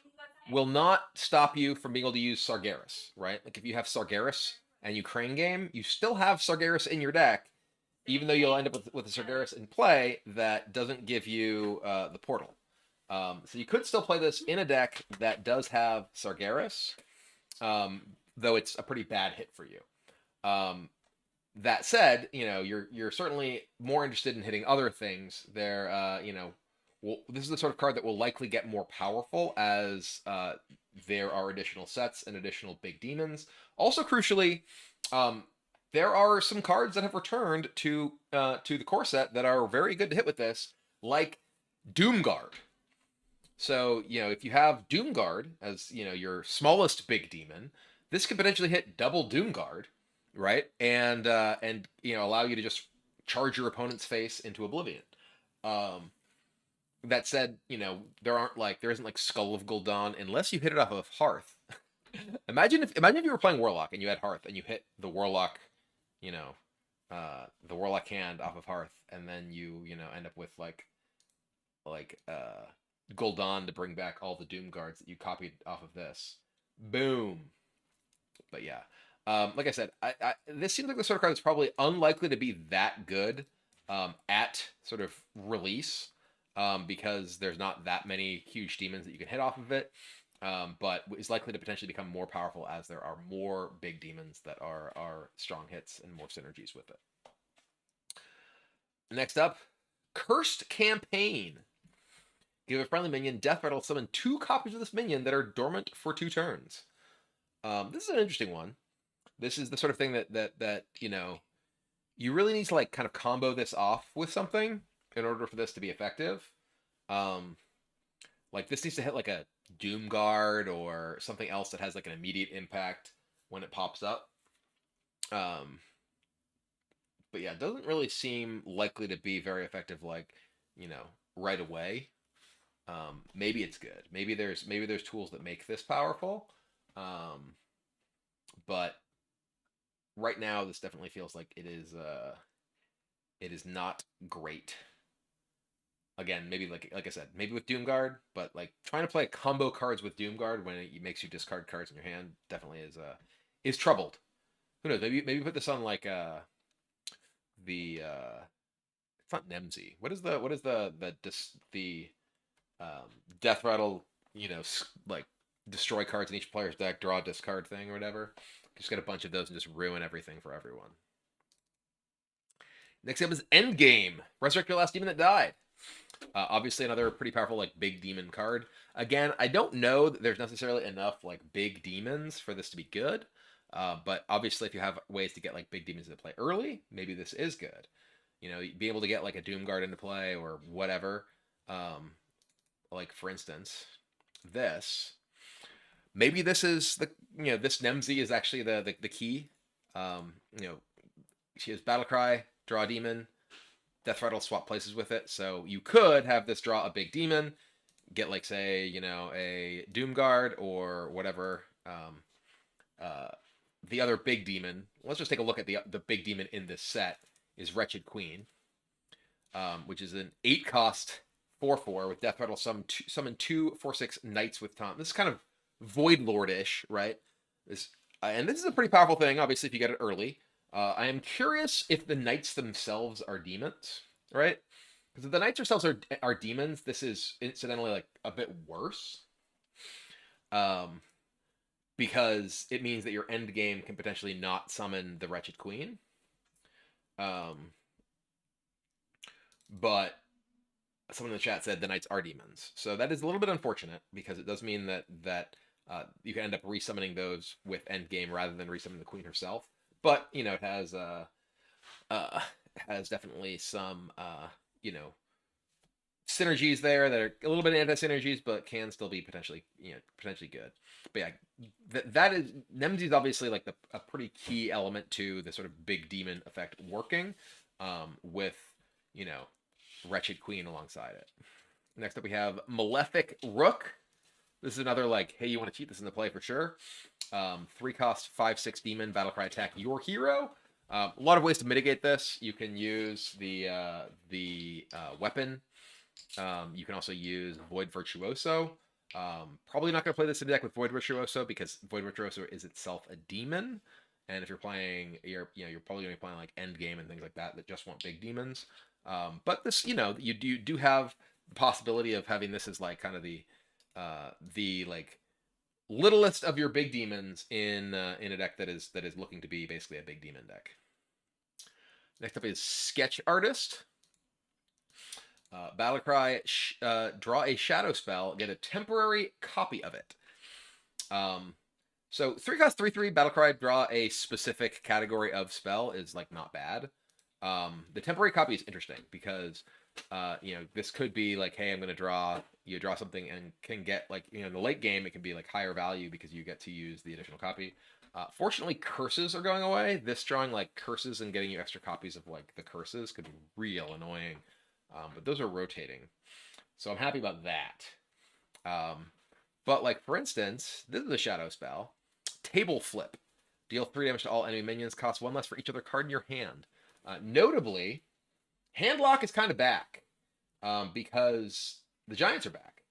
will not stop you from being able to use Sargeras, right? Like if you have Sargeras and you Crane Game, you still have Sargeras in your deck, even though you'll end up with a Sargeras in play that doesn't give you the portal. So you could still play this in a deck that does have Sargeras, though it's a pretty bad hit for you. That said, you know, you're certainly more interested in hitting other things. This is the sort of card that will likely get more powerful as there are additional sets and additional big demons. Also, crucially, there are some cards that have returned to the core set that are very good to hit with this, like Doomguard. So, if you have Doomguard as, your smallest big demon, this could potentially hit double Doomguard, right? And allow you to just charge your opponent's face into oblivion. Um, that said, there isn't like Skull of Gul'dan unless you hit it off of Hearth. Imagine if you were playing Warlock and you had Hearth and you hit the Warlock, you know, the Warlock hand off of Hearth, and then you end up with like Gul'dan to bring back all the Doom guards that you copied off of this. Boom. But yeah, like I said, this seems like the sort of card that's probably unlikely to be that good at sort of release, because there's not that many huge demons that you can hit off of it. But is likely to potentially become more powerful as there are more big demons that are strong hits and more synergies with it. Next up, Cursed Campaign. Give a friendly minion death rattle, summon 2 copies of this minion that are dormant for 2 turns. This is an interesting one. This is the sort of thing that you really need to like kind of combo this off with something in order for this to be effective. Like this needs to hit like a Doom Guard or something else that has like an immediate impact when it pops up. But yeah, it doesn't really seem likely to be very effective, like, right away. Maybe it's good. Maybe there's tools that make this powerful. But right now, this definitely feels like it is not great. Again, maybe like I said, maybe with Doomguard, but like trying to play combo cards with Doomguard when it makes you discard cards in your hand definitely is troubled. Who knows? Maybe put this on like the it's not Nemzi. What is the death rattle? Like destroy cards in each player's deck, draw a discard thing or whatever. Just get a bunch of those and just ruin everything for everyone. Next up is Endgame. Resurrect your last demon that died. Obviously, another pretty powerful like big demon card. Again, I don't know that there's necessarily enough like big demons for this to be good. But obviously, if you have ways to get like big demons into play early, maybe this is good. Be able to get like a Doom Guard into play or whatever. Like for instance, this. Maybe this is this Nemzi is actually the key. She has Battle Cry, draw a demon, Death Rattle, swap places with it. So you could have this draw a big demon, get like say a Doom Guard or whatever. The other big demon. Let's just take a look at the big demon in this set is Wretched Queen, which is an 8-cost 4/4 with Death Rattle. Summon 2 4/6 knights with taunt. This is kind of Void Lord-ish, right? And this is a pretty powerful thing. Obviously, if you get it early. I am curious if the knights themselves are demons, right? Because if the knights themselves are demons, this is incidentally like a bit worse. Because it means that your end game can potentially not summon the Wretched Queen. But someone in the chat said the knights are demons, so that is a little bit unfortunate because it does mean that you can end up resummoning those with end game rather than resummoning the queen herself. But it has definitely some synergies there that are a little bit anti-synergies, but can still be potentially good. But yeah, that is Nemzi is obviously like a pretty key element to the sort of big demon effect working, with Wretched Queen alongside it. Next up we have Malefic Rook. This is another like, hey, you want to cheat this into play for sure. 3-cost 5/6 demon, battle cry, attack your hero. A lot of ways to mitigate this. You can use the weapon. You can also use Void Virtuoso. Probably not going to play this in the deck with Void Virtuoso because Void Virtuoso is itself a demon, and if you're playing, you're probably going to be playing like end game and things like that just want big demons. But this, you do have the possibility of having this as like kind of the like littlest of your big demons in a deck that is looking to be basically a big demon deck. Next up is Sketch Artist. Battlecry, draw a shadow spell, get a temporary copy of it. So 3 cost 3/3 Battlecry, draw a specific category of spell is like not bad. The temporary copy is interesting because this could be like, hey, I'm gonna draw something and can get like, in the late game it can be like higher value because you get to use the additional copy. Fortunately, curses are going away. This drawing like curses and getting you extra copies of like the curses could be real annoying. But those are rotating. So I'm happy about that. But like for instance, this is a shadow spell. Table Flip. Deal 3 damage to all enemy minions. Costs 1 less for each other card in your hand. Notably, Handlock is kind of back because the Giants are back.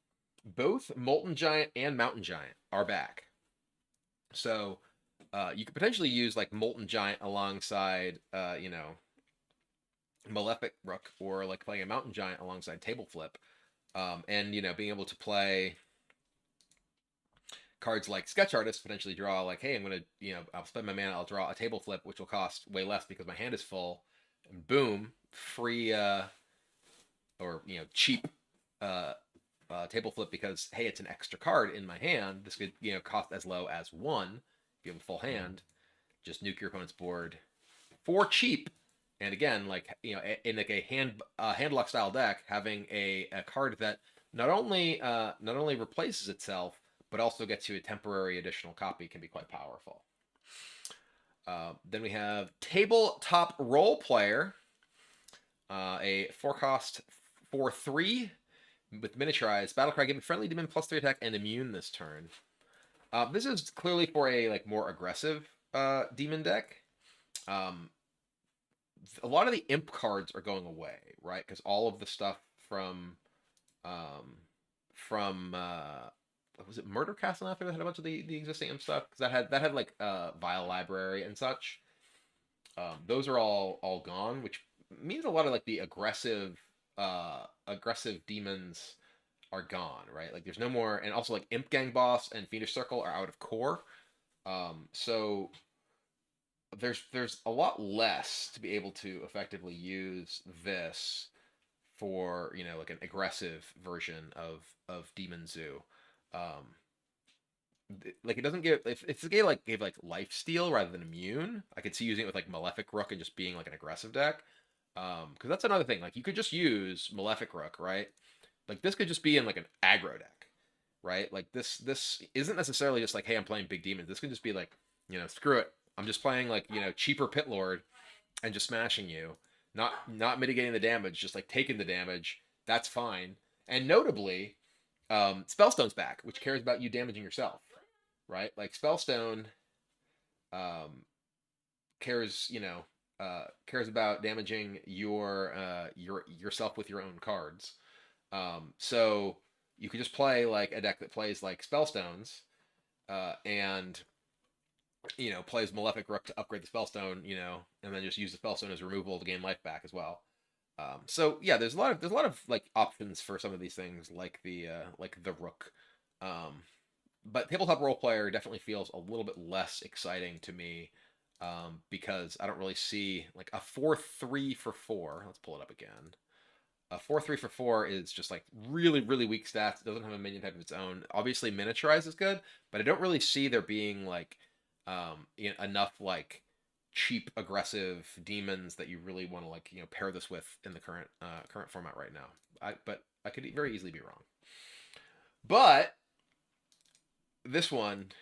Both Molten Giant and Mountain Giant are back. So you could potentially use like Molten Giant alongside, Malefic Rook, or like playing a Mountain Giant alongside Table Flip. And being able to play cards like Sketch Artist, potentially draw like, hey, I'm gonna, I'll spend my mana, I'll draw a Table Flip, which will cost way less because my hand is full, and boom, free or cheap Table Flip because hey, it's an extra card in my hand. This could cost as low as 1 if you have a full hand. Just nuke your opponent's board for cheap. And again, like in like a handlock style deck, having a card that not only replaces itself but also gets you a temporary additional copy can be quite powerful. Then we have Tabletop Role Player, a 4-cost 4/3 with miniaturized. Battlecry, give a friendly demon +3 attack and immune this turn. This is clearly for a like more aggressive demon deck. A lot of the imp cards are going away, right? Because all of the stuff from was it Murder Castle after that had a bunch of the existing imp stuff, because that had like Vile Library and such. Those are all gone, which means a lot of like the aggressive demons are gone, right? Like there's no more, and also like Imp Gang Boss and Fiendish Circle are out of core. So there's a lot less to be able to effectively use this for like an aggressive version of Demon Zoo. Like it doesn't give, if it's a game like gave like life steal rather than immune, I could see using it with like Malefic Rook and just being like an aggressive deck. Because that's another thing. Like you could just use Malefic Rook, right? Like this could just be in like an aggro deck, right? Like this isn't necessarily just like, hey, I'm playing big demons. This could just be like, screw it. I'm just playing like cheaper Pit Lord and just smashing you, not mitigating the damage, just like taking the damage. That's fine. And notably, Spellstone's back, which cares about you damaging yourself, right? Like Spellstone cares, cares about damaging yourself with your own cards. So you could just play like a deck that plays like Spellstones, and plays Malefic Rook to upgrade the Spellstone, and then just use the Spellstone as removal to gain life back as well. So yeah, there's a lot of like options for some of these things, like the Rook. But Tabletop Role Player definitely feels a little bit less exciting to me, because I don't really see like a 4/3 for 4. Let's pull it up again. A 4/3 for 4 is just like really, really weak stats. It doesn't have a minion type of its own. Obviously, miniaturize is good, but I don't really see there being like enough like cheap aggressive demons that you really want to like pair this with in the current format right now. But I could very easily be wrong. But this one,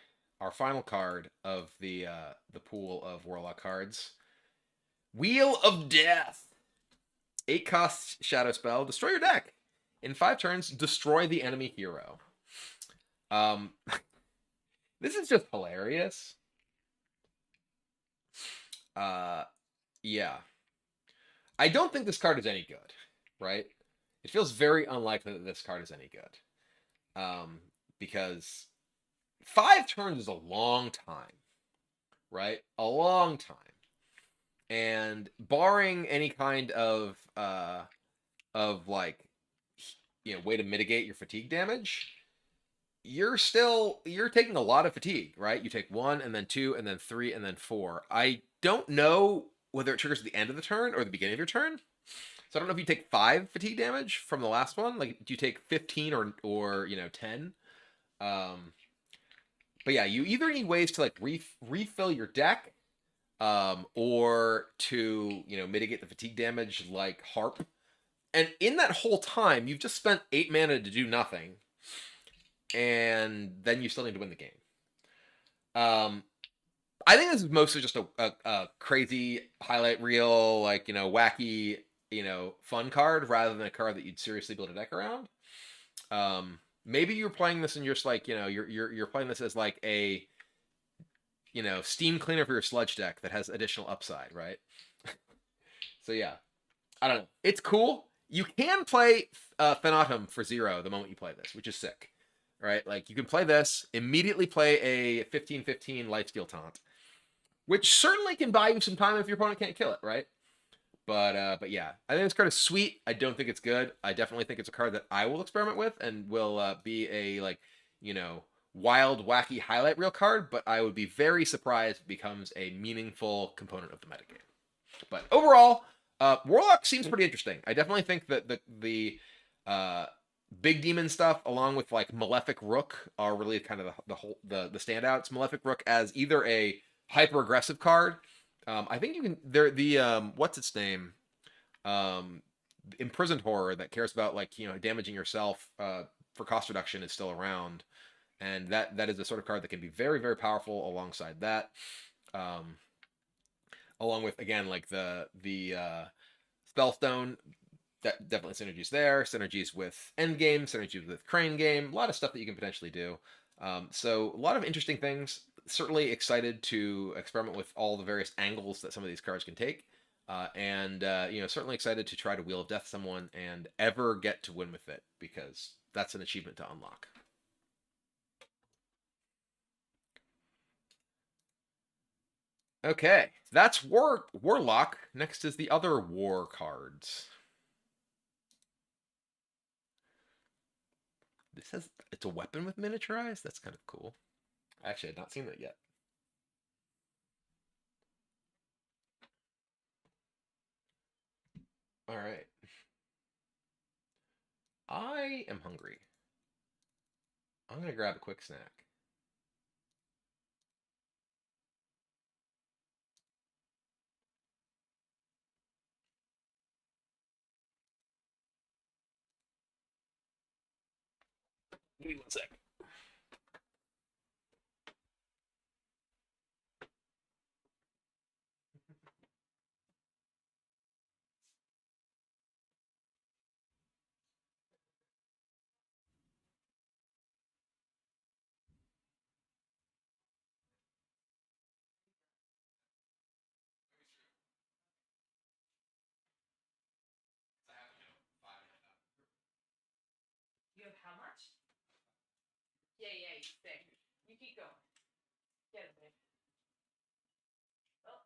our final card of the pool of Warlock cards, Wheel of Death. 8 costs shadow spell. Destroy your deck. In 5 turns, destroy the enemy hero. This is just hilarious. Yeah. I don't think this card is any good, right? It feels very unlikely that this card is any good. Because 5 turns is a long time, right? A long time. And barring any kind of like way to mitigate your fatigue damage, you're taking a lot of fatigue, right? You take 1 and then 2 and then 3 and then 4. I don't know whether it triggers at the end of the turn or the beginning of your turn. So I don't know if you take 5 fatigue damage from the last one. Like, do you take 15 or 10? but yeah, you either need ways to like refill your deck, or to mitigate the fatigue damage like Harp. And in that whole time, you've just spent 8 mana to do nothing, and then you still need to win the game. Um, I think this is mostly just a crazy highlight reel, like wacky, fun card rather than a card that you'd seriously build a deck around. Maybe you're playing this and you're just like you're playing this as like a steam cleaner for your sludge deck that has additional upside, right? So yeah, I don't know. It's cool. You can play Phenatum for 0 the moment you play this, which is sick, right? Like you can play this, immediately play a 15/15 lifesteal taunt, which certainly can buy you some time if your opponent can't kill it, right? But yeah, I think this card is sweet. I don't think it's good. I definitely think it's a card that I will experiment with and will be a like wild, wacky highlight reel card. But I would be very surprised if it becomes a meaningful component of the metagame. But overall, Warlock seems pretty interesting. I definitely think that the big demon stuff, along with like Malefic Rook, are really kind of the standouts. Malefic Rook as either a hyper aggressive card. I think you can. The what's its name? Um, Imprisoned Horror that cares about like damaging yourself for cost reduction is still around, and that is the sort of card that can be very very powerful alongside that. Um, Along with again like the Spellstone, that definitely synergies there, synergies with Endgame, synergies with Crane Game, a lot of stuff that you can potentially do. So a lot of interesting things. Certainly excited to experiment with all the various angles that some of these cards can take, and certainly excited to try to Wheel of Death someone and ever get to win with it because that's an achievement to unlock. Okay, that's Warlock. Next is the other war cards. This says it's a weapon with miniaturized. That's kind of cool. Actually, I had not seen that yet. All right. I am hungry. I'm gonna grab a quick snack. Give me one sec. You have how much? Yeah, yeah, you sick. You keep going. Get it, babe. Oh.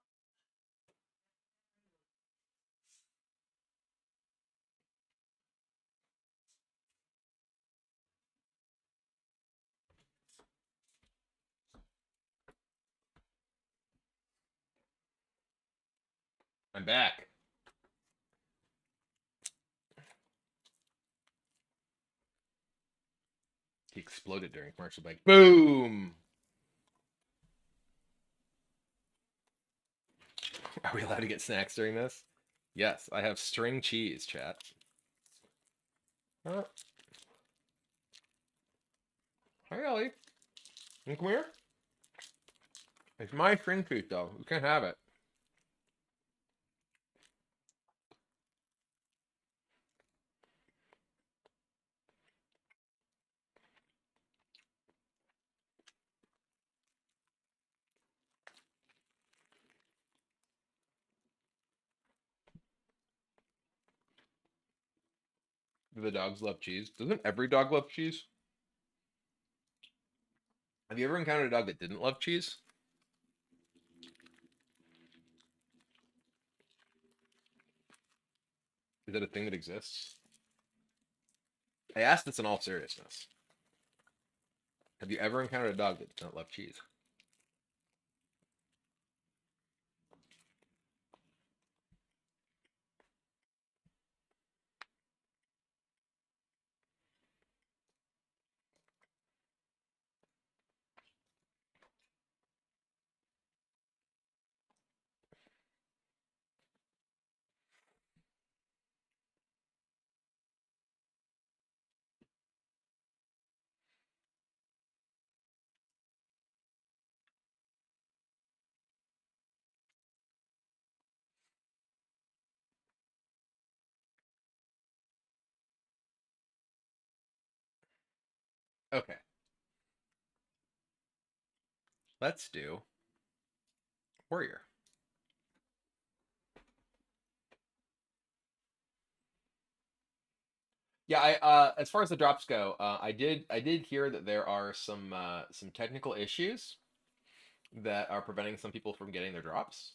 I'm back. He exploded during commercial break. Boom! Are we allowed to get snacks during this? Yes, I have string cheese, chat. Uh, Hi, Ellie. You come here. It's my string cheese, though. You can't have it. Do the dogs love cheese? Doesn't every dog love cheese? Have you ever encountered a dog that didn't love cheese? Is that a thing that exists? I asked this in all seriousness. Have you ever encountered a dog that does not love cheese? Okay. Let's do warrior. Yeah, I as far as the drops go, I did hear that there are some technical issues that are preventing some people from getting their drops.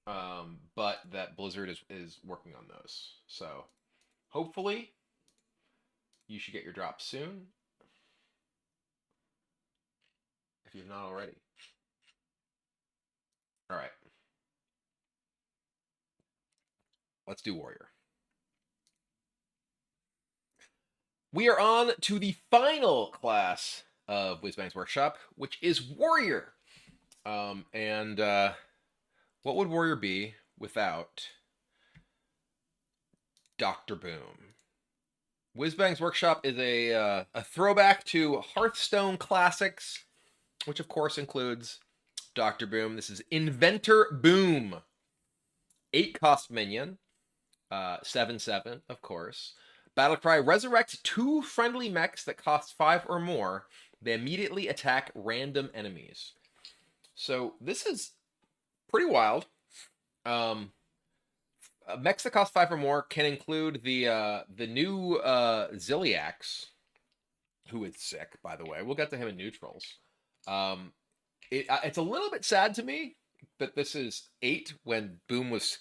But that Blizzard is working on those. So hopefully you should get your drops soon if you've not already. All right, let's do warrior. We are on to the final class of Whizbang's Workshop, which is warrior. And what would warrior be without Dr. Boom? Whizbang's Workshop is a throwback to Hearthstone classics, which of course includes Dr. Boom. This is Inventor Boom. 8-cost minion. 7/7, of course. Battlecry, resurrect 2 friendly mechs that cost 5 or more. They immediately attack random enemies. So this is pretty wild. Mechs that cost 5 or more can include the new Ziliax, who is sick, by the way. We'll get to him in neutrals. It's a little bit sad to me that this is 8 when Boom was,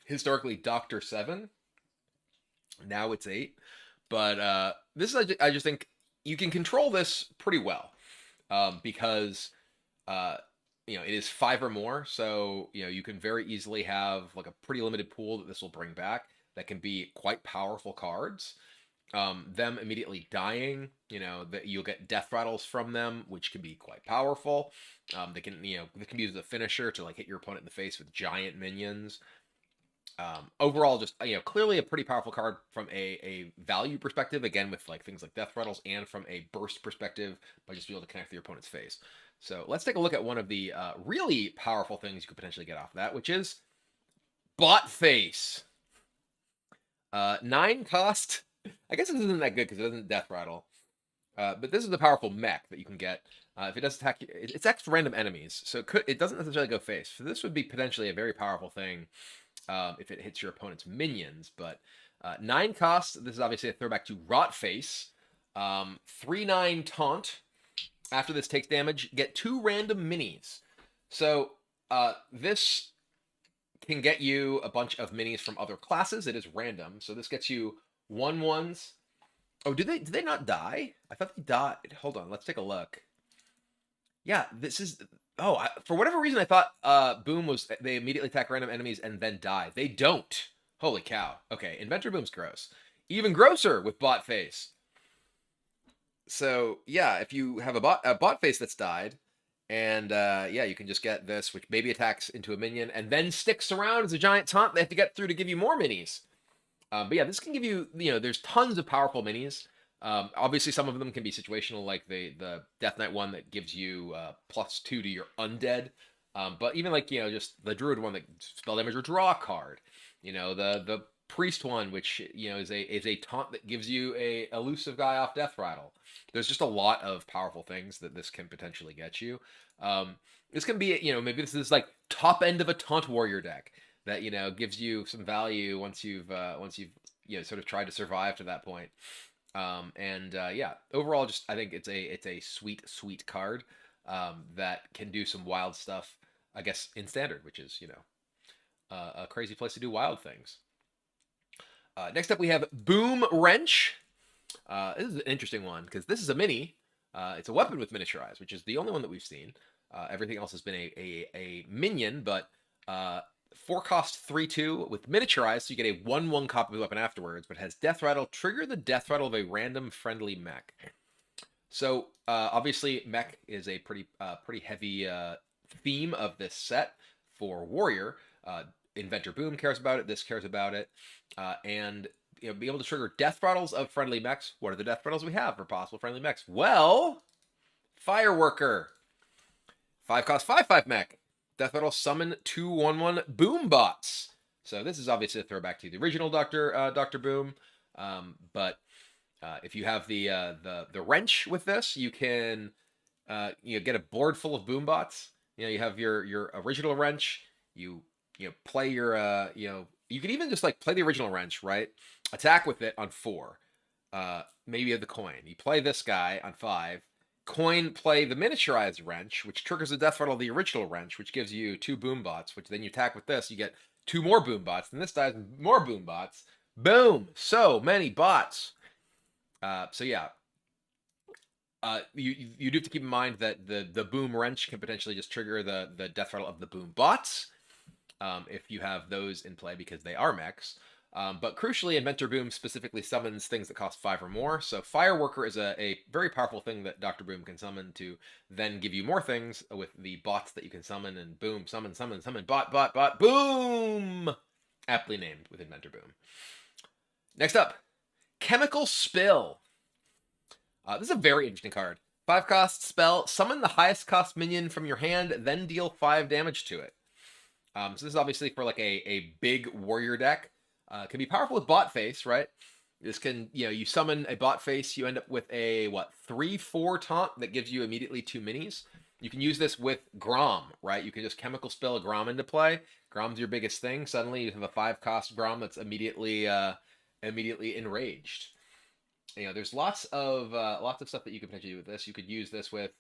historically Doctor 7. Now it's 8. But this is, I just think you can control this pretty well, because it is 5 or more, so you can very easily have like a pretty limited pool that this will bring back that can be quite powerful cards. Them immediately dying, that you'll get death rattles from them, which can be quite powerful. They can be used as a finisher to like hit your opponent in the face with giant minions. Overall, just clearly a pretty powerful card from a value perspective. Again, with like things like death rattles, and from a burst perspective by just being able to connect with your opponent's face. So let's take a look at one of the really powerful things you could potentially get off of that, which is Bot Face. 9 cost. I guess this isn't that good because it doesn't death rattle. But this is a powerful mech that you can get. If it does attack you, it's X random enemies, so it doesn't necessarily go face. So this would be potentially a very powerful thing if it hits your opponent's minions. But 9 cost. This is obviously a throwback to Rot Face. 3/9 taunt. After this takes damage, get 2 random minis. So this can get you a bunch of minis from other classes. It is random, so this gets you 1/1s. Oh, did they not die? I thought they died. Hold on, let's take a look. Yeah, this is. Oh, for whatever reason, I thought Boom was they immediately attack random enemies and then die. They don't. Holy cow. Okay, Inventor Boom's gross. Even grosser with Bot Face. So yeah, if you have a bot face that's died, and yeah, you can just get this, which maybe attacks into a minion and then sticks around as a giant taunt they have to get through to give you more minis. But yeah, this can give you, there's tons of powerful minis. Obviously, some of them can be situational, like the Death Knight one that gives you +2 to your undead. But even like just the Druid one that spell damage or draw a card. The Priest one, which is a taunt that gives you a elusive guy off death rattle. There's just a lot of powerful things that this can potentially get you. This can be maybe this is like top end of a taunt warrior deck that gives you some value once you've sort of tried to survive to that point. Yeah, overall, just I think it's a sweet card that can do some wild stuff. I guess in standard, which is a crazy place to do wild things. Next up, we have Boom Wrench. This is an interesting one because this is a mini. It's a weapon with miniaturize, which is the only one that we've seen. Everything else has been a minion, but 4 cost 3/2 with miniaturize, so you get a 1/1 copy of the weapon afterwards, but has death rattle. Trigger the death rattle of a random friendly mech. So obviously, mech is a pretty heavy theme of this set for warrior. Inventor Boom cares about it. This cares about it, and be able to trigger death rattles of friendly mechs. What are the death rattles we have for possible friendly mechs? Well, Fireworker. 5 cost 5/5 mech. Death rattle summon 2 1/1 Boom bots. So this is obviously a throwback to the original Doctor Boom, but If you have the wrench with this, you can get a board full of boom bots. You have your original wrench. Play your you can even just like play the original wrench, right? Attack with it on 4. Maybe the coin. You play this guy on 5. Coin, play the miniaturized wrench, which triggers the death rattle of the original wrench, which gives you 2 boom bots. Which then you attack with this, you get 2 more boom bots. And this dies more boom bots. Boom! So many bots. So yeah, you do have to keep in mind that the boom wrench can potentially just trigger the death rattle of the boom bots if you have those in play because they are mechs. But crucially, Inventor Boom specifically summons things that cost 5 or more. So Fireworker is a very powerful thing that Dr. Boom can summon to then give you more things with the bots that you can summon. And boom, summon, bot, boom! Aptly named with Inventor Boom. Next up, Chemical Spill. This is a very interesting card. 5 cost spell, summon the highest cost minion from your hand, then deal 5 damage to it. So this is obviously for like a big warrior deck. Can be powerful with bot face, right? This can, you summon a bot face, you end up with a 3/4 taunt that gives you immediately 2 minis. You can use this with Grom, right? You can just chemical spell a Grom into play. Grom's your biggest thing. Suddenly you have a 5 cost Grom that's immediately enraged. There's lots of stuff that you could potentially do with this. You could use this with.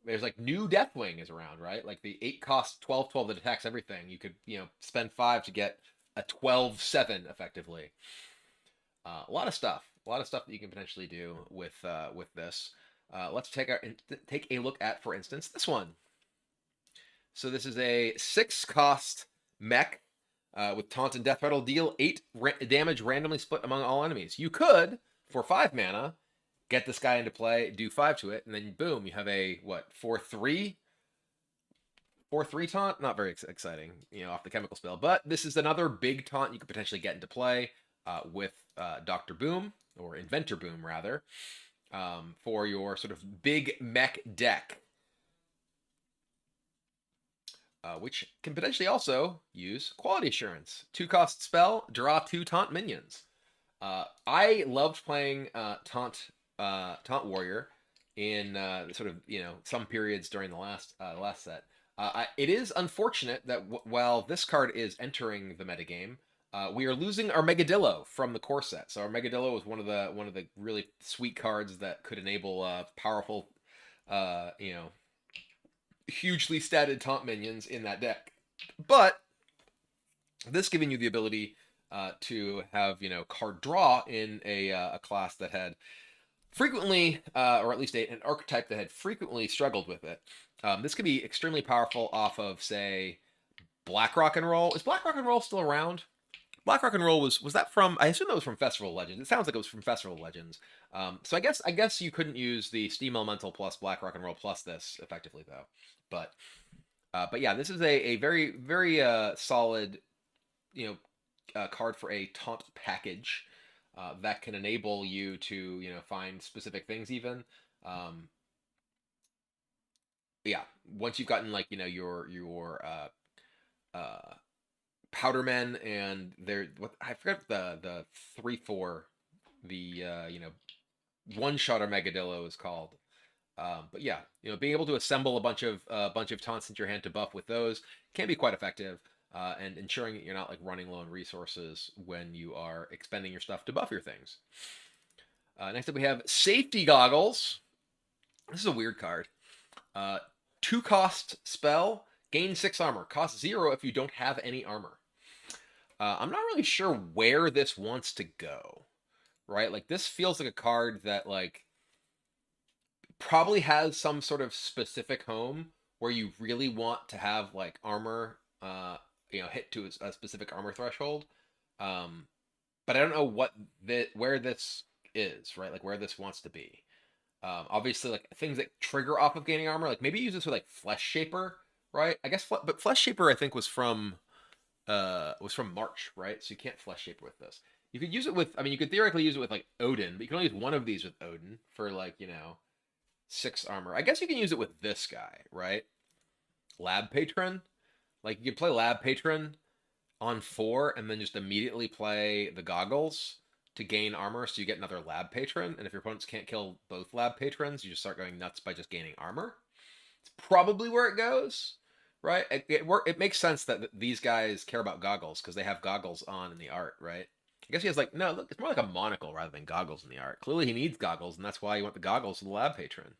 There's like new Deathwing is around, right? Like the 8 cost 12/12 that attacks everything. You could spend 5 to get a 12/7 effectively. A lot of stuff that you can potentially do with this. Let's take a look at, for instance, this one. So this is a 6 cost mech with taunt and death rattle. Deal 8 damage randomly split among all enemies. You could, for 5 mana, get this guy into play, do 5 to it, and then boom, you have a 4/3 taunt. Not very exciting, off the chemical spell. But this is another big taunt you could potentially get into play with Dr. Boom, or Inventor Boom rather, for your sort of big mech deck. Which can potentially also use Quality Assurance. 2 cost spell, draw 2 taunt minions. I loved playing taunt warrior in sort of some periods during the last set. It is unfortunate that while this card is entering the metagame, we are losing our Megadillo from the core set. So our Megadillo was one of the really sweet cards that could enable powerful, hugely statted taunt minions in that deck. But this giving you the ability to have card draw in a class that had frequently, or at least an archetype that had frequently struggled with it. This could be extremely powerful off of, say, Black Rock and Roll. Is Black Rock and Roll still around? Black Rock and Roll was that from? I assume that was from Festival of Legends. It sounds like it was from Festival of Legends. So I guess you couldn't use the Steam Elemental plus Black Rock and Roll plus this effectively though. But yeah, this is a very very solid card for a taunt package that can enable you to find specific things even. Yeah, once you've gotten like your powder men and they're what I forgot the 3/4 the one shot or Megadillo is called. But yeah, being able to assemble a bunch of taunts into your hand to buff with those can be quite effective, and ensuring that you're not like running low on resources when you are expending your stuff to buff your things. Next up, we have Safety Goggles. This is a weird card. 2 cost spell, gain 6 armor, cost 0 if you don't have any armor. I'm not really sure where this wants to go, right? Like this feels like a card that like probably has some sort of specific home where you really want to have like armor, hit to a specific armor threshold. But I don't know where this is, right? Like where this wants to be. Obviously, like things that trigger off of gaining armor, like maybe use this with like Flesh Shaper, right? I guess, but Flesh Shaper I think was from March, right? So you can't Flesh Shaper with this. You could use it with, I mean, you could theoretically use it with like Odin, but you can only use one of these with Odin for like 6 armor. I guess you can use it with this guy, right? Lab Patron, like you could play Lab Patron on 4 and then just immediately play the goggles to gain armor, so you get another lab patron. And if your opponents can't kill both lab patrons, you just start going nuts by just gaining armor. It's probably where it goes, right? It makes sense that these guys care about goggles because they have goggles on in the art, right? I guess he has like, no, look, it's more like a monocle rather than goggles in the art. Clearly he needs goggles, and that's why you want the goggles to the lab patron.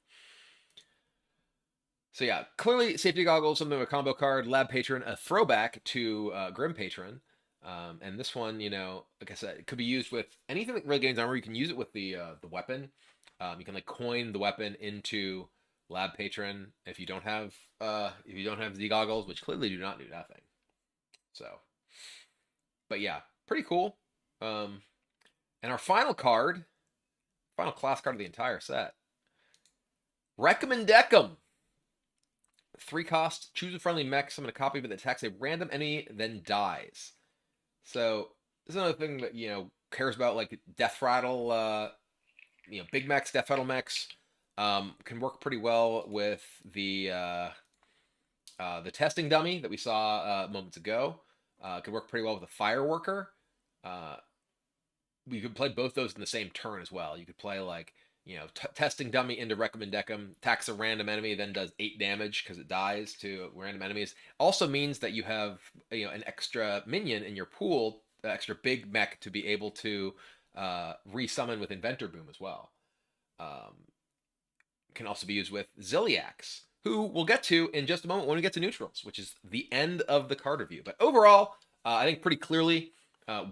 So yeah, clearly safety goggles, something of a combo card, lab patron, a throwback to Grim Patron. And this one, like I said, it could be used with anything that really gains armor. You can use it with the weapon. You can like coin the weapon into lab patron if you don't have the goggles, which clearly do not do nothing. So, but yeah, pretty cool. And our final card, final class card of the entire set, Recommendecum. 3 cost, choose a friendly mech, summon a copy of it that attacks a random enemy, then dies. So this is another thing that cares about like death rattle, big mechs, death rattle mechs, can work pretty well with the testing dummy that we saw moments ago. Could work pretty well with a fireworker. You could play both those in the same turn as well. You could play like testing dummy into Recommendecum, attacks a random enemy, then does 8 damage because it dies to random enemies. Also means that you have an extra minion in your pool, extra big mech to be able to resummon with Inventor Boom as well. Can also be used with Ziliax, who we'll get to in just a moment when we get to neutrals, which is the end of the card review. But overall, I think pretty clearly,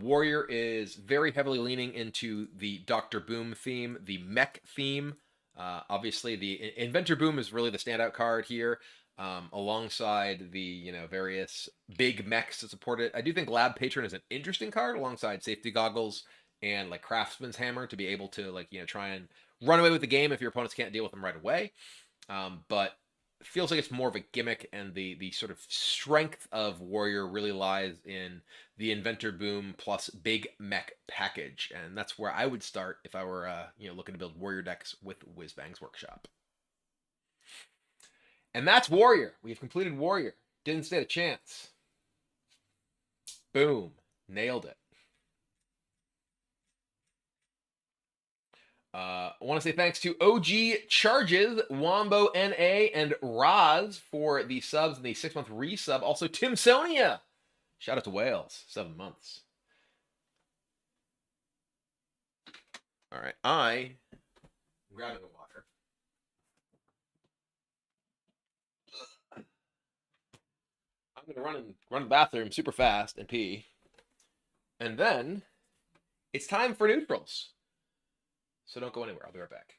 Warrior is very heavily leaning into the Dr. Boom theme, the mech theme. Obviously, the Inventor Boom is really the standout card here, alongside the various big mechs that support it. I do think Lab Patron is an interesting card alongside Safety Goggles and like Craftsman's Hammer to be able to try and run away with the game if your opponents can't deal with them right away. But it feels like it's more of a gimmick, and the sort of strength of Warrior really lies in the Inventor Boom plus Big Mech package, and that's where I would start if I were looking to build Warrior decks with Whizbang's Workshop. And that's Warrior. We've completed Warrior. Didn't stand a chance. Boom. Nailed it. I want to say thanks to OG Charges, Wombo NA, and Roz for the subs and the 6-month resub. Also, Tim Sonia. Shout out to Wales. 7 months. All right. I'm grabbing the water. I'm going to run to the bathroom super fast and pee. And then it's time for neutrals. So don't go anywhere. I'll be right back.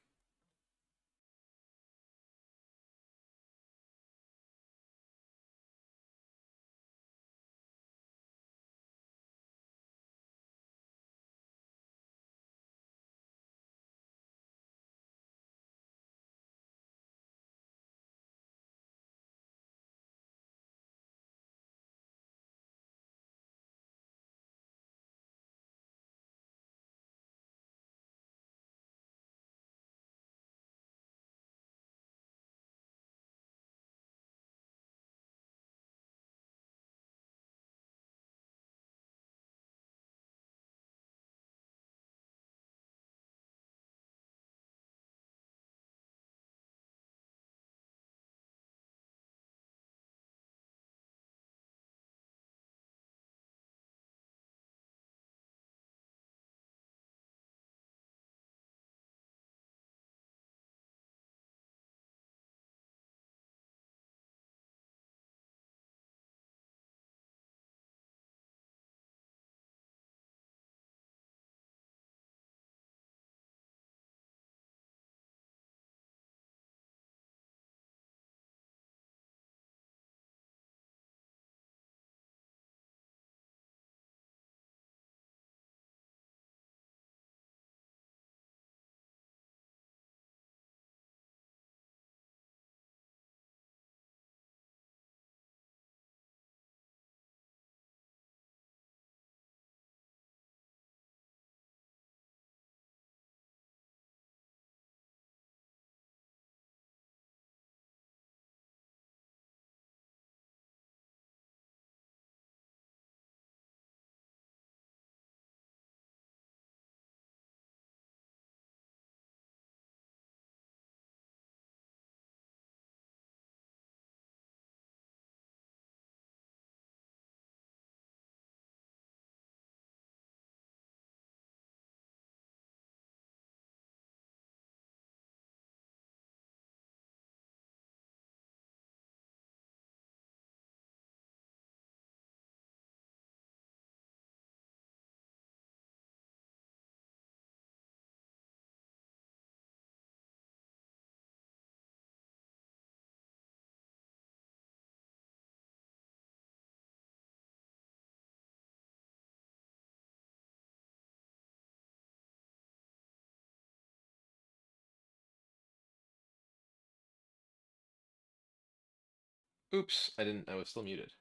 Oops, I was still muted.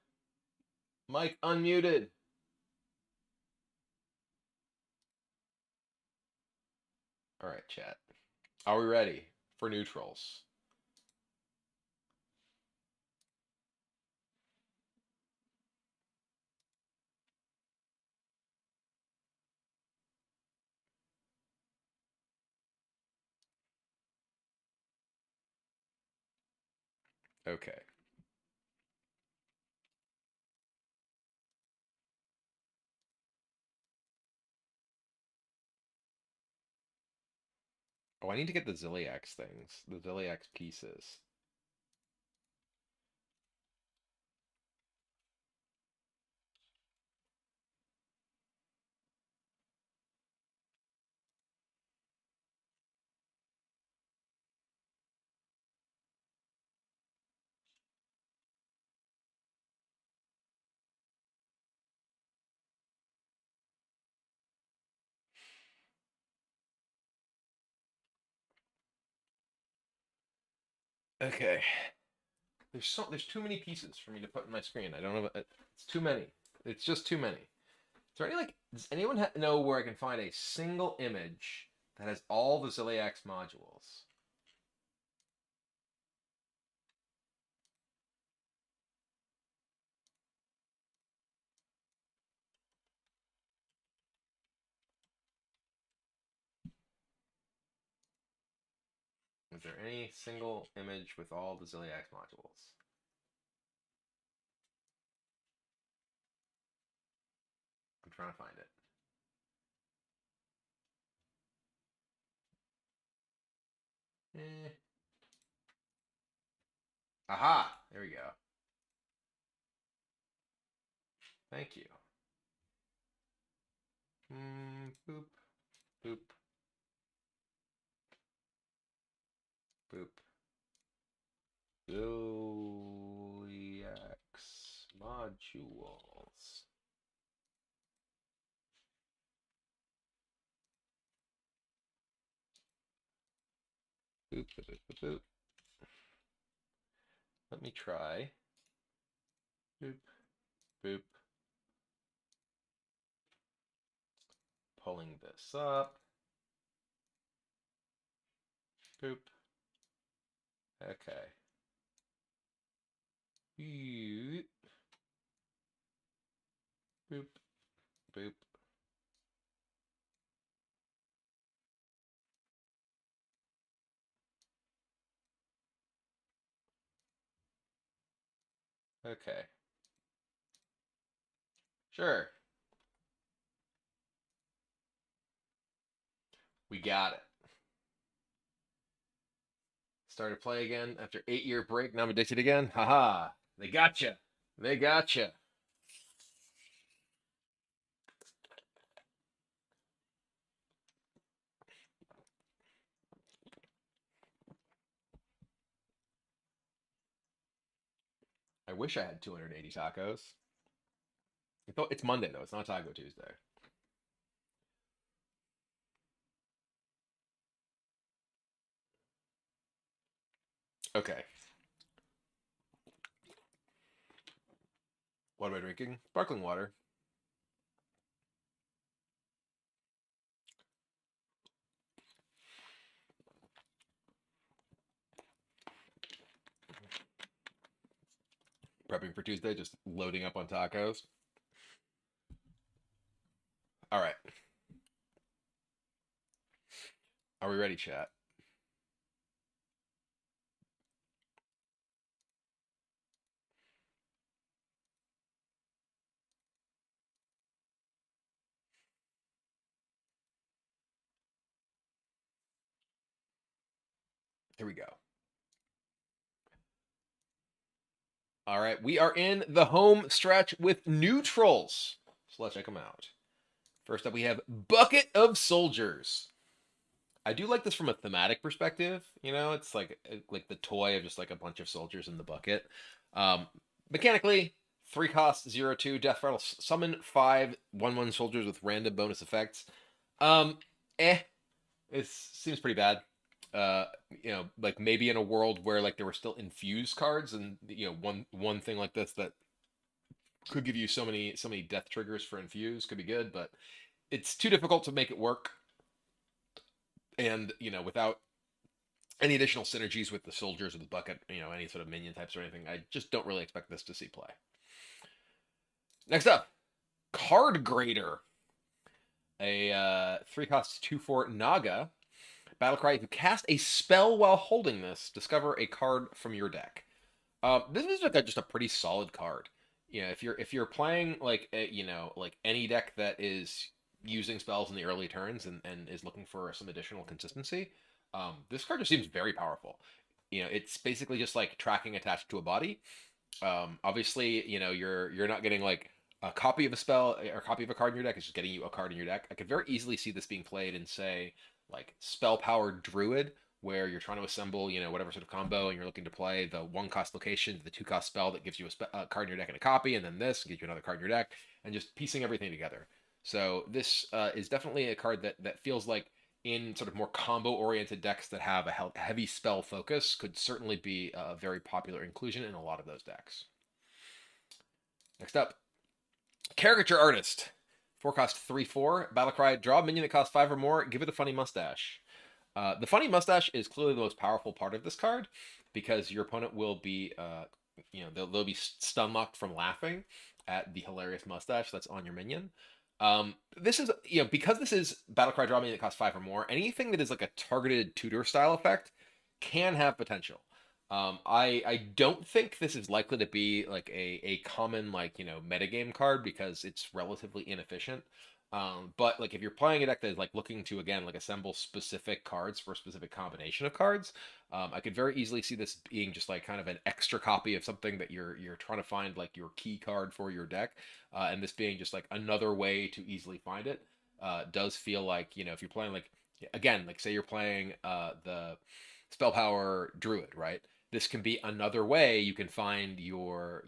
Mike unmuted. All right, chat. Are we ready for neutrals? Okay. Oh, I need to get the Ziliax things, the Ziliax pieces. Okay. There's too many pieces for me to put in my screen. I don't know. It's too many. It's just too many. Is there any does anyone know where I can find a single image that has all the Ziliax modules? Is there any single image with all the Ziliax modules? I'm trying to find it. Eh. Aha! There we go. Thank you. Boop, boop, boop. Ziliax modules. Boop, boop, boop, boop, boop. Let me try. Boop, boop. Pulling this up. Boop. Okay. Boop. Boop. Boop. Okay. Sure. We got it. Started play again after 8-year break. Now I'm addicted again. Haha. They gotcha. They gotcha. I wish I had 280 tacos. It's Monday though. It's not Taco Tuesday. Okay. What am I drinking? Sparkling water. Prepping for Tuesday, just loading up on tacos. All right. Are we ready, chat? Here we go. All right. We are in the home stretch with neutrals. So let's check them out. First up, we have Bucket of Soldiers. I do like this from a thematic perspective. You know, it's like the toy of just like a bunch of soldiers in the bucket. Um, Mechanically, 3 cost 0/2 death rattle. Summon 5/1/1 soldiers with random bonus effects. Um, eh, it seems pretty bad. like maybe in a world where like there were still infused cards, and one thing like this that could give you so many death triggers for infuse could be good, but it's too difficult to make it work. And without any additional synergies with the soldiers or the bucket, any sort of minion types or anything, I just don't really expect this to see play. Next up, Card Grader, a 3-cost 2/4 Naga battlecry. If you cast a spell while holding this, discover a card from your deck. This is like just a pretty solid card. If you're playing like like any deck that is using spells in the early turns and is looking for some additional consistency, this card just seems very powerful. It's basically just like tracking attached to a body. Obviously, you're not getting like a copy of a spell or a copy of a card in your deck. It's just getting you a card in your deck. I could very easily see this being played in, say, like spell powered Druid, where you're trying to assemble, whatever sort of combo, and you're looking to play the 1-cost location, the 2-cost spell that gives you a card in your deck and a copy, and then this gives you another card in your deck, and just piecing everything together. So this is definitely a card that feels like in sort of more combo-oriented decks that have a heavy spell focus could certainly be a very popular inclusion in a lot of those decks. Next up, Caricature Artist. 4-cost 3/4. Battlecry. Draw a minion that costs 5 or more. Give it a funny mustache. The funny mustache is clearly the most powerful part of this card because your opponent will be, they'll be stun locked from laughing at the hilarious mustache that's on your minion. This is, because this is Battlecry draw minion that costs 5 or more, anything that is like a targeted tutor style effect can have potential. I don't think this is likely to be like a common like metagame card because it's relatively inefficient. But like if you're playing a deck that is like looking to again like assemble specific cards for a specific combination of cards, I could very easily see this being just like kind of an extra copy of something that you're trying to find like your key card for your deck, and this being just like another way to easily find it. Does feel like if you're playing like again like say you're playing the spell power Druid, right? This can be another way you can find your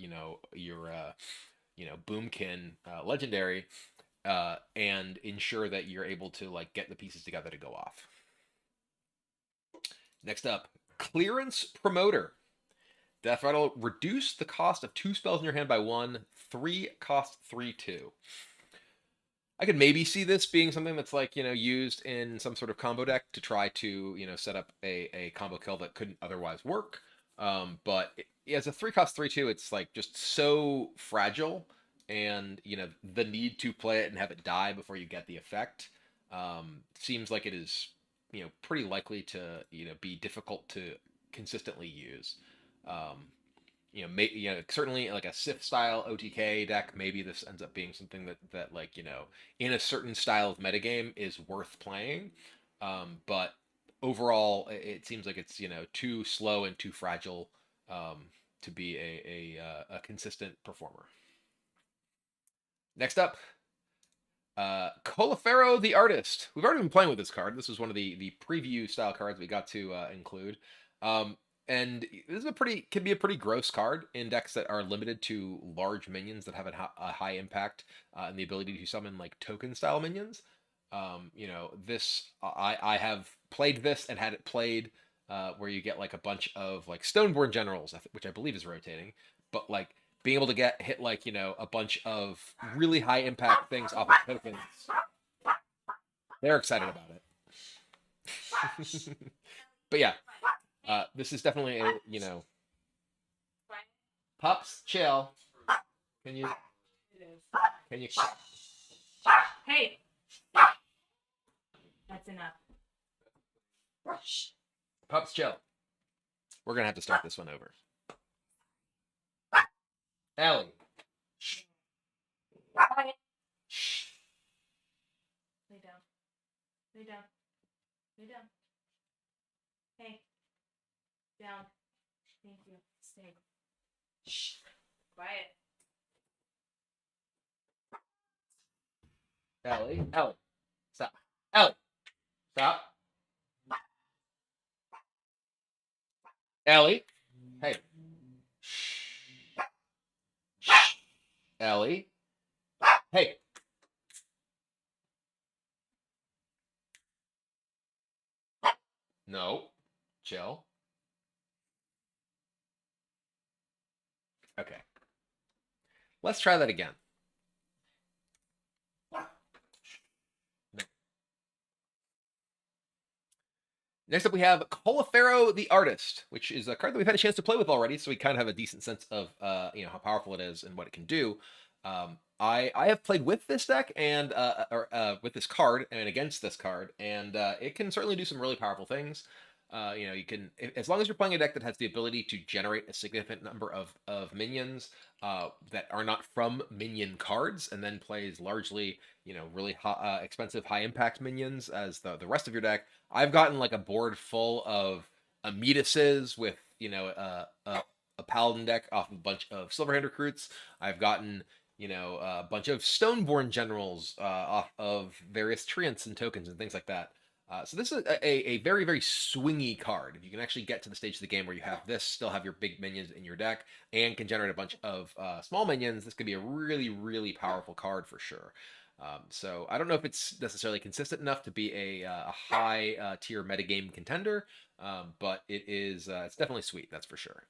Boomkin legendary, and ensure that you're able to like get the pieces together to go off. Next up, Clearance Promoter. Death Rattle, reduce the cost of 2 spells in your hand by 1. 3-cost 3/2. I could maybe see this being something that's like used in some sort of combo deck to try to set up a combo kill that couldn't otherwise work. But as a 3-cost 3/2, it's like just so fragile, and the need to play it and have it die before you get the effect seems like it is pretty likely to be difficult to consistently use. Certainly like a Sith style OTK deck, maybe this ends up being something that like in a certain style of metagame is worth playing. But overall, it seems like it's too slow and too fragile to be a consistent performer. Next up, Colifero the Artist. We've already been playing with this card. This was one of the preview style cards we got to include. And this can be a pretty gross card in decks that are limited to large minions that have a high impact and the ability to summon like token style minions. This I have played this and had it played where you get like a bunch of like Stoneborn Generals, which I believe is rotating, but like being able to hit like a bunch of really high impact things off of tokens. They're excited about it. But yeah, this is definitely a pups chill. Can you? It is. Can you? Hey, that's enough. Pups chill. We're gonna have to start this one over. Allie. Shh. Lay down. Lay down. Lay down. Hey. Down. Thank you. Stay. Shh. Quiet. Allie. Stop. Allie. Stop. Allie. Hey. Shh. Shh. Allie. Hey. No. Chill. Okay. Let's try that again. Next up, we have Colifero the Artist, which is a card that we've had a chance to play with already, so we kind of have a decent sense of how powerful it is and what it can do. I have played with this deck and with this card and against this card, and it can certainly do some really powerful things. You can, as long as you're playing a deck that has the ability to generate a significant number of minions that are not from minion cards, and then plays largely, really expensive high impact minions as the rest of your deck. I've gotten like a board full of Amituses with, a Paladin deck off of a bunch of Silverhand recruits. I've gotten, a bunch of Stoneborn generals off of various treants and tokens and things like that. So this is a very, very swingy card. If you can actually get to the stage of the game where you have this, still have your big minions in your deck, and can generate a bunch of small minions, this could be a really, really powerful card for sure. So I don't know if it's necessarily consistent enough to be a high tier metagame contender, but it's definitely sweet, that's for sure.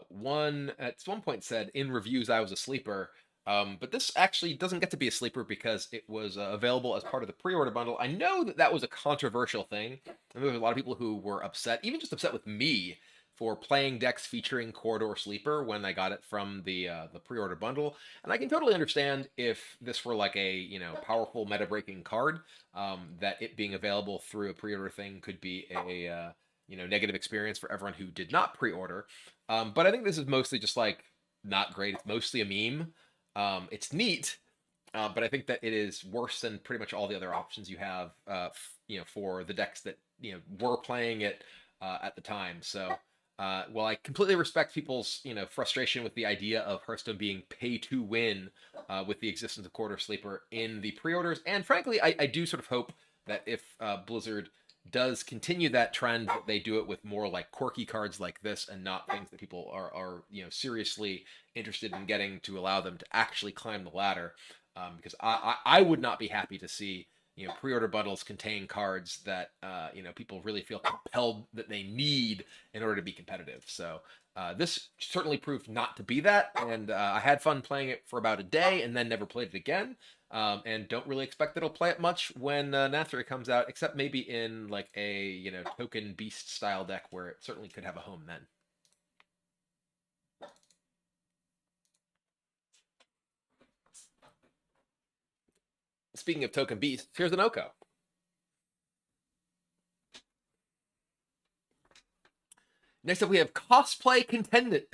One at one point said in reviews I was a sleeper, but this actually doesn't get to be a sleeper because it was available as part of the pre-order bundle. I know that was a controversial thing, and there was a lot of people who were upset, even just upset with me for playing decks featuring Corridor Sleeper when I got it from the pre-order bundle. And I can totally understand if this were like a powerful meta breaking card, that it being available through a pre-order thing could be a negative experience for everyone who did not pre-order. But I think this is mostly just like not great. It's mostly a meme. It's neat, but I think that it is worse than pretty much all the other options you have, for the decks that were playing it at the time. So, while I completely respect people's frustration with the idea of Hearthstone being pay to win, with the existence of Quarter Sleeper in the pre-orders, and frankly, I do sort of hope that if Blizzard does continue that trend, that they do it with more like quirky cards like this and not things that people are seriously interested in getting to allow them to actually climb the ladder. Because I would not be happy to see pre-order bundles contain cards that people really feel compelled that they need in order to be competitive. So this certainly proved not to be that, and I had fun playing it for about a day and then never played it again. And don't really expect that I'll play it much when Nathria comes out, except maybe in like a token beast style deck where it certainly could have a home then. Speaking of token beasts, here's an Oko. Next up, we have contestant.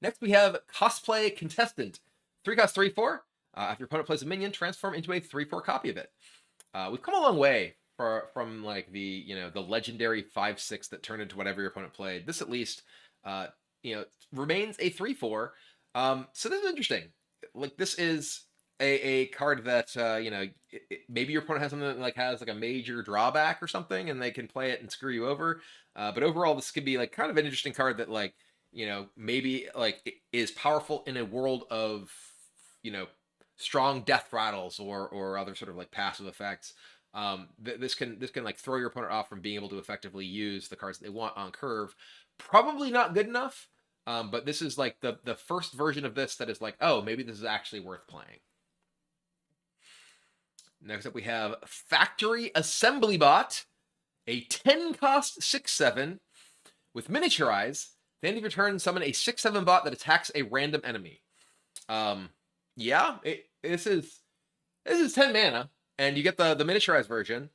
Next, we have cosplay contestant. 3 cost 3/4. After your opponent plays a minion, transform into a 3/4 copy of it. We've come a long way from like the legendary 5/6 that turned into whatever your opponent played. This at least remains a 3/4. So this is interesting. Like this is a card that maybe your opponent has something that has like a major drawback or something, and they can play it and screw you over. But overall, this could be like kind of an interesting card that maybe like is powerful in a world of strong death rattles or other sort of like passive effects. This can like throw your opponent off from being able to effectively use the cards that they want on curve. Probably not good enough, but this is like the first version of this that is like, oh, maybe this is actually worth playing. Next up, we have Factory Assembly Bot, a 10 cost 6/7 with Miniaturize. At the end of your turn, summon a 6/7 bot that attacks a random enemy. This is 10 mana, and you get the Miniaturized version.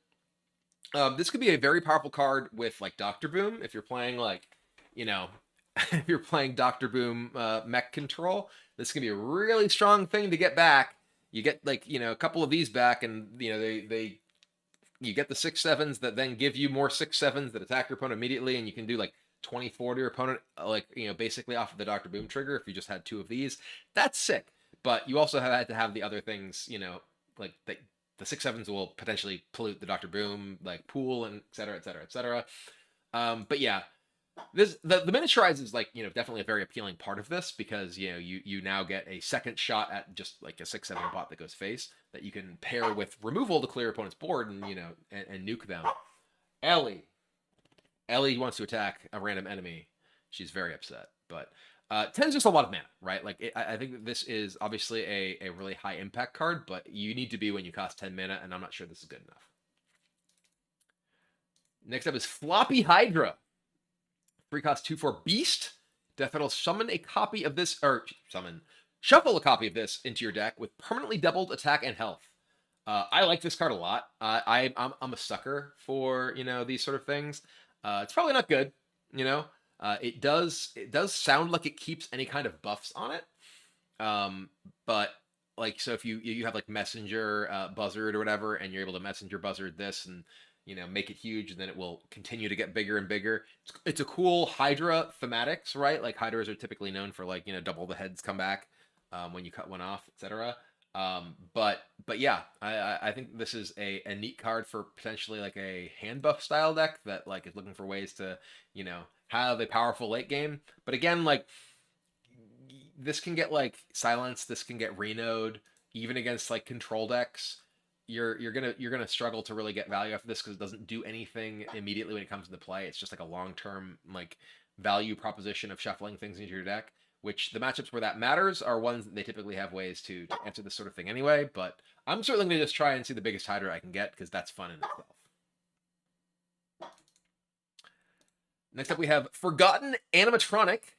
This could be a very powerful card with like Doctor Boom if you're playing like if you're playing Doctor Boom mech control. This can be a really strong thing to get back. You get like a couple of these back, and you get the 6/7s that then give you more 6/7s that attack your opponent immediately, and you can do like 24 to your opponent, basically off of the Doctor Boom trigger if you just had 2 of these. That's sick. But you also had to have the other things, like the 6/7s will potentially pollute the Doctor Boom like pool and et cetera, et cetera, et cetera. But yeah, The miniaturize is like, definitely a very appealing part of this because you now get a second shot at just like a 6/7 bot that goes face that you can pair with removal to clear opponent's board and and nuke them. Ellie. Ellie wants to attack a random enemy. She's very upset, but 10 is just a lot of mana, right? Like I think that this is obviously a really high impact card, but you need to be when you cost 10 mana, and I'm not sure this is good enough. Next up is Floppy Hydra. 3 cost 2/4 Beast. Death Rattle, summon a copy of this, or shuffle a copy of this into your deck with permanently doubled attack and health. I like this card a lot. I'm a sucker for these sort of things. It's probably not good, it does sound like it keeps any kind of buffs on it. But like, so if you have like messenger buzzard or whatever, and you're able to messenger buzzard this and make it huge, and then it will continue to get bigger and bigger. It's a cool Hydra thematics, right? Like Hydras are typically known for like double the heads come back when you cut one off, etc. But yeah, I think this is a neat card for potentially like a hand buff style deck that like is looking for ways to have a powerful late game. But again, like this can get like silenced, this can get renode, even against like control decks. You're gonna struggle to really get value off of this because it doesn't do anything immediately when it comes into play. It's just like a long-term like value proposition of shuffling things into your deck, which the matchups where that matters are ones that they typically have ways to answer this sort of thing anyway. But I'm certainly gonna just try and see the biggest Hydra I can get because that's fun in itself. Next up we have Forgotten Animatronic.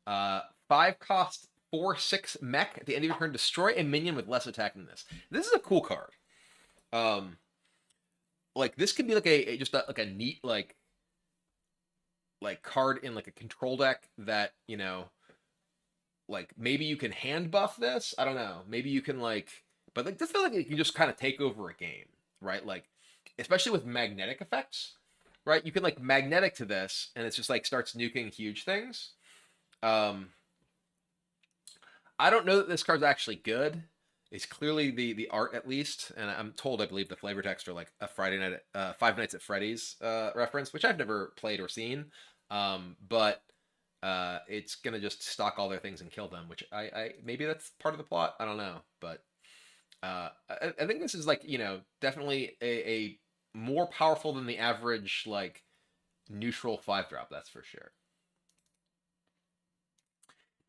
5 cost 4/6 mech. At the end of your turn, destroy a minion with less attack than this. This is a cool card. Like this could be like a neat like card in like a control deck that like maybe you can hand buff this. I don't know. Maybe you can like, but like this feels like you can just kind of take over a game, right? Like especially with magnetic effects, right? You can like magnetic to this, and it's just like starts nuking huge things. I don't know that this card's actually good. It's clearly the art at least, and I'm told I believe the flavor text are like a Friday night, Five Nights at Freddy's reference, which I've never played or seen. But it's gonna just stock all their things and kill them, which I maybe that's part of the plot. I don't know, but I think this is like definitely a more powerful than the average like neutral 5-drop. That's for sure.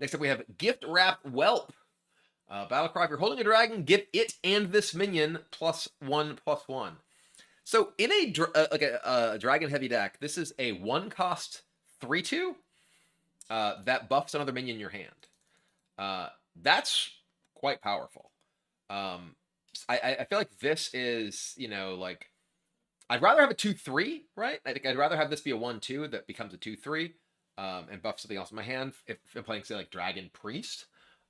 Next up, we have Gift Wrap Whelp. Battlecry, if you're holding a dragon, give it and this minion +1/+1. So in a dragon heavy deck, this is a 1 cost 3/2 that buffs another minion in your hand. That's quite powerful. I feel like this is like I'd rather have a 2/3, right? I think I'd rather have this be a 1/2 that becomes a 2/3. And buff something else in my hand if I'm playing, say, like Dragon Priest.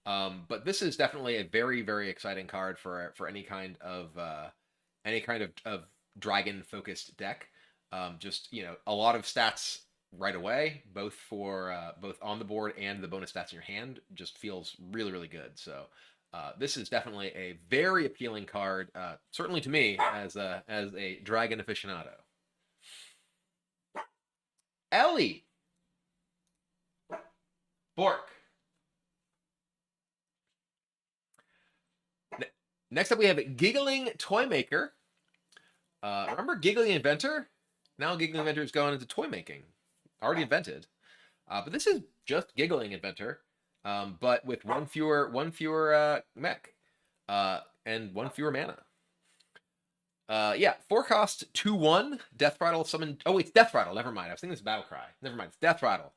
But this is definitely a very, very exciting card for any kind of dragon focused deck. Just a lot of stats right away, both for both on the board and the bonus stats in your hand. Just feels really, really good. So this is definitely a very appealing card, certainly to me as a dragon aficionado. Ellie. Bork. Next up, we have Giggling Toymaker. Remember Giggling Inventor? Now Giggling Inventor is going into toy making. Already invented. But this is just Giggling Inventor, but with one fewer mech, and one fewer mana. Yeah, 4 cost 2/1. Death Rattle summon. Oh, it's Death Rattle. Never mind. I was thinking this Battle Cry. Never mind. It's Death Rattle.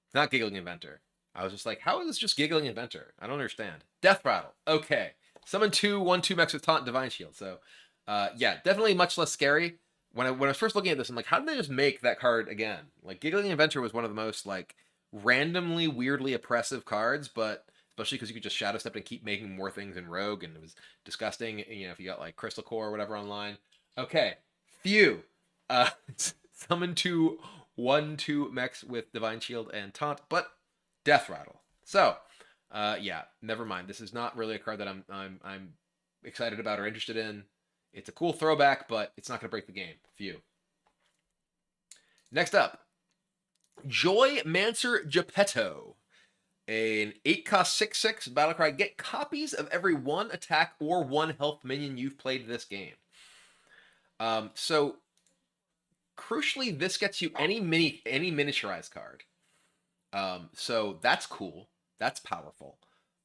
It's not Giggling Inventor. I was just like, how is this just Giggling Inventor? I don't understand. Death Rattle. Okay. Summon 1/2 mechs with Taunt Divine Shield. So, yeah, definitely much less scary. When I was first looking at this, I'm like, how did they just make that card again? Like, Giggling Inventor was one of the most, like, randomly, weirdly oppressive cards, but especially because you could just Shadow Step and keep making more things in Rogue, and it was disgusting, if you got, like, Crystal Core or whatever online. Okay. Phew. Summon 1/2 mechs with Divine Shield and Taunt, but Death Rattle. So, yeah, never mind. This is not really a card that I'm excited about or interested in. It's a cool throwback, but it's not going to break the game. Phew. Next up, Joy Mancer Geppetto. An 8-cost 6/6 battlecry. Get copies of every 1 attack or 1 health minion you've played this game. So crucially, this gets you any miniaturized card. So that's cool. That's powerful.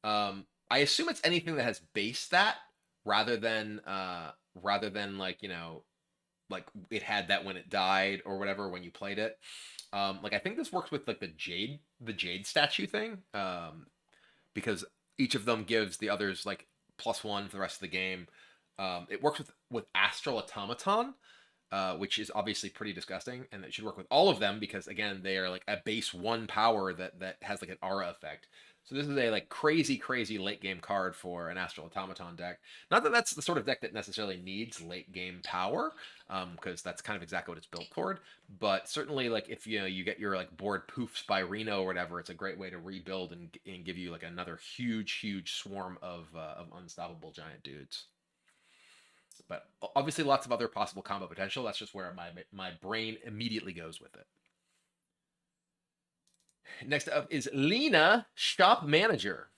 I assume it's anything that has base stat rather than like, you know, like it had that when it died or whatever when you played it. Like I think this works with like the Jade statue thing. Because each of them gives the others like +1 for the rest of the game. It works with Astral Automaton, which is obviously pretty disgusting, and it should work with all of them because again they are like a base 1 power that has like an aura effect. So this is a like crazy late game card for an Astral Automaton deck. Not that that's the sort of deck that necessarily needs late game power, because that's kind of exactly what it's built toward. But certainly, like if you know you get your like board poofs by Reno or whatever, it's a great way to rebuild and give you like another huge swarm of unstoppable giant dudes. But obviously, lots of other possible combo potential. That's just where my brain immediately goes with it. Next up is Lena, Shop Manager.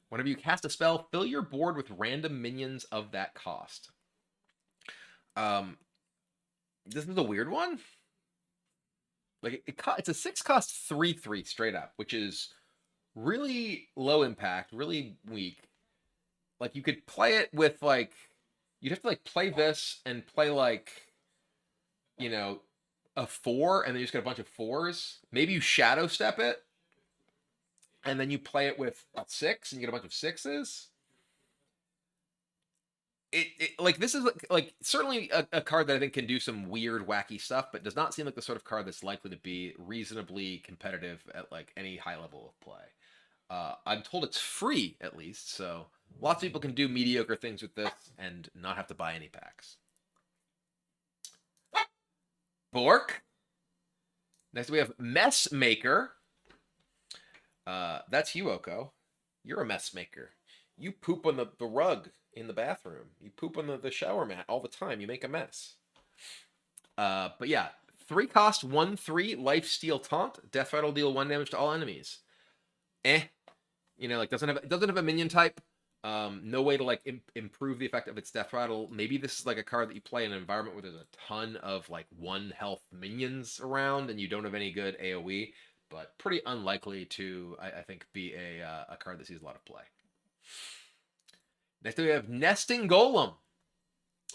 Whenever you cast a spell, fill your board with random minions of that cost. This is a weird one. Like it's a 6-cost 3/3 straight up, which is really low impact, really weak. Like you could play it with like you'd have to like play this and play like, you know, a 4 and then you just get a bunch of 4s. Maybe you shadow step it and then you play it with a 6 and you get a bunch of 6s. It like this is like certainly a card that I think can do some weird wacky stuff, but does not seem like the sort of card that's likely to be reasonably competitive at like any high level of play. I'm told it's free at least, so lots of people can do mediocre things with this and not have to buy any packs. Bork. Next we have Mess Maker. That's you, Oko. You're a mess maker. You poop on the rug in the bathroom. You poop on the shower mat all the time. You make a mess. But yeah, 3-cost 1/3 lifesteal taunt. Death Rattle deal 1 damage to all enemies. You know, like doesn't have a minion type. No way to like improve the effect of its Death Rattle. Maybe this is like a card that you play in an environment where there's a ton of like 1 health minions around and you don't have any good AoE. But pretty unlikely to, I think, be a card that sees a lot of play. Next we have Nesting Golem.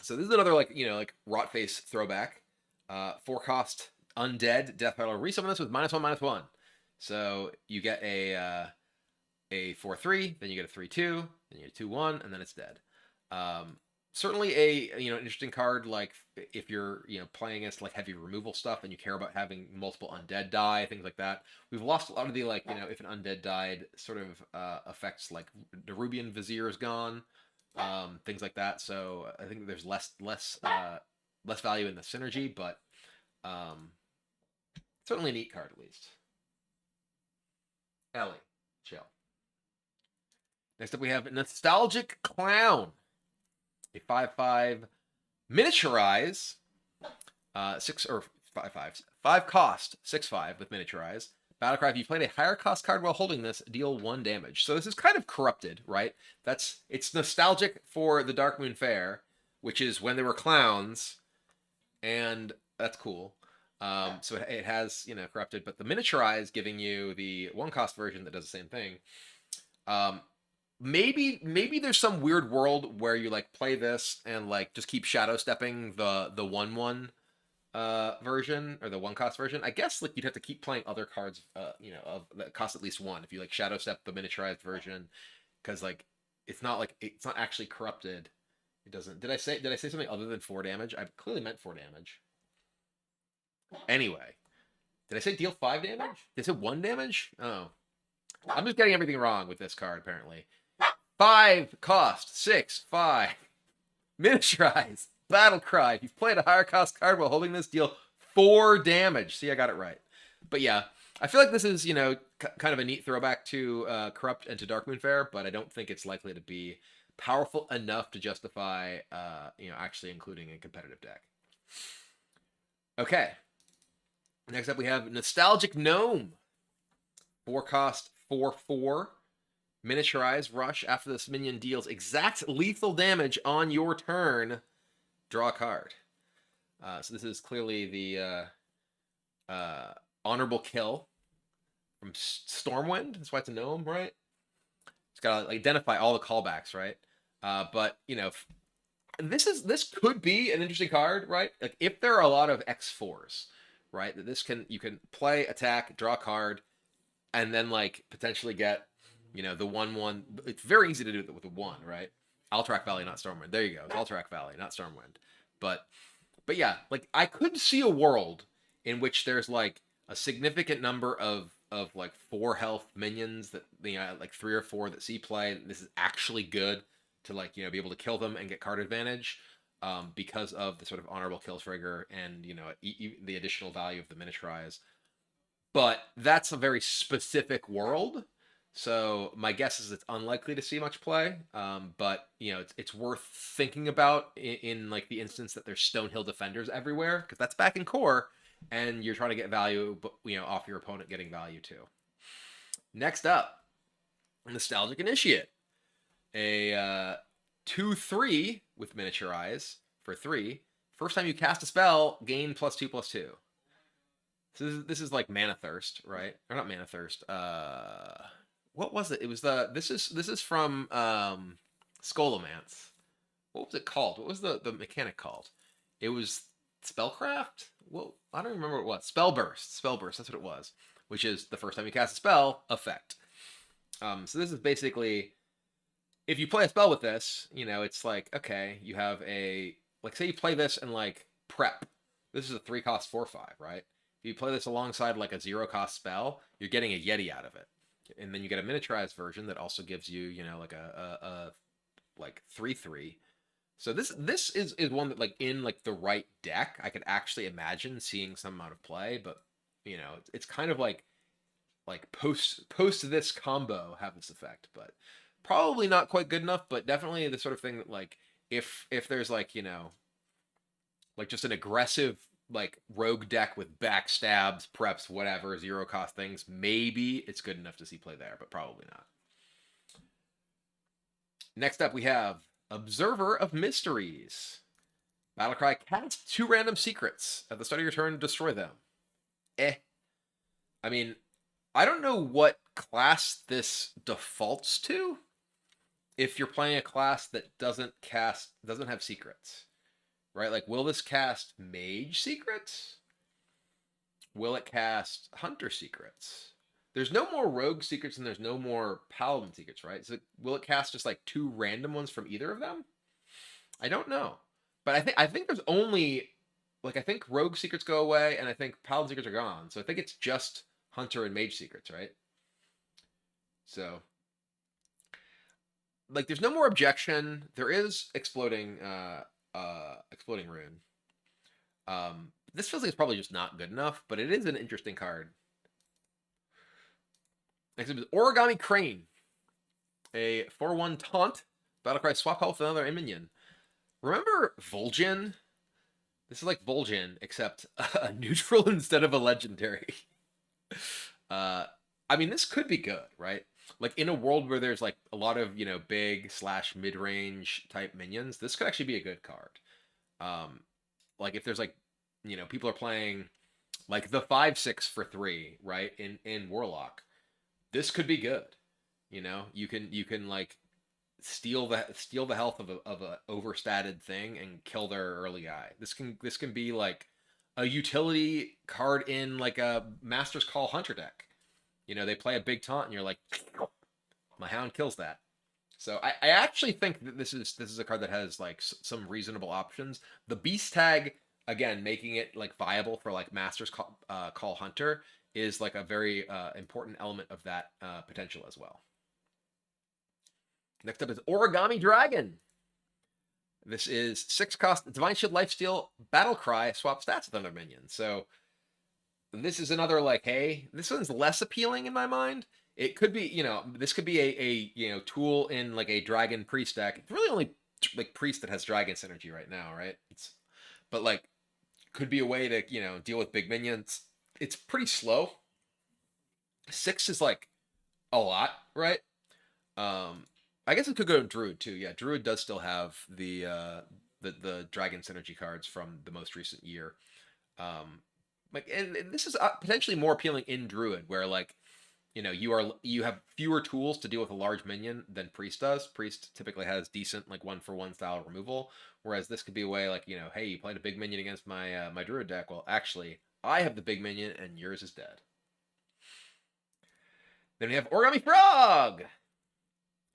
So this is another like, you know, like Rotface throwback. 4-cost undead death rattle. Resummon this with -1/-1. So you get a 4/3, then you get a 3/2, then you get a 2/1, and then it's dead. Certainly a interesting card, like if you're playing against like heavy removal stuff and you care about having multiple undead die, things like that. We've lost a lot of the like if an undead died sort of effects, like the Rubian Vizier is gone, things like that. So I think there's less value in the synergy, but certainly a neat card at least. Ellie, chill. Next up we have Nostalgic Clown. A 5/5 miniaturize, 5 cost 6/5 with miniaturize. Battlecry, if you played a higher cost card while holding this, deal 1 damage. So this is kind of corrupted, right? It's nostalgic for the Darkmoon Faire, which is when they were clowns, and that's cool. So it has corrupted, but the miniaturize giving you the 1-cost version that does the same thing. Maybe there's some weird world where you like play this and like just keep shadow stepping the 1/1 version or the 1-cost version. I guess like you'd have to keep playing other cards of that cost at least 1 if you like shadow step the miniaturized version, because like it's not actually corrupted. It doesn't. Did I say something other than 4 damage? I clearly meant 4 damage. Anyway, did I say deal 5 damage? Did I say 1 damage? Oh, I'm just getting everything wrong with this card apparently. 5 cost 6/5 miniaturize battle cry. If you've played a higher cost card while holding this, deal 4 damage. See, I got it right. But yeah, I feel like this is kind of a neat throwback to Corrupt and to Darkmoon Faire, but I don't think it's likely to be powerful enough to justify actually including a competitive deck. Okay. Next up, we have Nostalgic Gnome. 4-cost, 4/4. Miniaturize rush. After this minion deals exact lethal damage on your turn, draw a card. So this is clearly the honorable kill from Stormwind. That's why it's a gnome, right? It's got to identify all the callbacks, right? But you know, this could be an interesting card, right? Like if there are a lot of X4s, right? That you can play, attack, draw a card, and then like potentially get, you know, the 1/1. It's very easy to do it with the one, right? Alterac Valley, not Stormwind. There you go. It's Alterac Valley, not Stormwind. But yeah, like I could see a world in which there's like a significant number of like 4 health minions that, you know, like 3 or 4 that see play. This is actually good to, like, you know, be able to kill them and get card advantage, because of the sort of honorable kill trigger and, you know, the additional value of the miniaturize. But that's a very specific world. So my guess is it's unlikely to see much play. But you know, it's worth thinking about in like the instance that there's Stonehill defenders everywhere, because that's back in core, and you're trying to get value, but, you know, off your opponent getting value too. Next up, Nostalgic Initiate, a 2/3 with miniaturize for 3. First time you cast a spell, gain +2/+2. So this is like Mana Thirst, right? Or not Mana Thirst. What was it? It was this is from Scholomance. What was it called? What was the mechanic called? It was Spellcraft? Well, I don't remember what it was. Spellburst. Spellburst, that's what it was. Which is the first time you cast a spell, effect. So this is basically, if you play a spell with this, you know, it's like, okay, you have a, like, say you play this and like prep. This is a 3-cost 4/5, right? If you play this alongside like a 0-cost spell, you're getting a Yeti out of it. And then you get a miniaturized version that also gives you, you know, like a like 3/3. So this is one that, like, in like the right deck, I could actually imagine seeing some amount of play. But you know, it's kind of like post this combo have this effect, but probably not quite good enough. But definitely the sort of thing that, like, if there's, like, you know, like just an aggressive like rogue deck with backstabs, preps, whatever, 0-cost things, maybe it's good enough to see play there, but probably not. Next up, we have Observer of Mysteries. Battlecry, cast 2 random secrets. At the start of your turn, destroy them. I mean, I don't know what class this defaults to. If you're playing a class that doesn't have secrets, right? Like, will this cast Mage secrets? Will it cast Hunter secrets? There's no more Rogue secrets and there's no more Paladin secrets, right? So will it cast just like 2 random ones from either of them? I don't know, but I think there's only, like, I think Rogue secrets go away and I think Paladin secrets are gone. So I think it's just Hunter and Mage secrets, right? So, like, there's no more objection. There is exploding rune. This feels like it's probably just not good enough, but it is an interesting card. Next up is Origami Crane, a 4/1 taunt. Battlecry, swap health with another minion. Remember Vol'jin? This is like Vol'jin, except a neutral instead of a legendary. I mean, this could be good, right? Like, in a world where there's like a lot of, you know, big / mid-range type minions, this could actually be a good card. Like if there's like, you know, people are playing like the 5/6 for 3, right? In Warlock, this could be good. You know, you can like steal the health of a overstated thing and kill their early guy. This can be like a utility card in like a Master's Call Hunter deck. You know, they play a big taunt and you're like, my hound kills that. So I actually think that this is a card that has like some reasonable options. The beast tag, again, making it like viable for like Master's Call Hunter is like a very important element of that potential as well. Next up is Origami Dragon. This is 6-cost Divine Shield, Lifesteal, Battle Cry, swap stats with another minion. So this is another, like, hey, this one's less appealing in my mind. It could be, you know, this could be a you know, tool in like a Dragon Priest deck. It's really only like Priest that has Dragon synergy right now, right? But like, could be a way to, you know, deal with big minions. it's pretty slow. 6 is like a lot, right? Um, I guess it could go to Druid too. Yeah, Druid does still have the Dragon Synergy cards from the most recent year. Um, like, and this is potentially more appealing in Druid, where like you have fewer tools to deal with a large minion than Priest does. Priest typically has decent like 1-for-1 style removal, whereas this could be a way like hey, you played a big minion against my my Druid deck. Well, actually, I have the big minion and yours is dead. Then we have Origami Frog.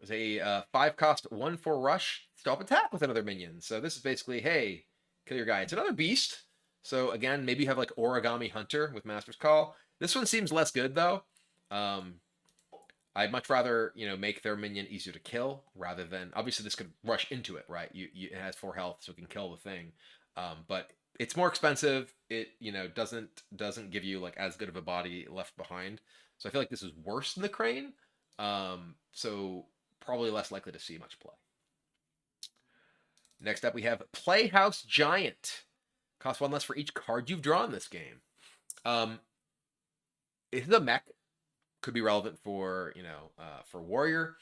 It's a 5-cost 1/4 rush. Stop attack with another minion. So this is basically, hey, kill your guy. It's another beast. So again, maybe you have like Origami Hunter with Master's Call. This one seems less good though. Um, I'd much rather make their minion easier to kill rather than obviously this could rush into it, right? It has 4 health, so it can kill the thing. But it's more expensive. It doesn't give you like as good of a body left behind. So I feel like this is worse than the Crane. So probably less likely to see much play. Next up, we have Playhouse Giant. Costs 1 less for each card you've drawn this game. It's a mech. Could be relevant for for Warrior.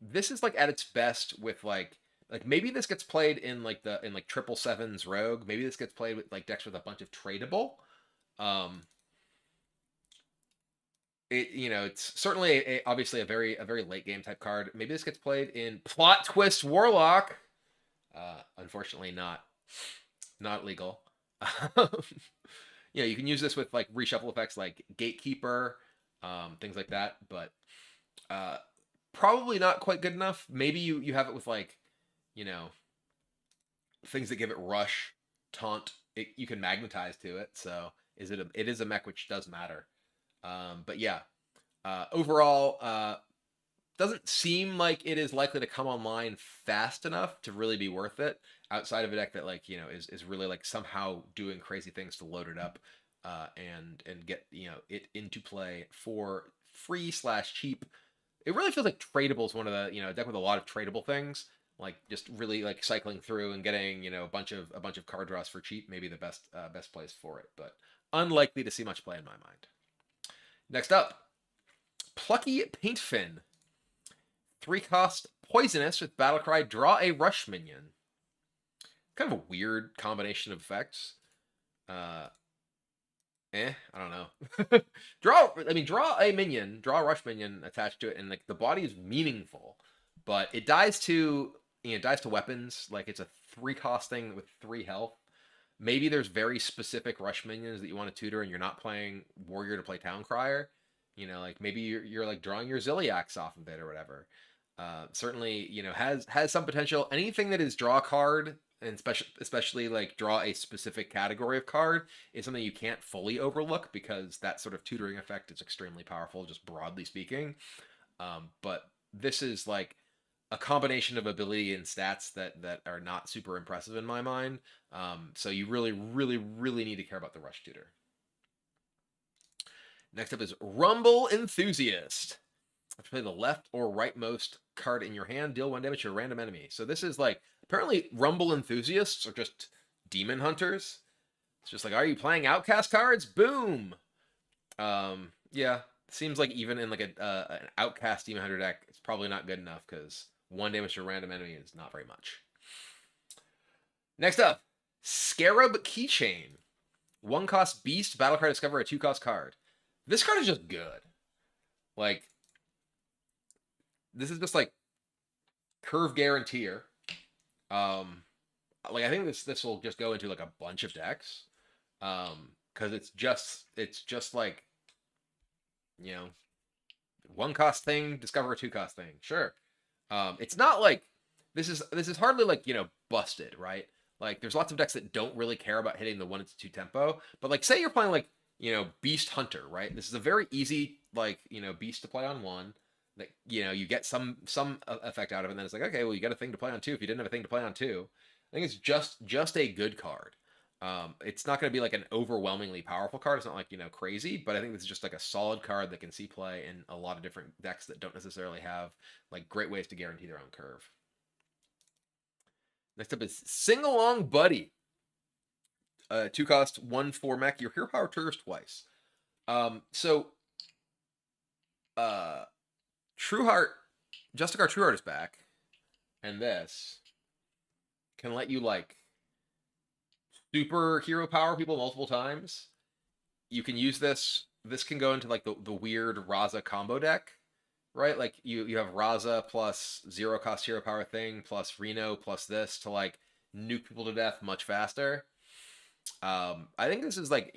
This is like at its best with like maybe this gets played in like 777's Rogue. Maybe this gets played with like decks with a bunch of tradable. It's certainly obviously a very late game type card. Maybe this gets played in Plot Twist Warlock. Unfortunately, not legal. You can use this with like reshuffle effects like Gatekeeper, things like that, but probably not quite good enough. Maybe you have it with like things that give it rush, taunt. You can magnetize to it, so it is a mech which does matter. But yeah, overall, doesn't seem like it is likely to come online fast enough to really be worth it. Outside of a deck that like is really like somehow doing crazy things to load it up, and get it into play for free/cheap. It really feels like tradable is one of the a deck with a lot of tradable things. Like just really like cycling through and getting a bunch of card draws for cheap. Maybe the best place for it, but unlikely to see much play in my mind. Next up, Plucky Paintfin. 3-cost poisonous with Battlecry. Draw a rush minion. Kind of a weird combination of effects. I don't know. Draw a minion, draw a rush minion attached to it, and like the body is meaningful, but it dies to weapons. Like it's a 3-cost thing with 3 health. Maybe there's very specific rush minions that you want to tutor, and you're not playing Warrior to play Town Crier. Like maybe you're like drawing your Ziliax off of it or whatever. Certainly, has some potential. Anything that is draw a card, and especially like draw a specific category of card, is something you can't fully overlook because that sort of tutoring effect is extremely powerful, just broadly speaking. But this is like a combination of ability and stats that are not super impressive in my mind. So you really, really, really need to care about the rush tutor. Next up is Rumble Enthusiast. Have to play the left or rightmost card in your hand, deal 1 damage to a random enemy. So this is like, apparently Rumble Enthusiasts are just demon hunters. It's just like, are you playing outcast cards? Boom! Yeah, seems like even in like an outcast demon hunter deck, it's probably not good enough because 1 damage to a random enemy is not very much. Next up, Scarab Keychain. 1-cost beast, battle card, discover a 2-cost card. This card is just good. Like, this is just like curve guaranteer. Like I think this will just go into like a bunch of decks. Because it's just like 1-cost thing, discover a 2-cost thing. Sure. It's not like this is hardly like busted, right? Like there's lots of decks that don't really care about hitting the 1-2 tempo, but like say you're playing like Beast Hunter, right? This is a very easy like beast to play on 1. That you get some effect out of it, and then it's like, okay, well you got a thing to play on 2 if you didn't have a thing to play on 2. I think it's just a good card. It's not going to be like an overwhelmingly powerful card. It's not like crazy, but I think this is just like a solid card that can see play in a lot of different decks that don't necessarily have like great ways to guarantee their own curve. Next up is Sing Along Buddy. 2 cost, 1/4 mech. Your hero power triggers twice. So Trueheart, Justicar Trueheart is back, and this can let you like superhero power people multiple times. You can use this. This can go into like the weird Raza combo deck, right? Like you have Raza plus 0 cost hero power thing plus Reno plus this to like nuke people to death much faster. I think this is like,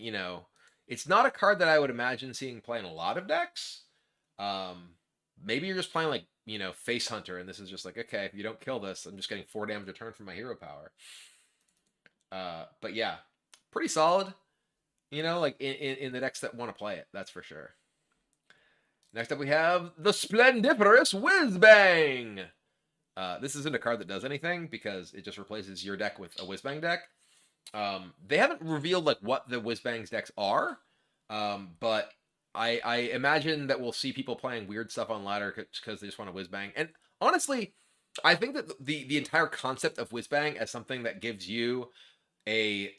it's not a card that I would imagine seeing play in a lot of decks. Um, Maybe you're just playing like, Face Hunter, and this is just like, okay, if you don't kill this, I'm just getting 4 damage a turn from my hero power. But yeah, pretty solid, like in the decks that want to play it, that's for sure. Next up, we have the Splendiferous Whizbang. This isn't a card that does anything because it just replaces your deck with a Whizbang deck. They haven't revealed like what the Whizbangs decks are, but I imagine that we'll see people playing weird stuff on ladder because they just want to Whizbang. And honestly, I think that the entire concept of Whizbang as something that gives you a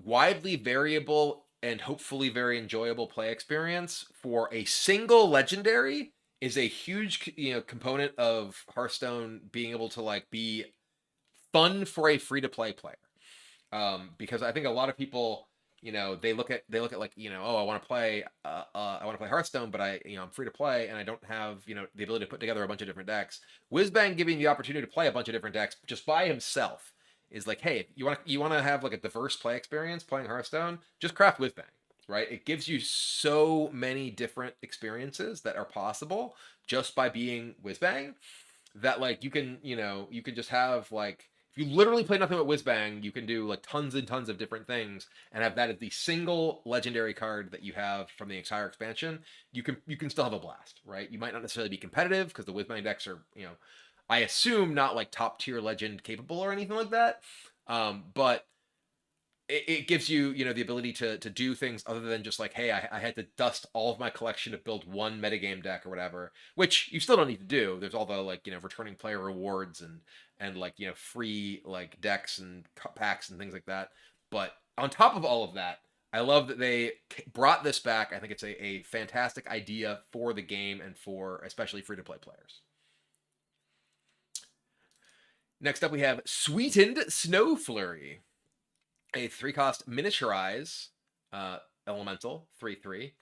widely variable and hopefully very enjoyable play experience for a single legendary is a huge component of Hearthstone being able to like be fun for a free to play player. Because I think a lot of people, they look at like, oh, I want to play Hearthstone, but I'm free to play and I don't have, the ability to put together a bunch of different decks. Whizbang giving the opportunity to play a bunch of different decks just by himself is like, hey, you want to have like a diverse play experience playing Hearthstone, just craft Whizbang, right? It gives you so many different experiences that are possible just by being Whizbang that like you can just have like, if you literally play nothing but Whizbang, you can do like tons and tons of different things and have that as the single legendary card that you have from the entire expansion. You can still have a blast, right? You might not necessarily be competitive because the Whizbang decks are, I assume not like top tier legend capable or anything like that. But it gives you, the ability to do things other than just like, hey, I had to dust all of my collection to build one metagame deck or whatever, which you still don't need to do. There's all the like, returning player rewards and like, free like decks and packs and things like that. But on top of all of that, I love that they brought this back. I think it's a fantastic idea for the game and for especially free to play players. Next up, we have Sweetened Snow Flurry, a 3-cost miniaturize elemental, 3/3,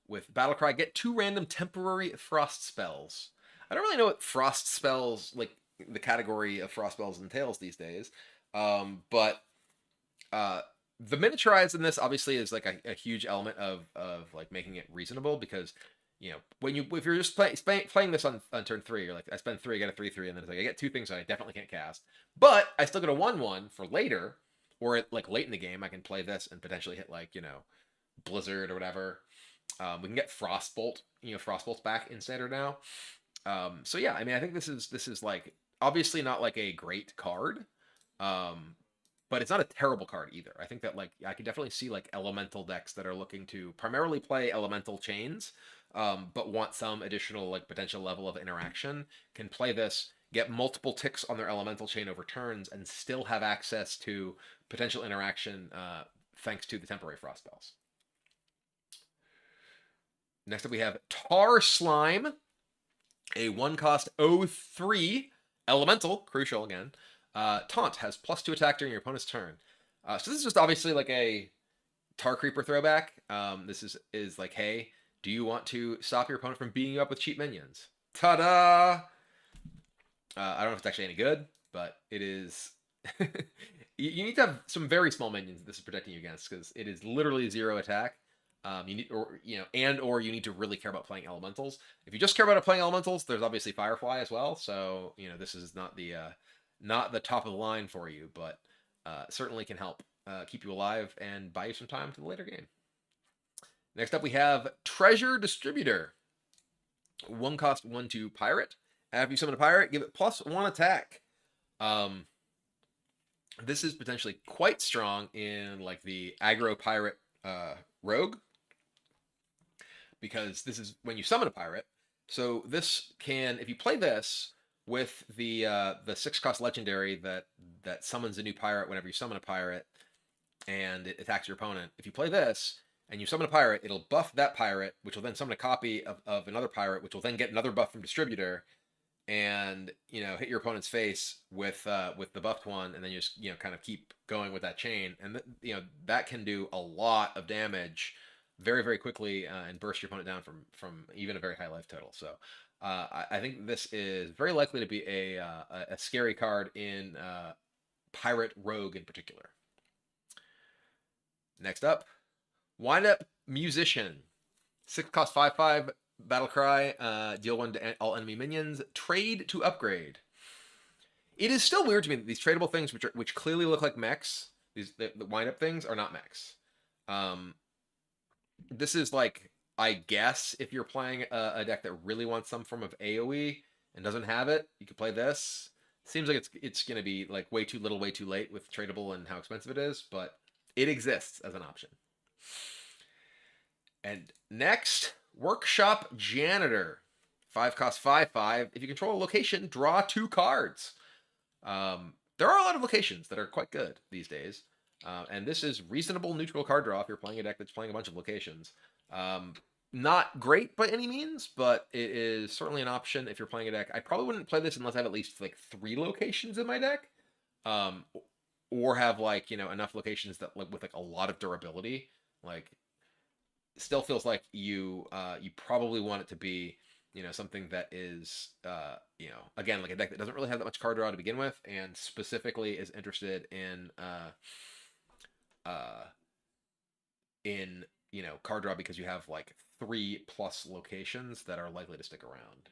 with Battlecry. Get 2 random temporary frost spells. I don't really know what frost spells, like the category of frost spells entails these days, but the miniaturize in this obviously is like a huge element of like making it reasonable because if you're just playing this on turn 3, you're like, I spend 3, I get a 3/3, and then it's like I get 2 things that I definitely can't cast, but I still get a 1/1 for later, or like late in the game I can play this and potentially hit like Blizzard or whatever. We can get Frostbolt, Frostbolt's back in standard now. So yeah, I mean, I think this is like obviously not like a great card, but it's not a terrible card either. I think that like I can definitely see like elemental decks that are looking to primarily play elemental chains, but want some additional like potential level of interaction, can play this, get multiple ticks on their elemental chain over turns, and still have access to potential interaction thanks to the temporary frost spells. Next up, we have Tar Slime, a 1-cost 0/3 elemental, crucial again. Taunt has +2 attack during your opponent's turn. So this is just obviously like a Tar Creeper throwback. This is like, hey, do you want to stop your opponent from beating you up with cheap minions? Ta-da! I don't know if it's actually any good, but it is. You need to have some very small minions that this is protecting you against because it is literally 0 attack. You need, or you need to really care about playing elementals. If you just care about playing elementals, there's obviously Firefly as well. So this is not the top of the line for you, but certainly can help keep you alive and buy you some time to the later game. Next up, we have Treasure Distributor. 1-cost 1/2 pirate. After you summon a pirate, give it +1 attack. This is potentially quite strong in like the aggro pirate rogue, because this is when you summon a pirate. So this can, if you play this with the 6-cost legendary that summons a new pirate whenever you summon a pirate, and it attacks your opponent. If you play this and you summon a pirate, it'll buff that pirate, which will then summon a copy of another pirate, which will then get another buff from distributor, and hit your opponent's face with the buffed one, and then you just kind of keep going with that chain, and that can do a lot of damage very very quickly, and burst your opponent down from even a very high life total. So I think this is very likely to be a scary card in pirate rogue in particular. Next up, Wind Up Musician. 6 cost 5/5 battle cry. Deal 1 to all enemy minions. Trade to upgrade. It is still weird to me that these tradable things, which clearly look like mechs, the wind up things, are not mechs. This is like, I guess, if you're playing a deck that really wants some form of AoE and doesn't have it, you could play this. Seems like it's going to be like way too little, way too late with tradable and how expensive it is, but it exists as an option. And next, Workshop Janitor. 5 cost 5/5. If you control a location, draw 2 cards. There are a lot of locations that are quite good these days. And this is reasonable neutral card draw if you're playing a deck that's playing a bunch of locations. Not great by any means, but it is certainly an option if you're playing a deck. I probably wouldn't play this unless I have at least like 3 locations in my deck. Or have like, enough locations that with like a lot of durability. Like, still feels like you probably want it to be something that is again, like a deck that doesn't really have that much card draw to begin with, and specifically is interested in card draw because you have like 3+ locations that are likely to stick around.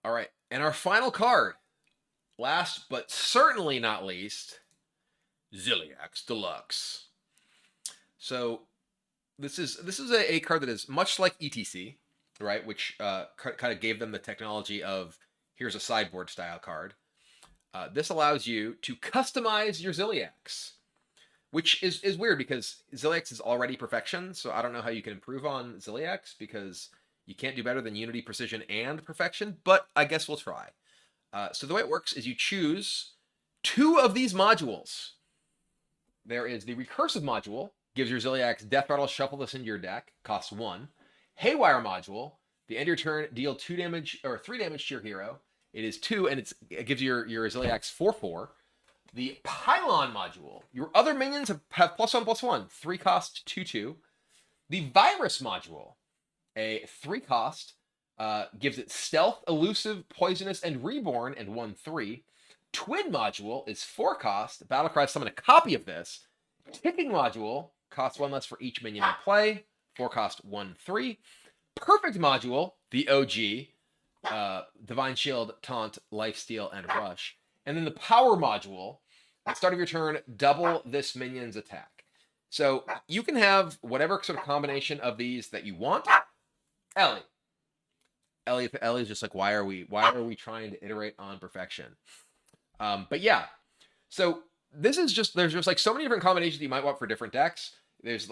All right, and our final card, last but certainly not least, Ziliax Deluxe. So this is a card that is much like ETC, right? Which kind of gave them the technology of, here's a sideboard style card. This allows you to customize your Ziliax, which is weird because Ziliax is already perfection. So I don't know how you can improve on Ziliax because you can't do better than Unity, Precision, and Perfection. But I guess we'll try. So the way it works is you choose 2 of these modules. There is the recursive module, gives your Ziliax Death Rattle, shuffle this into your deck, costs 1. Haywire module, the end of your turn, deal 2 damage or 3 damage to your hero. It is 2, and it gives your Ziliax 4/4. The Pylon module, your other minions have +1/+1, 3 cost 2/2. The Virus module, a 3 cost, gives it Stealth, Elusive, Poisonous, and Reborn, and 1/3. Twin module is 4 cost. Battlecry, summon a copy of this. Ticking module costs 1 less for each minion in play. 4 cost 1/3. Perfect module, the OG, Divine Shield, Taunt, Lifesteal, and Rush. And then the Power module, at the start of your turn, double this minion's attack. So you can have whatever sort of combination of these that you want. Ellie's just like, why are we trying to iterate on perfection? But yeah, so this is just, there's just like so many different combinations you might want for different decks. There's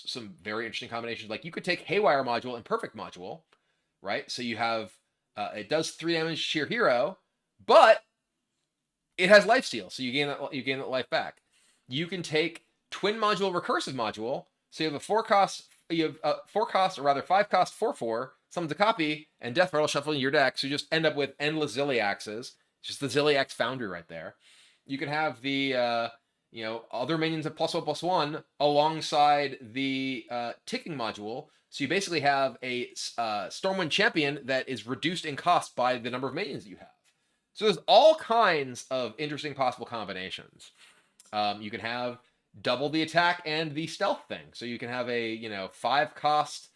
some very interesting combinations. Like you could take Haywire module and Perfect module, right? So you have it does 3 damage to your hero, but it has lifesteal, so you gain that life back. You can take Twin module, Recursive module, so you have a 4 cost, or rather 5 cost 4/4, summons a copy, and Death Rattle shuffle in your deck, so you just end up with endless Ziliaxes. Just the Ziliax Foundry right there. You can have the other minions of +1/+1 alongside the ticking module. So you basically have a Stormwind champion that is reduced in cost by the number of minions that you have. So there's all kinds of interesting possible combinations. You can have double the attack and the stealth thing. So you can have a 5 cost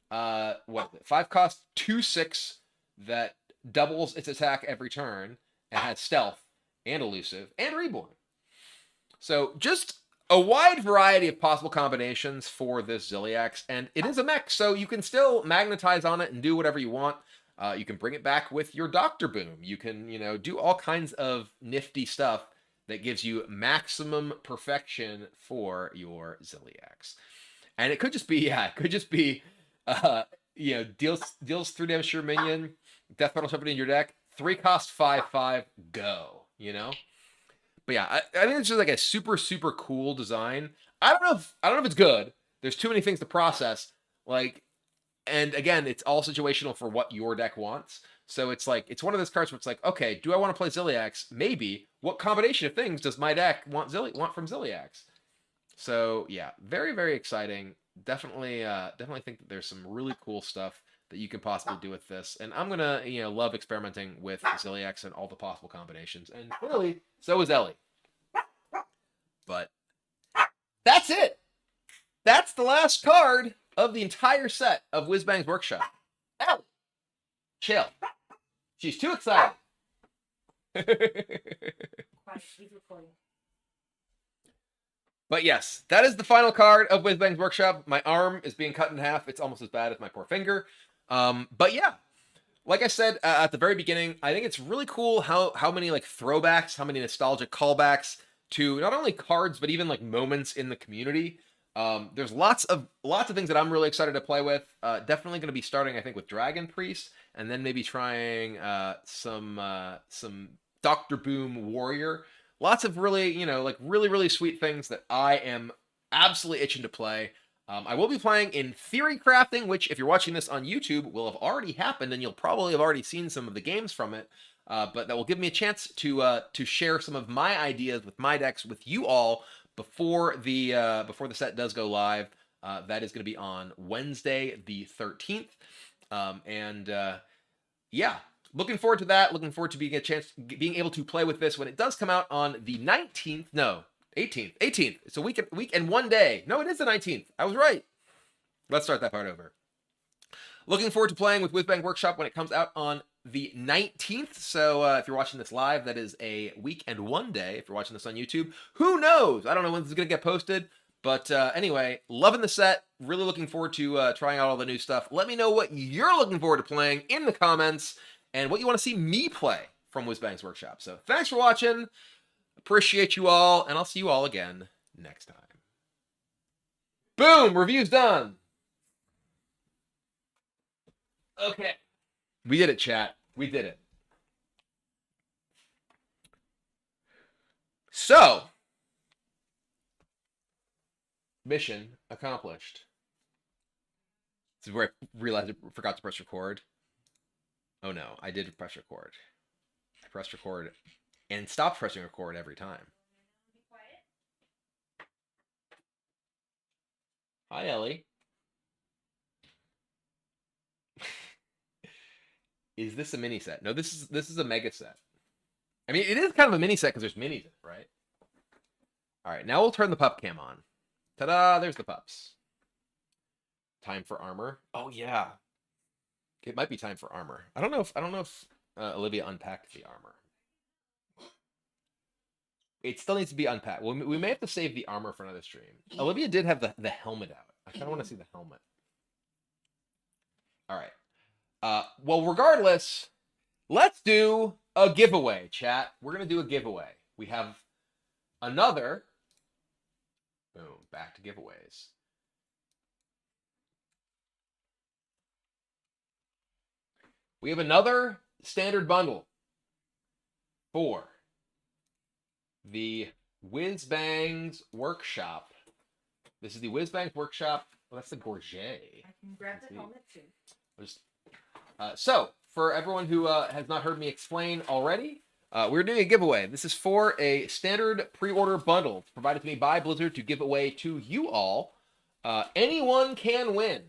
2/6 that doubles its attack every turn and has stealth and elusive and reborn. So just a wide variety of possible combinations for this Ziliax, and it is a mech, so you can still magnetize on it and do whatever you want. You can bring it back with your Dr. Boom. You can, do all kinds of nifty stuff that gives you maximum perfection for your Ziliax. And it could just be, deals 3 damage to your minion, Death Rattle somebody in your deck, 3 cost 5/5, go, But yeah, I think it's just like a super cool design. I don't know if it's good. There's too many things to process. Like, and again, it's all situational for what your deck wants. So it's like it's one of those cards where it's like, okay, do I want to play Ziliax? Maybe. What combination of things does my deck want from Ziliax? So yeah, very exciting. Definitely think that there's some really cool stuff that you can possibly do with this. And I'm gonna love experimenting with Ziliax and all the possible combinations. And clearly, so is Ellie. But that's it. That's the last card of the entire set of Whizbang's Workshop. Ellie, chill. She's too excited. Quiet, he's recording. But yes, that is the final card of Whizbang's Workshop. My arm is being cut in half. It's almost as bad as my poor finger. But yeah, like I said at the very beginning, I think it's really cool how many like throwbacks, how many nostalgic callbacks to not only cards but even like moments in the community. There's lots of things that I'm really excited to play with. Definitely going to be starting, I think, with Dragon Priest, and then maybe trying some Dr. Boom Warrior. Lots of really, like really sweet things that I am absolutely itching to play. I will be playing in Theory Crafting, which, if you're watching this on YouTube, will have already happened, and you'll probably have already seen some of the games from it. But that will give me a chance to share some of my ideas with my decks with you all before the set does go live. That is going to be on Wednesday the 13th, yeah, looking forward to that. Looking forward to being able to play with this when it does come out on the 19th. No, 18th. It's a week and 1 day. No, it is the 19th. I was right. Let's start that part over. Looking forward to playing with Whizbang Workshop when it comes out on the 19th. So if you're watching this live, that is a week and 1 day. If you're watching this on YouTube, who knows? I don't know when this is going to get posted. But anyway, loving the set. Really looking forward to trying out all the new stuff. Let me know what you're looking forward to playing in the comments and what you want to see me play from Whizbang's Workshop. So thanks for watching. Appreciate you all, and I'll see you all again next time. Boom! Review's done. Okay. We did it, chat. We did it. So, mission accomplished. This is where I realized I forgot to press record. Oh no, I did press record. I pressed record and stopped pressing record every time. Be quiet. Hi, Ellie. Is this a mini set? No, this is a mega set. I mean, it is kind of a mini set because there's minis in it, right? All right, now we'll turn the pup cam on. Ta-da! There's the pups. Time for armor. Oh yeah, it might be time for armor. I don't know if Olivia unpacked the armor. It still needs to be unpacked. Well, we may have to save the armor for another stream. Olivia did have the helmet out. I kind of want to see the helmet. All right. Well, regardless, let's do a giveaway, chat. We're going to do a giveaway. We have another... Boom. Back to giveaways. We have another standard bundle for the Whizbang's Workshop. This is the Whizbang's Workshop. Well, that's the Gorget. I can grab the helmet too. So, for everyone who has not heard me explain already, we're doing a giveaway. This is for a standard pre-order bundle provided to me by Blizzard to give away to you all. Anyone can win.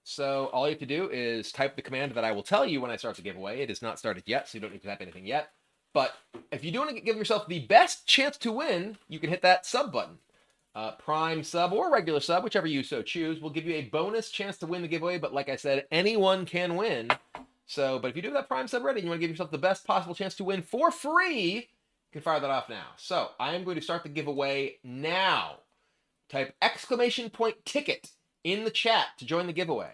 So all you have to do is type the command that I will tell you when I start the giveaway. It is not started yet, so you don't need to type anything yet. But if you do want to give yourself the best chance to win, you can hit that sub button. Prime sub or regular sub, whichever you so choose, will give you a bonus chance to win the giveaway. But like I said, anyone can win. So, but if you do have that Prime sub ready and you want to give yourself the best possible chance to win for free, you can fire that off now. So I am going to start the giveaway now. Type !ticket in the chat to join the giveaway.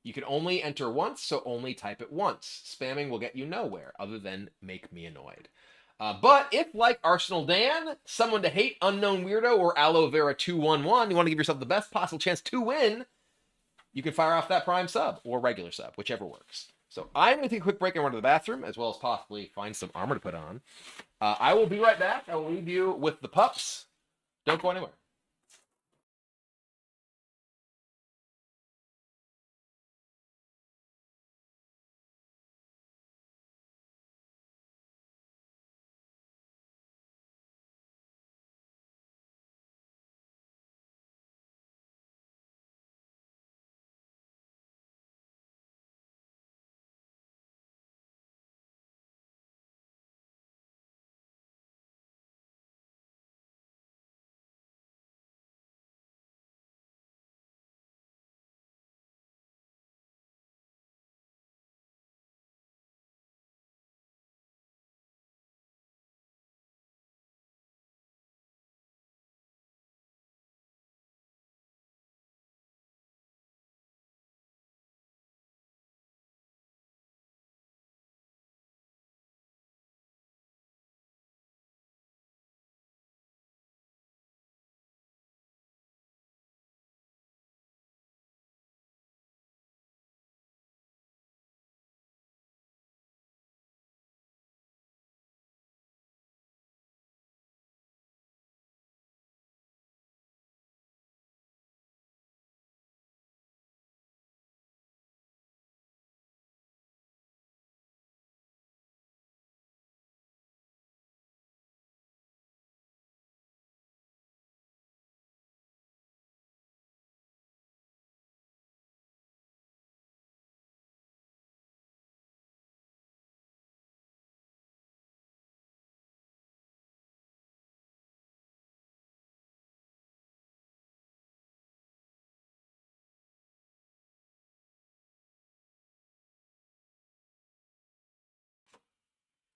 You can only enter once, so only type it once. Spamming will get you nowhere other than make me annoyed. But if, like Arsenal Dan, Someone to Hate, Unknown Weirdo, or Aloe Vera 211, you want to give yourself the best possible chance to win, you can fire off that Prime sub or regular sub, whichever works. So I'm going to take a quick break and run to the bathroom, as well as possibly find some armor to put on. I will be right back. I will leave you with the pups. Don't go anywhere.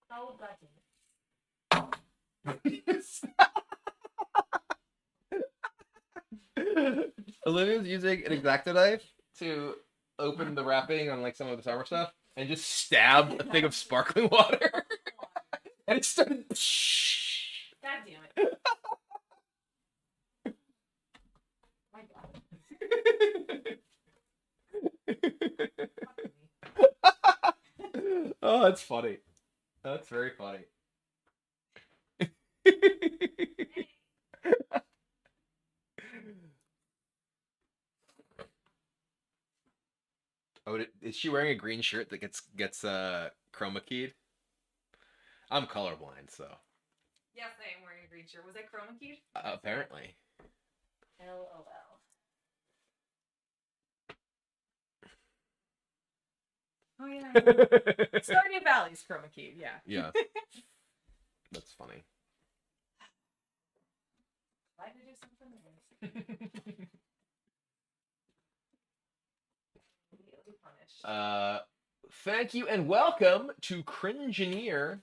Oh, goddamn. Olivia's using an X-Acto knife to open the wrapping on like some of this armor stuff and just stab a thing of sparkling water. And it started. God damn it. My God. Oh, that's funny. That's very funny. Oh, is she wearing a green shirt that gets chroma keyed? I'm colorblind, so Yes, I am wearing a green shirt. Was I chroma keyed? apparently. LOL. Oh yeah. Stardew Valley's chroma keyed, yeah. Yeah. That's funny. Why did I do something nice? Immediately punished. Thank you and welcome to Cringineer.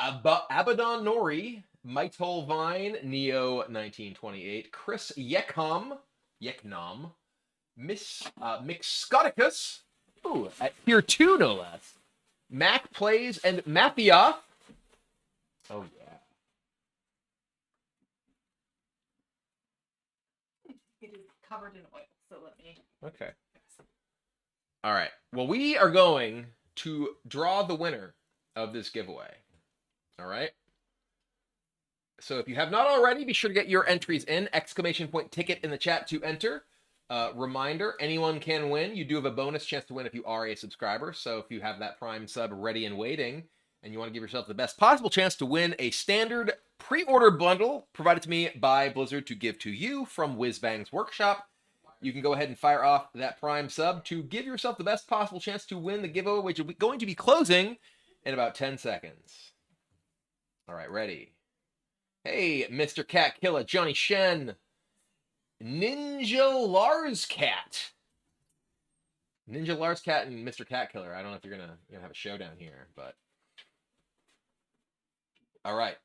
Abaddon Nori, Mytol Vine, Neo 1928, Chris Yeknom, Miss Mixcoticus, ooh, at tier 2 no less. Mac Plays and Mafia. Oh yeah. It is covered in oil, so let me. Okay. All right. Well, we are going to draw the winner of this giveaway. All right. So if you have not already, be sure to get your entries in. Exclamation point ticket in the chat to enter. Reminder, anyone can win. You do have a bonus chance to win if you are a subscriber. So if you have that Prime sub ready and waiting, and you want to give yourself the best possible chance to win a standard pre-order bundle provided to me by Blizzard to give to you from Whizbang's Workshop, you can go ahead and fire off that Prime sub to give yourself the best possible chance to win the giveaway, which is going to be closing in about 10 seconds. All right, ready? Hey, Mr. Cat Killer, Johnny Shen, Ninja Lars Cat. Ninja Lars Cat and Mr. Cat Killer. I don't know if you're gonna have a showdown here, but all right.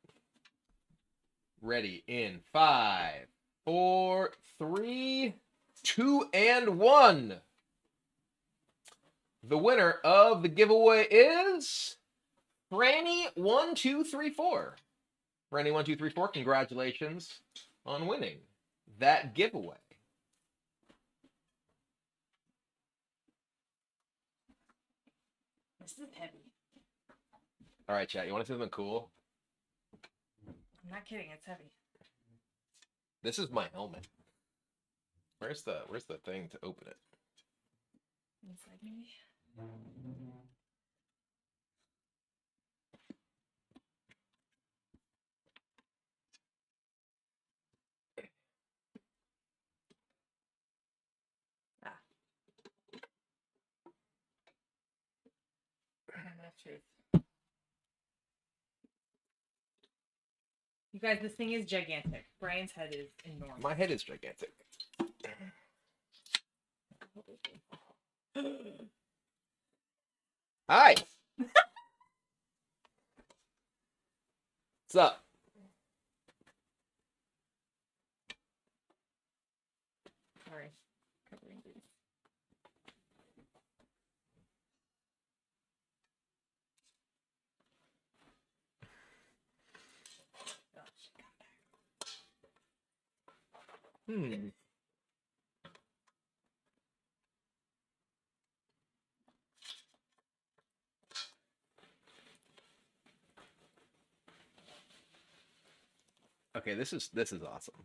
Ready in 5, 4, 3, 2, and 1. The winner of the giveaway is Franny1234. Franny1234, congratulations on winning that giveaway. This is heavy. All right, chat. You want to see something cool? I'm not kidding. It's heavy. This is my helmet. Where's the thing to open it? Inside maybe. Ah. Moment of truth. You guys, this thing is gigantic. Brian's head is enormous. My head is gigantic. Hi. What's up? Sorry. Covering these. Hmm. Okay, this is awesome.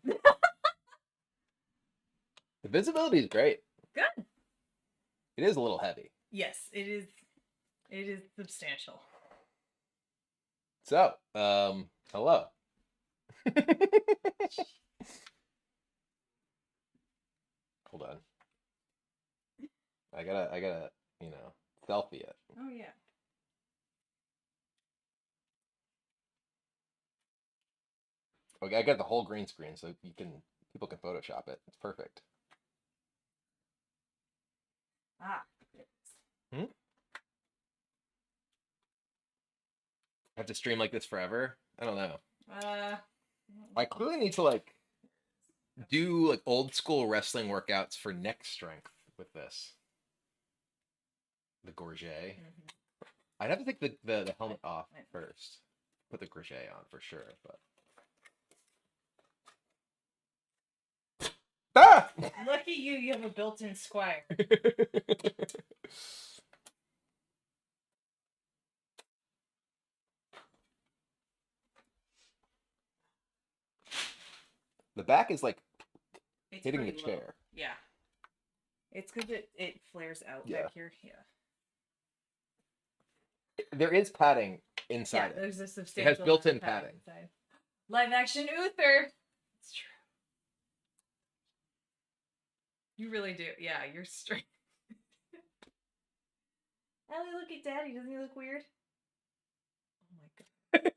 The visibility is great. Good. It is a little heavy. Yes, it is. It is substantial. So, hello. Hold on. I gotta, selfie it. Oh yeah. Okay, I got the whole green screen, so people can Photoshop it. It's perfect. Ah. I have to stream like this forever? I don't know. I clearly need to do old school wrestling workouts for neck strength with this. The gorget. Mm-hmm. I'd have to take the helmet off first. Put the gorget on for sure, but. Ah! Lucky you, you have a built-in squire. The back is It's hitting the pretty low. chair. Yeah. It's because it flares out Yeah. back here. Yeah. There is padding inside Yeah, it. there's a substantial. It has built-in amount of padding. Inside. Live action Uther. It's true. You really do. Yeah, you're straight. Ellie, look at Daddy. Doesn't he look weird? Oh my god.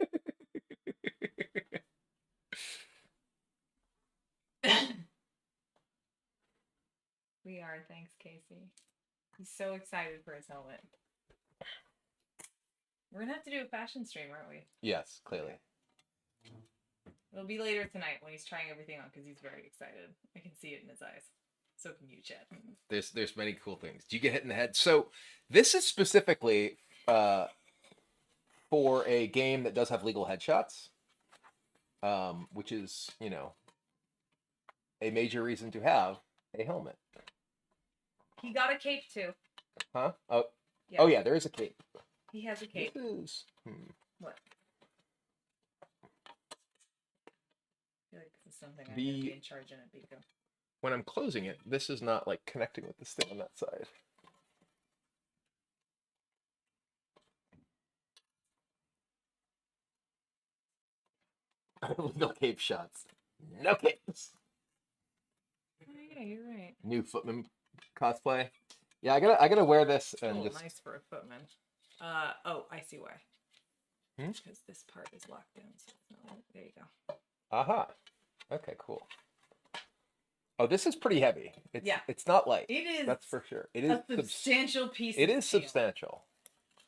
We are. Thanks, Casey. He's so excited for his helmet. We're gonna have to do a fashion stream, aren't we? Yes, clearly. It'll be later tonight when he's trying everything on because he's very excited. I can see it in his eyes. So can you, Chet. There's many cool things. Do you get hit in the head? So this is specifically for a game that does have legal headshots, which is a major reason to have a helmet. He got a cape too. Huh? Oh, Yeah. Oh yeah, there is a cape. He has a cape. This is What? I feel like this is something I'm gonna be in charge in at Biko. When I'm closing it, this is not connecting with this thing on that side. Legal cape shots. No capes. Oh yeah, you're right. New Footman cosplay. Yeah, I gotta wear this and just. Nice for a footman. Oh, I see why. Because this part is locked down. So it's not, there you go. Aha. Okay, cool. Oh, this is pretty heavy. It's not light. It is. That's for sure. It is a substantial piece. It of is steel. substantial.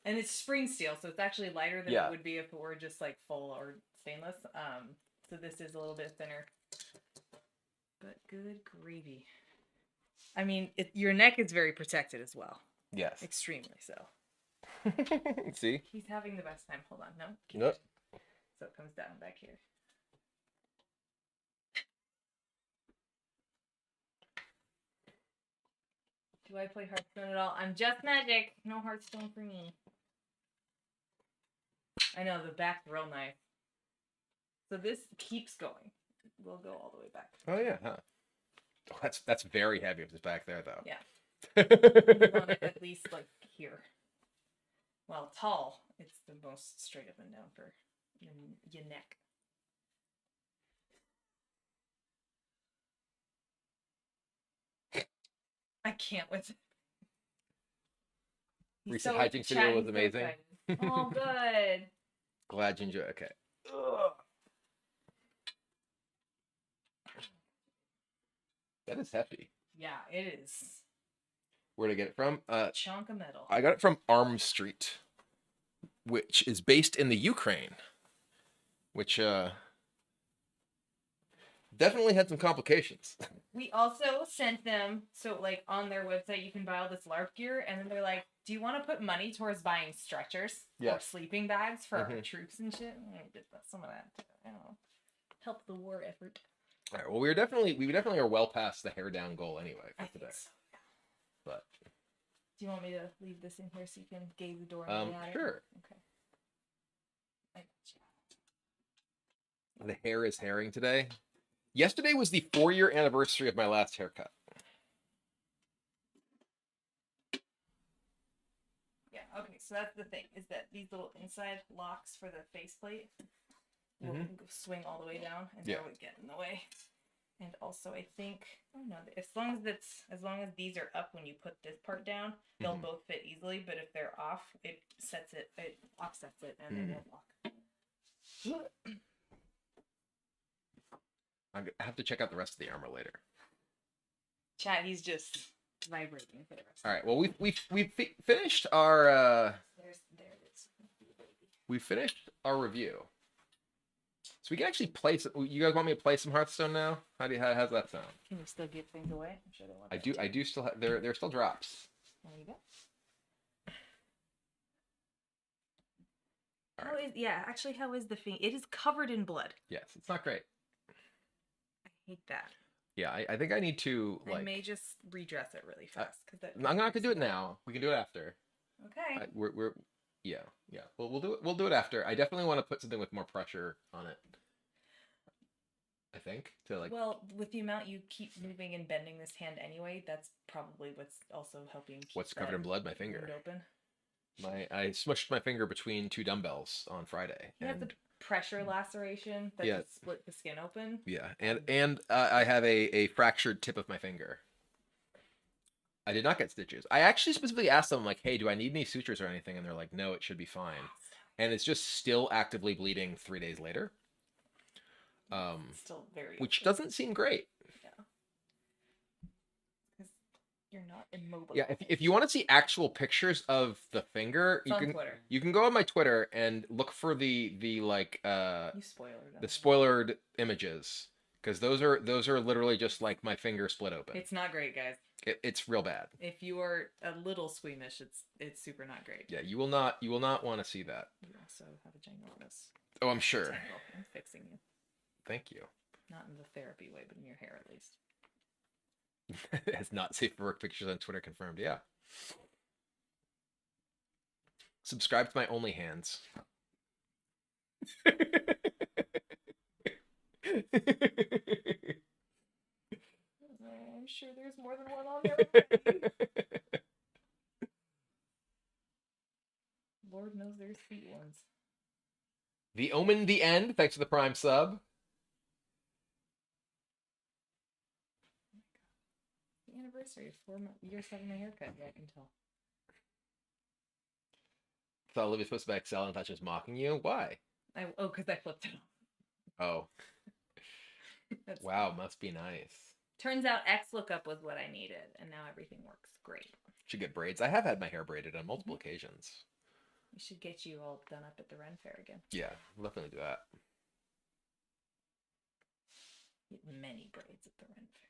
And it's spring steel, so it's actually lighter than it would be if it were just full or stainless. So this is a little bit thinner. But good gravy. I mean, your neck is very protected as well. Yes. Extremely so. See? He's having the best time. Hold on. No? Nope. So it comes down back here. Do I play Hearthstone at all? I'm just Magic. No Hearthstone for me. I know, the back's real nice. So this keeps going. We'll go all the way back. Oh yeah, huh? Oh, that's very heavy if it's back there though. Yeah. You want it at least like here. Well, tall. It's the most straight up and down for your neck. I can't with it. Recent hijinks video was amazing. Oh, good. Glad you enjoyed. Okay. Ugh. That is hefty. Yeah, it is. Where'd I get it from? Chunk of metal. I got it from Arm Street, which is based in the Ukraine, which definitely had some complications. We also sent them, so like on their website you can buy all this LARP gear, and then they're like, do you want to put money towards buying stretchers or sleeping bags for our troops and shit? And we did some of that too. I don't know. Help the war effort. All right, well, we definitely are well past the hair down goal anyway for today. So, yeah. But do you want me to leave this in here so you can gaze the door and look at it? Sure. Okay. I got you. The hair is herring today. Yesterday was the 4-year anniversary of my last haircut. Yeah, okay, so that's the thing, is that these little inside locks for the faceplate will swing all the way down, and that would get in the way. And also, I think, oh no, as long as these are up when you put this part down, they'll both fit easily. But if they're off, it offsets it, and they won't lock. I have to check out the rest of the armor later. Chat, he's just vibrating for the rest. All right. Well, we've finished our. There it is. We finished our review. So we can actually play some. You guys want me to play some Hearthstone now? How's that sound? Can you still give things away? I'm sure they want. I do still have. There still drops. There you go. All right. Actually, how is the thing? It is covered in blood. Yes, it's not great. I hate that. Yeah, I think I need to I may just redress it really fast because I'm not gonna do it now. We can do it after. Okay. Yeah. Well, we'll do it after. I definitely want to put something with more pressure on it. I think to like. Well, with the amount you keep moving and bending this hand anyway, that's probably what's also helping. What's covered in blood? My finger. Open. I smushed my finger between 2 dumbbells on Friday. You have the pressure laceration that just split the skin open. Yeah, and I have a fractured tip of my finger. I did not get stitches. I actually specifically asked them, like, hey, do I need any sutures or anything? And they're like, no, it should be fine. And it's just still actively bleeding 3 days later. Still very. Which doesn't seem great. Yeah. Because you're not immobile. Yeah, if you want to see actual pictures of the finger, you can go on my Twitter and look for the like you spoiled the spoilered images, because those are literally just like my finger split open. It's not great, guys. It's real bad. If you are a little squeamish, it's super not great. Yeah, you will not want to see that. You also have a ginormous. Oh, I'm sure. I'm fixing you. Thank you. Not in the therapy way, but in your hair at least. Has not safe for work pictures on Twitter confirmed. Yeah. Subscribe to my OnlyHands. I'm sure there's more than one on there. Lord knows there's sweet ones. The Omen, the End. Thanks for the Prime sub. The anniversary of 4 years having my haircut. Yeah, I can tell. Thought Olivia was supposed to be Excel and thought she was mocking you. Why? Because I flipped it off. Oh. Wow, must be nice. Turns out XLOOKUP was what I needed, and now everything works great. Should get braids. I have had my hair braided on multiple occasions. We should get you all done up at the Ren Fair again. Yeah, we'll definitely do that. Get many braids at the Ren Fair.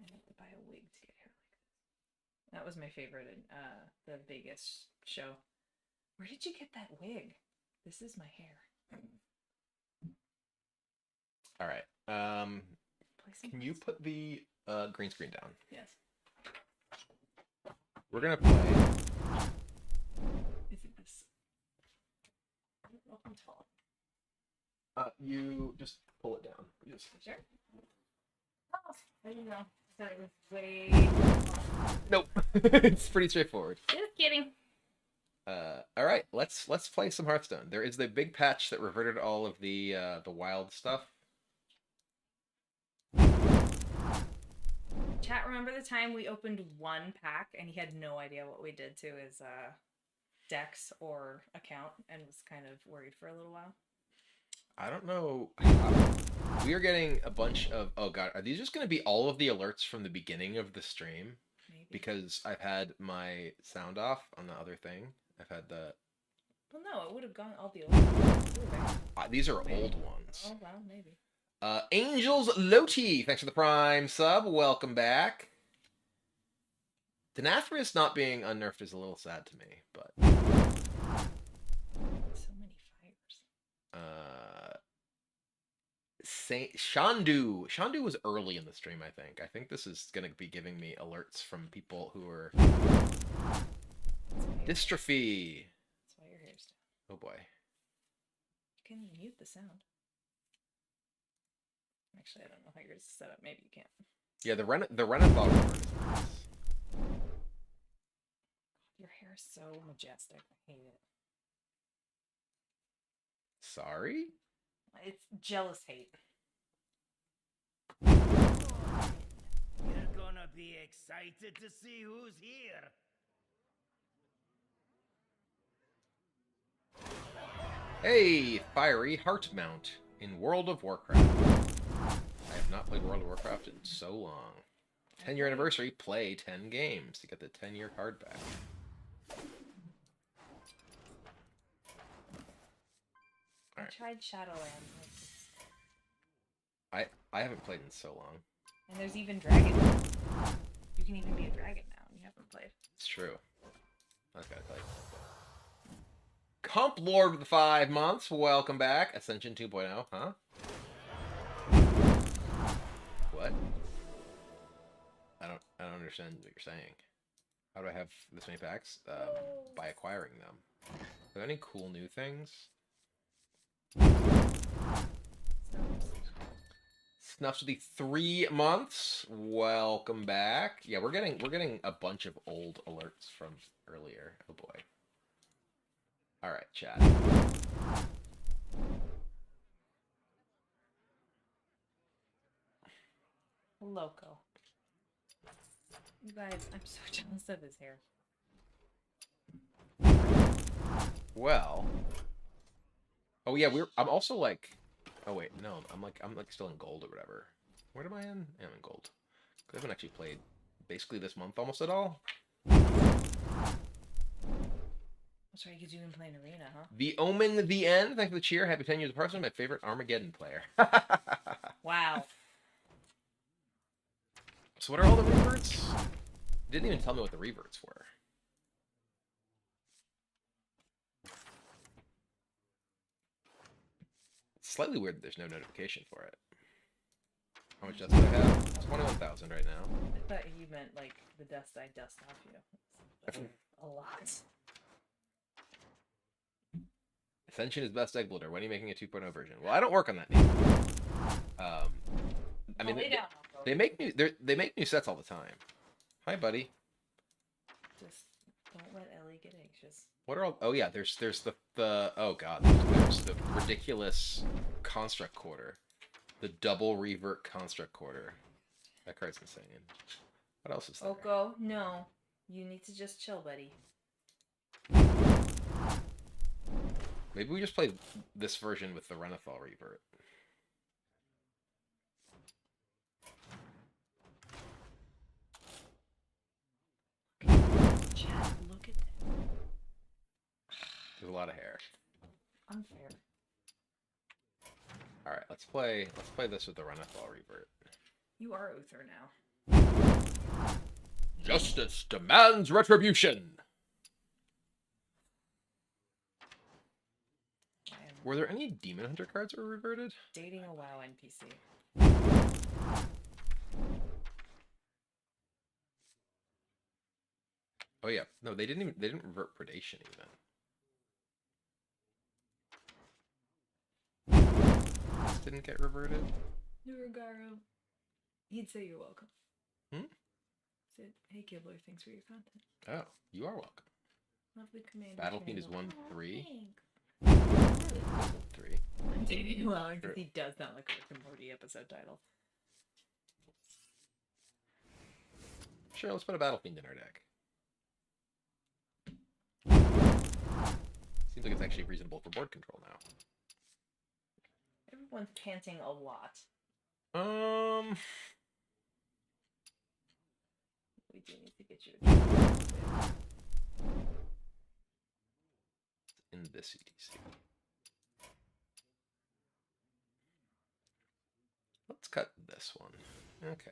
I have to buy a wig to get hair like this. That was my favorite in the Vegas show. Where did you get that wig? This is my hair. All right. Can you put the green screen down? Yes. We're gonna play. Is it this? you just pull it down, please? Sure. Oh, I didn't know. I thought it was way. Nope. It's pretty straightforward. Just kidding. All right, let's play some Hearthstone. There is the big patch that reverted all of the wild stuff. Chat, remember the time we opened one pack and he had no idea what we did to his Dex or account and was kind of worried for a little while? I don't know. We are getting a bunch of... Oh, God. Are these just going to be all of the alerts from the beginning of the stream? Maybe. Because I've had my sound off on the other thing. I've had the... Well, no, it would have gone all the old. These are old ones. Oh, well, maybe. Angels Loti, thanks for the Prime sub. Welcome back. Denathrius not being unnerfed is a little sad to me, but... So many fires. Shandu. Shandu was early in the stream, I think. I think this is going to be giving me alerts from people who are... Dystrophy. That's why your hair's down. Oh, boy. You can mute the sound. Actually, I don't know how yours is set up. Maybe you can't. Yeah, the Renathal report is nice. Your hair is so majestic. I hate it. Sorry? It's jealous hate. You're gonna be excited to see who's here. Hey, Fiery Heart Mount in World of Warcraft. I have not played World of Warcraft in so long. 10-year anniversary, play 10 games to get the 10-year card back. I tried Shadowlands. I haven't played in so long. And there's even dragon. You can even be a dragon now, and you haven't played. It's true. I was gotta tell you. Comp Lord with the 5 months. Welcome back. Ascension 2.0, huh? What? I don't understand what you're saying. How do I have this many packs? By acquiring them. Are there any cool new things? Snuffs to the 3 months. Welcome back. Yeah, we're getting a bunch of old alerts from earlier. Oh boy. All right, chat. Loco. You guys, I'm so jealous of his hair. Well. Oh yeah, I'm also like. Oh wait, no, I'm like still in gold or whatever. Where am I in? I'm in gold. I haven't actually played basically this month almost at all. That's right, because you've been playing Arena, huh? The Omen, the End. Thanks for the cheer. Happy 10 years of Hearthstone. My favorite Armageddon player. Wow. So what are all the reverts? You didn't even tell me what the reverts were. It's slightly weird that there's no notification for it. How much dust do I have? 21,000 right now. I thought you meant like the dust I dust off you. That's a lot. Ascension is best egg builder. When are you making a 2.0 version? Well, I don't work on that name. I mean, they make new sets all the time. Hi, buddy. Just don't let Ellie get anxious. What are all? Oh yeah, there's the oh god, there's the ridiculous construct quarter, the double revert construct quarter. That card's insane. What else is there? Oko, no, you need to just chill, buddy. Maybe we just play this version with the Renathal revert. Chat, look at that. There's a lot of hair. Unfair. All right, let's play this with the Renathal revert. You are Uther now. Justice demands retribution. Were there any Demon Hunter cards that were reverted? Dating a WoW NPC. Oh yeah, no, they didn't revert predation even. didn't get reverted. Nuragaro. He'd say you're welcome. Hmm? Said, hey Gibbler, thanks for your content. Oh, you are welcome. Lovely command. Battlefield is 1-3. 3. I'm dating well because True. he does not like a Rick and Morty episode title. Sure, let's put a Battlefield in our deck. Seems like it's actually reasonable for board control now. Everyone's panting a lot. We do need to get you in this EDC. Let's cut this one. Okay.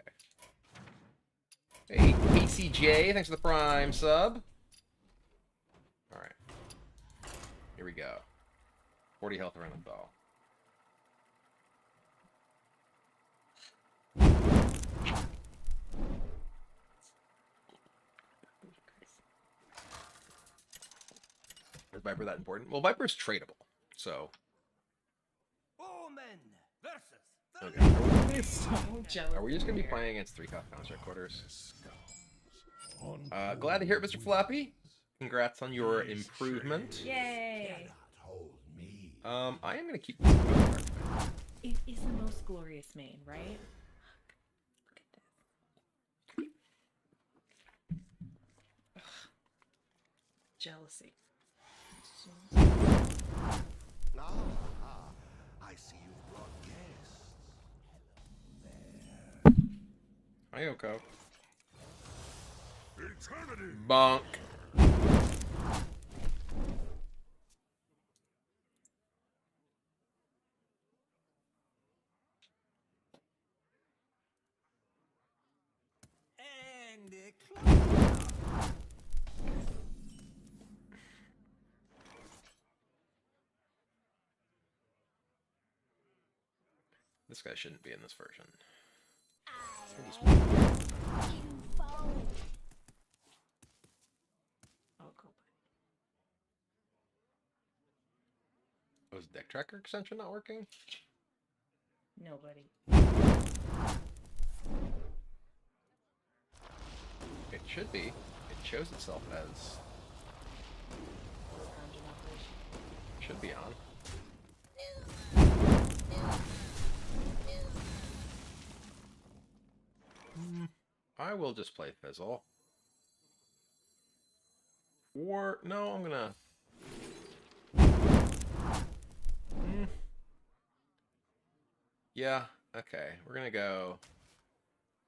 Hey, KCJ, thanks for the Prime sub. Alright. Here we go. 40 health around the ball. Is Viper that important? Well, Viper's tradable, so. Omen versus the Okay. I'm so jealous. Are we just gonna be playing against 3-cost construct quarters? Glad to hear it, Mr. Floppy. Congrats on your improvement. Yay! I am gonna keep this going. It is the most glorious main, right? Look at this. Ugh. Jealousy. I see you've brought guests. Hi, Yoko. Eternity. Bonk. And it This guy shouldn't be in this version. Oh, cool. Was deck tracker extension not working? Nobody. It should be. It shows itself as should be on. I will just play Fizzle. Or no, I'm gonna. Yeah. Okay, we're gonna go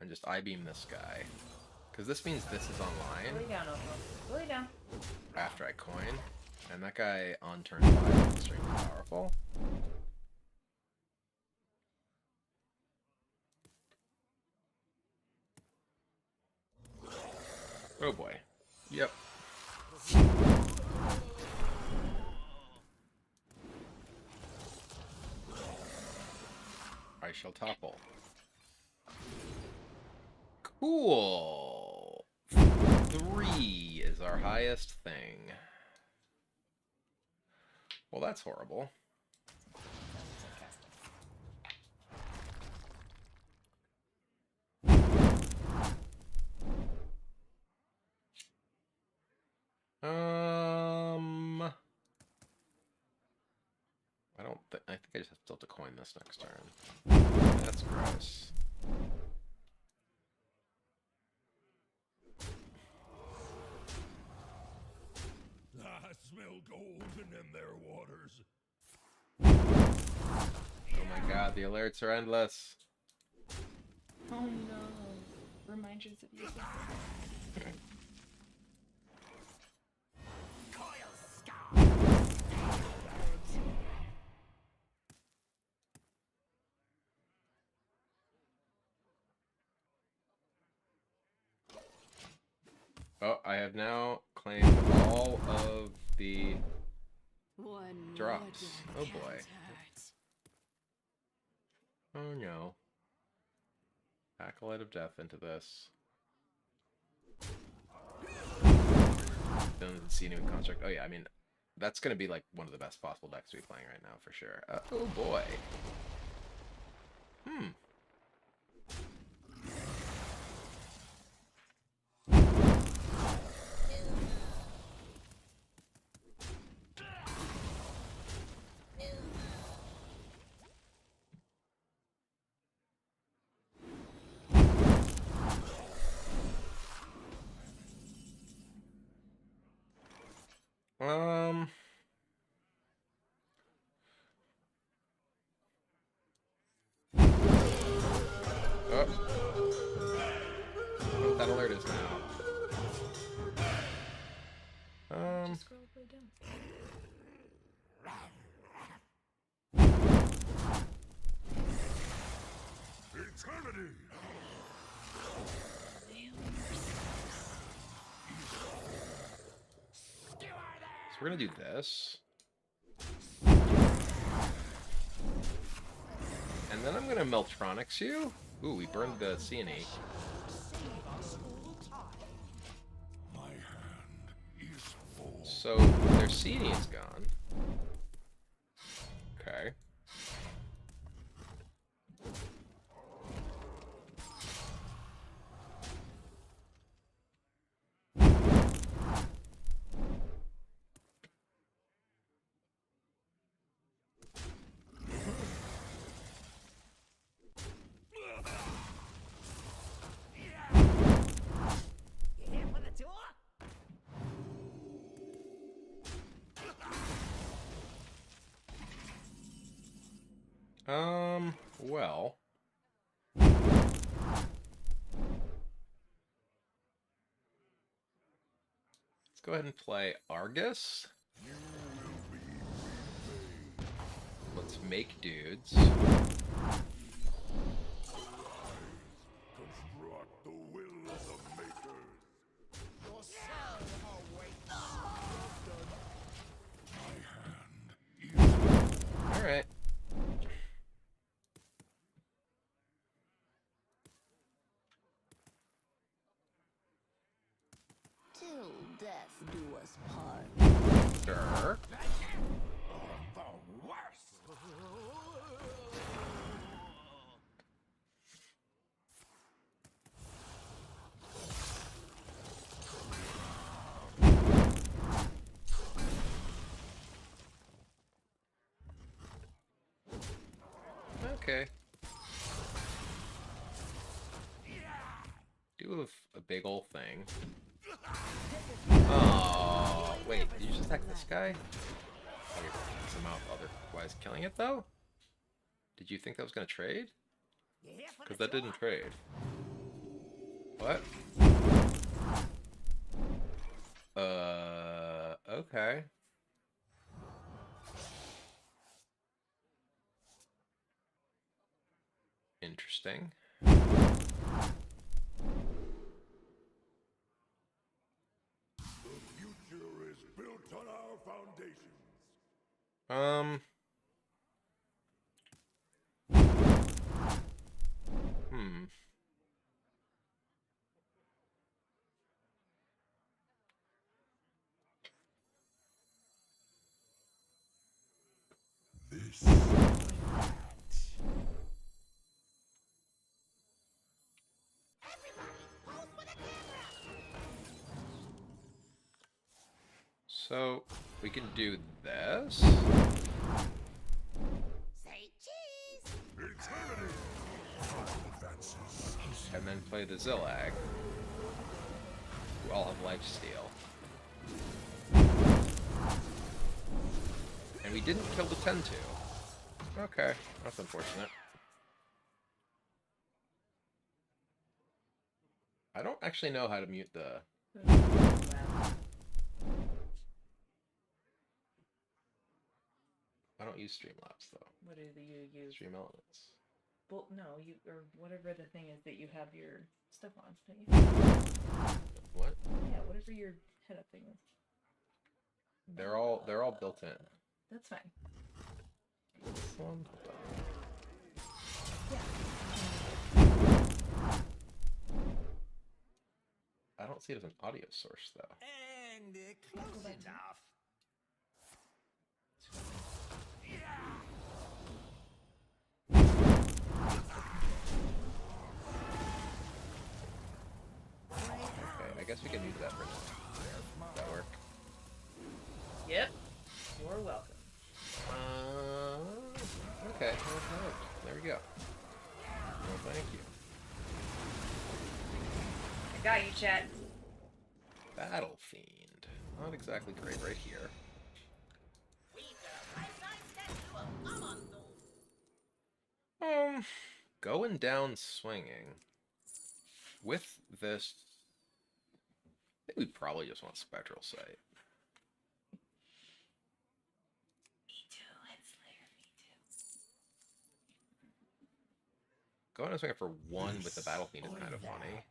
and just I-beam this guy, because this means this is online. Lay down, Opal. Lay down. After I coin, and that guy on turn 5 is extremely powerful. Oh boy. Yep. I shall topple. Cool. 3 is our highest thing. Well, that's horrible. I think I just have to coin this next turn. That's gross. I smell golden in their waters. Oh my god, the alerts are endless. Oh no. Reminders of you. Oh, I have now claimed all of the drops. Oh boy. Oh no. Acolyte of Death into this. Don't see any construct. Oh yeah, I mean, that's gonna be like one of the best possible decks to be playing right now for sure. Oh boy. Hmm. Um. Oh. What that alert is now. Just scroll way down. Eternity! So we're gonna do this. And then I'm gonna Meltronics you. Ooh, we burned the CNE. My hand is full. So their CNE is gone. Okay. Well. Let's go ahead and play Argus. Let's make dudes. Construct the will of the makers. Your soul awaits. My hand is Alright. Till death do us part. Sure. the worst. Okay. Do a big ol' thing. Oh, wait, did you just attack this guy? Oh, you're somehow otherwise killing it, though? Did you think that was gonna trade? Because that didn't trade. What? Okay. Interesting. The future is built on our foundations. Hmm. This. So, we can do this. Say cheese! Eternity. Advances. And then play the Zillag. Who all have lifesteal. And we didn't kill the 10-2. Okay, that's unfortunate. I don't actually know how to mute the... I don't use Streamlabs, though. What do you use? Stream Elements. Well, no, you or whatever the thing is that you have your stuff on, don't you? What? Yeah, whatever your head up thing is. They're all built in. That's fine. This one? Hold on. Yeah. I don't see it as an audio source, though. And close enough. I guess we can use that for now. Does that work? Yep. You're welcome. Okay. Well, there we go. Well, thank you. I got you, chat. Battle Fiend. Not exactly great right here. Going down swinging. With this, I think we probably just want Spectral Sight. Me too, Slayer, me too. Going down swinging for one with the Battle Fiend is kind of funny.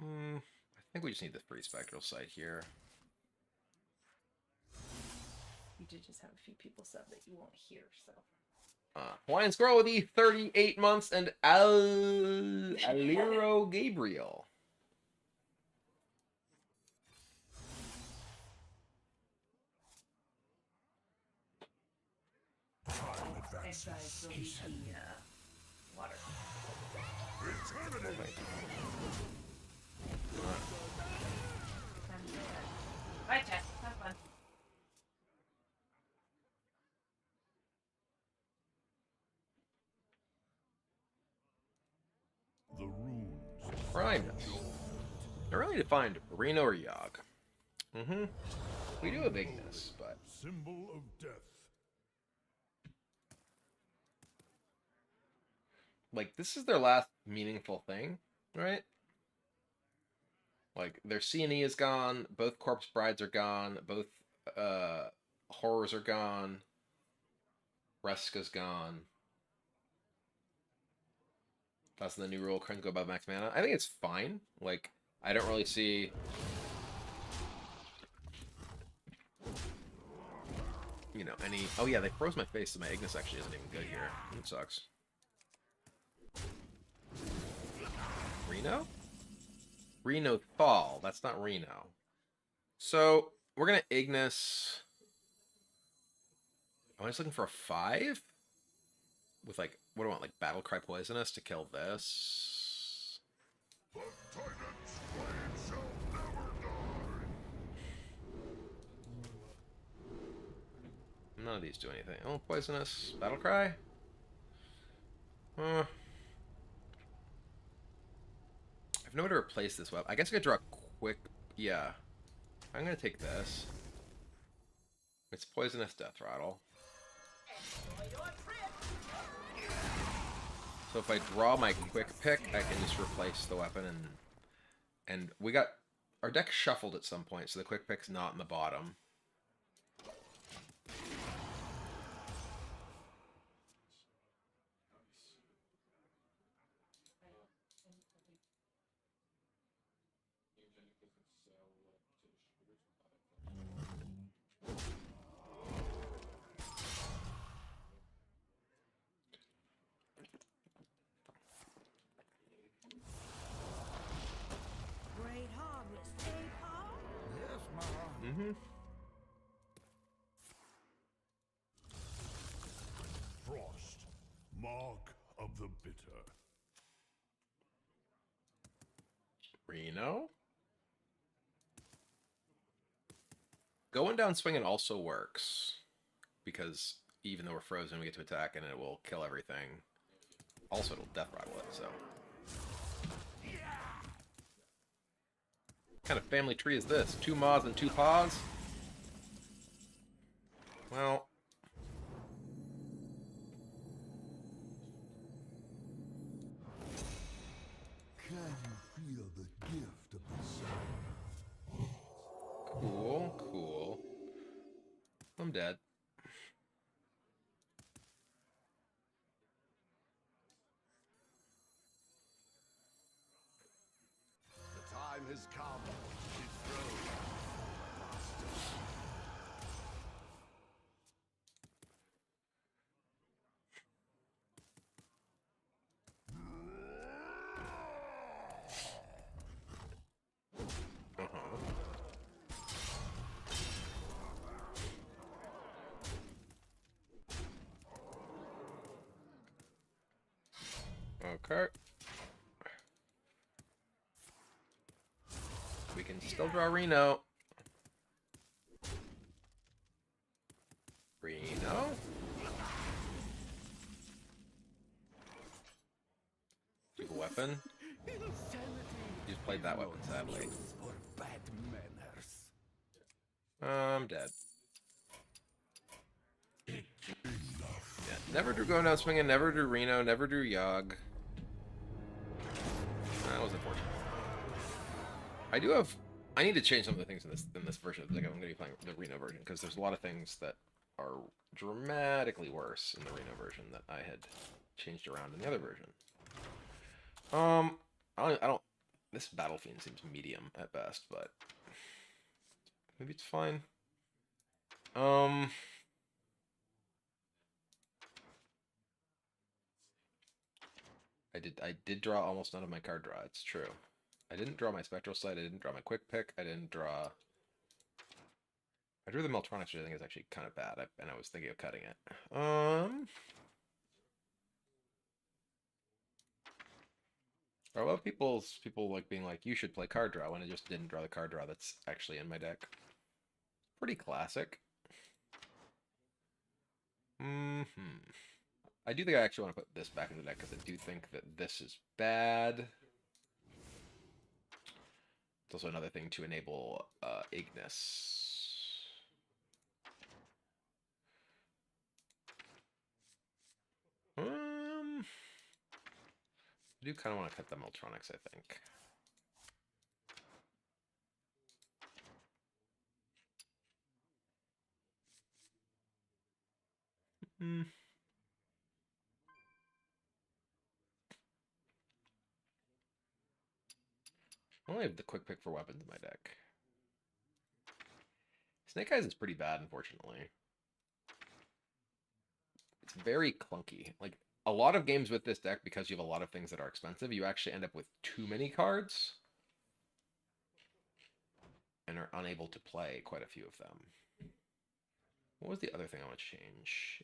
I think we just need the free Spectral Sight here. You did just have a few people sub that you won't hear, so. Hawaiian Squirrel with the 38 months and Aliro Gabriel. Exercise will be the water. Bye, chat. Have fun. The runes. Primus. I really need to find Reno or Yogg. We do have Ignis, but Symbol of death. like this is their last meaningful thing, right? Like their C&E is gone, both Corpse Brides are gone, both Horrors are gone, Reska's gone. That's the new rule, couldn't go above max mana. I think it's fine. Like, I don't really see... You know, any... Oh yeah, they froze my face, so my Ignis actually isn't even good here. It sucks. Reno? Reno Fall. That's not Reno. So, we're gonna Ignis... I'm just looking for a 5? With like, what do I want? Like Battlecry Poisonous to kill this? The Titan's blade shall never die. None of these do anything. Oh, Poisonous. Battlecry? I have nowhere to replace this weapon. I guess I could draw a quick... Yeah. I'm gonna take this. It's Poisonous Death Rattle. So if I draw my quick pick, I can just replace the weapon and we got our deck shuffled at some point, so the quick pick's not in the bottom. Great harvest, eh, Paul? Yes, Ma. Frost. Mark of the bitter. Reno? Going down swinging also works. Because even though we're frozen, we get to attack and it will kill everything. Also, it'll death rattle it, so... What kind of family tree is this? 2 Maws and 2 Paws? Well... Can you feel the gift of the sun? Cool, cool. I'm dead. The time has come to dethrone the master. Okay. We can still draw Reno. Reno? Do you have a weapon? You just played that weapon, sadly. For bad manners. I'm dead. Yeah, never drew going down swinging, never drew Reno, never drew Yogg. That was unfortunate. I do have... I need to change some of the things in this version of the deck. I'm going to be playing the Reno version, because there's a lot of things that are dramatically worse in the Reno version that I had changed around in the other version. I don't... This Battle Fiend seems medium at best, but... maybe it's fine. I did draw almost none of my card draw, it's true. I didn't draw my Spectral Sight, I didn't draw my Quick Pick, I didn't draw... I drew the Meltronics, which I think is actually kind of bad, and I was thinking of cutting it. A lot of people like being like, you should play card draw, when I just didn't draw the card draw that's actually in my deck. Pretty classic. I do think I actually want to put this back in the deck, because I do think that this is bad. It's also another thing to enable Ignis. I do kind of want to cut the Meltronics, I think. I only have the Quick Pick for weapons in my deck. Snake Eyes is pretty bad, unfortunately. It's very clunky. Like, a lot of games with this deck, because you have a lot of things that are expensive, you actually end up with too many cards. And are unable to play quite a few of them. What was the other thing I want to change?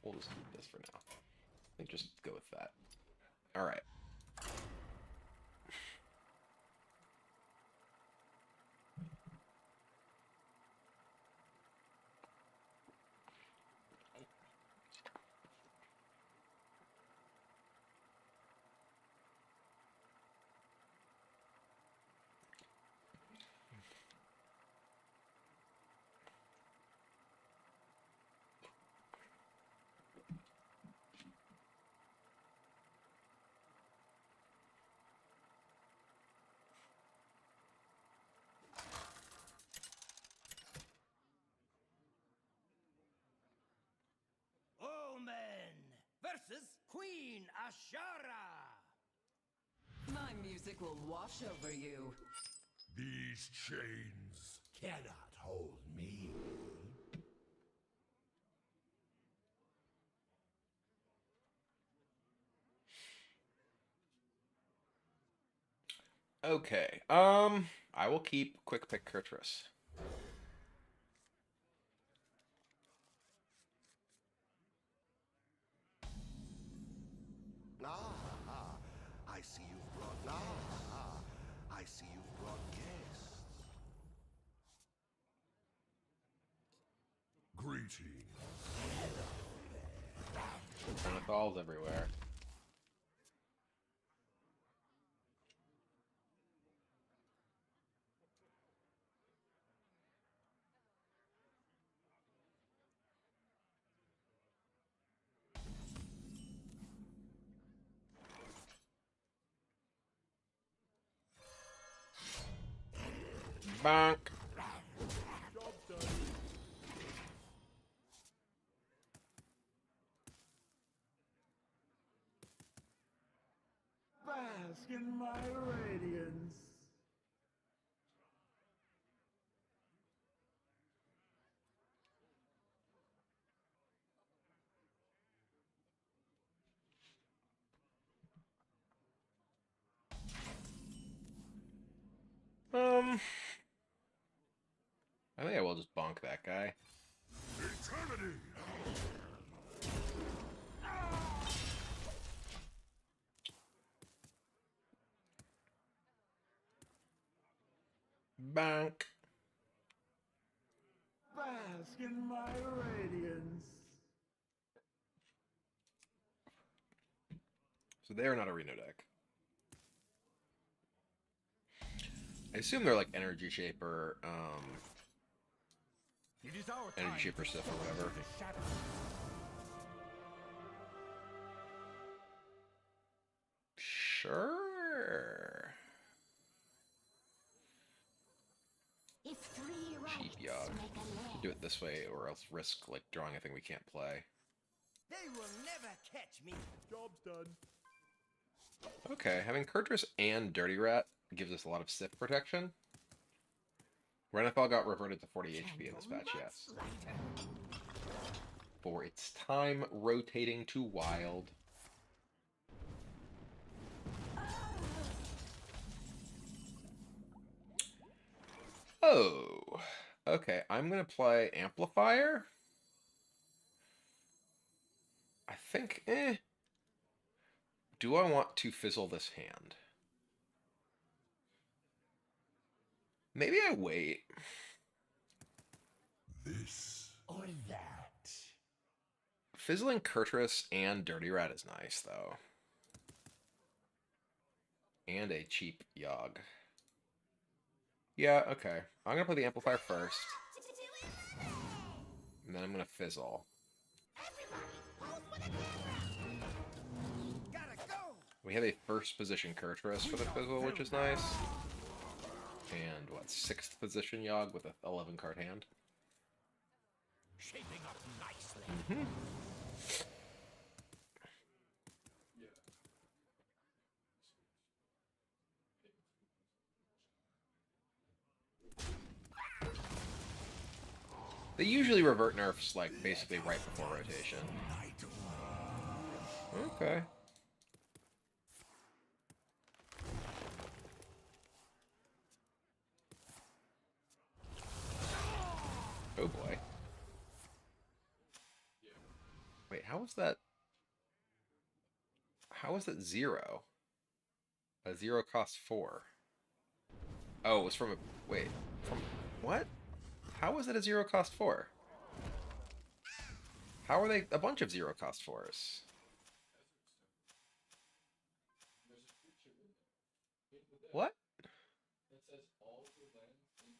We'll just keep this for now. I think just go with that. Alright. Omen versus Queen Ashara. My music will wash over you. These chains cannot hold me. Okay. I will keep Quick Pick Kurtrus. I see you've brought I see you've brought guests. Greetings. Ornithals everywhere. Bonk. Bask in my radiance. I think I will just bonk that guy. Eternity! Bank. Bask in my radiance. So they're not a Reno deck. I assume they're like Energy Shaper, It is our Energy time Shaper to stuff or soar whatever. into the shadows. Sure. If three Cheap rights Yogg. make a left, Do it this way, or else risk like drawing a thing we can't play. They will never catch me. Job's done. Okay, having Kurtrus and Dirty Rat gives us a lot of Sith protection. Renethal got reverted to 40 HP in this patch, yes. For its time rotating to wild. Oh, okay. I'm gonna play Amplifier. I think, do I want to fizzle this hand? Maybe I wait. This or that. Fizzling Kurtrus and Dirty Rat is nice, though. And a cheap Yogg. Yeah, okay. I'm gonna play the Amplifier first. And then I'm gonna fizzle. Gotta go. We have a first position Kurtrus for the fizzle, which is nice. And what, 6th position Yogg with a 11 card hand. Shaping up nicely. They usually revert nerfs like basically right before rotation. Okay. Oh boy. Wait, how was that? How was that 0? A 0 cost 4. Oh, it was from a... Wait. From... What? How was it a 0 cost 4? How are they a bunch of 0 cost 4s? What?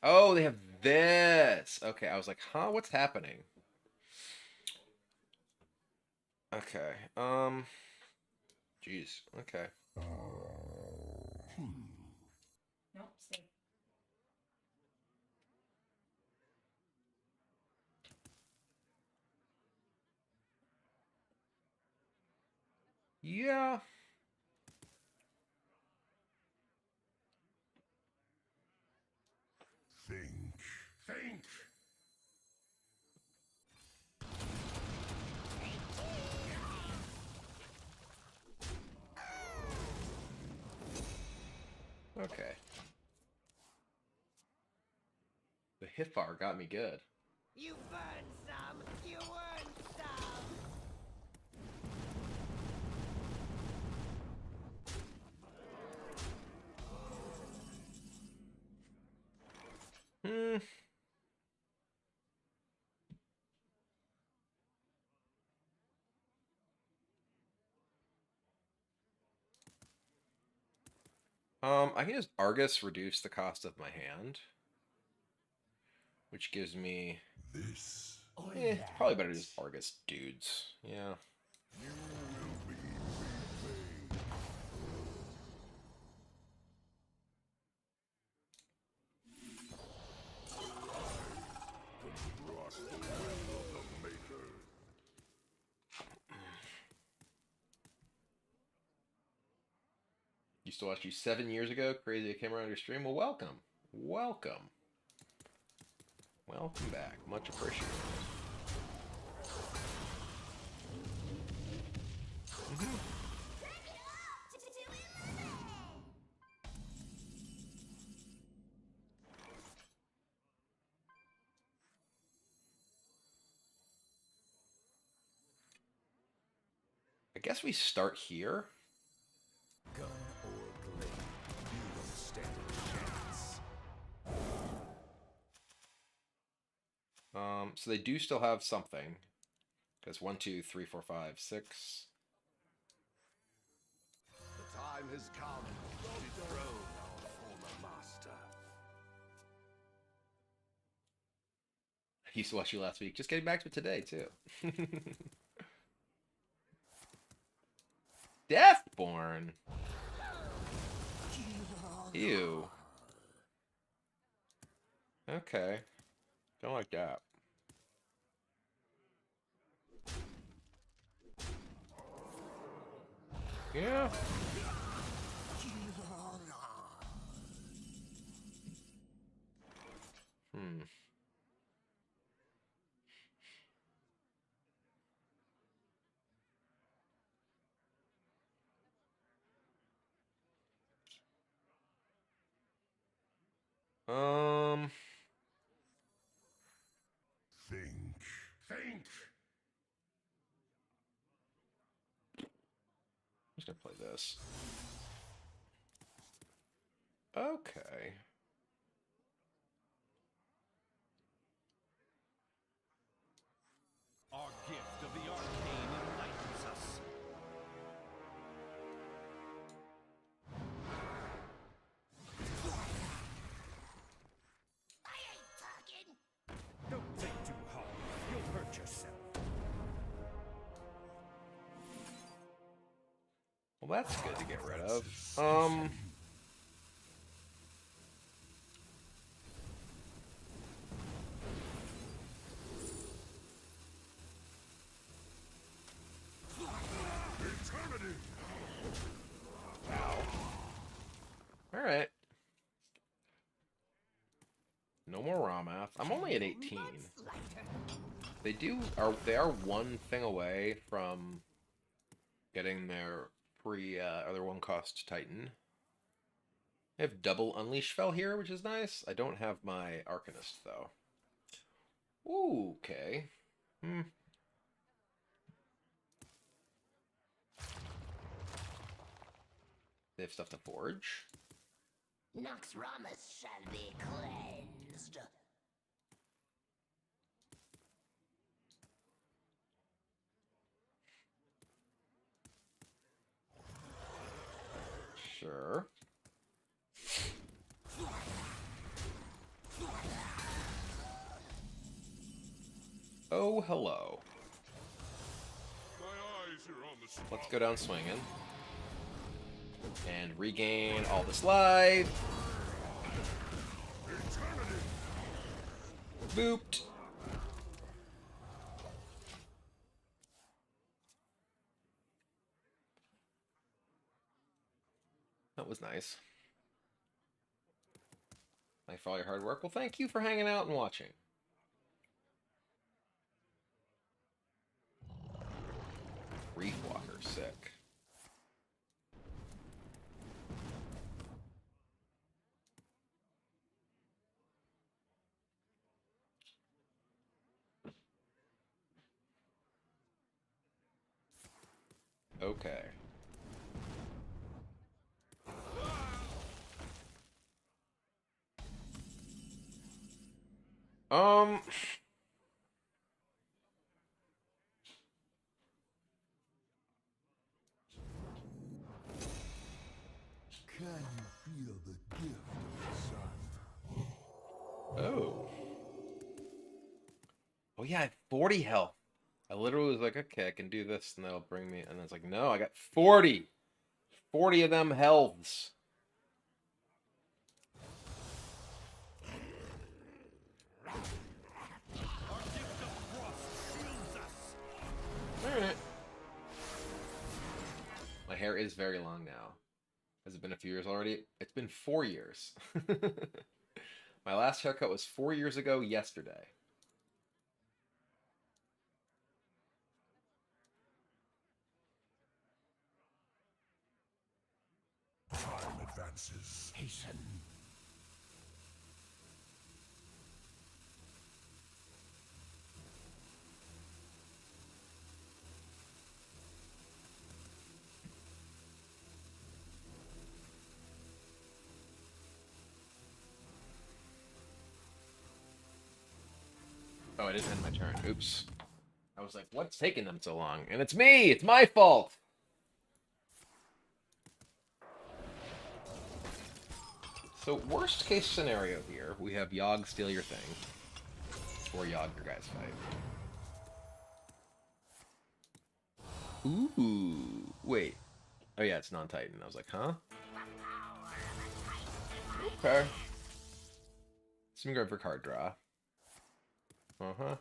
Oh, they have this! Okay, I was like, huh? What's happening? Okay, jeez, okay. Nope, stay. Yeah. Think. Okay. The Hifar got me good. You burn some. You earn some. Hmm. I can just Argus reduce the cost of my hand, which gives me... This or it's that. probably better to just Argus dudes. Yeah. You will be repaid. Trust the will of the Maker. Used to watch you 7 years ago. Crazy I came around your stream. Well, welcome. Welcome. Welcome back. Much appreciated. I guess we start here. Gun or blade, you don't stand a chance. So they do still have something. Because 1, 2, 3, 4, 5, 6. The time has come to dethrone our former master. I used to watch you last week. Just getting back to it today, too. Deathborn. Ew. Okay. Don't like that. Yeah. Hmm. Um. Think. Think. I'm just gonna play this. Okay. Our gift of the arcane enlightens us. I ain't talking. Don't think too hard. You'll hurt yourself. Well, that's good to get rid of. Eternity. All right. No more Ramath. I'm only at 18. They are one thing away from getting their free other one cost Titan. I have double Unleash Spell here, which is nice. I don't have my Arcanist though. Ooh, okay. They have stuff to forge. Nox Ramus shall be cleansed. Sure. Oh, hello. My eyes are on the spot. Let's go down swinging. And regain all this life. Eternity. Booped. That was nice. Thanks for all your hard work. Well, thank you for hanging out and watching. Reef Walker, sick. Okay. Um. Can you feel the gift of the sun? Oh. Oh yeah, I have 40 health. I literally was like, okay, I can do this, and that'll bring me. And it's like, no, I got 40. 40 of them healths. Alright. My hair is very long now. Has it been a few years already? It's been 4 years. My last haircut was 4 years ago yesterday. Time advances. Hasten. Oh, I didn't end my turn. Oops. I was like, what's taking them so long? And it's me! It's my fault! So, worst case scenario here, we have Yogg steal your thing. Or Yogg your guys fight. Ooh. Wait. Oh yeah, it's non-Titan. I was like, huh? Okay. So I'm going for card draw. Uh-huh.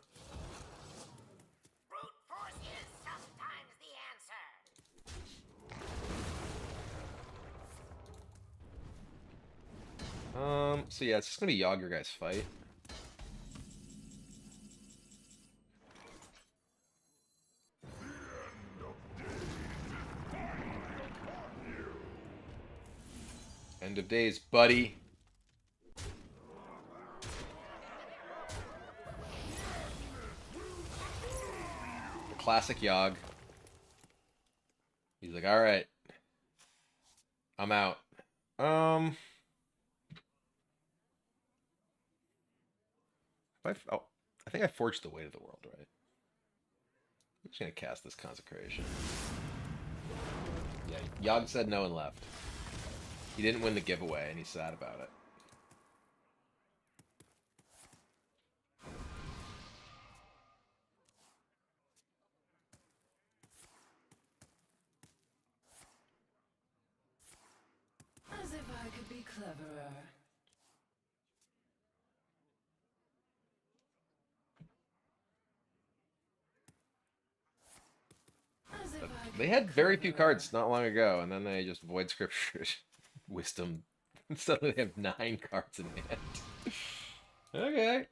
Brute force is sometimes the answer. So yeah, it's just gonna be Yogg your guys fight. End of days, buddy. The classic Yogg. He's like, alright. I'm out. Oh, I think I forged the weight of the world, right? I'm just gonna cast this consecration. Yeah, Yogg said no and left. He didn't win the giveaway, and he's sad about it. As if I could be cleverer. As if I could They be had very few cleverer. cards not long ago, and then they just void scriptures, wisdom. Suddenly they have 9 cards in hand. Okay.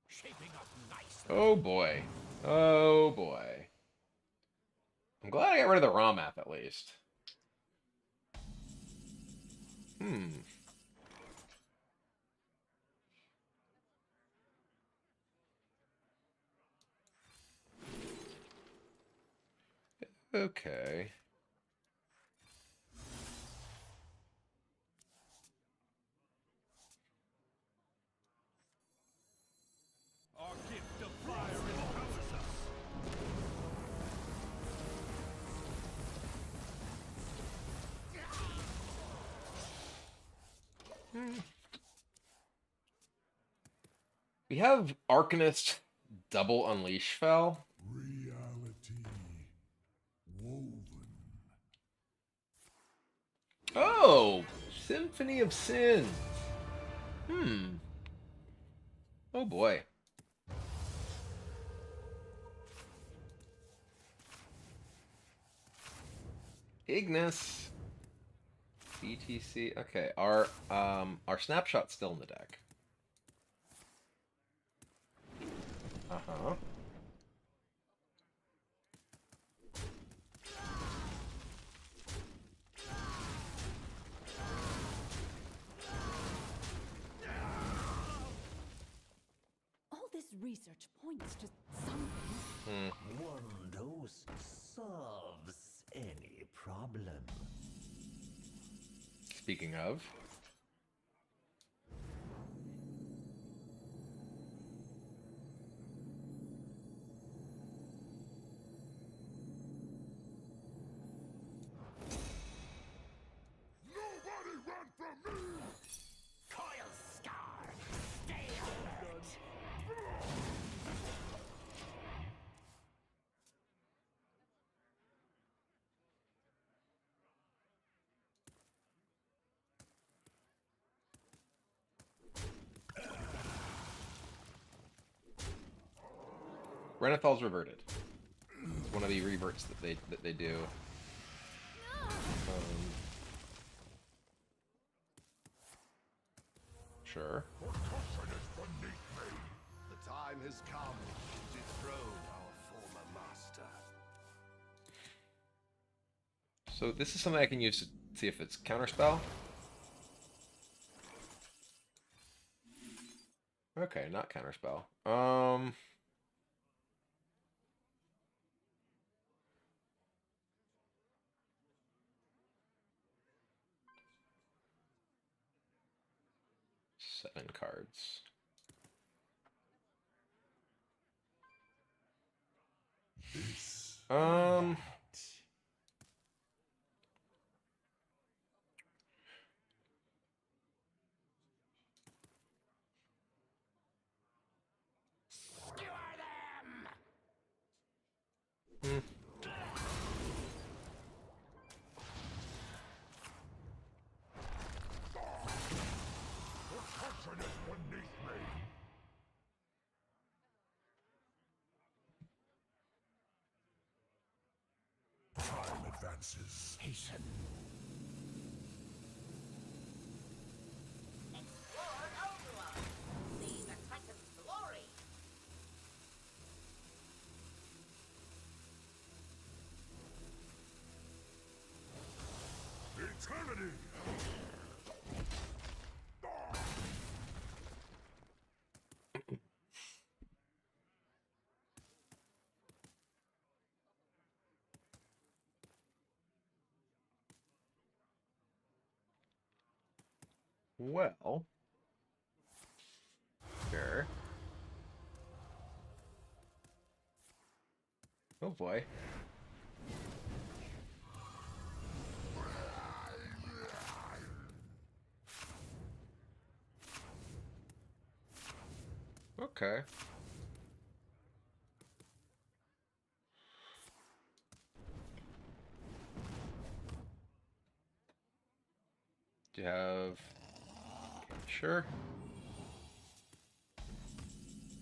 Shaping up nice. Oh boy. Oh boy. I'm glad I got rid of the raw map at least. Hmm. Okay. Our gift of fire empowers us. We have Arcanist double unleash fell. Reality woven. Oh, Symphony of Sin. Oh boy. Ignis. BTC. Okay, our snapshot's still in the deck. Uh-huh. All this research points to something. One dose solves any problem. Speaking of. Nobody run from me! Coil Star, stay alert. Renathal's reverted. It's one of the reverts that they do. Sure. The time has come to dethrone our former master. So this is something I can use to see if it's counterspell. Okay, not counterspell. 7 cards. Hmm. Time advances. Hasten. Explore Overlord. See the Titan's glory. Eternity. Well, sure. Oh boy. Okay. Do you have... Sure.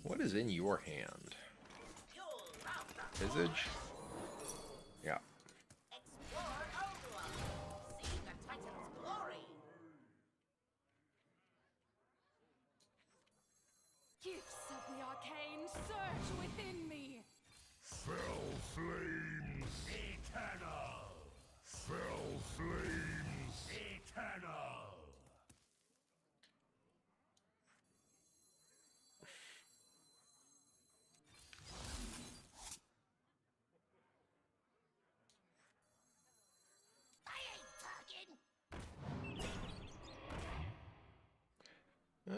What is in your hand? You'll rout the Visage? Yeah. Explore Overlord. See the Titan's glory. Gifts of the arcane surge within me. Fell flames. Eternal. Fell flames. Eternal. I ain't talking.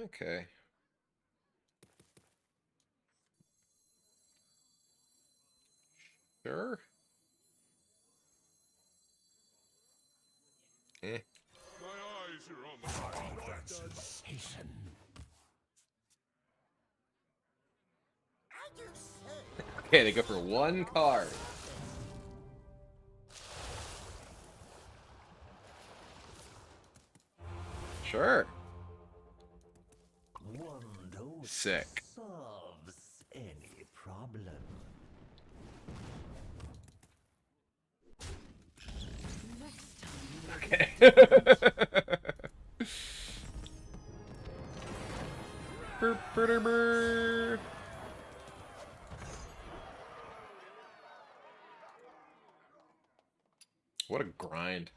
Okay. Sure. Eh. My eyes are on the time advances. Hasten. I do say. Okay, they go for 1 card. Sure. One dose Sick. solves any problem. Next time. Okay. Brr, brr, brr. What a grind.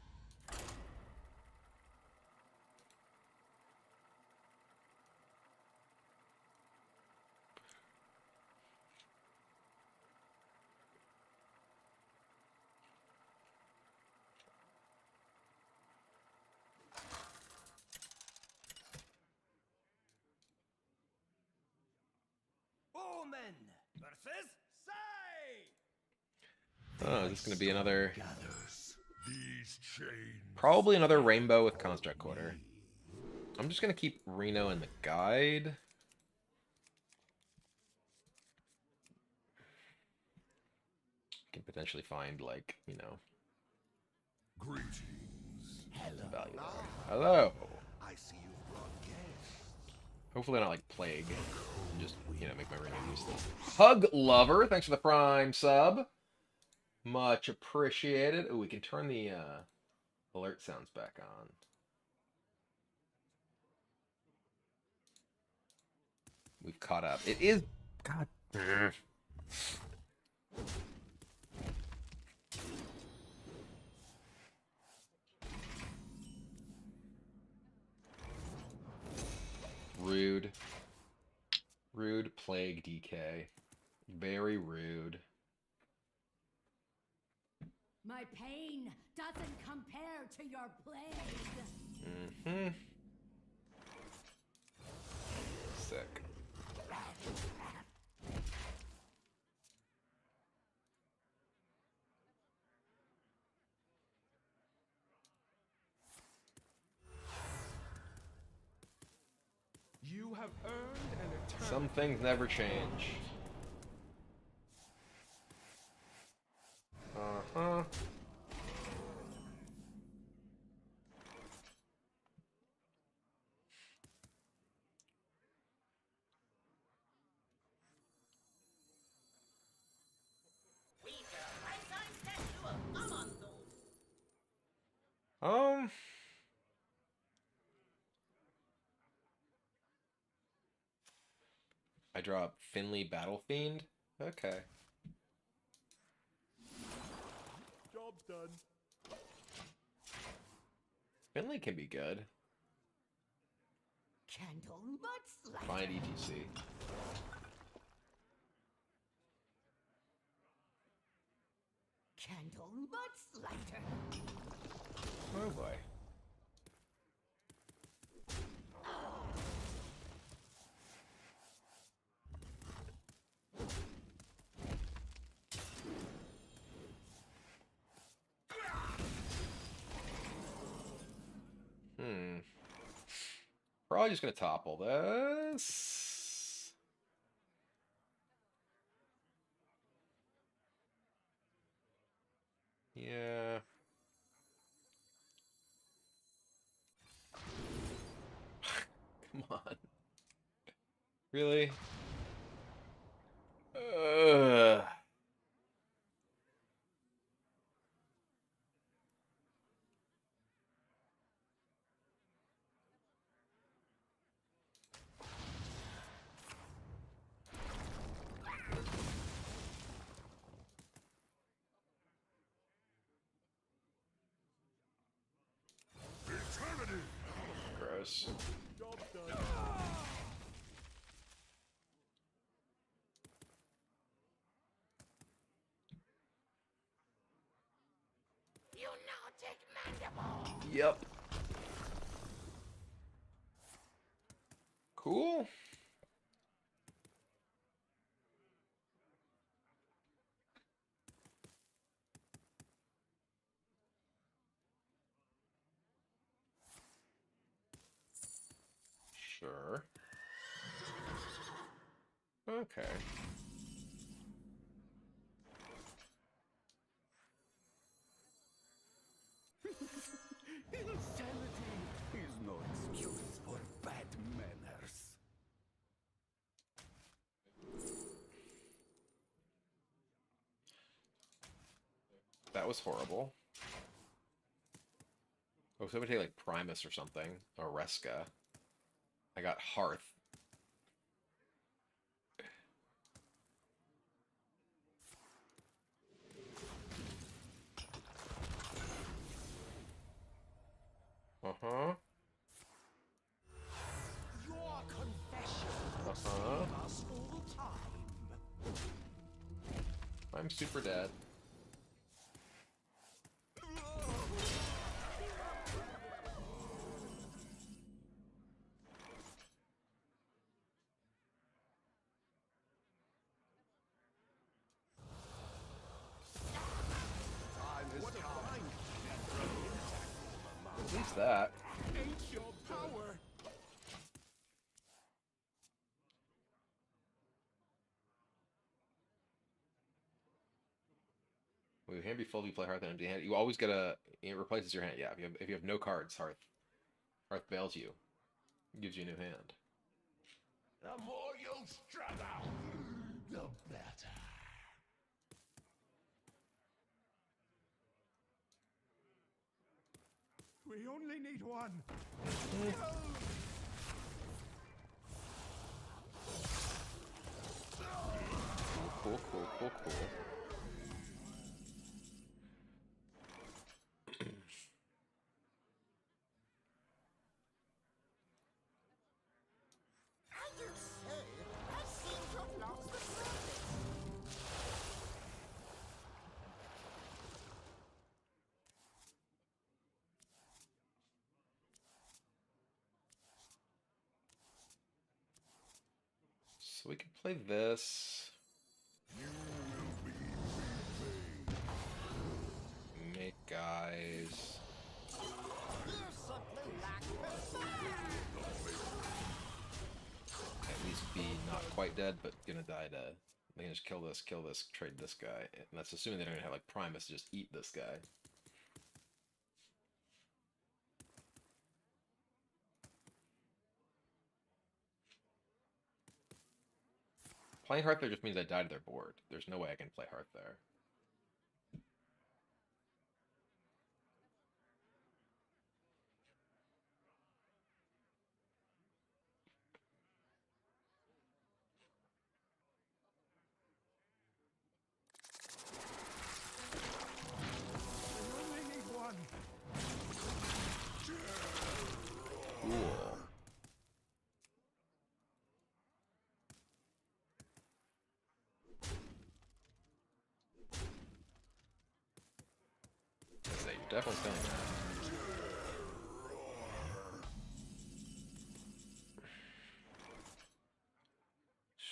Omen versus Sai. Oh, is this going to be another... Gathers. These chains. Probably another rainbow with Construct Quarter. I'm just going to keep Reno in the guide. Can potentially find, like, you know, Greetings. some value there. Hello! I see you've brought guests. Hopefully not like Plague. And just, you know, make my Reno useless. Hug Lover, thanks for the Prime sub. Much appreciated. Oh, we can turn the alert sounds back on. We've caught up. It is... God. Rude. Rude Plague DK. Very rude. My pain doesn't compare to your plague. Mm-hmm. have earned an eternal. Some things never change. Uh-huh. We built a life-size statue of Amanzo. I draw Finley Battle Fiend. Okay. Job done. Finley can be good. Candle mudslide. Find ETC. Candle mudslider. Oh boy. Probably just gonna topple this. Yeah. Come on. Really? Eternity! Gross. Job done. Lunatic mandible. Yep. Cool. Sure. Okay. Insanity is no excuse for bad manners. That was horrible. Oh, somebody take like Primus or something. Or Reska. I got Hearth. Uh-huh. Your confession will Uh-huh. save us all time. I'm super dead. At least that. Ain't your power. When your hand be full, you play Hearth and empty hand. You always get a. It replaces your hand. Yeah, if you have no cards, Hearth bails you. Gives you a new hand. The more you struggle, the better. We only need one. Cool, cool, cool, cool. I do say, I seem to have lost the surface. So we can play this. Make guys. You simply lack the quite dead, but gonna die to. They can just kill this, trade this guy, and that's assuming they don't have like Primus to just eat this guy. Playing Hearth there just means I die to their board. There's no way I can play Hearth there. We only need one. Cool. So you're definitely feeling that.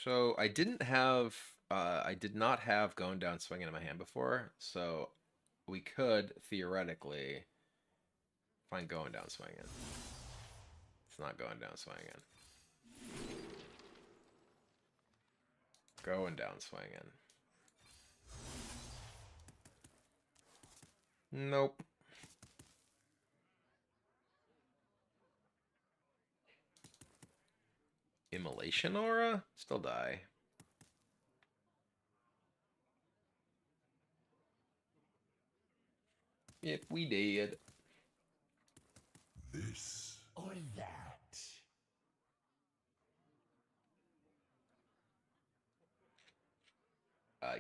So I did not have going down swinging in my hand before, so we could theoretically find going down swinging. It's not going down swinging. Going down swinging. Nope. Immolation Aura? Still die. If we did. This Or that.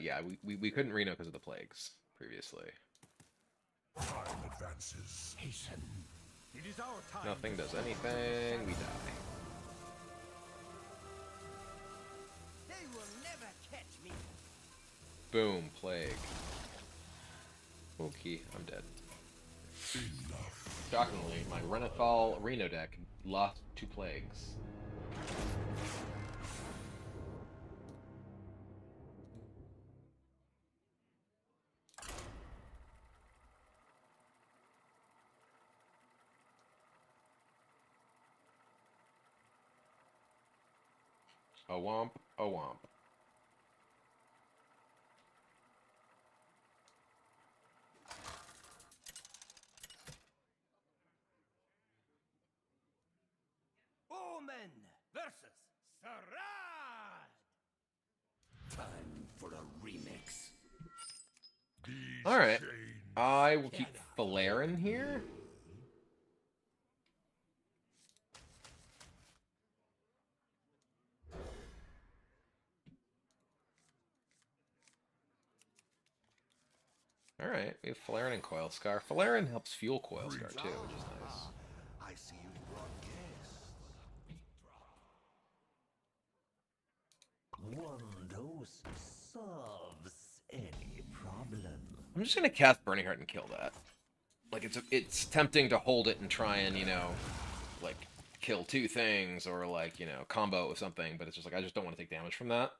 Yeah, we couldn't Reno because of the plagues previously. time advances. Hasten. It is our time. Nothing does anything, we die. They will never catch me. Boom, plague. Okay, I'm dead. Enough. Shockingly, my Renathal Reno deck lost 2 plagues. A womp, a womp. Omen versus Sarad. Time for a remix. These Alright. chains I will keep Falarin here. Alright, we have Falarin and Coilscar. Falarin helps fuel Coilscar too, which is nice. I see you've brought guests. One dose solves any problem. I'm just gonna cast Burning Heart and kill that. Like, it's tempting to hold it and try and, like, kill 2 things, or, like, combo it with something, but it's just like, I just don't want to take damage from that.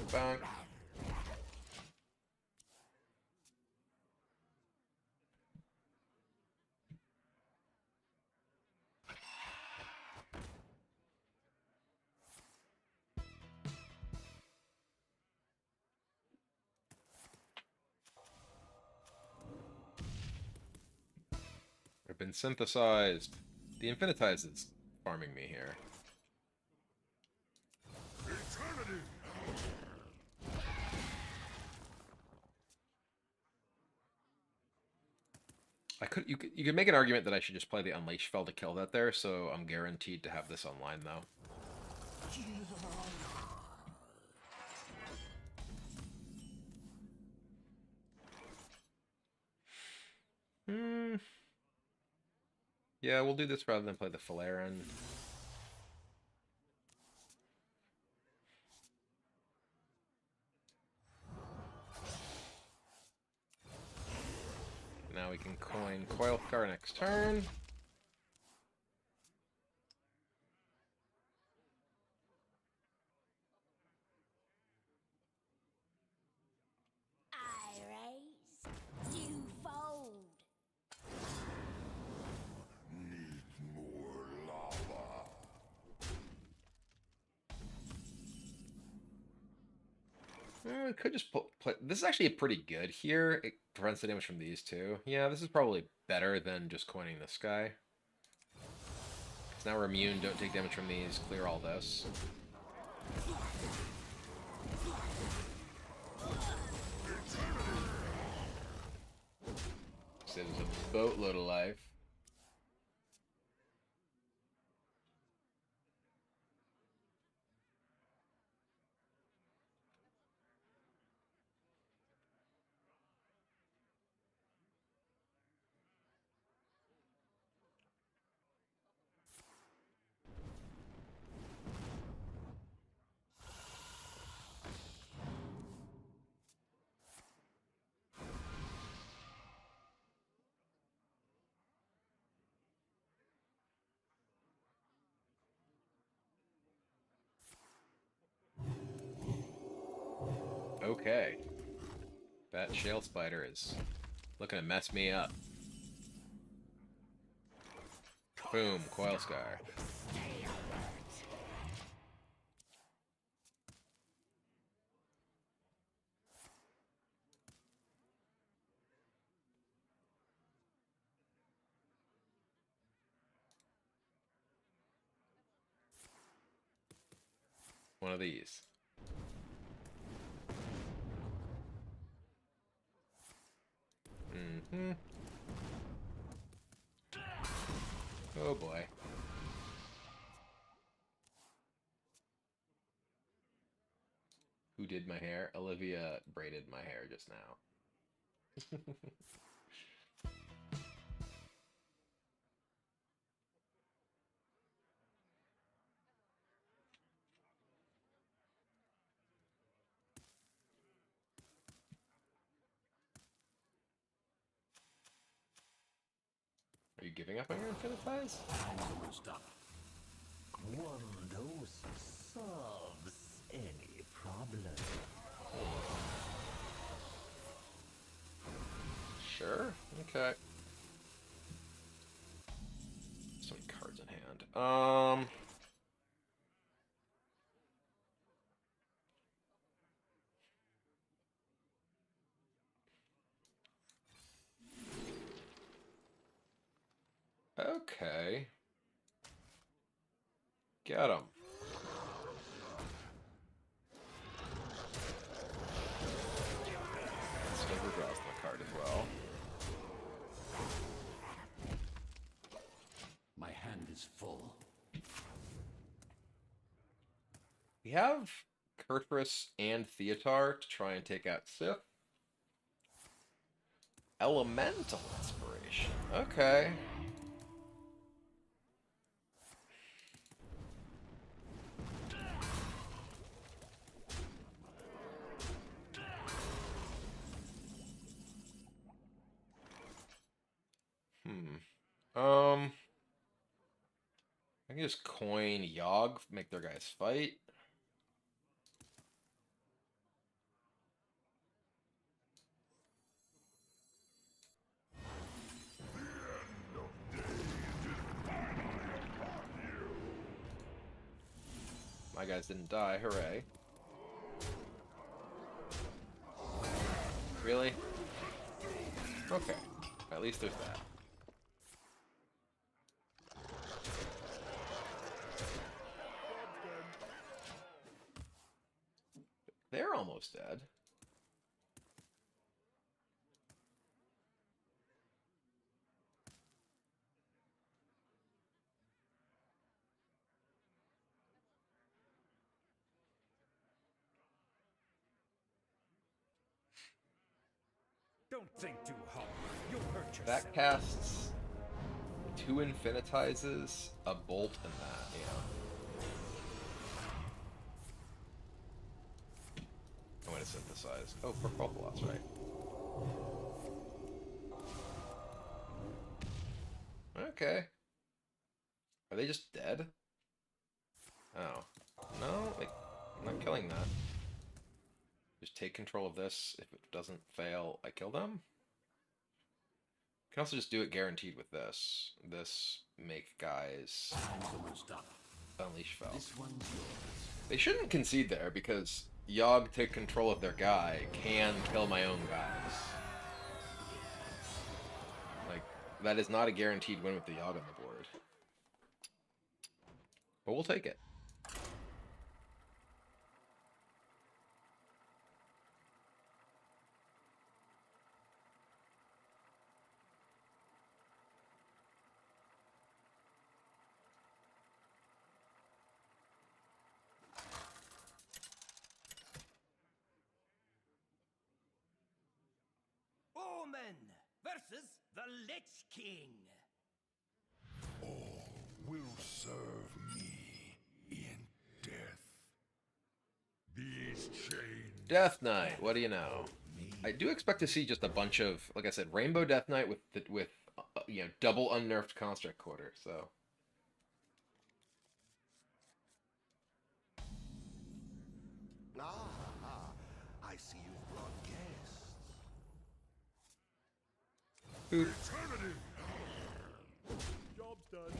Bonk. I've been synthesized. The Infinitize is farming me here. Eternity. You could make an argument that I should just play the Unleash spell to kill that there, so I'm guaranteed to have this online though. Yeah, we'll do this rather than play the Falarin. Now we can coin Playing Coilcar next turn. I raise, you fold. Need more lava. We could just play. This is actually pretty good here. It prevents the damage from these two. Yeah, this is probably better than just coining this guy. Because now we're immune, don't take damage from these, clear all this. Saves a boatload of life. Okay. That shale spider is looking to mess me up. Boom, Coil Scar. One of these. Mm-hmm. Oh boy. Who did my hair? Olivia braided my hair just now. Are you giving up on your Infinitize? Stop. One dose solves any problem. Sure. Okay. So many cards in hand. Okay. Get him. Sniper draws the card as well. My hand is full. We have Kurtrus and Theotar to try and take out Sith. Elemental Inspiration. Okay. I can just coin Yogg, make their guys fight. My guys didn't die, hooray. Really? Okay. At least there's that. They're almost dead. Don't think too hard. You'll hurt yourself. That casts 2 Infinitizes, a bolt, and that, yeah. I'm gonna synthesize. Oh, purple, that's right. Okay. Are they just dead? Oh. No, like, I'm not killing that. Just take control of this. If it doesn't fail, I kill them. Can also just do it guaranteed with this. This make guys unleash fell. They shouldn't concede there because Yogg take control of their guy can kill my own guys. Like, that is not a guaranteed win with the Yogg on the board. But we'll take it. Omen versus the Lich King. All will serve me in death. These chains. Death Knight, what do you know? I do expect to see just a bunch of, like I said, Rainbow Death Knight with you know, double unnerved Construct Quarter. So Ah, I see you've brought guests. Boop. Eternity! Job's done.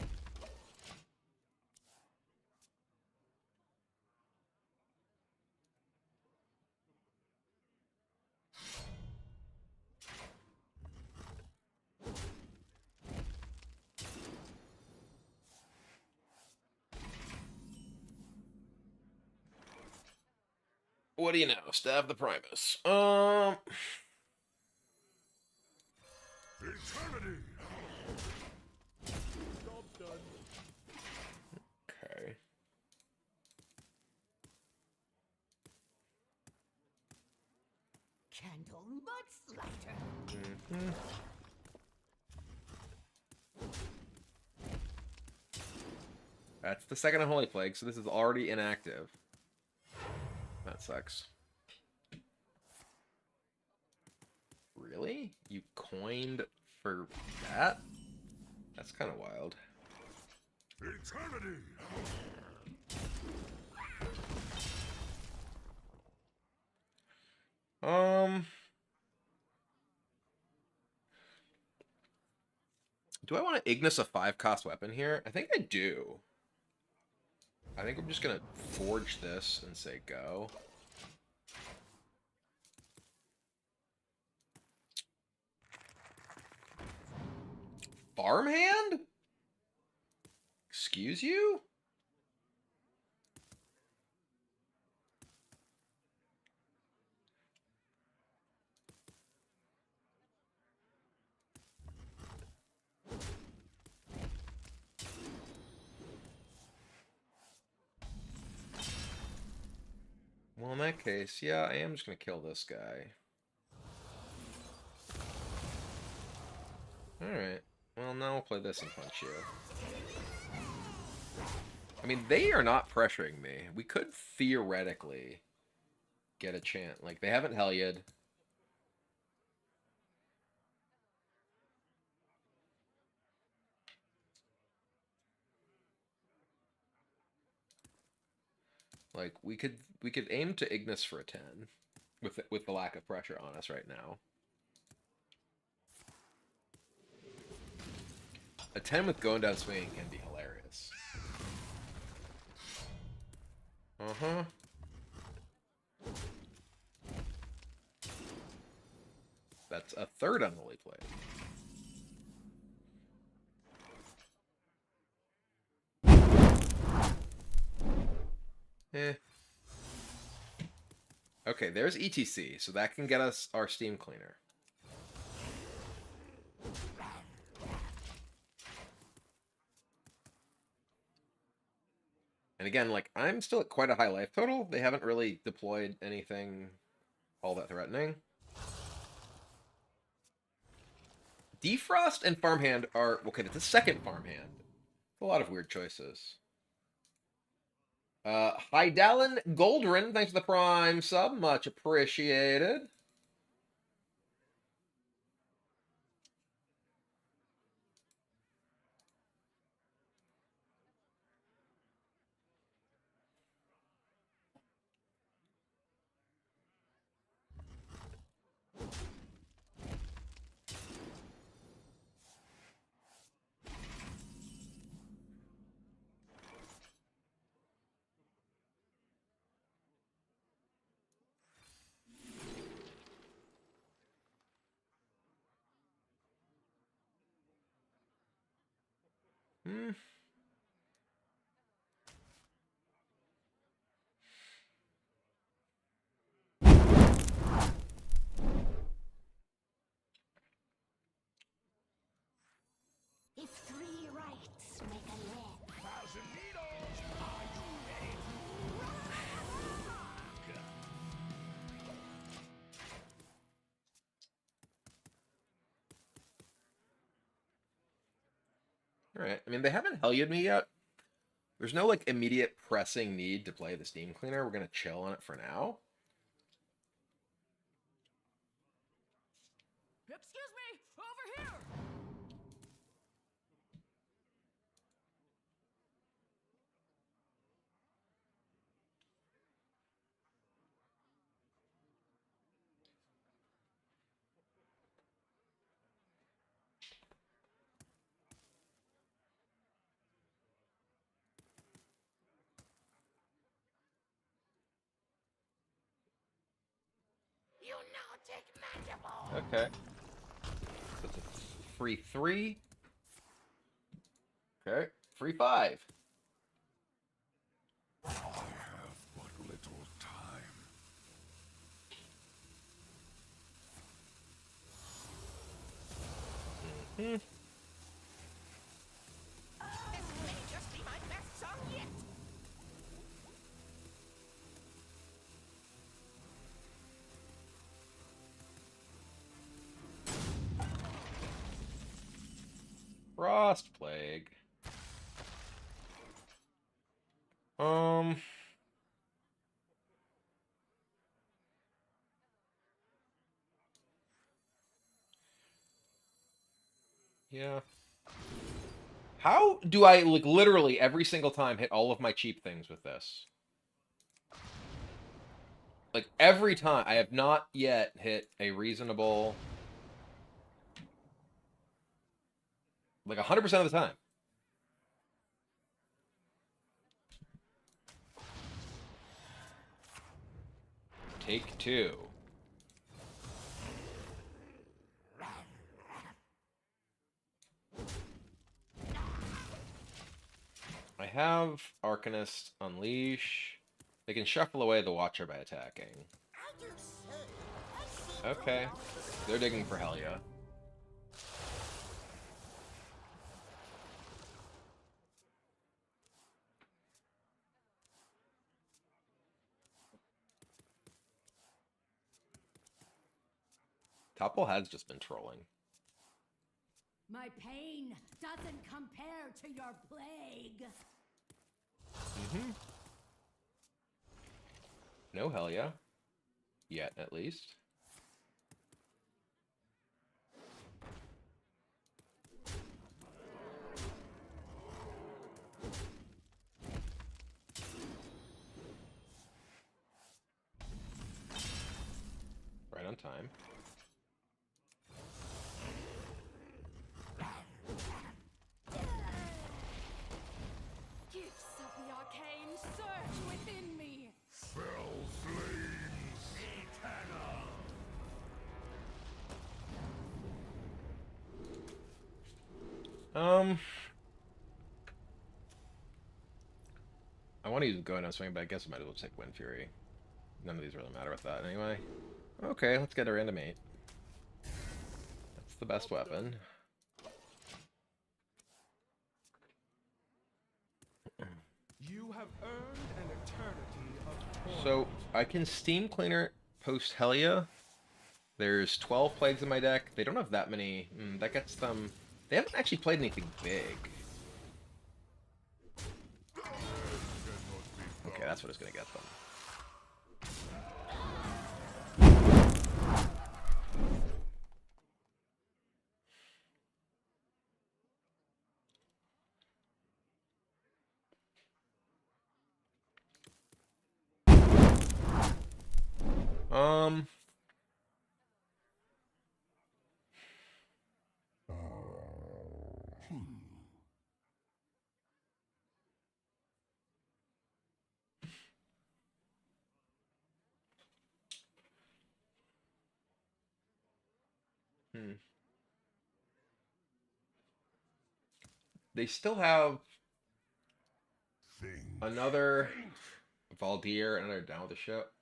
What do you know? Stab the Primus. Eternity! Job's done. Okay. Candle Mudslighter. That's the second Unholy Plague, so this is already inactive. That sucks. Really? You coined for that? That's kind of wild. Eternity! Do I want to Ignis a 5-cost weapon here? I think I do. I think I'm just gonna forge this and say go. Farmhand? Excuse you? Well, in that case, yeah, I am just gonna kill this guy. Alright. Well, now we'll play this and punch you. I mean, they are not pressuring me. We could theoretically get a chance. Like, they haven't Helliod. Like, we could aim to Ignis for a 10 with the lack of pressure on us right now. A 10 with going down swinging can be hilarious. Uh-huh. That's a third Unholy Plague. Eh. Okay, there's ETC, so that can get us our Steam Cleaner. And again, like, I'm still at quite a high life total. They haven't really deployed anything all that threatening. Defrost and Farmhand are... Okay, that's a second Farmhand. A lot of weird choices. Hydaelyn Goldrin, thanks for the Prime sub. Much appreciated. Hmm. If 3 rights make a left. All right. I mean, they haven't Hellied me yet. There's no like immediate pressing need to play the Steam Cleaner. We're gonna chill on it for now. Excuse me, over here. You nautic mandible! Okay. So it's a free 3. Okay. Free 5. I have but little time. Hmm. This may just be my best song yet! Frost Plague. Yeah. How do I like literally every single time hit all of my cheap things with this? Like every time I have not yet hit a reasonable like 100% of the time. Take 2. I have Arcanist Unleash. They can shuffle away the Watcher by attacking. I do so. Okay. They're digging for Hellia. Topple has just been trolling. My pain doesn't compare to your plague. Mm-hmm. No Hellia. Yet, at least. Right on time. Gifts of the arcane surge within me. Fell flames eternal. I want to use Go Down Swing, but I guess I might as well take Wind Fury. None of these really matter with that anyway. Okay, let's get a random 8. That's the best weapon. You have earned an eternity of So, torment. I can Steam Cleaner post Hellia. There's 12 Plagues in my deck. They don't have that many. That gets them... They haven't actually played anything big. Okay, that's what it's going to get them. Um... they still have Think. another Valdir, another Down with the Ship.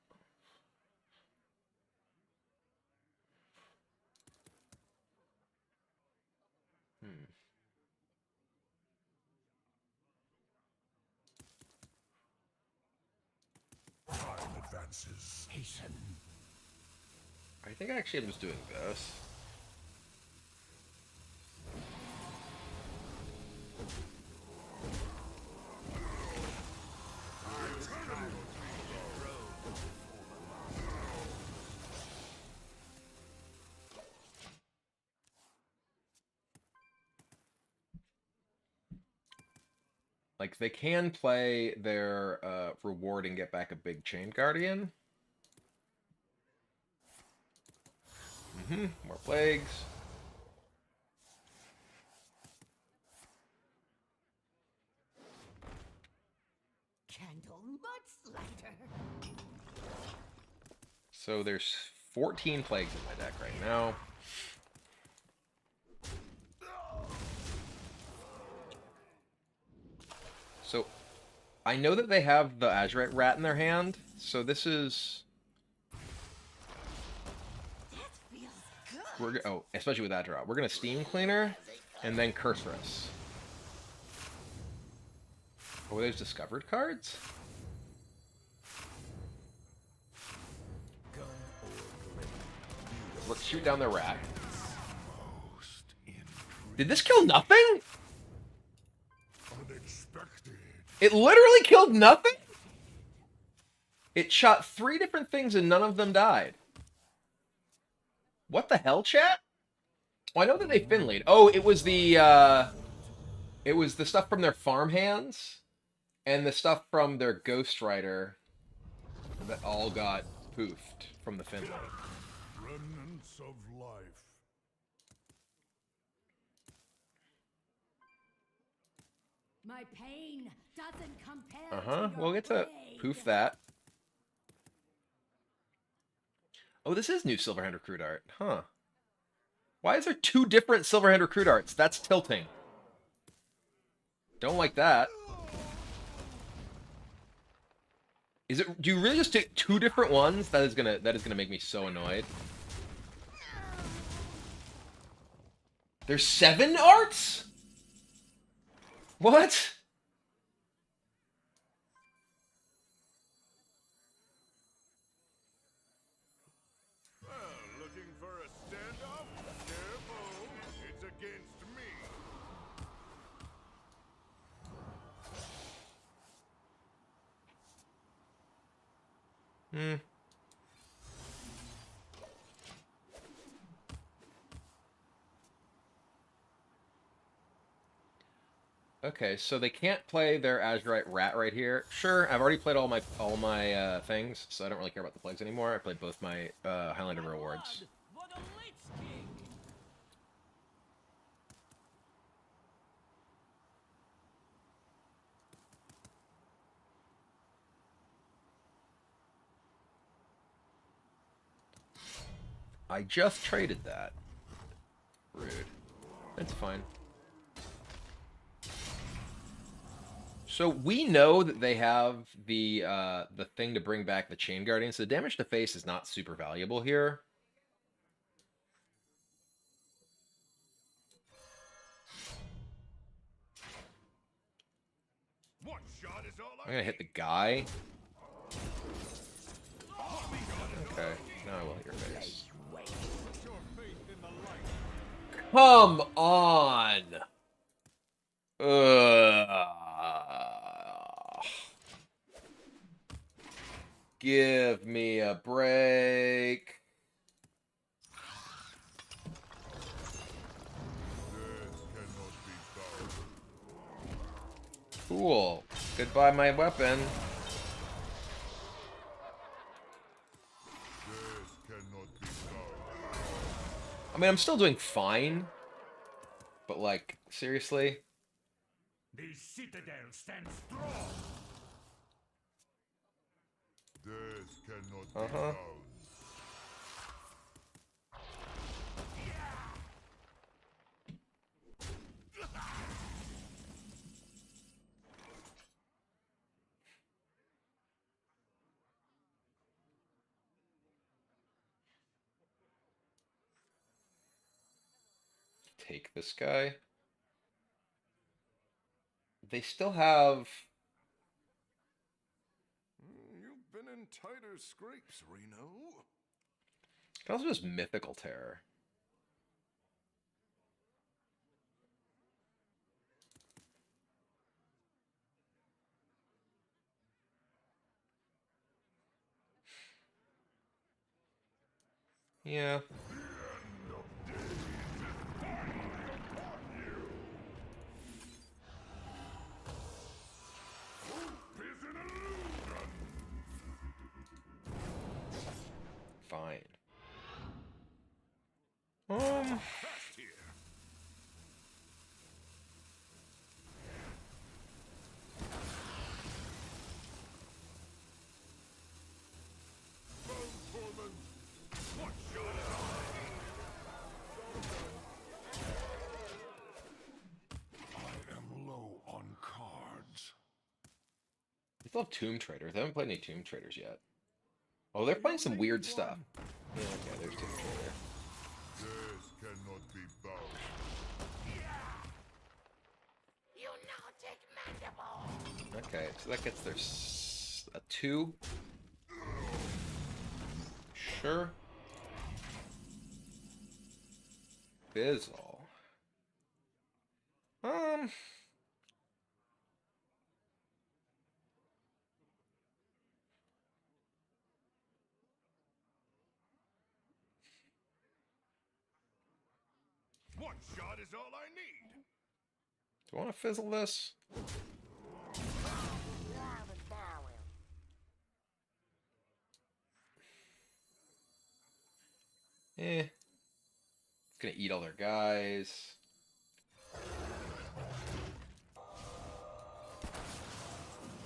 Time advances. Hasten. I think I actually was doing this. Like, they can play their reward and get back a big Chain Guardian. More plagues. Candle much lighter. So there's 14 plagues in my deck right now. So I know that they have the Azurite Rat in their hand, so this is... especially with that draw. We're going to Steam Cleaner, and then Cursorus. Oh, there's discovered cards? Let's shoot down the rat. Did this kill nothing? Unexpected. It literally killed nothing? It shot 3 different things and none of them died. What the hell, chat? Well, I know that they Finlayed. Oh, it was the stuff from their farm hands and the stuff from their Ghost Rider that all got poofed from the Finlay. Remnants of life. My pain doesn't compare. To We'll your get to blade. poof that. Oh, this is new Silverhand Recruit art. Huh. Why is there 2 different Silverhand Recruit arts? That's tilting. Don't like that. Is it? Do you really just take 2 different ones? That is gonna make me so annoyed. There's 7 arts? What? Well, looking for a standoff? Careful, it's against me. Okay, so they can't play their Azurite Rat right here. Sure, I've already played all my things, so I don't really care about the plagues anymore. I played both my Highlander rewards. I just traded that. Rude. That's fine. So we know that they have the thing to bring back the Chain Guardian, so the damage to face is not super valuable here. One shot is all I'm gonna hit the guy. Okay, now I will hit your face. Come on! Give me a break. Cool. Goodbye, my weapon. I mean, I'm still doing fine. But, like, seriously? The citadel stands strong. Death cannot be Uh-huh. bound. take this guy. They still have... You've been in tighter scrapes, Reno. Can also just Mythical Terror. Yeah. Fine. Fast here. I am low on cards. They still have Tomb Traders. They haven't played any Tomb Traders yet. Oh, they're playing some weird stuff. Yeah, okay, there's Tomb Trader. This cannot be bound. You now take mandible. Okay, so that gets their a 2. Sure. Bizzle. One shot is all I need. Do I want to fizzle this? It's gonna eat all their guys.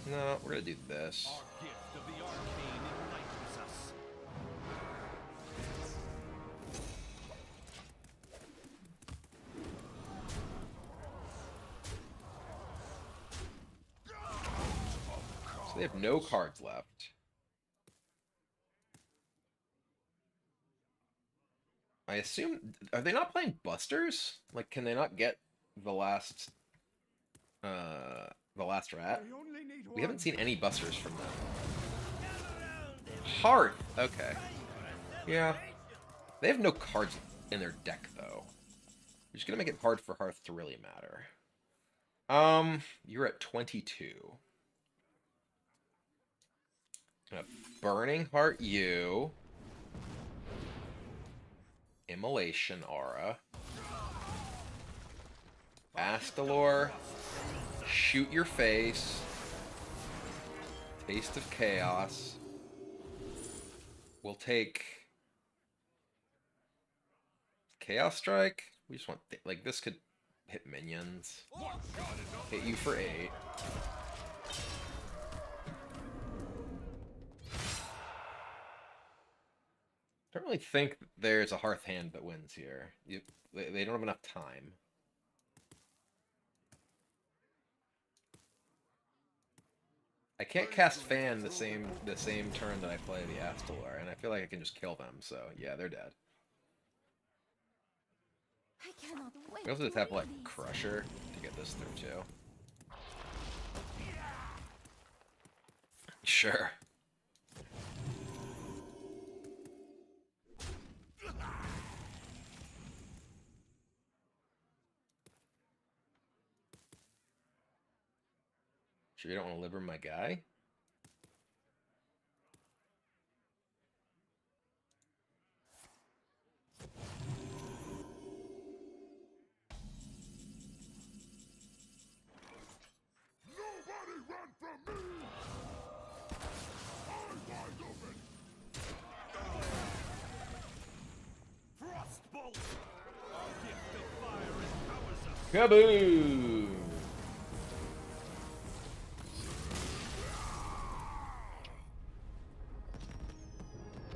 No, we're gonna do this. Our gift of the arcane enlightens us. So they have no cards left. I assume, are they not playing Busters? Like, can they not get the last rat? I only need We haven't seen any Busters from them. Come around them. Hearth, okay. Yeah. They have no cards in their deck, though. We're just gonna make it hard for Hearth to really matter. You're at 22. Burning Heart you. Immolation Aura. Astalor. Shoot your face. Taste of Chaos. We'll take Chaos Strike. We just want like this could hit minions. Hit you for 8. I don't really think there's a Hearth hand that wins here. They don't have enough time. I can't cast Fan the same turn that I play the Astalor, and I feel like I can just kill them. So yeah, they're dead. I cannot wait. We also just to have read like these. Crusher to get this through too. Sure. Sure you don't want to liver my guy? Nobody run from me! I'm wide open! Frostbolt! Our gift of fire empowers us. Kaboom!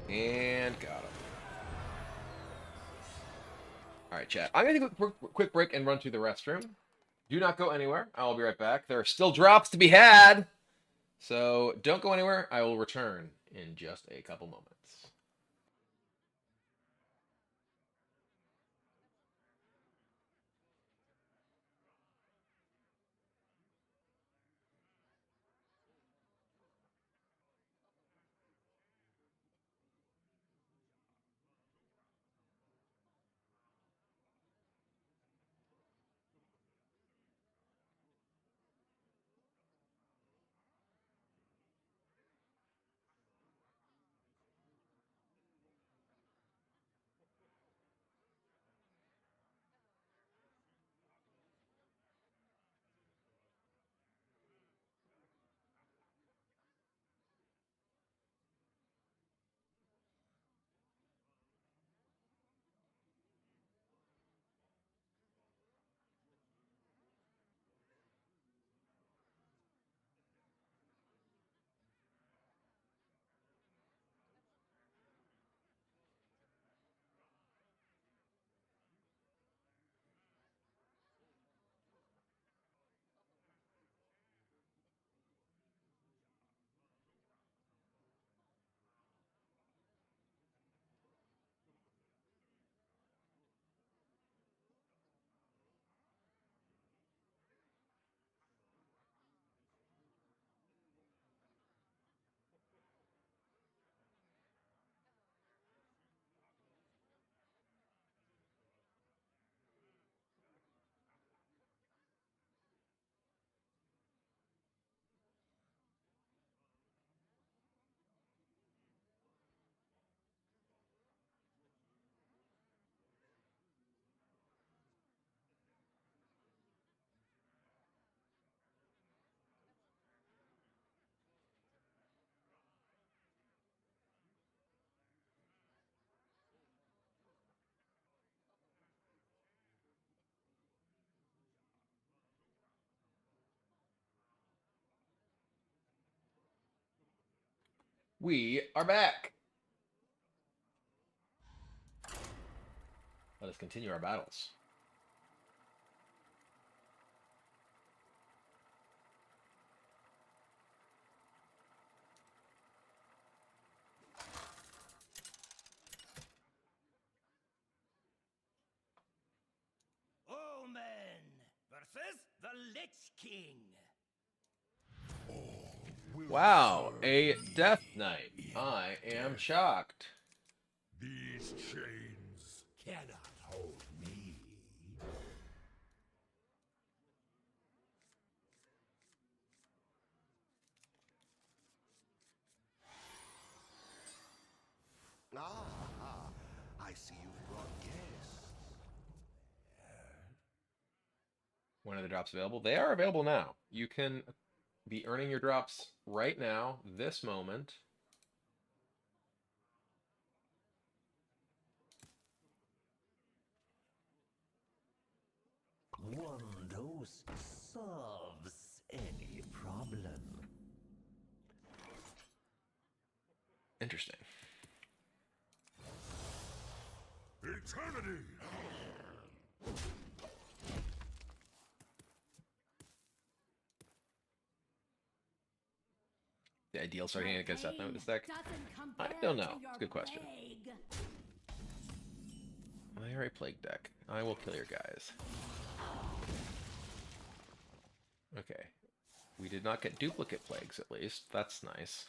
And got him. Alright, chat. I'm going to take a quick break and run to the restroom. Do not go anywhere. I will be right back. There are still drops to be had. So don't go anywhere. I will return in just a couple moments. We are back. Let us continue our battles. Omen versus the Lich King. Wow, a Death Knight. I am shocked. These chains cannot hold me. Ah, I see you've brought guests. When are the drops available? They are available now. You can be earning your drops right now, this moment. One dose solves any problem. Interesting. Eternity! The ideal starting against Death Knight with this deck? I don't know. It's a good question. They are a plague deck. I will kill your guys. Okay. We did not get duplicate plagues, at least. That's nice.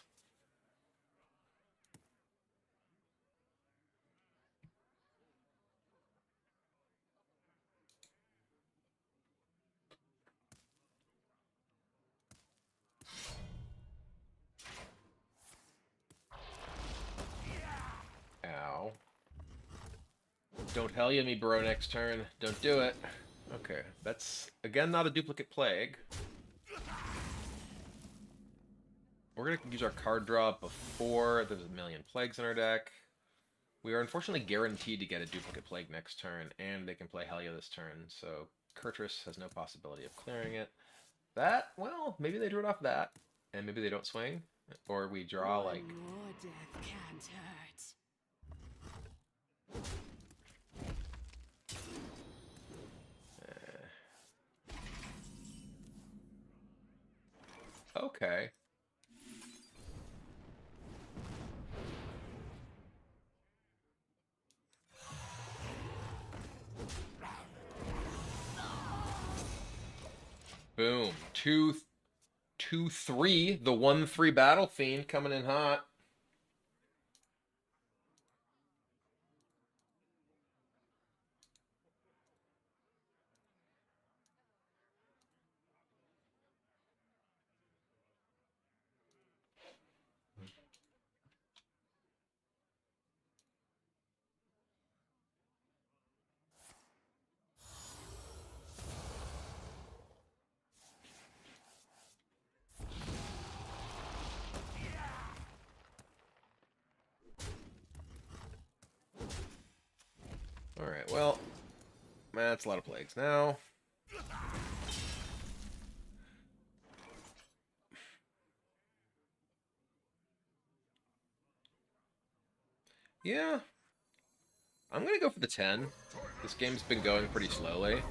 Ow. Don't hell ya me, bro, next turn. Don't do it. Okay, that's, again, not a duplicate plague. We're going to use our card draw before there's a million plagues in our deck. We are unfortunately guaranteed to get a duplicate plague next turn, and they can play Helya this turn, so Kurtrus has no possibility of clearing it. That, well, maybe they drew it off that, and maybe they don't swing, or we draw, like... More death can't hurt. Okay. Boom. 2-3. The 1-3 Battle Fiend coming in hot. Alright, well, that's a lot of plagues now. Yeah. I'm gonna go for the 10. This game's been going pretty slowly.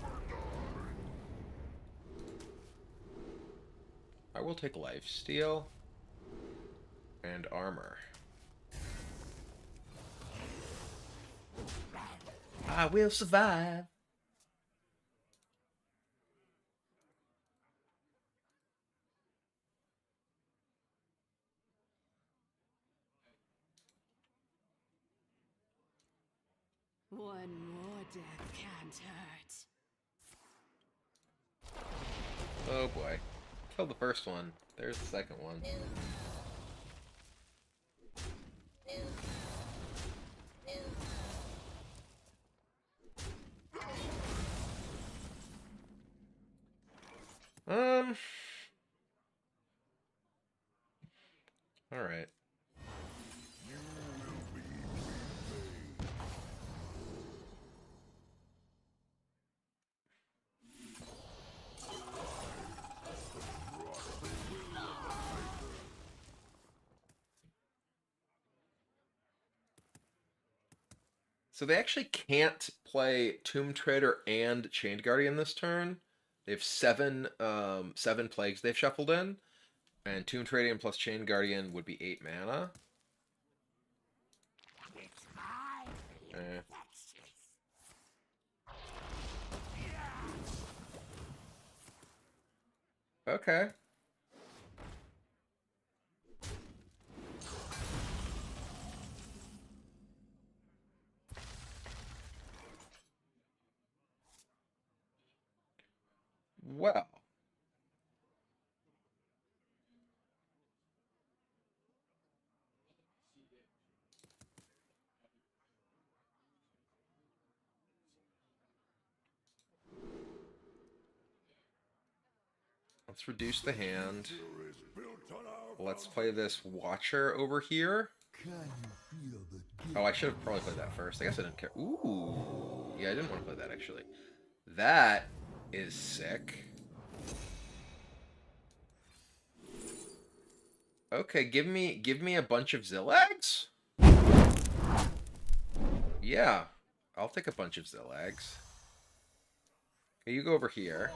I will take lifesteal and armor. I will survive. One more death can't hurt. Oh boy. Killed the first one. There's the second one. Alright. So they actually can't play Tomb Trader and Chained Guardian this turn. They have seven plagues they've shuffled in, and Tomb Trader plus Chained Guardian would be 8 mana. Eh. Okay. Well. Let's reduce the hand. Let's play this Watcher over here. Oh, I should have probably played that first. I guess I didn't care. Ooh. Yeah, I didn't want to play that, actually. That is sick. Okay, give me a bunch of Zillags? Yeah. I'll take a bunch of Zillags. Okay, you go over here.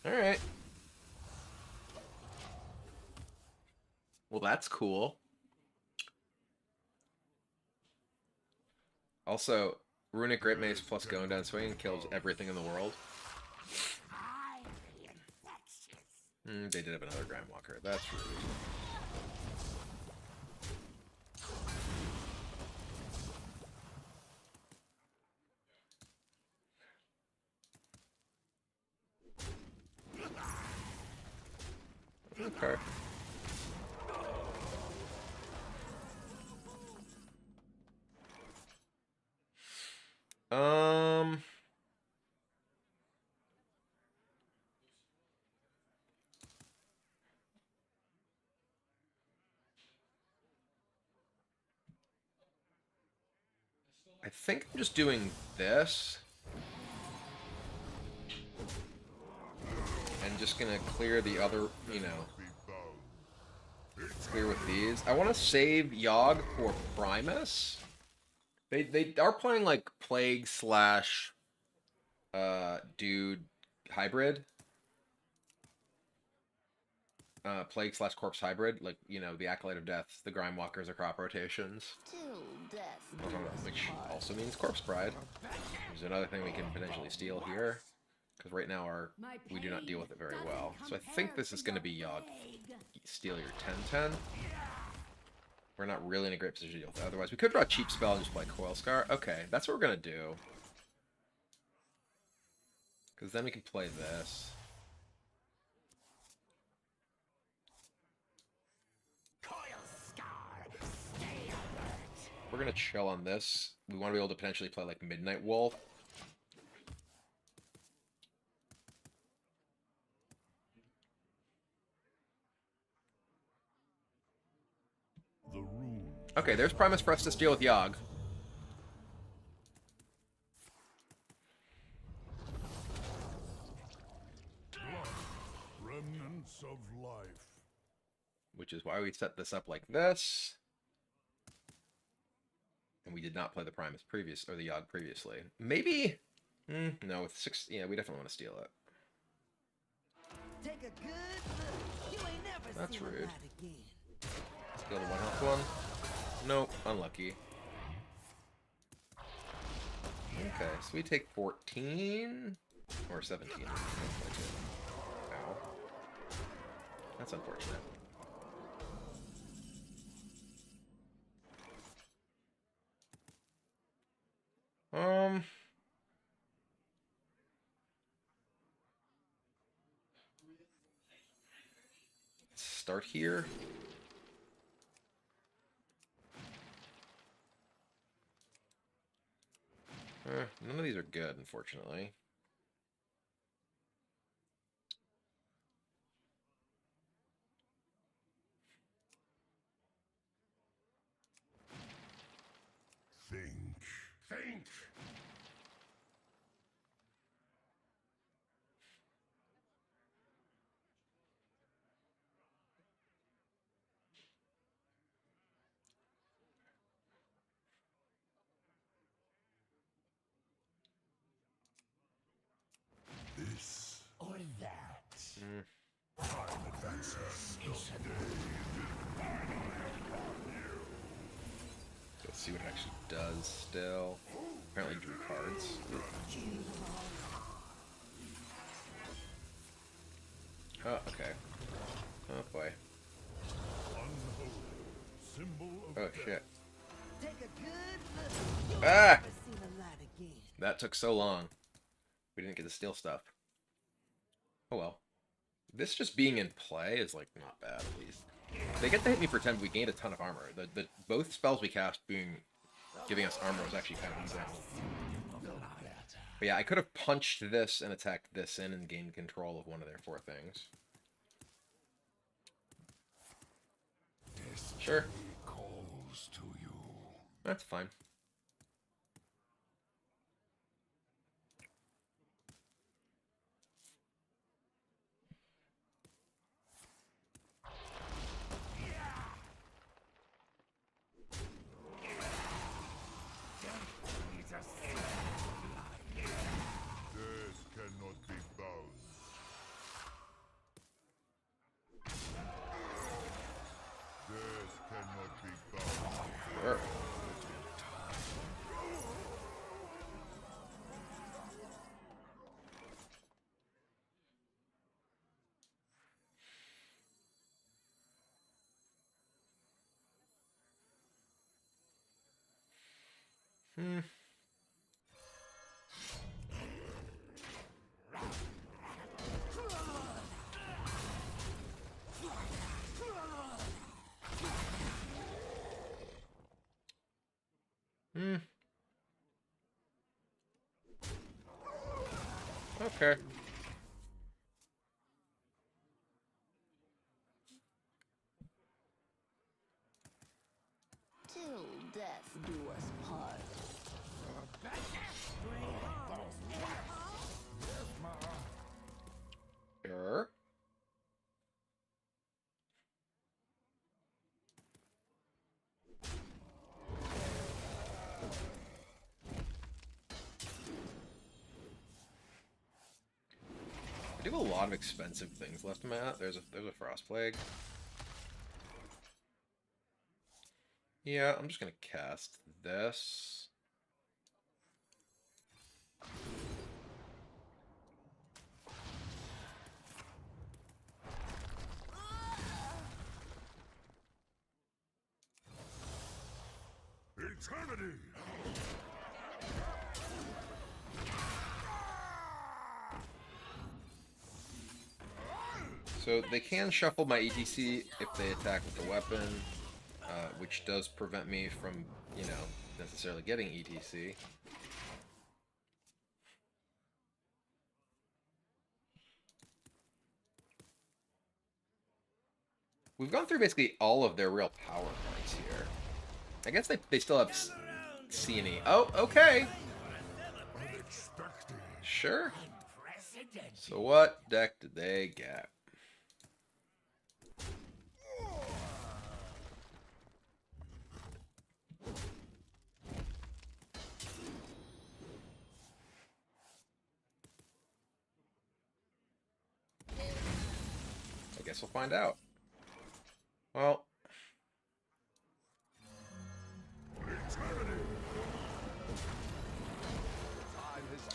Alright. Well, that's cool. Also, Runic Great Mace plus going down swinging kills everything in the world. They did have another Grime Walker. That's rude. Okay. I think I'm just doing this. And just gonna clear the other, you know. Clear with these. I want to save Yogg for Primus. They are playing like Plague slash dude hybrid. Plague slash Corpse hybrid, like, you know, the Acolyte of Death, the Grime Walkers, or crop rotations. Which also means Corpse Bride. There's another thing we can potentially steal here. Because right now we do not deal with it very well. So I think this is going to be Yogg. Steal your 10/10. We're not really in a great position to deal with it. Otherwise, we could draw a cheap spell and just play Coil Scar. Okay, that's what we're going to do. Because then we can play this. We're going to chill on this. We want to be able to potentially play like Midnight Wolf. Okay, there's Primus for us to steal with Yogg. Remnants of life. Which is why we set this up like this. And we did not play the Primus or the Yogg previously. Maybe? No, with 6, yeah, we definitely want to steal it. Take a good look. You ain't never That's seen rude. that again. Steal the 1-health one. Nope, unlucky. Okay, so we take 14 or 17. Ow. That's unfortunate. Start here. None of these are good, unfortunately. Think. Let's see what it actually does still. Apparently drew cards. Oh, okay. Oh boy. Oh shit. Take a good look. Ah! Never see the light again. That took so long. We didn't get to steal stuff. Oh well. This just being in play is like not bad at least. They get to hit me for 10, but we gained a ton of armor. The both spells we cast giving us armor was actually kind of insane. But yeah, I could have punched this and attacked this in and gained control of one of their 4 things. Sure. Calls to you. That's fine. Death cannot be bound. Death cannot be bound. Sure. Okay. Till death do us part. Sure. I do have a lot of expensive things left in my hat. There's a frost plague. Yeah, I'm just gonna cast this. Eternity! So they can shuffle my ETC if they attack with the weapon, which does prevent me from, you know, necessarily getting ETC. We've gone through basically all of their real power points here. I guess they still have C&E. Oh, okay. Sure. So what deck did they get? I guess we'll find out. Well,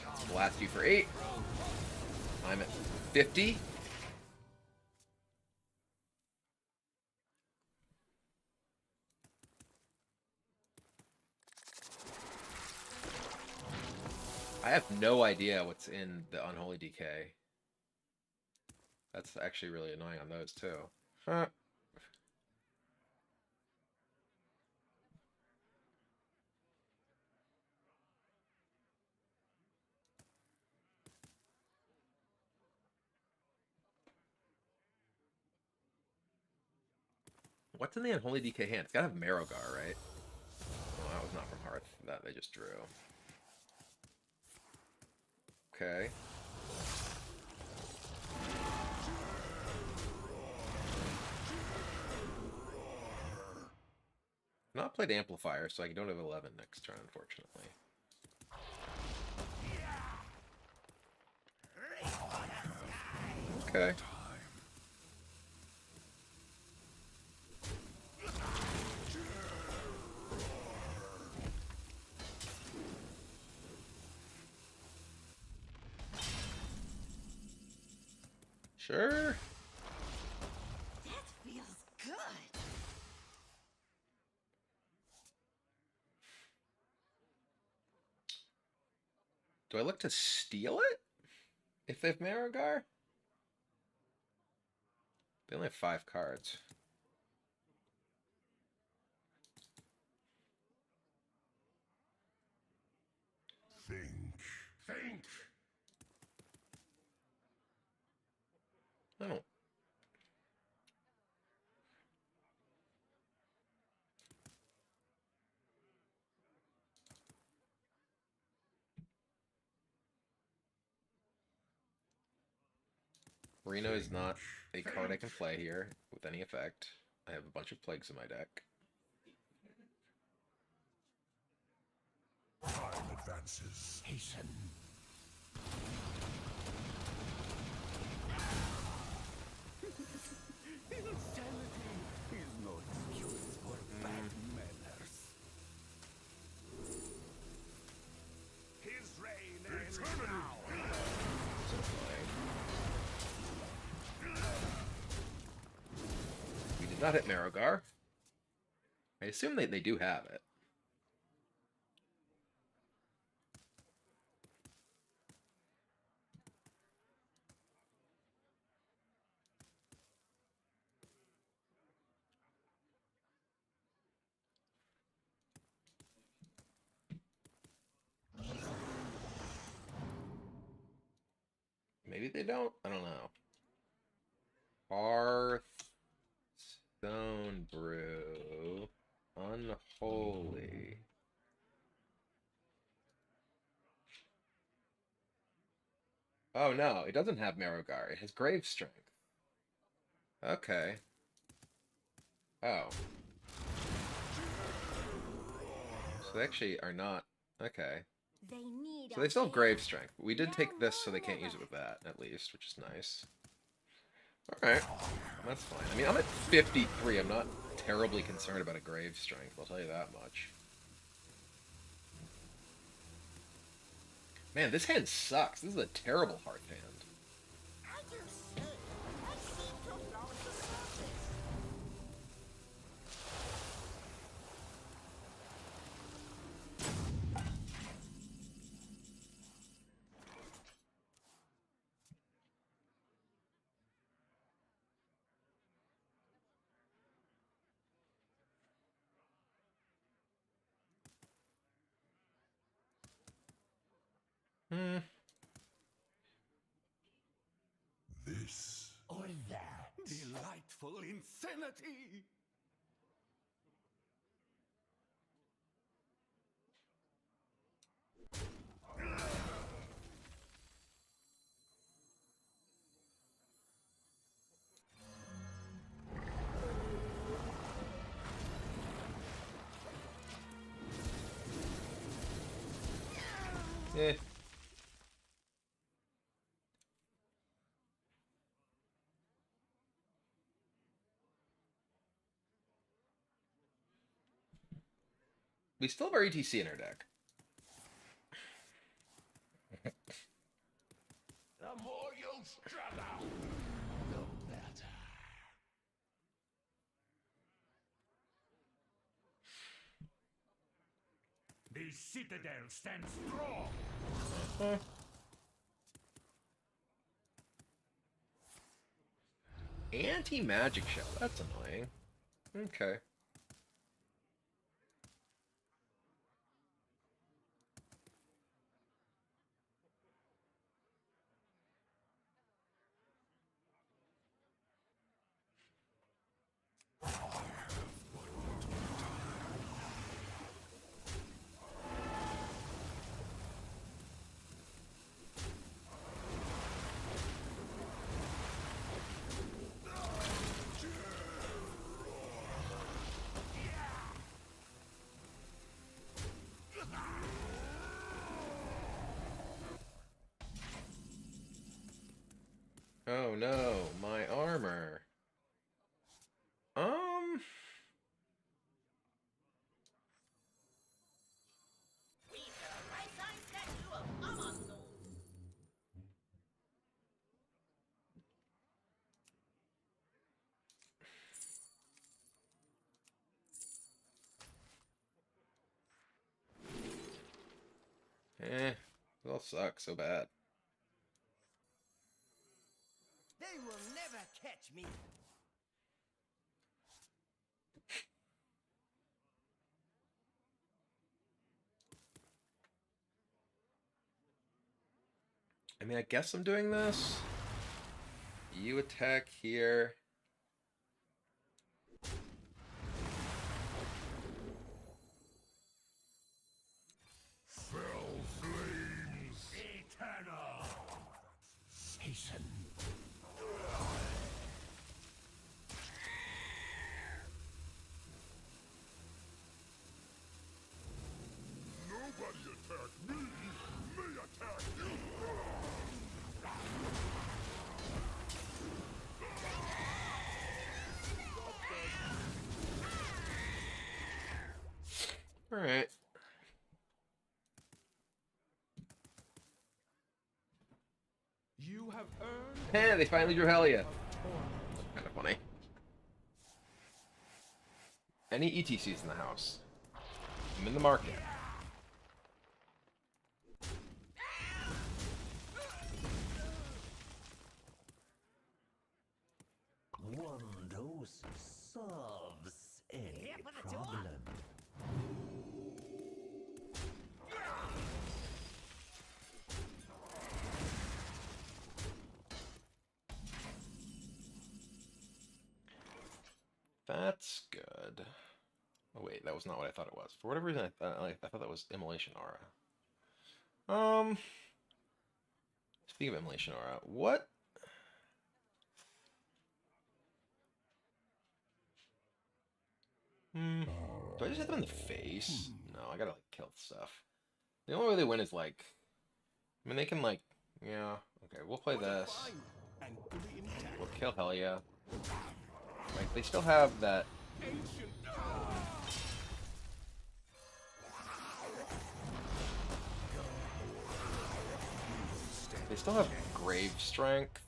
let's blast you for 8. I'm at 50. I have no idea what's in the Unholy Decay. That's actually really annoying on those too. Huh. What's in the Unholy Decay hand? It's gotta have Marrowgar, right? Oh, that was not from Hearth. That they just drew. Okay. Not played Amplifier, so I don't have 11 next turn, unfortunately. Okay. Sure. That feels good. Do I look to steal it? If they have Marigar? They only have 5 cards. Think. I don't. Reno is not a card I can play here with any effect. I have a bunch of plagues in my deck. Time advances. Hasten. Insanity is no excuse for bad manners. His reign ends now. So annoying. We did not hit Marigar. I assume they do have it. Maybe they don't. I don't know. Hearthstone Brew. Unholy. Oh no, it doesn't have Marigar. It has Grave Strength. Okay. Oh. So they actually are not. Okay. They need So they still have Grave Strength. We did take this so they can't use it with that, at least, which is nice. Alright. That's fine. I mean, I'm at 53. I'm not terribly concerned about a Grave Strength, I'll tell you that much. Man, this hand sucks. This is a terrible Hearth hand. I do say, I seem to have lost the surface. Hmm. This Or that. Delightful insanity. Eh. We still have our ETC in our deck. the more you struggle, the better. The citadel stands strong. Anti-magic shell. That's annoying. Okay. Oh no, my armor. We shall a life-size statue of Amazo. It all sucks so bad. They will never catch me. I mean, I guess I'm doing this. You attack here. Fell flames eternal. Hasten. Nobody attack me. Me attack you. All right. You have earned. Hey, they finally drew Helia. Kind of funny. Any ETCs in the house? I'm in the market. One dose solves any Here for the door. problem. That's good. Oh wait, that was not what I thought it was. For whatever reason, I thought that was Immolation Aura. Speaking of Immolation Aura, what? Do I just hit them in the face? No, I gotta like kill stuff. The only way they win is like, I mean, they can like, yeah. Okay, we'll play this. And fully intact. We'll kill Helia. Right, they still have that. Ancient. They still have grave strength.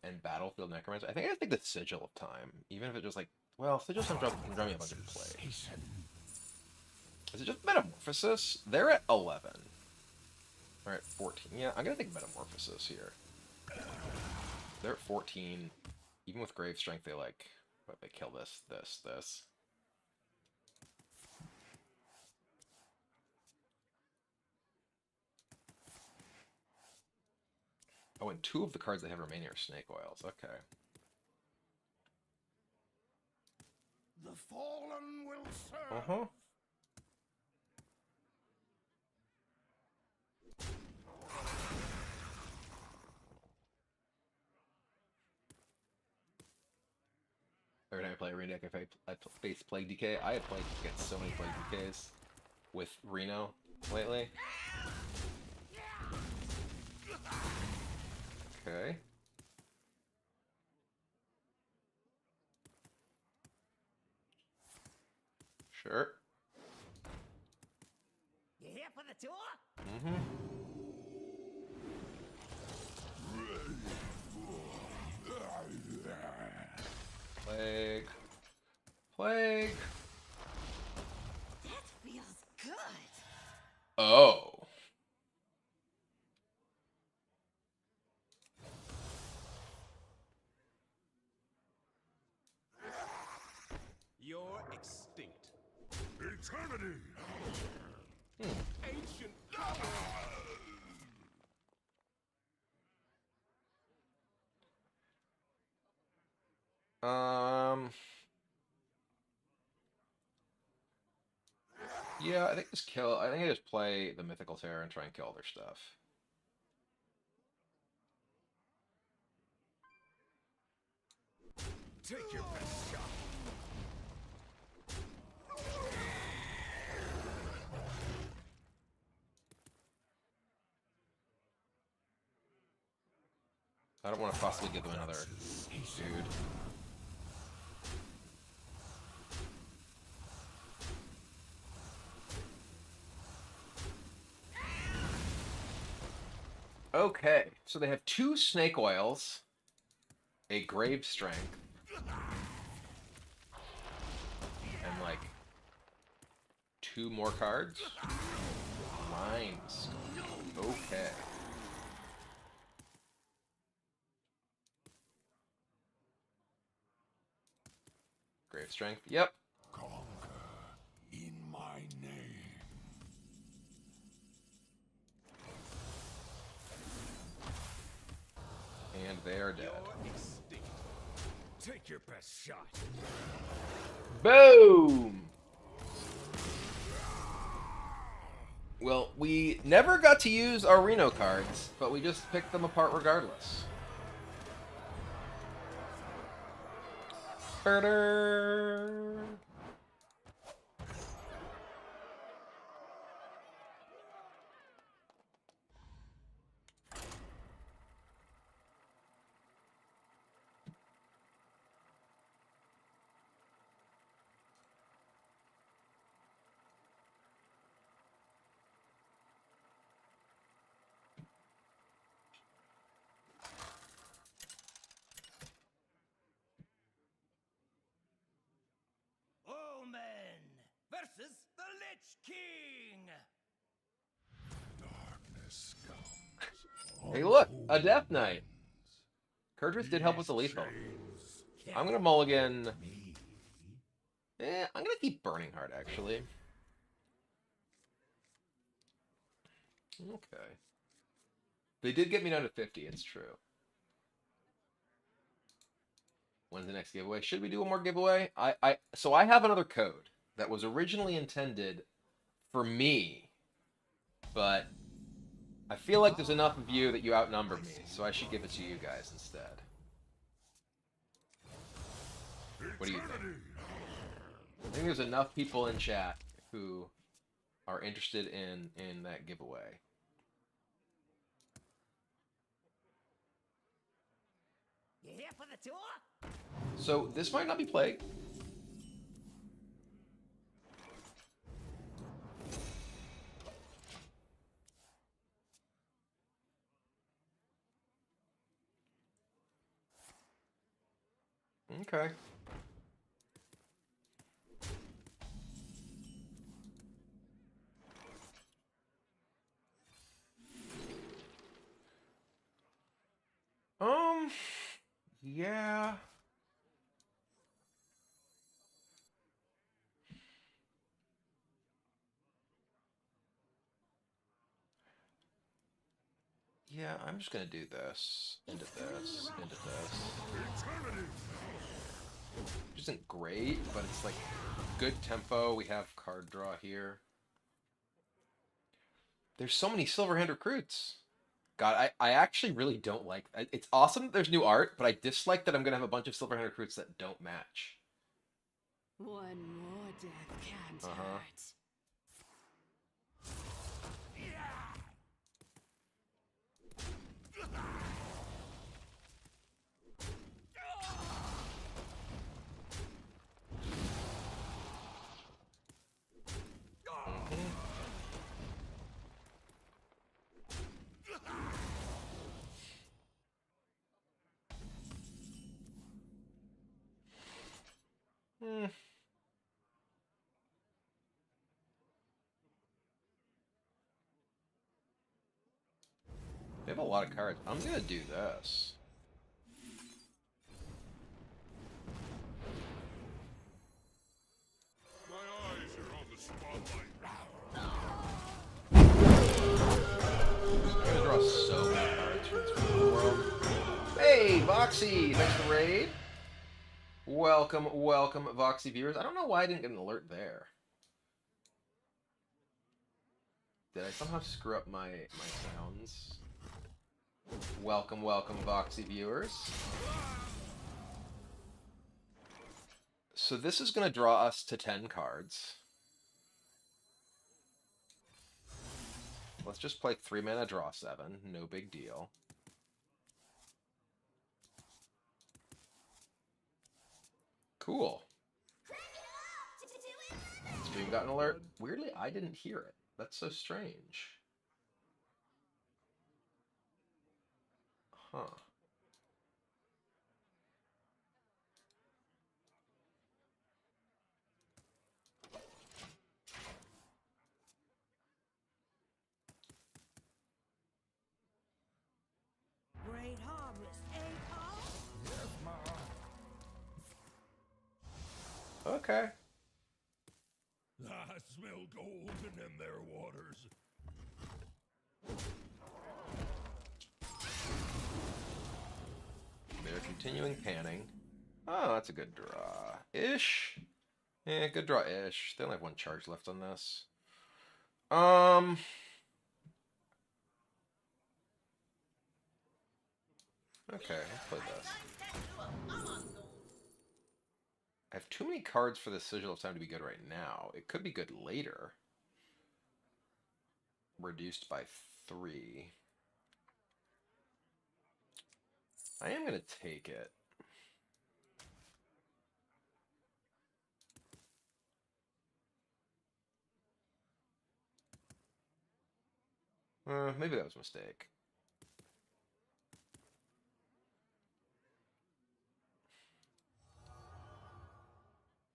And Battlefield Necromancer. I think I take the Sigil of Time, even if it just like, well, Sigil of Time can draw me a bunch of plays. Is it just Metamorphosis? They're at 11. They're at 14. Yeah, I'm gonna take Metamorphosis here. They're at 14. Even with Grave Strength, they like, what, they kill this. Oh, and 2 of the cards they have remaining are Snake Oils. Okay. The fallen will serve. Uh-huh. Every time I play Arena deck, I face Plague DK. I have played against so many Plague DKs with Reno lately. Okay. Sure. You here for the tour? Mm-hmm. Plague. Plague. That feels good. Oh. You're extinct. Eternity. Ancient. Yeah, I think just kill. I think I just play the Mythical Terror and try and kill all their stuff. Take your best shot. I don't want to possibly give them another dude. Okay, so they have 2 Snake Oils, a Grave Strength, And like 2 more cards. Lines. Okay. Grave strength. Yep. Conquer in my name. And they are dead. You're extinct. Take your best shot. Boom! Well, we never got to use our Reno cards, but we just picked them apart regardless. Burner. Omen versus the Lich King. Darkness comes. Hey, look, a Death Knight. Kurtrus did help with the lethal. I'm gonna mulligan. I'm gonna keep Burning Heart actually. Okay. They did get me down to 50. It's true. When's the next giveaway? Should we do one more giveaway? So I have another code that was originally intended for me, but I feel like there's enough of you that you outnumber me, so I should give it to you guys instead. What do you think? I think there's enough people in chat who are interested in that giveaway. You here for the tour? So this might not be Plague. Okay. Yeah. Yeah, I'm just gonna do this, into this, into this. Which isn't great, but it's like good tempo. We have card draw here. There's so many Silverhand recruits. God, I actually really don't like... It's awesome that there's new art, but I dislike that I'm gonna have a bunch of Silverhand recruits that don't match. One more death can't hurt. They have a lot of cards. I'm gonna do this. My eyes are on the spotlight. I'm gonna draw so many cards from this world. Hey, Voxy! Thanks for the raid. Welcome, welcome, Voxy viewers. I don't know why I didn't get an alert there. Did I somehow screw up my sounds? Welcome, welcome, Voxy viewers. So this is going to draw us to 10 cards. Let's just play 3 mana, draw 7. No big deal. Cool. Stream got an alert. Weirdly, I didn't hear it. That's so strange. Huh. Okay. I smell golden in their waters. They're continuing panning. Oh, that's a good draw-ish. Yeah, good draw-ish. They only have one charge left on this. Okay, let's play this. I have too many cards for the Sigil of Time to be good right now. It could be good later. Reduced by 3. I am going to take it. Maybe that was a mistake.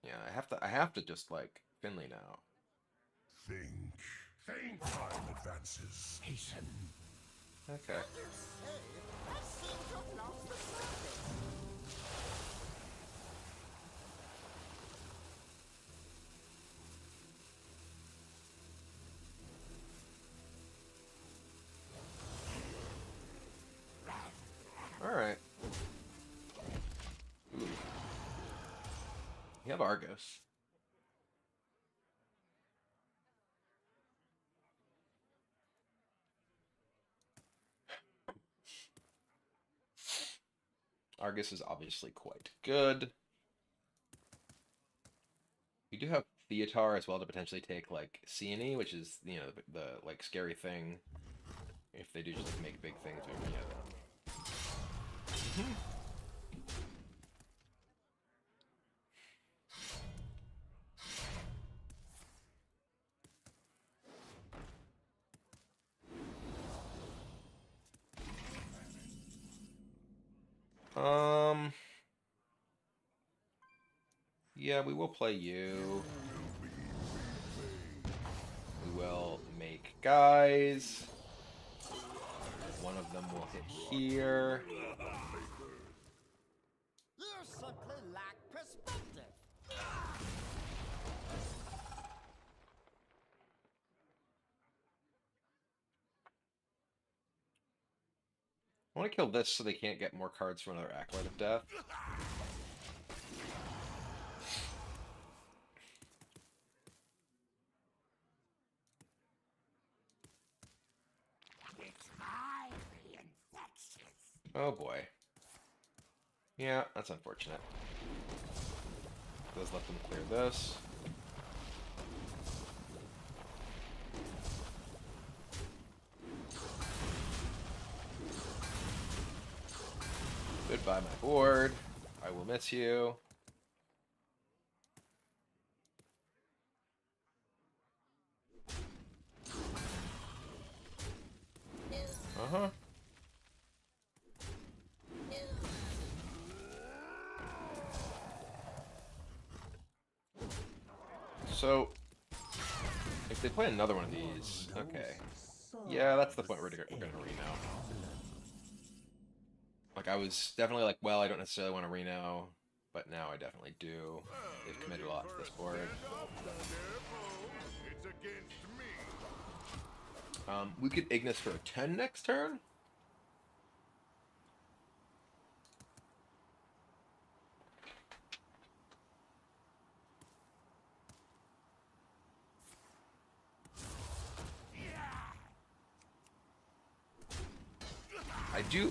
Yeah, I have to just like Finley now. Think. Time advances. Hasten. Okay. You say, I seem to have lost the service. All right. Ooh. You have Argos. Argus is obviously quite good. You do have Theotar as well to potentially take like Sione, which is, you know, the like scary thing. If they do just like, make big things over Yeah, we will play you. We will make guys. One of them will hit here. You simply lack perspective. I want to kill this so they can't get more cards from another Acolyte of Death. It's highly infectious. Oh boy. Yeah, that's unfortunate. Let's let them clear this. Goodbye, my board. I will miss you. Uh-huh. So, if they play another one of these, okay. Yeah, that's the point we're gonna reno. Like, I was definitely like, well, I don't necessarily want to reno, but now I definitely do. They've committed a lot to this board. It's against me. We could Ignis for a 10 next turn?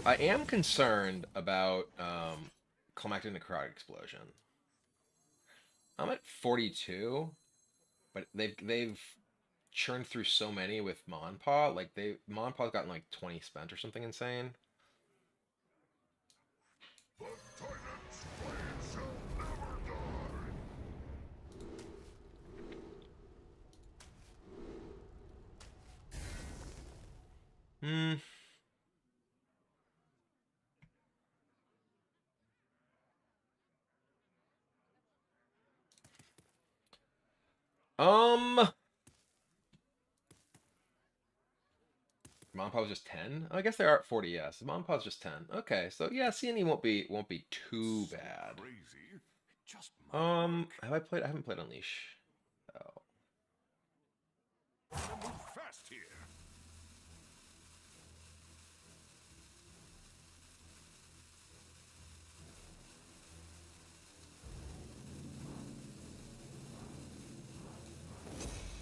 I am concerned about Climactic Necrotic Explosion. I'm at 42, but they've churned through so many with Monpaw. Like Monpaw's gotten like 20 spent or something insane. The Titan's blade shall never die. Hmm. Monpaw's just 10? I guess they are at 40, yes. Monpaw's just 10. Okay, so yeah, CNE won't be too bad. Crazy. Just my Have I played? I haven't played Unleash. Oh. Gotta move fast here.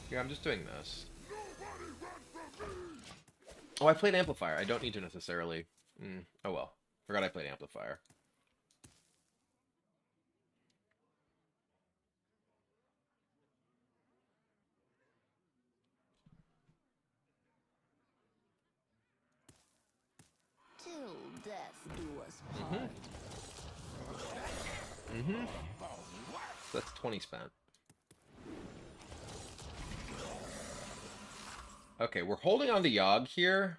Yeah, I'm just doing this. Nobody run from me. Oh, I played Amplifier. I don't need to necessarily. Oh well. Forgot I played Amplifier. Till death do us part. So that's 20 spent. Okay, we're holding on to Yogg here.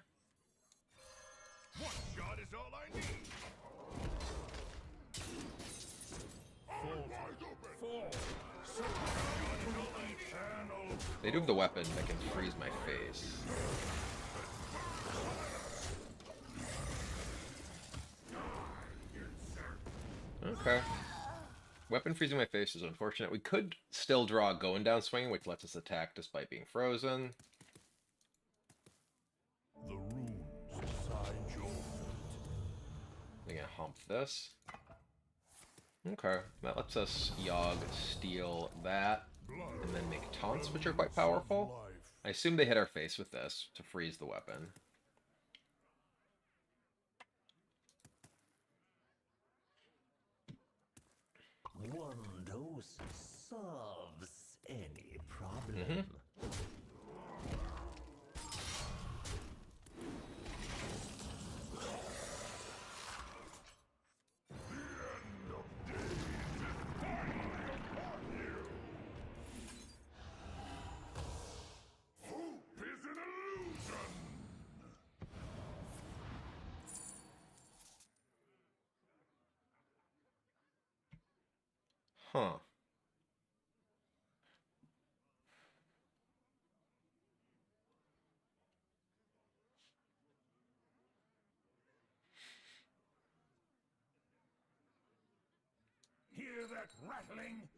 One shot is all I need. They do have the weapon that can freeze my face. Okay. Weapon freezing my face is unfortunate. We could still draw a going down swing, which lets us attack despite being frozen. The runes decide your fate. I'm gonna hump this. Okay, that lets us Yogg steal that, and then make taunts, which are quite powerful. I assume they hit our face with this to freeze the weapon. One dose solves any problem. Hope is an illusion. Huh. Hear that rattling?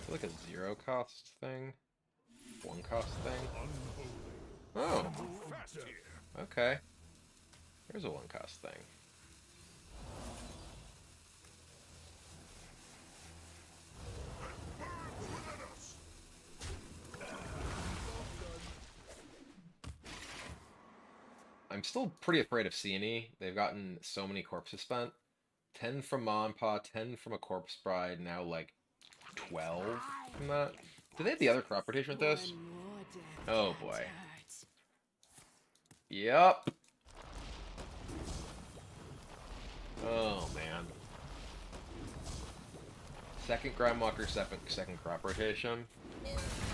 Is it like a 0 cost thing? 1 cost thing? Unholy. Oh, Move fast here. okay. There's a 1 cost thing. Within us. I'm still pretty afraid of Siene. They've gotten so many corpses spent. 10 from Monpa, 10 from a Corpse Bride, now like 12 from that. Do they have the other crop rotation with this? Oh boy. Yep. Oh man. Second Grindwalker, second crop rotation.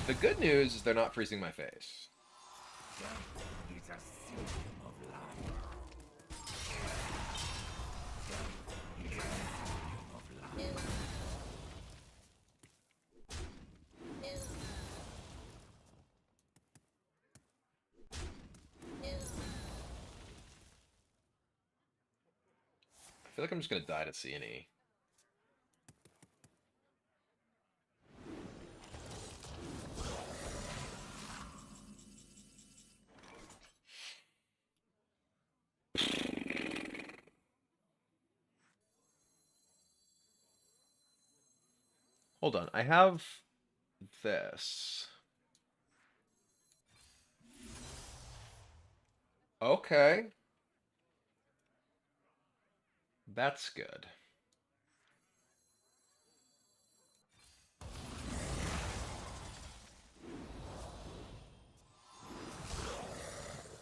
The good news is they're not freezing my face. It's a symptom of life. It's a symptom of life. I feel like I'm just gonna die to Siene. Hold on, I have this. Okay. That's good.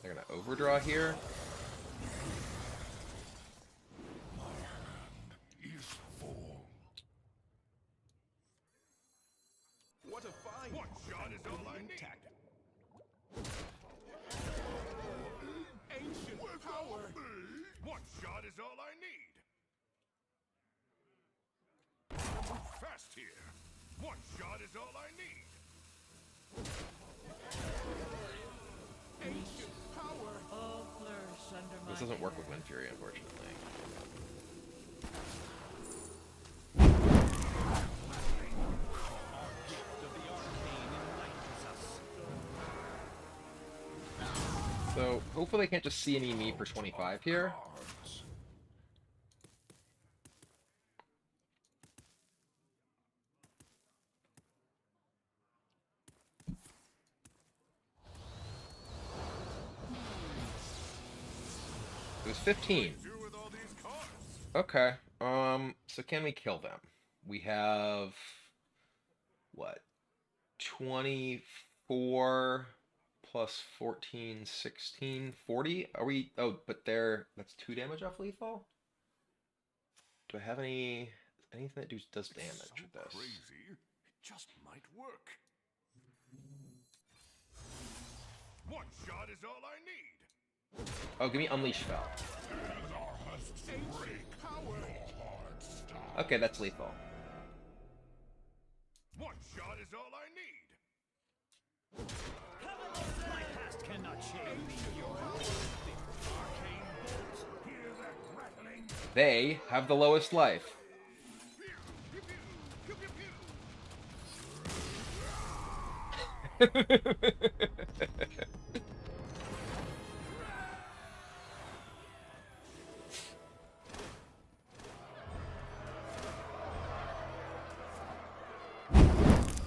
They're gonna overdraw here. Is full. What a find! One shot is all I need. Ancient power! One shot is all I need. Move fast here. One shot is all I need. Ancient power. All flourish under my This doesn't work with hand. Wind Fury, unfortunately. So, hopefully they can't just CME me for 25 here. It was 15. Do with all these cards. Okay. So can we kill them? We have what? 24 plus 14, 16, 40? Are we oh, but that's 2 damage off lethal? Do I have anything that does damage So with this? crazy, it just might work. One shot is all I need. Oh, give me Unleash Spell. Ancient power. Okay, that's lethal. One shot is all I need. My past cannot shame me. Your arcane bolts. Hear that rattling? They have the lowest life. Pew, pew, pew, pew, pew.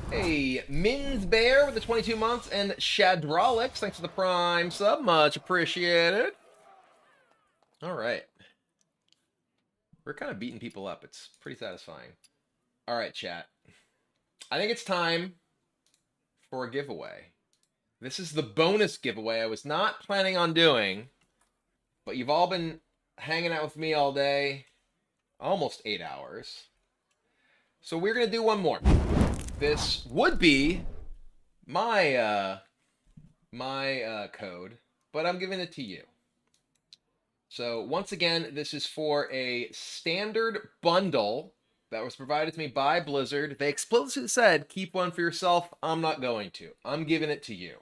Hey, Min's Bear with the 22 months and Shadrolix, thanks for the Prime sub, much appreciated. All right. We're kind of beating people up. It's pretty satisfying. All right, chat. I think it's time for a giveaway. This is the bonus giveaway I was not planning on doing, but you've all been hanging out with me all day, almost 8 hours. So we're going to do one more. This would be my code, but I'm giving it to you. So once again, this is for a standard bundle that was provided to me by Blizzard. They explicitly said, keep one for yourself. I'm not going to. I'm giving it to you.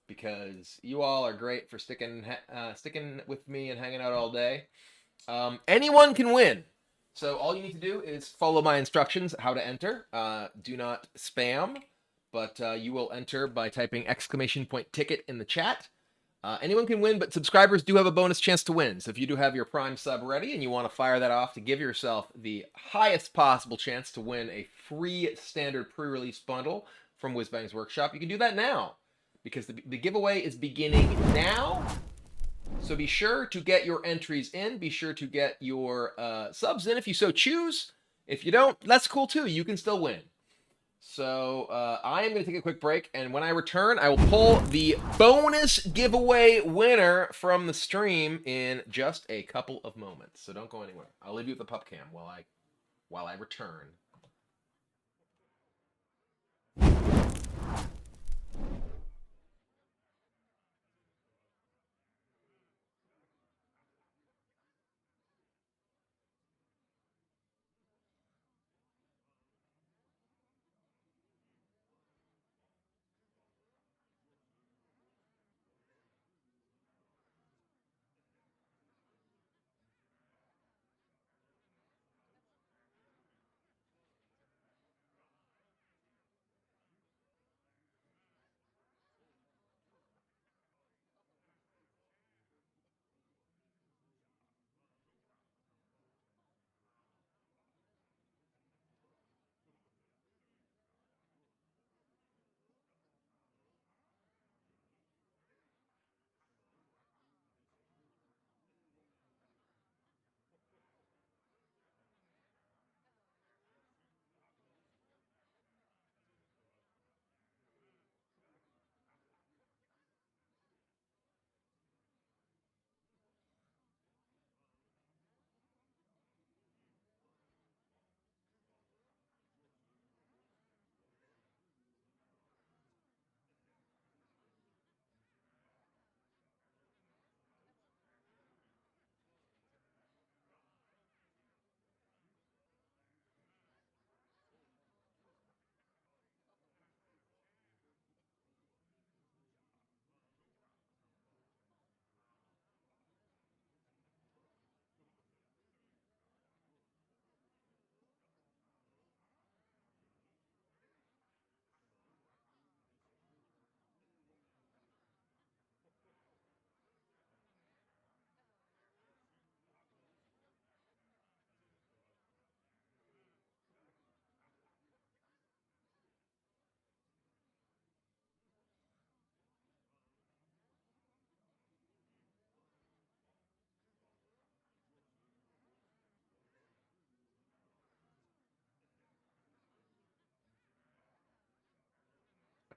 Because you all are great for sticking with me and hanging out all day. Anyone can win. So all you need to do is follow my instructions how to enter. Do not spam, but you will enter by typing !ticket in the chat. Anyone can win, but subscribers do have a bonus chance to win. So if you do have your Prime sub ready and you want to fire that off to give yourself the highest possible chance to win a free standard pre-release bundle from Whizbang's Workshop, you can do that now. Because the giveaway is beginning now. So be sure to get your entries in. Be sure to get your subs in if you so choose. If you don't, that's cool too. You can still win. So I am going to take a quick break, and when I return, I will pull the bonus giveaway winner from the stream in just a couple of moments. So don't go anywhere. I'll leave you with the pup cam while I return.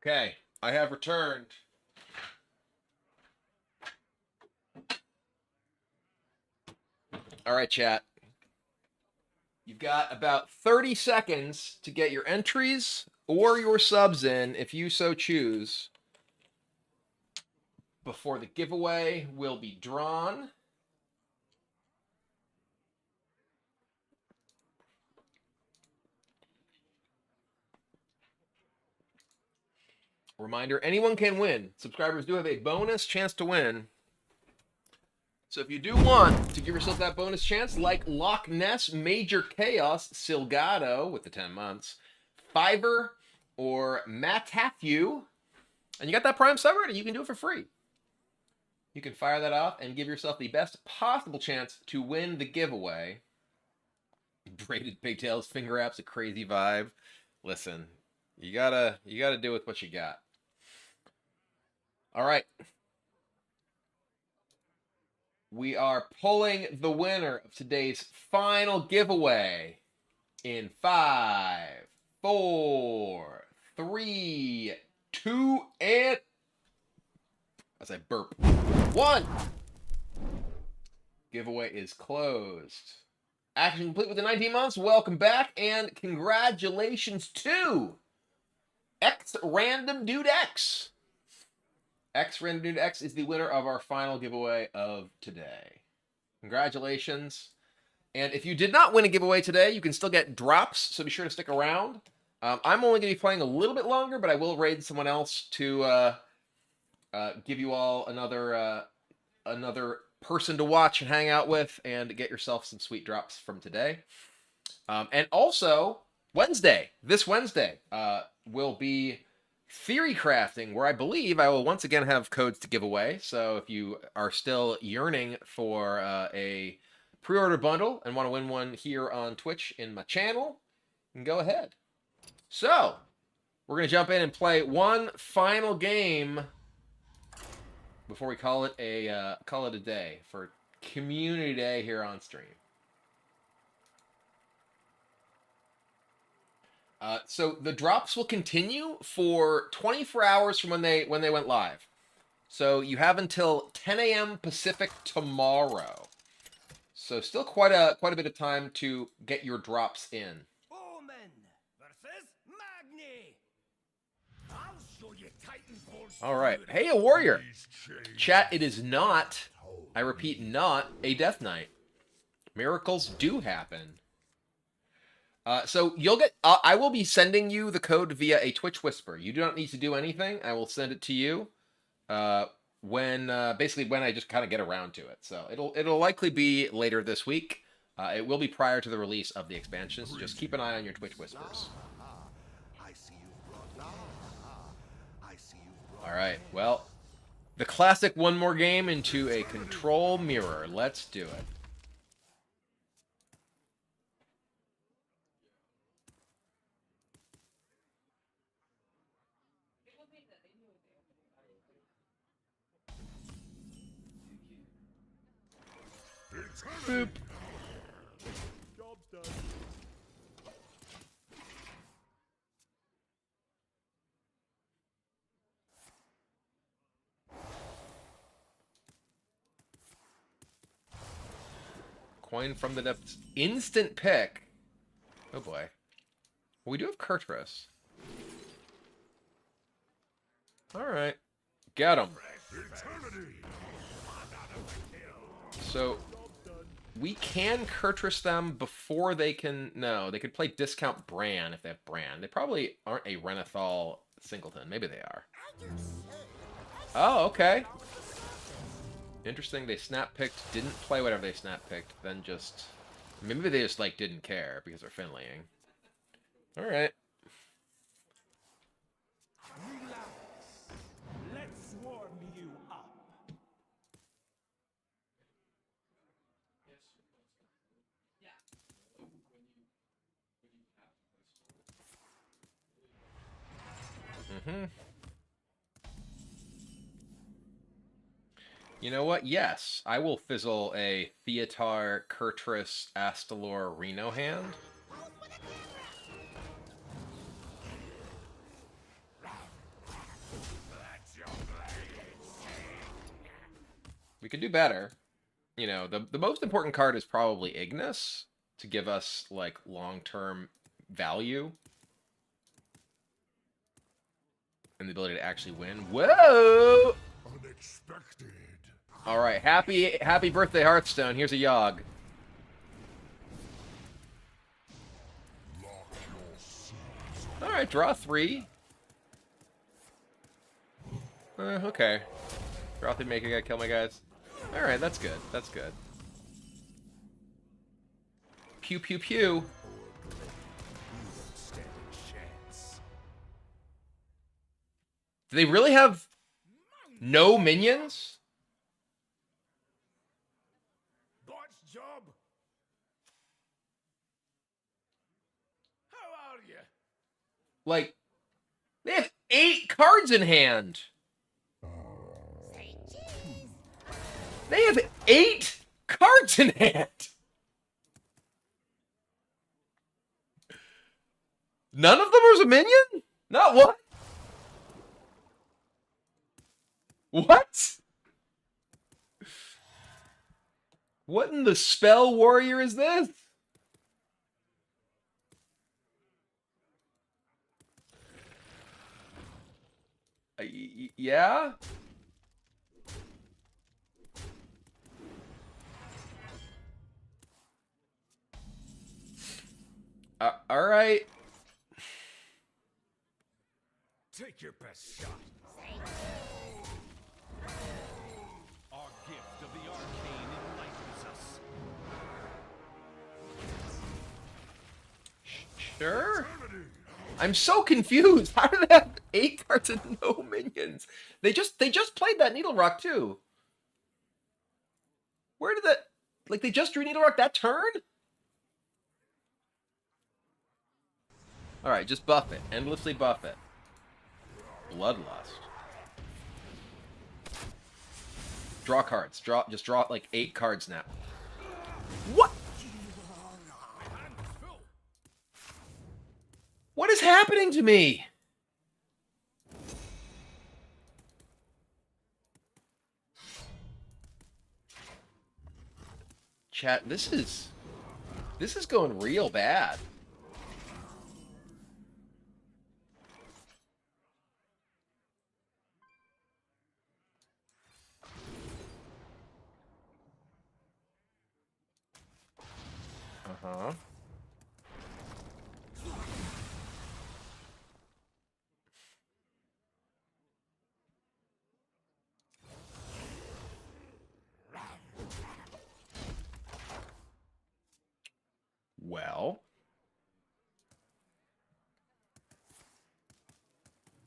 Okay, I have returned. All right, chat. You've got about 30 seconds to get your entries or your subs in, if you so choose, before the giveaway will be drawn. Reminder, anyone can win. Subscribers do have a bonus chance to win. So if you do want to give yourself that bonus chance, like Loch Ness, Major Chaos, Silgado with the 10 months, Fiverr, or Matthew, and you got that Prime subreddit, you can do it for free. You can fire that off and give yourself the best possible chance to win the giveaway. Braided pigtails, finger apps, a crazy vibe. Listen, you gotta do with what you got. All right. We are pulling the winner of today's final giveaway in 5, 4, 3, 2, and as I burp, 1. Giveaway is closed. Action complete with the 19 months. Welcome back and congratulations to X Random Dude X. X Random Dude X is the winner of our final giveaway of today. Congratulations. And if you did not win a giveaway today, you can still get drops, so be sure to stick around. I'm only going to be playing a little bit longer, but I will raid someone else to give you all another person to watch and hang out with and get yourself some sweet drops from today. And also, this Wednesday, will be theory crafting, where I believe I will once again have codes to give away. So if you are still yearning for a pre-order bundle and want to win one here on Twitch in my channel, you can go ahead. So we're going to jump in and play one final game before we call it a day for Community Day here on stream. So the drops will continue for 24 hours from when they went live. So you have until 10 a.m. Pacific tomorrow. So still quite a bit of time to get your drops in. Omen versus Magni. I'll show you Titanfall. All right. Hey, a warrior. Chat, it is not, I repeat, not a death knight. Miracles do happen. So you'll get, I will be sending you the code via a Twitch Whisper. You do not need to do anything. I will send it to you basically when I just kind of get around to it. So it'll likely be later this week. It will be prior to the release of the expansion, so just keep an eye on your Twitch Whispers. All right, well, the classic one more game into a control mirror. Let's do it. Boop. Job's done. Coin from the depths. Instant pick. Oh boy. Well, we do have Kurtris. Alright. Get him. So, we can Kurtris them before they can... No, they could play discount Bran if they have Bran. They probably aren't a Renathal singleton. Maybe they are. Oh, okay. Interesting, they snap-picked, didn't play whatever they snap-picked, then just... Maybe they just, like, didn't care because they're Finleying. Alright. Let's warm you up. Mm-hmm. You know what? Yes, I will fizzle a Theatar, Kurtris, Astalor, Reno hand. could do better. You know, the most important card is probably Ignis to give us like long-term value and the ability to actually win. Whoa! Unexpected. All right, happy birthday, Hearthstone. Here's a Yogg. All right, draw 3. Okay. Draw 3, make a guy kill my guys. All right, that's good. That's good. Pew pew pew. Do they really have no minions? Bot's job. How are you? Like, they have 8 cards in hand. They have 8 cards in hand. None of them is a minion? Not what? What? What in the spell warrior is this? Yeah? All right. Take your best shot. Our gift of the arcane enlightens us. Sure. I'm so confused. How do they have 8 cards and no minions? They just played that Needle Rock too. Where did that, like, they just drew Needle Rock that turn? All right, just buff it. Endlessly buff it. Bloodlust. Draw cards. Just draw like 8 cards now. What? What is happening to me? Chat, this is going real bad. Uh-huh. Well.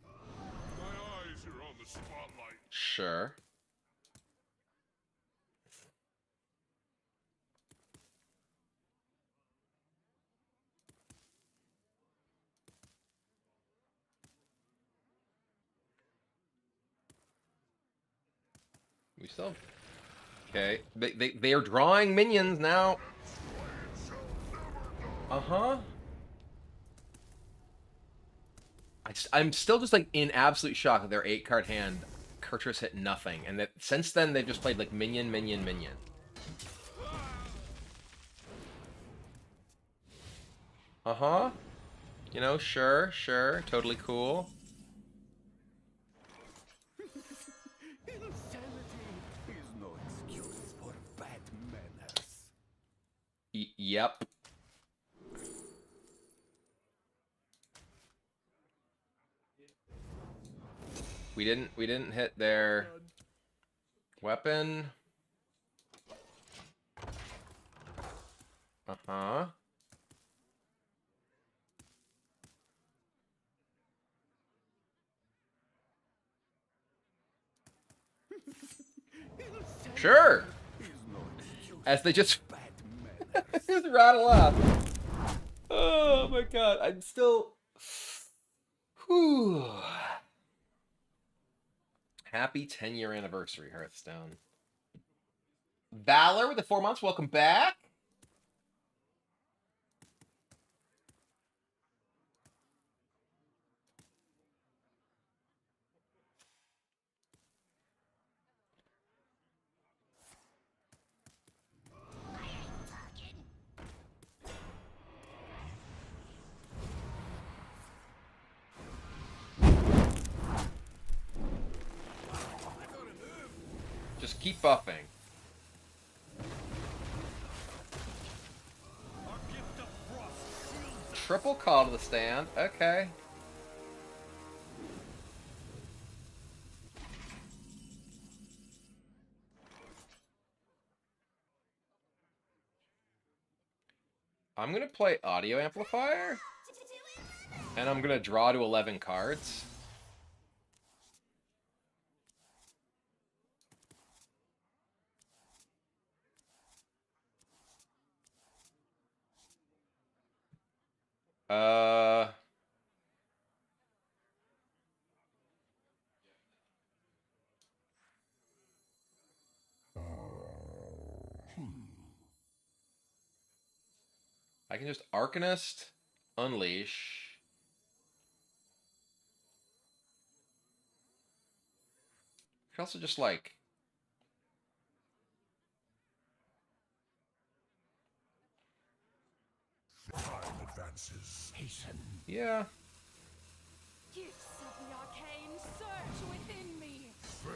My eyes are on the spotlight. Sure. We still. Okay. They are drawing minions now. Uh-huh. I'm still just like in absolute shock of their 8-card hand. Kurtrus hit nothing, and that since then they've just played like minion, minion, minion. Uh-huh. You know, sure, totally cool. Insanity is no excuse for bad manners. Yep. We didn't hit their weapon. Uh-huh. Sure. As they just just rattle off. Oh my god, I'm still. Whew. Happy 10-year anniversary, Hearthstone. Valor with the 4 months. Welcome back. keep buffing. Our gift of frost shields us. Triple call to the stand. Okay. I'm gonna play audio amplifier, and I'm gonna draw to 11 cards. Uh, I can just Arcanist, Unleash. I could also just like Time advances. Hasten. yeah. Gifts of the arcane surge within me. Fell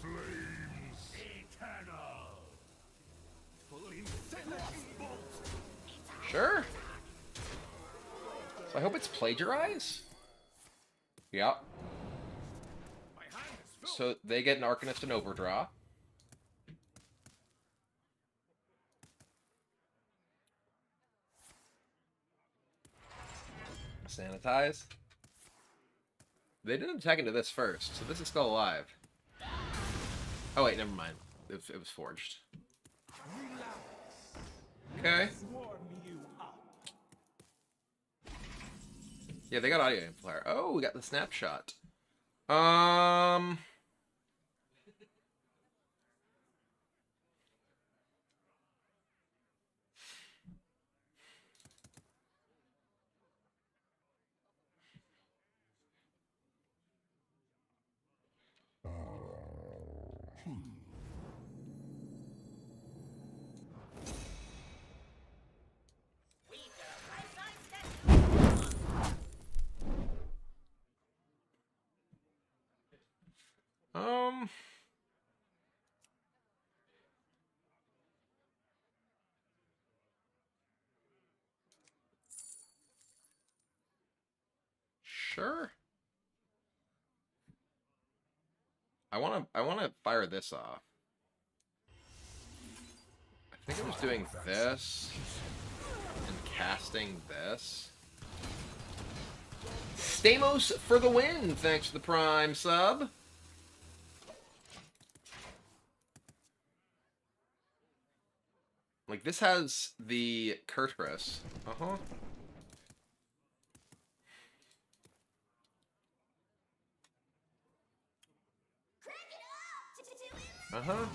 flames. Eternal. Fully bolt. Sure. So I hope it's plagiarize. Yeah. My hand is full. So they get an Arcanist and Overdraw. Sanitize. They didn't attack into this first, so this is still alive. Oh wait, never mind. It was forged. Okay. Warm you up. Yeah, they got audio amplifier. Oh, we got the snapshot. We've got a life-size statue. Um. Sure. I wanna fire this off. I think I was doing this and casting this. Stamos for the win, thanks for the Prime sub. Like, this has the Kurtris. Uh-huh. Uh-huh.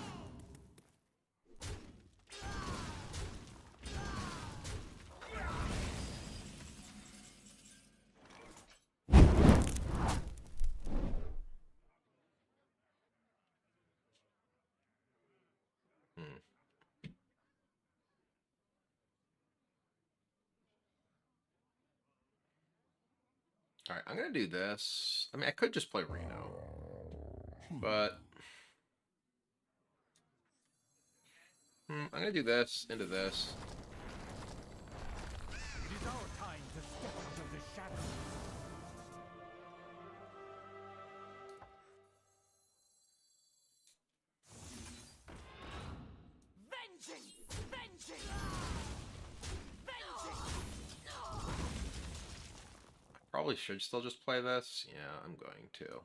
Alright, I'm gonna do this. I mean, I could just play Reno. But... I'm gonna do this into this. It is our time to step out of the shadows. Vengeance! Vengeance! Vengeance! Probably should still just play this. Yeah, I'm going to.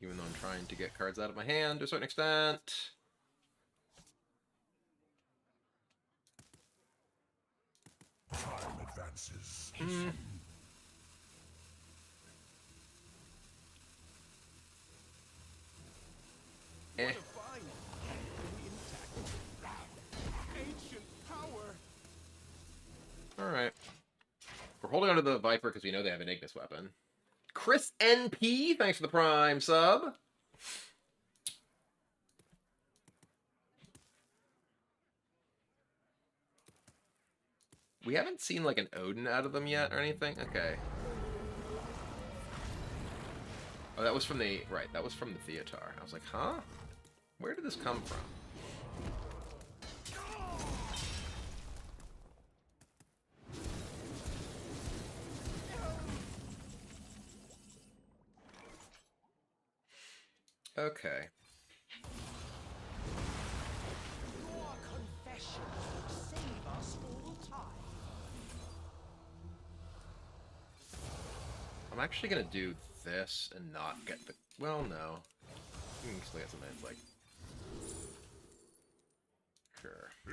Even though I'm trying to get cards out of my hand to a certain extent. Time advances. Eh. Divine. Ancient power. Alright. We're holding on to the Viper because we know they have an Ignis weapon. Chris NP, thanks for the Prime sub. We haven't seen like an Odin out of them yet or anything? Okay. Oh, that was from the... Right, that was from the Theatar. I was like, huh? Where did this come from? Okay. Your confession would save us all time. I'm actually gonna do this and not get the... Well, no. You can still get something that's like... Sure. I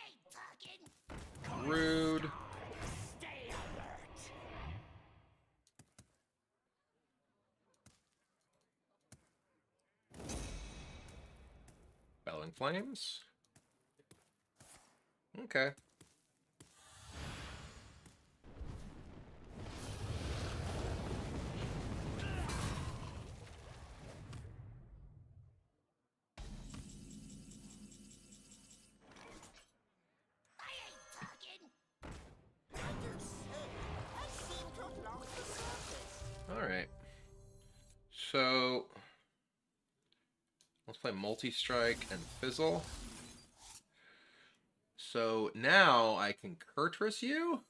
ain't talking. Rude. Stay alert. Bellowing Flames. Okay. I ain't talking. I do say, I seem to have lost the surface. Alright. So... let's play Multi-Strike and Fizzle. So now I can Kurtrus you?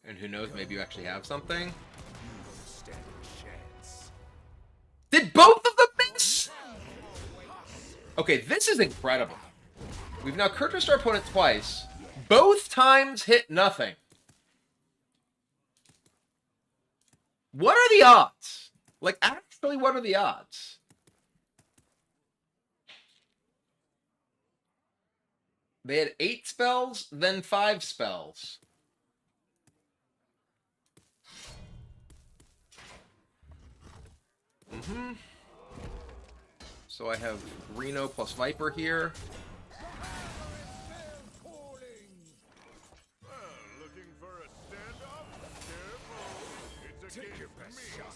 And who knows, maybe you actually have something? You don't stand a chance. Did both of them miss? Okay, this is incredible. We've now Kurtrus our opponent twice. Both times hit nothing. What are the odds? Like, actually, what are the odds? They had 8 spells, then 5 spells. So I have Reno plus Viper here. Well, looking for a standoff? Careful. It's Take your against best me. shot.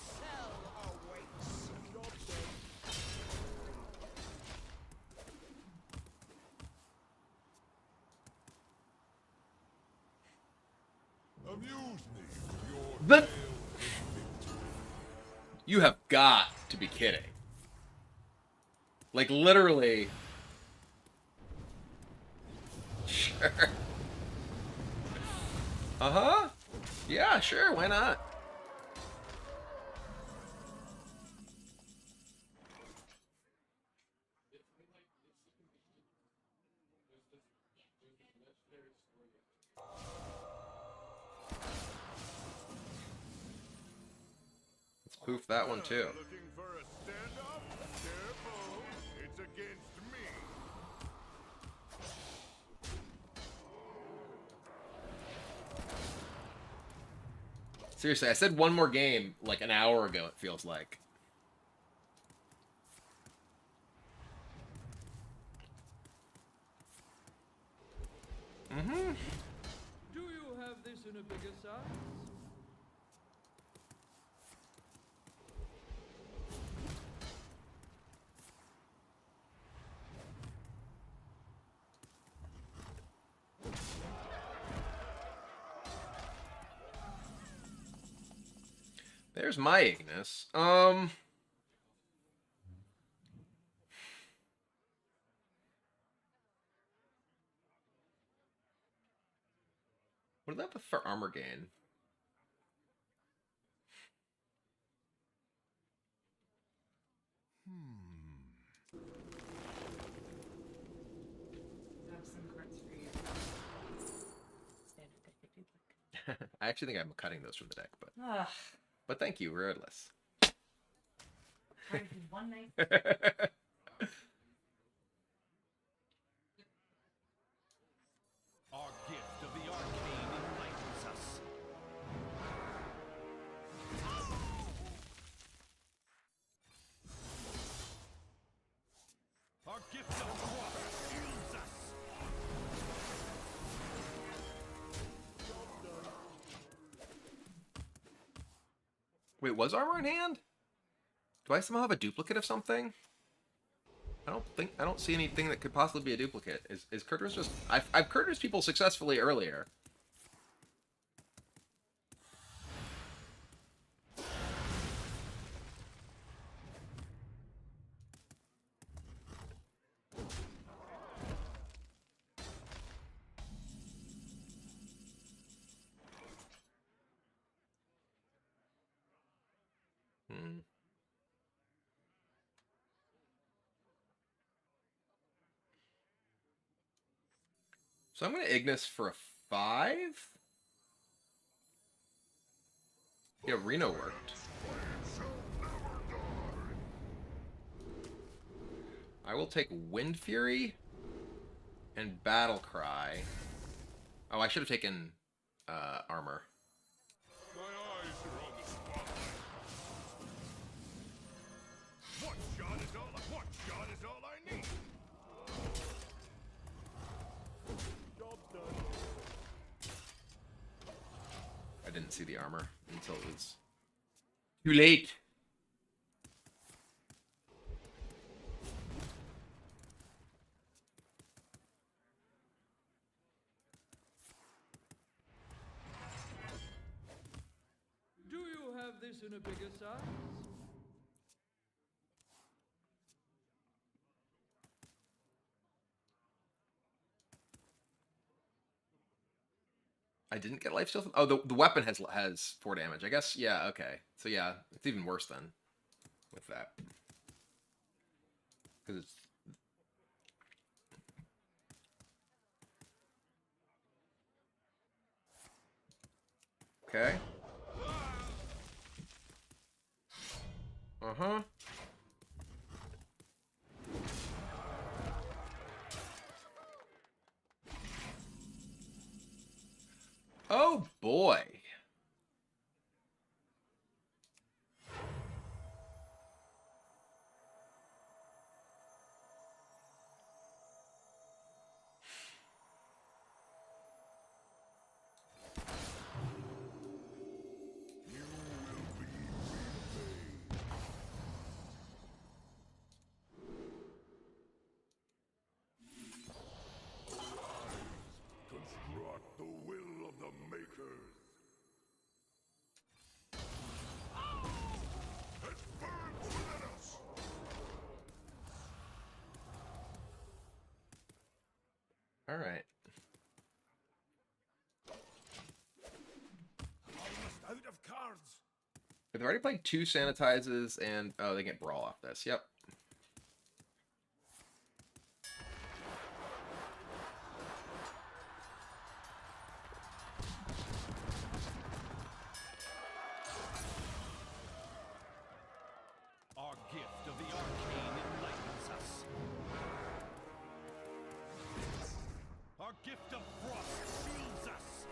Amuse me with your The... You have got to be kidding. Like, literally. Sure. Uh-huh. Yeah, sure, why not? Let's poof that one too. Looking for a standoff? Careful. It's against me. Seriously, I said one more game like an hour ago, it feels like. Mm-hmm. Do you have this in a bigger size? There's my Ignis. What did that have for armor gain? I have some cards for you. Standard deck if you'd like. I actually think I'm cutting those from the deck, Ugh. but thank you regardless. Trying to do one night. Our gift of the arcane enlightens us. Our gift of water heals us. Wait, was armor in hand? Do I somehow have a duplicate of something? I don't see anything that could possibly be a duplicate. Is Kurtris just... I've Kurtris people successfully earlier. So I'm going to Ignis for a 5. Yeah, Reno worked. I will take Wind Fury and Battle Cry. Oh, I should have taken armor. My eyes are on the spot. One shot is all I need. Job done. I didn't see the armor until it was too late. Do you have this in a bigger size? I didn't get lifesteal. Oh, the weapon has 4 damage. I guess. Yeah. Okay. So yeah, it's even worse then with that because it's. Okay. Uh-huh. Oh boy. Construct the will of the makers. It burns within us. All right. Almost out of cards. They've already played 2 sanitizes and oh, they get brawl off this. Yep. Our gift of the arcane enlightens us. Our gift of frost shields us.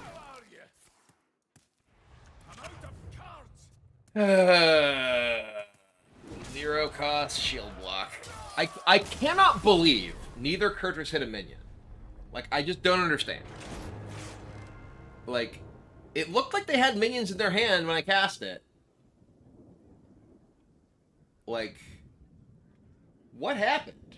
How are you? I'm out of cards. 0 cost shield block. I cannot believe neither Kurtris hit a minion. Like, I just don't understand. Like, it looked like they had minions in their hand when I cast it. Like, what happened?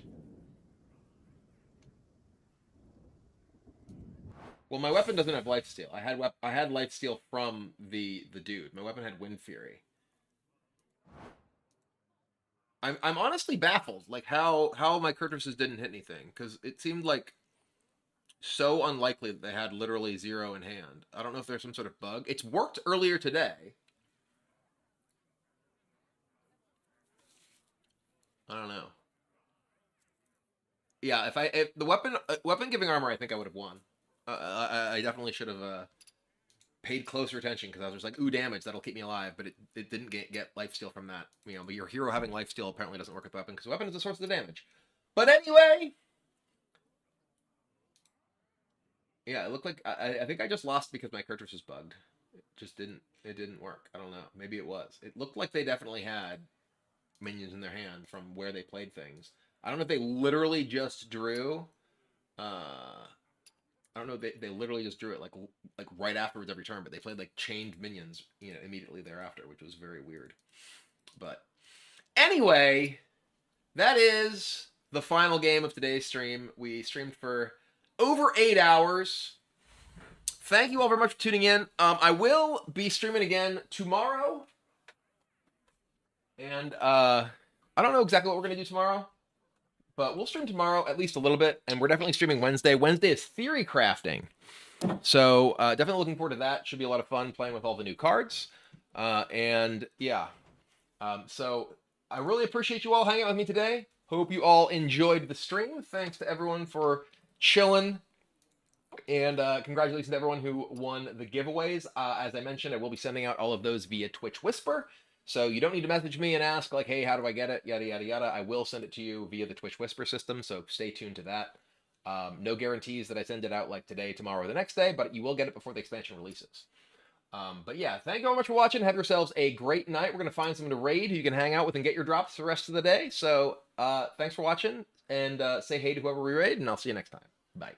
Well, my weapon doesn't have lifesteal. I had lifesteal from the dude. My weapon had Wind Fury. I'm honestly baffled, like how my Kurtrises didn't hit anything, because it seemed like so unlikely that they had literally 0 in hand. I don't know if there's some sort of bug. It's worked earlier today. I don't know. Yeah, if the weapon giving armor, I think I would have won. I definitely should have paid closer attention because I was just like, ooh, damage, that'll keep me alive, but it didn't get lifesteal from that. You know, but your hero having lifesteal apparently doesn't work with the weapon because the weapon is the source of the damage. But anyway, yeah, it looked like I think I just lost because my cartridge was bugged. It didn't work. I don't know. Maybe it was. It looked like they definitely had minions in their hand from where they played things. I don't know if they literally just drew. I I don't know. They literally just drew it like right afterwards every turn, but they played like chained minions, you know, immediately thereafter, which was very weird. But anyway, that is the final game of today's stream. We streamed for over 8 hours. Thank you all very much for tuning in. I will be streaming again tomorrow. And I don't know exactly what we're going to do tomorrow, but we'll stream tomorrow at least a little bit. And we're definitely streaming Wednesday. Wednesday is theory crafting. So definitely looking forward to that. Should be a lot of fun playing with all the new cards. And yeah. So I really appreciate you all hanging out with me today. Hope you all enjoyed the stream. Thanks to everyone for chilling. And congratulations to everyone who won the giveaways. As I mentioned, I will be sending out all of those via Twitch Whisper. So you don't need to message me and ask, like, hey, how do I get it? Yada, yada, yada. I will send it to you via the Twitch Whisper system, so stay tuned to that. No guarantees that I send it out, like, today, tomorrow, or the next day, but you will get it before the expansion releases. But yeah, thank you very much for watching. Have yourselves a great night. We're going to find someone to raid who you can hang out with and get your drops the rest of the day. So thanks for watching, and say hey to whoever we raid, and I'll see you next time. Bye.